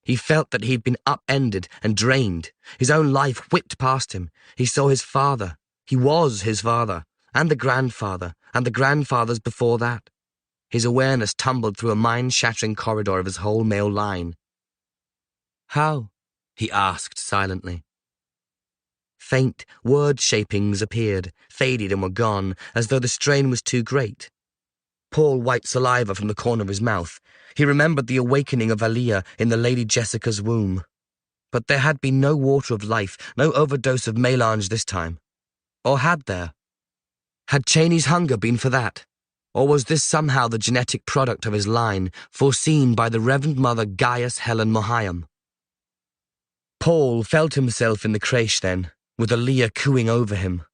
He felt that he'd been upended and drained. His own life whipped past him. He saw his father. He was his father, and the grandfathers before that. His awareness tumbled through a mind-shattering corridor of his whole male line. How? He asked silently. Faint word shapings appeared, faded and were gone, as though the strain was too great. Paul wiped saliva from the corner of his mouth. He remembered the awakening of Aaliyah in the Lady Jessica's womb. But there had been no water of life, no overdose of melange this time. Or had there? Had Cheney's hunger been for that? Or was this somehow the genetic product of his line, foreseen by the Reverend Mother Gaius Helen Mohiam? Paul felt himself in the crèche then, with Aaliyah cooing over him.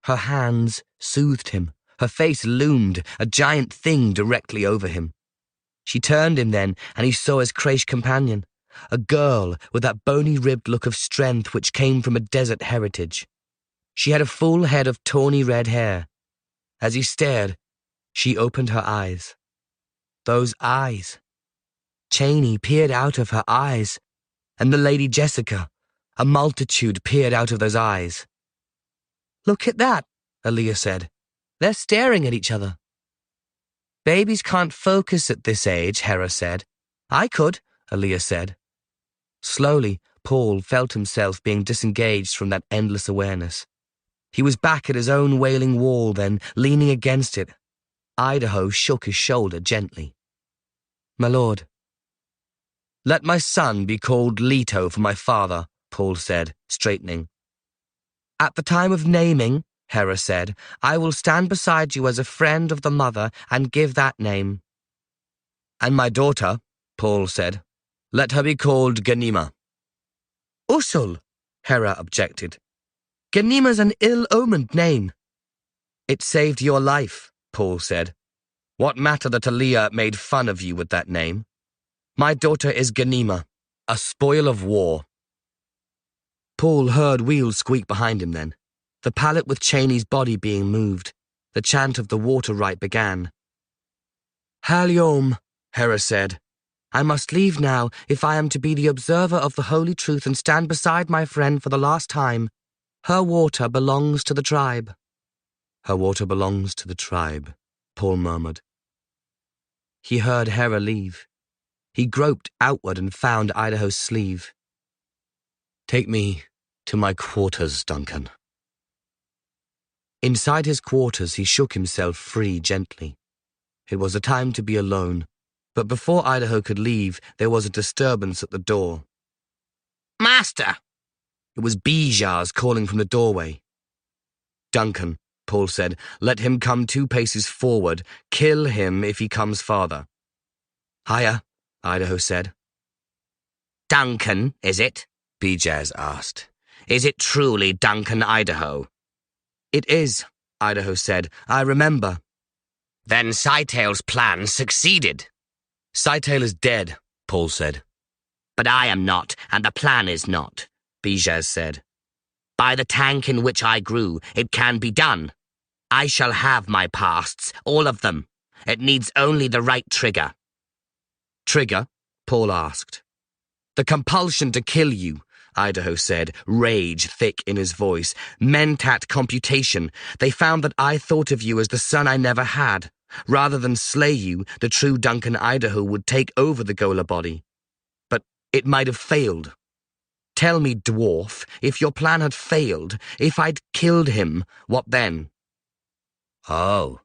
Her hands soothed him. Her face loomed, a giant thing directly over him. She turned him then, and he saw his crèche companion, a girl with that bony-ribbed look of strength which came from a desert heritage. She had a full head of tawny red hair. As he stared, she opened her eyes. Those eyes. Cheney peered out of her eyes, and the Lady Jessica, a multitude peered out of those eyes. Look at that, Aaliyah said. They're staring at each other. Babies can't focus at this age, Hera said. I could, Aaliyah said. Slowly, Paul felt himself being disengaged from that endless awareness. He was back at his own wailing wall then, leaning against it. Idaho shook his shoulder gently. My lord. Let my son be called Leto for my father, Paul said, straightening. At the time of naming, Hera said, I will stand beside you as a friend of the mother and give that name. And my daughter, Paul said, let her be called Ganima. Usul, Hera objected. Ganima's an ill-omened name. It saved your life, Paul said. What matter that Aaliyah made fun of you with that name? My daughter is Ganima, a spoil of war. Paul heard wheels squeak behind him then. The pallet with Cheney's body being moved. The chant of the water rite began. Haliom, Hera said. I must leave now if I am to be the observer of the holy truth and stand beside my friend for the last time. Her water belongs to the tribe. Her water belongs to the tribe, Paul murmured. He heard Hera leave. He groped outward and found Idaho's sleeve. Take me to my quarters, Duncan. Inside his quarters, he shook himself free gently. It was a time to be alone, but before Idaho could leave, there was a disturbance at the door. Master! It was Bijaz calling from the doorway. Duncan, Paul said, let him come 2 paces forward. Kill him if he comes farther. Hiya, Idaho said. Duncan, is it? Bijaz asked. Is it truly Duncan Idaho? It is, Idaho said. I remember. Then Scytale's plan succeeded. Scytale is dead, Paul said. But I am not, and the plan is not, Bijaz said. By the tank in which I grew, it can be done. I shall have my pasts, all of them. It needs only the right trigger. Trigger? Paul asked. The compulsion to kill you, Idaho said, rage thick in his voice. Mentat computation. They found that I thought of you as the son I never had. Rather than slay you, the true Duncan Idaho would take over the Gola body. But it might have failed. Tell me, dwarf, if your plan had failed, if I'd killed him, what then? Oh,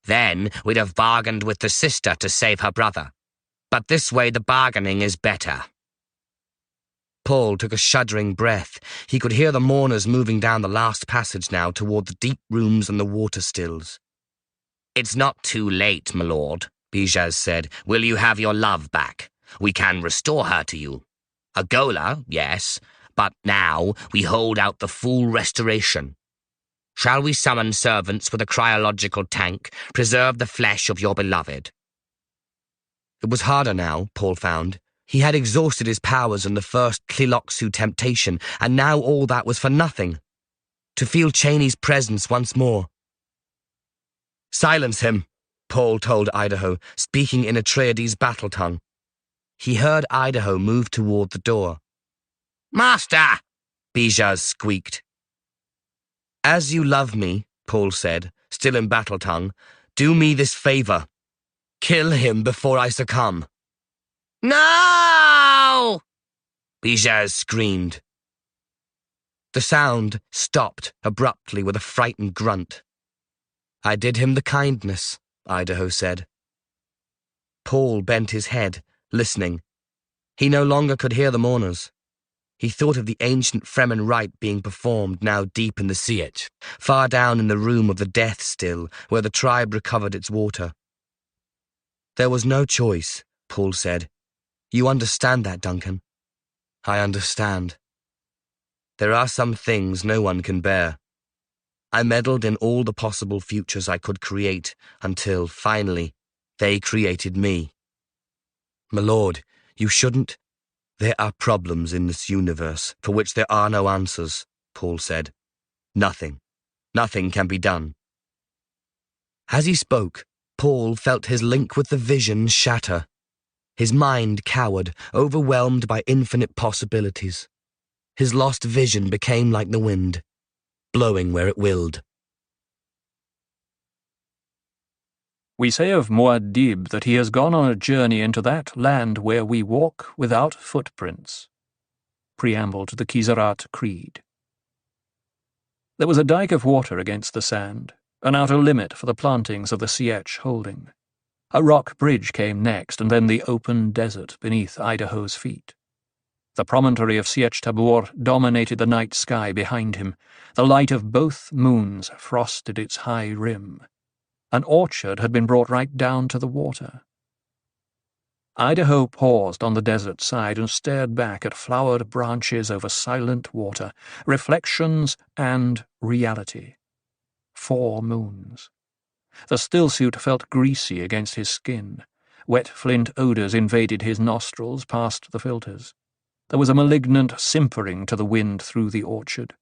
then we'd have bargained with the sister to save her brother. But this way the bargaining is better. Paul took a shuddering breath. He could hear the mourners moving down the last passage now toward the deep rooms and the water stills. It's not too late, my lord, Bijaz said. Will you have your love back? We can restore her to you. A Gola, yes, but now we hold out the full restoration. Shall we summon servants with a cryological tank, preserve the flesh of your beloved? It was harder now, Paul found. He had exhausted his powers in the first Tliloxu temptation, and now all that was for nothing. To feel Cheney's presence once more. Silence him, Paul told Idaho, speaking in Atreides' battle tongue. He heard Idaho move toward the door. Master! Bijaz squeaked. As you love me, Paul said, still in battle tongue, do me this favor. Kill him before I succumb. No! Bijaz screamed. The sound stopped abruptly with a frightened grunt. I did him the kindness, Idaho said. Paul bent his head, listening. He no longer could hear the mourners. He thought of the ancient Fremen rite being performed now deep in the Sietch, far down in the room of the death still, where the tribe recovered its water. There was no choice, Paul said. You understand that, Duncan? I understand. There are some things no one can bear. I meddled in all the possible futures I could create until, finally, they created me. My lord, you shouldn't. There are problems in this universe for which there are no answers, Paul said. Nothing can be done. As he spoke, Paul felt his link with the vision shatter. His mind cowered, overwhelmed by infinite possibilities. His lost vision became like the wind, blowing where it willed. We say of Muad'Dib that he has gone on a journey into that land where we walk without footprints. Preamble to the Kizarat Creed. There was a dike of water against the sand, an outer limit for the plantings of the Sietch holding. A rock bridge came next, and then the open desert beneath Idaho's feet. The promontory of Sietch Tabor dominated the night sky behind him. The light of both moons frosted its high rim. An orchard had been brought right down to the water. Idaho paused on the desert side and stared back at flowered branches over silent water, reflections and reality. 4 moons. The stillsuit felt greasy against his skin. Wet flint odours invaded his nostrils past the filters. There was a malignant simpering to the wind through the orchard.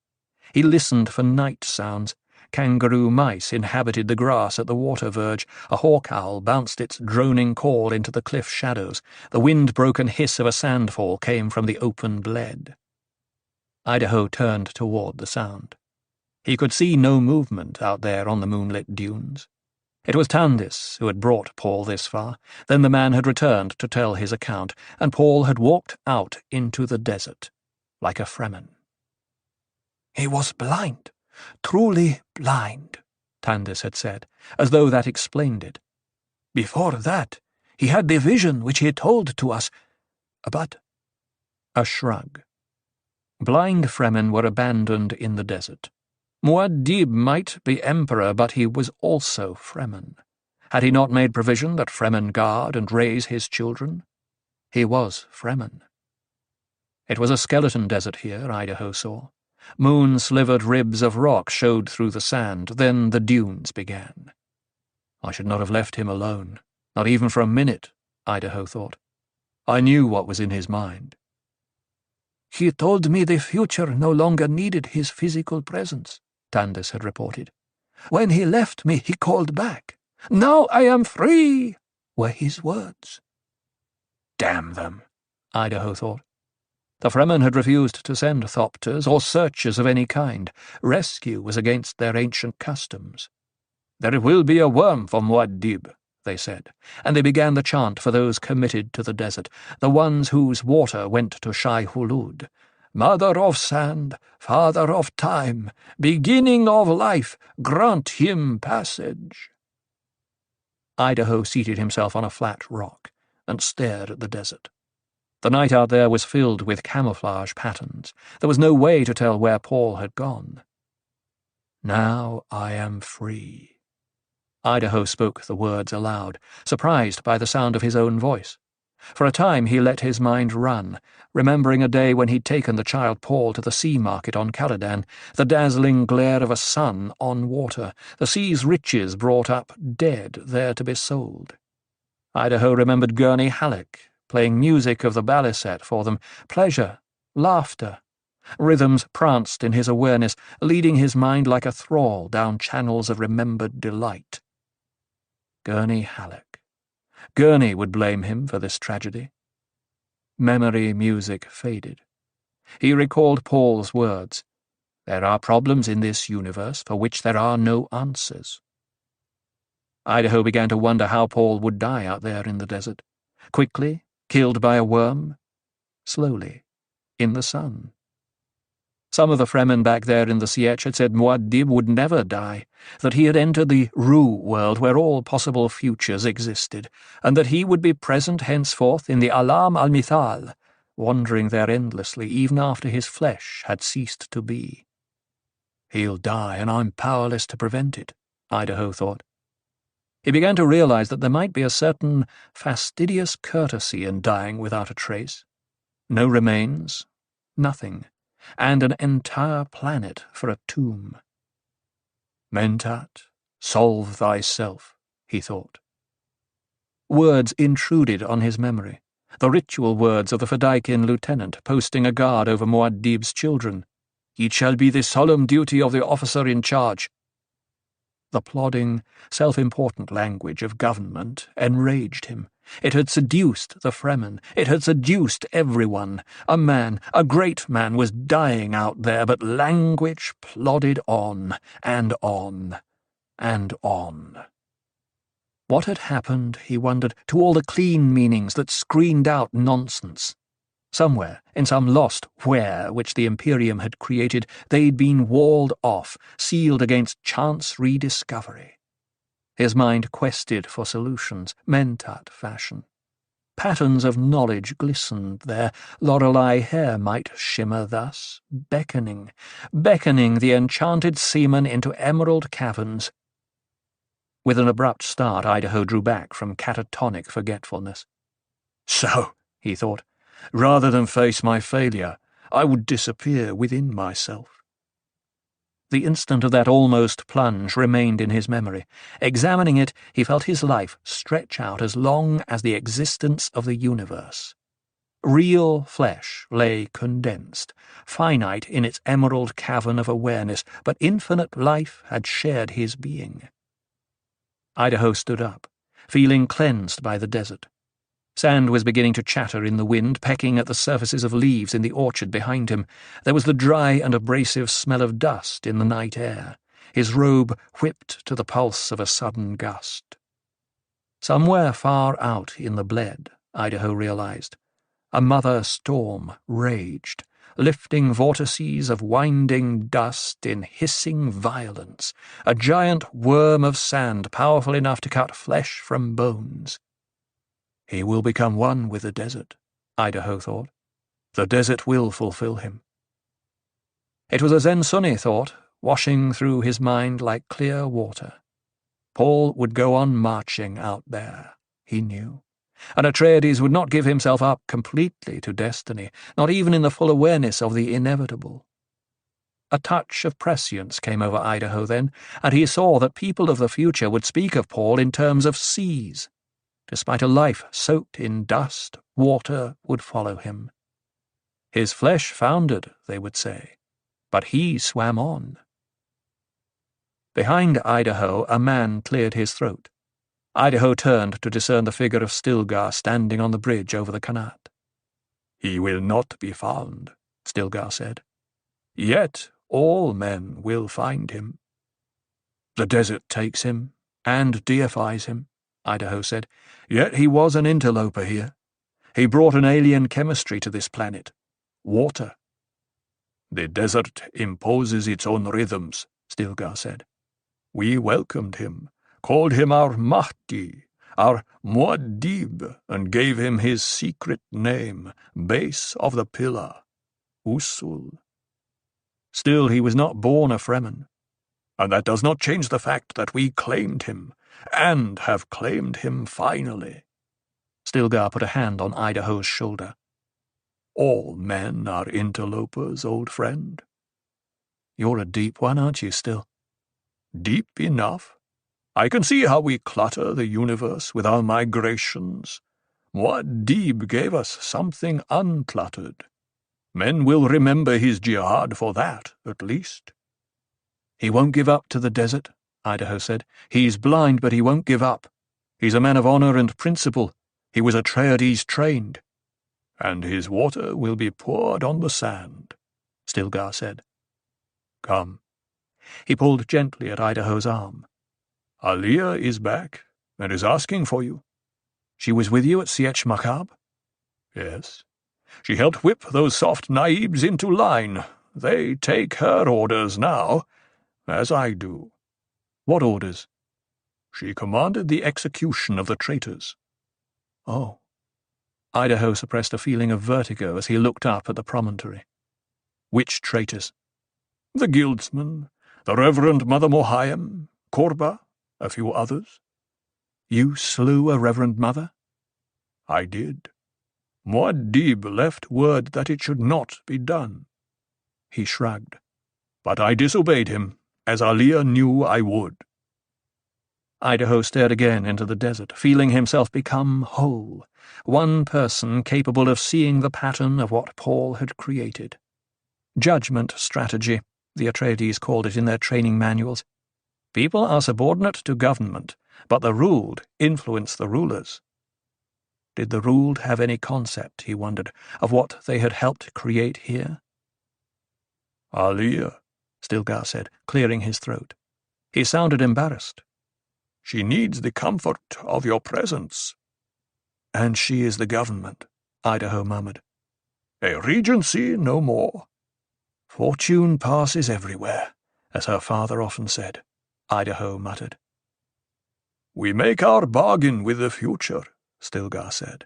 He listened for night sounds. Kangaroo mice inhabited the grass at the water verge. A hawk owl bounced its droning call into the cliff shadows. The wind-broken hiss of a sandfall came from the open bled. Idaho turned toward the sound. He could see no movement out there on the moonlit dunes. It was Tandis who had brought Paul this far. Then the man had returned to tell his account, and Paul had walked out into the desert, like a Fremen. He was blind, truly blind, Tandis had said, as though that explained it. Before that, he had the vision which he told to us, but— A shrug. Blind Fremen were abandoned in the desert. Muad'Dib might be emperor, but he was also Fremen. Had he not made provision that Fremen guard and raise his children? He was Fremen. It was a skeleton desert here, Idaho saw. Moon-slivered ribs of rock showed through the sand. Then the dunes began. I should not have left him alone, not even for a minute, Idaho thought. I knew what was in his mind. He told me the future no longer needed his physical presence, Tandis had reported. When he left me, he called back. Now I am free, were his words. Damn them, Idaho thought. The Fremen had refused to send thopters or searchers of any kind. Rescue was against their ancient customs. "There will be a worm for Muad'Dib," they said, and they began the chant for those committed to the desert, the ones whose water went to Shai Hulud. "Mother of sand, father of time, beginning of life, grant him passage." Idaho seated himself on a flat rock and stared at the desert. The night out there was filled with camouflage patterns. There was no way to tell where Paul had gone. "Now I am free." Idaho spoke the words aloud, surprised by the sound of his own voice. For a time he let his mind run, remembering a day when he'd taken the child Paul to the sea market on Caladan, the dazzling glare of a sun on water, the sea's riches brought up dead there to be sold. Idaho remembered Gurney Halleck, playing music of the baliset for them, pleasure, laughter. Rhythms pranced in his awareness, leading his mind like a thrall down channels of remembered delight. Gurney Halleck. Gurney would blame him for this tragedy. Memory music faded. He recalled Paul's words, "There are problems in this universe for which there are no answers." Idaho began to wonder how Paul would die out there in the desert. Quickly, killed by a worm? Slowly, in the sun. Some of the Fremen back there in the Sietch had said Muad'Dib would never die, that he had entered the Ru world where all possible futures existed, and that he would be present henceforth in the Alam al-Mithal, wandering there endlessly even after his flesh had ceased to be. "He'll die, and I'm powerless to prevent it," Idaho thought. He began to realize that there might be a certain fastidious courtesy in dying without a trace. No remains, nothing, and an entire planet for a tomb. "Mentat, solve thyself," he thought. Words intruded on his memory, the ritual words of the Fedaykin lieutenant posting a guard over Muad'Dib's children. "It shall be the solemn duty of the officer in charge." The plodding, self-important language of government enraged him. It had seduced the Fremen. It had seduced everyone. A man, a great man, was dying out there, but language plodded on, and on, and on. What had happened, he wondered, to all the clean meanings that screened out nonsense? Somewhere, in some lost where which the Imperium had created, they'd been walled off, sealed against chance rediscovery. His mind quested for solutions, Mentat fashion. Patterns of knowledge glistened there. Lorelei hair might shimmer thus, beckoning the enchanted seaman into emerald caverns. With an abrupt start, Idaho drew back from catatonic forgetfulness. "So," he thought, "rather than face my failure, I would disappear within myself." The instant of that almost plunge remained in his memory. Examining it, he felt his life stretch out as long as the existence of the universe. Real flesh lay condensed, finite in its emerald cavern of awareness, but infinite life had shared his being. Idaho stood up, feeling cleansed by the desert. Sand was beginning to chatter in the wind, pecking at the surfaces of leaves in the orchard behind him. There was the dry and abrasive smell of dust in the night air. His robe whipped to the pulse of a sudden gust. Somewhere far out in the bled, Idaho realized, a mother storm raged, lifting vortices of winding dust in hissing violence, a giant worm of sand powerful enough to cut flesh from bones. He will become one with the desert, Idaho thought. The desert will fulfill him. It was a Zen-Sunni thought, washing through his mind like clear water. Paul would go on marching out there, he knew, and Atreides would not give himself up completely to destiny, not even in the full awareness of the inevitable. A touch of prescience came over Idaho then, and he saw that people of the future would speak of Paul in terms of seas. Despite a life soaked in dust, water would follow him. His flesh foundered, they would say, but he swam on. Behind Idaho, a man cleared his throat. Idaho turned to discern the figure of Stilgar standing on the bridge over the Qanat. "He will not be found," Stilgar said. "Yet all men will find him." The desert takes him, and deifies him, Idaho said. Yet he was an interloper here. He brought an alien chemistry to this planet. Water. The desert imposes its own rhythms, Stilgar said. We welcomed him, called him our Mahdi, our Muad'Dib, and gave him his secret name, Base of the Pillar, Usul. Still, he was not born a Fremen, and that does not change the fact that we claimed him, and have claimed him finally. Stilgar put a hand on Idaho's shoulder. All men are interlopers, old friend. You're a deep one, aren't you, still? Deep enough. I can see how we clutter the universe with our migrations. Muad'Dib gave us something uncluttered. Men will remember his jihad for that, at least. He won't give up to the desert, Idaho said. He's blind, but he won't give up. He's a man of honor and principle. He was Atreides trained. And his water will be poured on the sand, Stilgar said. Come. He pulled gently at Idaho's arm. Alia is back, and is asking for you. She was with you at Sietch Makab? Yes. She helped whip those soft naibs into line. They take her orders now, as I do. What orders? She commanded the execution of the traitors. Oh. Idaho suppressed a feeling of vertigo as he looked up at the promontory. Which traitors? The guildsmen, the Reverend Mother Mohiam, Korba, a few others. You slew a Reverend Mother? I did. Muad'Dib left word that it should not be done. He shrugged. But I disobeyed him, as Alia knew I would. Idaho stared again into the desert, feeling himself become whole, one person capable of seeing the pattern of what Paul had created. Judgment strategy, the Atreides called it in their training manuals. People are subordinate to government, but the ruled influence the rulers. Did the ruled have any concept, he wondered, of what they had helped create here? Alia, Stilgar said, clearing his throat. He sounded embarrassed. She needs the comfort of your presence. And she is the government, Idaho murmured. A regency, no more. Fortune passes everywhere, as her father often said, Idaho muttered. We make our bargain with the future, Stilgar said.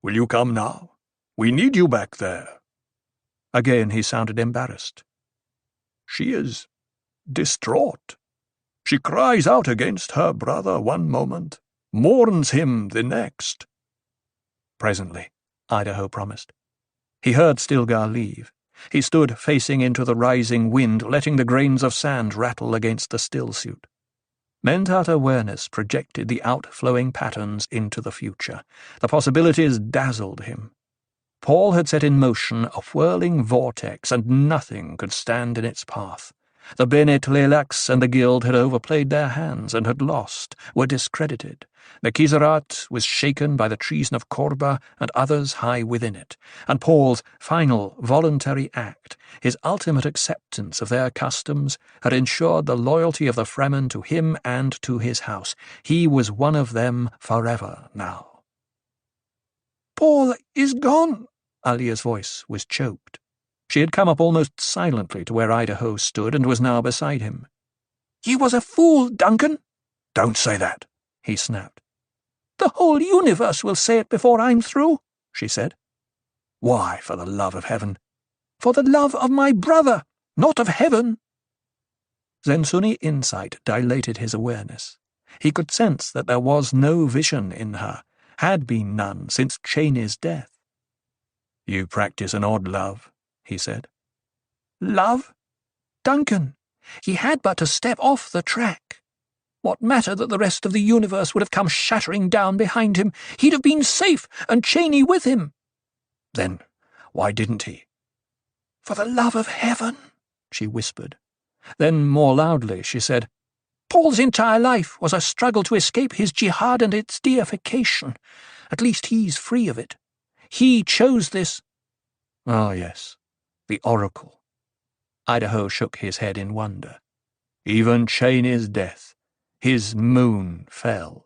Will you come now? We need you back there. Again he sounded embarrassed. She is distraught. She cries out against her brother one moment, mourns him the next. Presently, Idaho promised. He heard Stilgar leave. He stood facing into the rising wind, letting the grains of sand rattle against the stillsuit. Mentat awareness projected the outflowing patterns into the future. The possibilities dazzled him. Paul had set in motion a whirling vortex, and nothing could stand in its path. The Bene Tleilax and the Guild had overplayed their hands and had lost, were discredited. The Kizarat was shaken by the treason of Korba and others high within it, and Paul's final voluntary act, his ultimate acceptance of their customs, had ensured the loyalty of the Fremen to him and to his house. He was one of them forever now. Paul is gone. Alia's voice was choked. She had come up almost silently to where Idaho stood and was now beside him. He was a fool, Duncan. Don't say that, he snapped. The whole universe will say it before I'm through, she said. Why, for the love of heaven? For the love of my brother, not of heaven. Zensuni insight dilated his awareness. He could sense that there was no vision in her, had been none since Cheney's death. You practice an odd love, he said. Love? Duncan, he had but to step off the track. What matter that the rest of the universe would have come shattering down behind him? He'd have been safe, and Cheney with him. Then why didn't he? For the love of heaven, she whispered. Then, more loudly, she said, Paul's entire life was a struggle to escape his jihad and its deification. At least he's free of it. He chose this. Ah, yes, the oracle. Idaho shook his head in wonder. Even Cheney's death, his moon fell.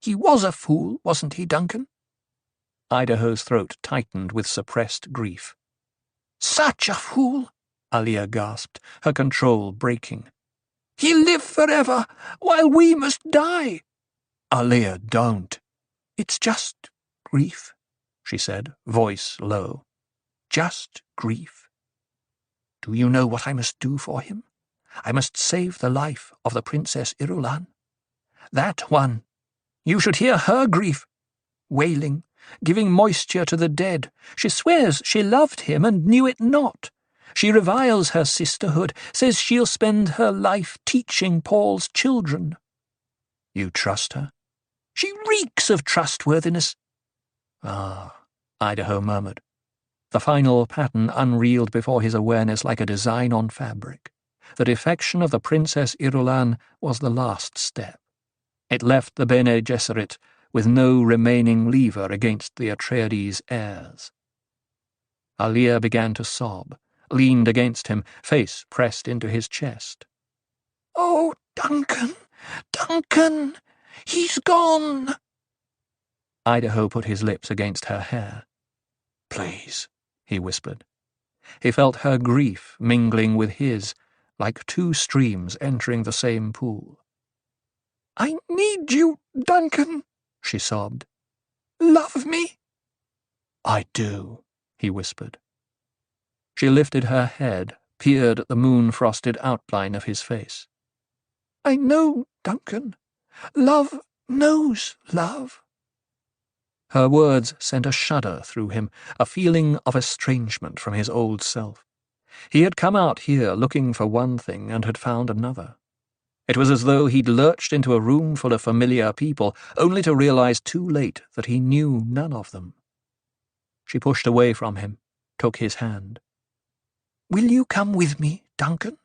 He was a fool, wasn't he, Duncan? Idaho's throat tightened with suppressed grief. Such a fool, Alia gasped, her control breaking. He'll live forever, while we must die. Alia, don't. It's just grief, she said, voice low. Just grief. Do you know what I must do for him? I must save the life of the Princess Irulan. That one. You should hear her grief. Wailing, giving moisture to the dead. She swears she loved him and knew it not. She reviles her sisterhood, says she'll spend her life teaching Paul's children. You trust her? She reeks of trustworthiness. Ah, Idaho murmured. The final pattern unreeled before his awareness like a design on fabric. The defection of the Princess Irulan was the last step. It left the Bene Gesserit with no remaining lever against the Atreides heirs. Alia began to sob, leaned against him, face pressed into his chest. "Oh, Duncan, Duncan, he's gone." Idaho put his lips against her hair. "Please," he whispered. He felt her grief mingling with his, like two streams entering the same pool. "I need you, Duncan," she sobbed. "Love me." "I do," he whispered. She lifted her head, peered at the moon-frosted outline of his face. "I know, Duncan. Love knows love." Her words sent a shudder through him, a feeling of estrangement from his old self. He had come out here looking for one thing and had found another. It was as though he'd lurched into a room full of familiar people, only to realize too late that he knew none of them. She pushed away from him, took his hand. "Will you come with me, Duncan?"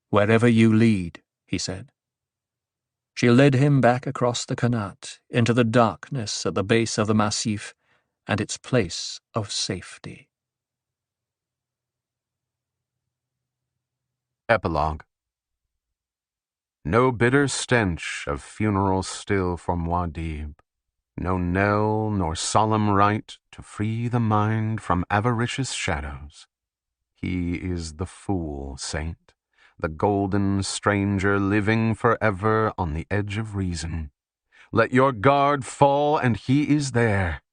"Wherever you lead," he said. She led him back across the Qanat, into the darkness at the base of the massif, and its place of safety. Epilogue. No bitter stench of funeral still for Muad'Dib, no knell nor solemn rite to free the mind from avaricious shadows. He is the fool saint, the golden stranger living forever on the edge of reason. Let your guard fall, and he is there.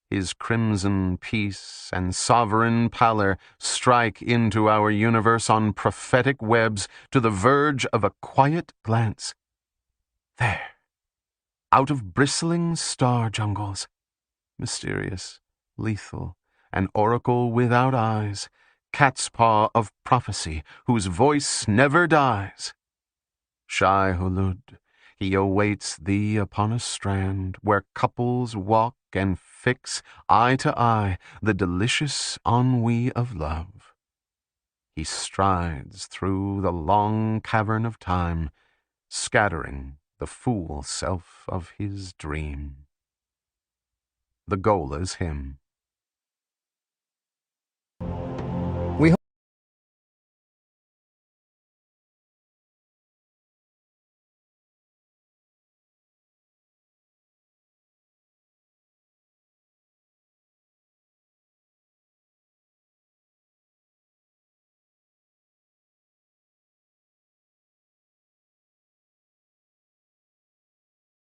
His crimson peace and sovereign pallor strike into our universe on prophetic webs to the verge of a quiet glance. There, out of bristling star jungles, mysterious, lethal, an oracle without eyes, cat's paw of prophecy whose voice never dies. Shai-Hulud, he awaits thee upon a strand where couples walk and fix, eye to eye, the delicious ennui of love. He strides through the long cavern of time, scattering the fool self of his dream. The Gola's Hymn.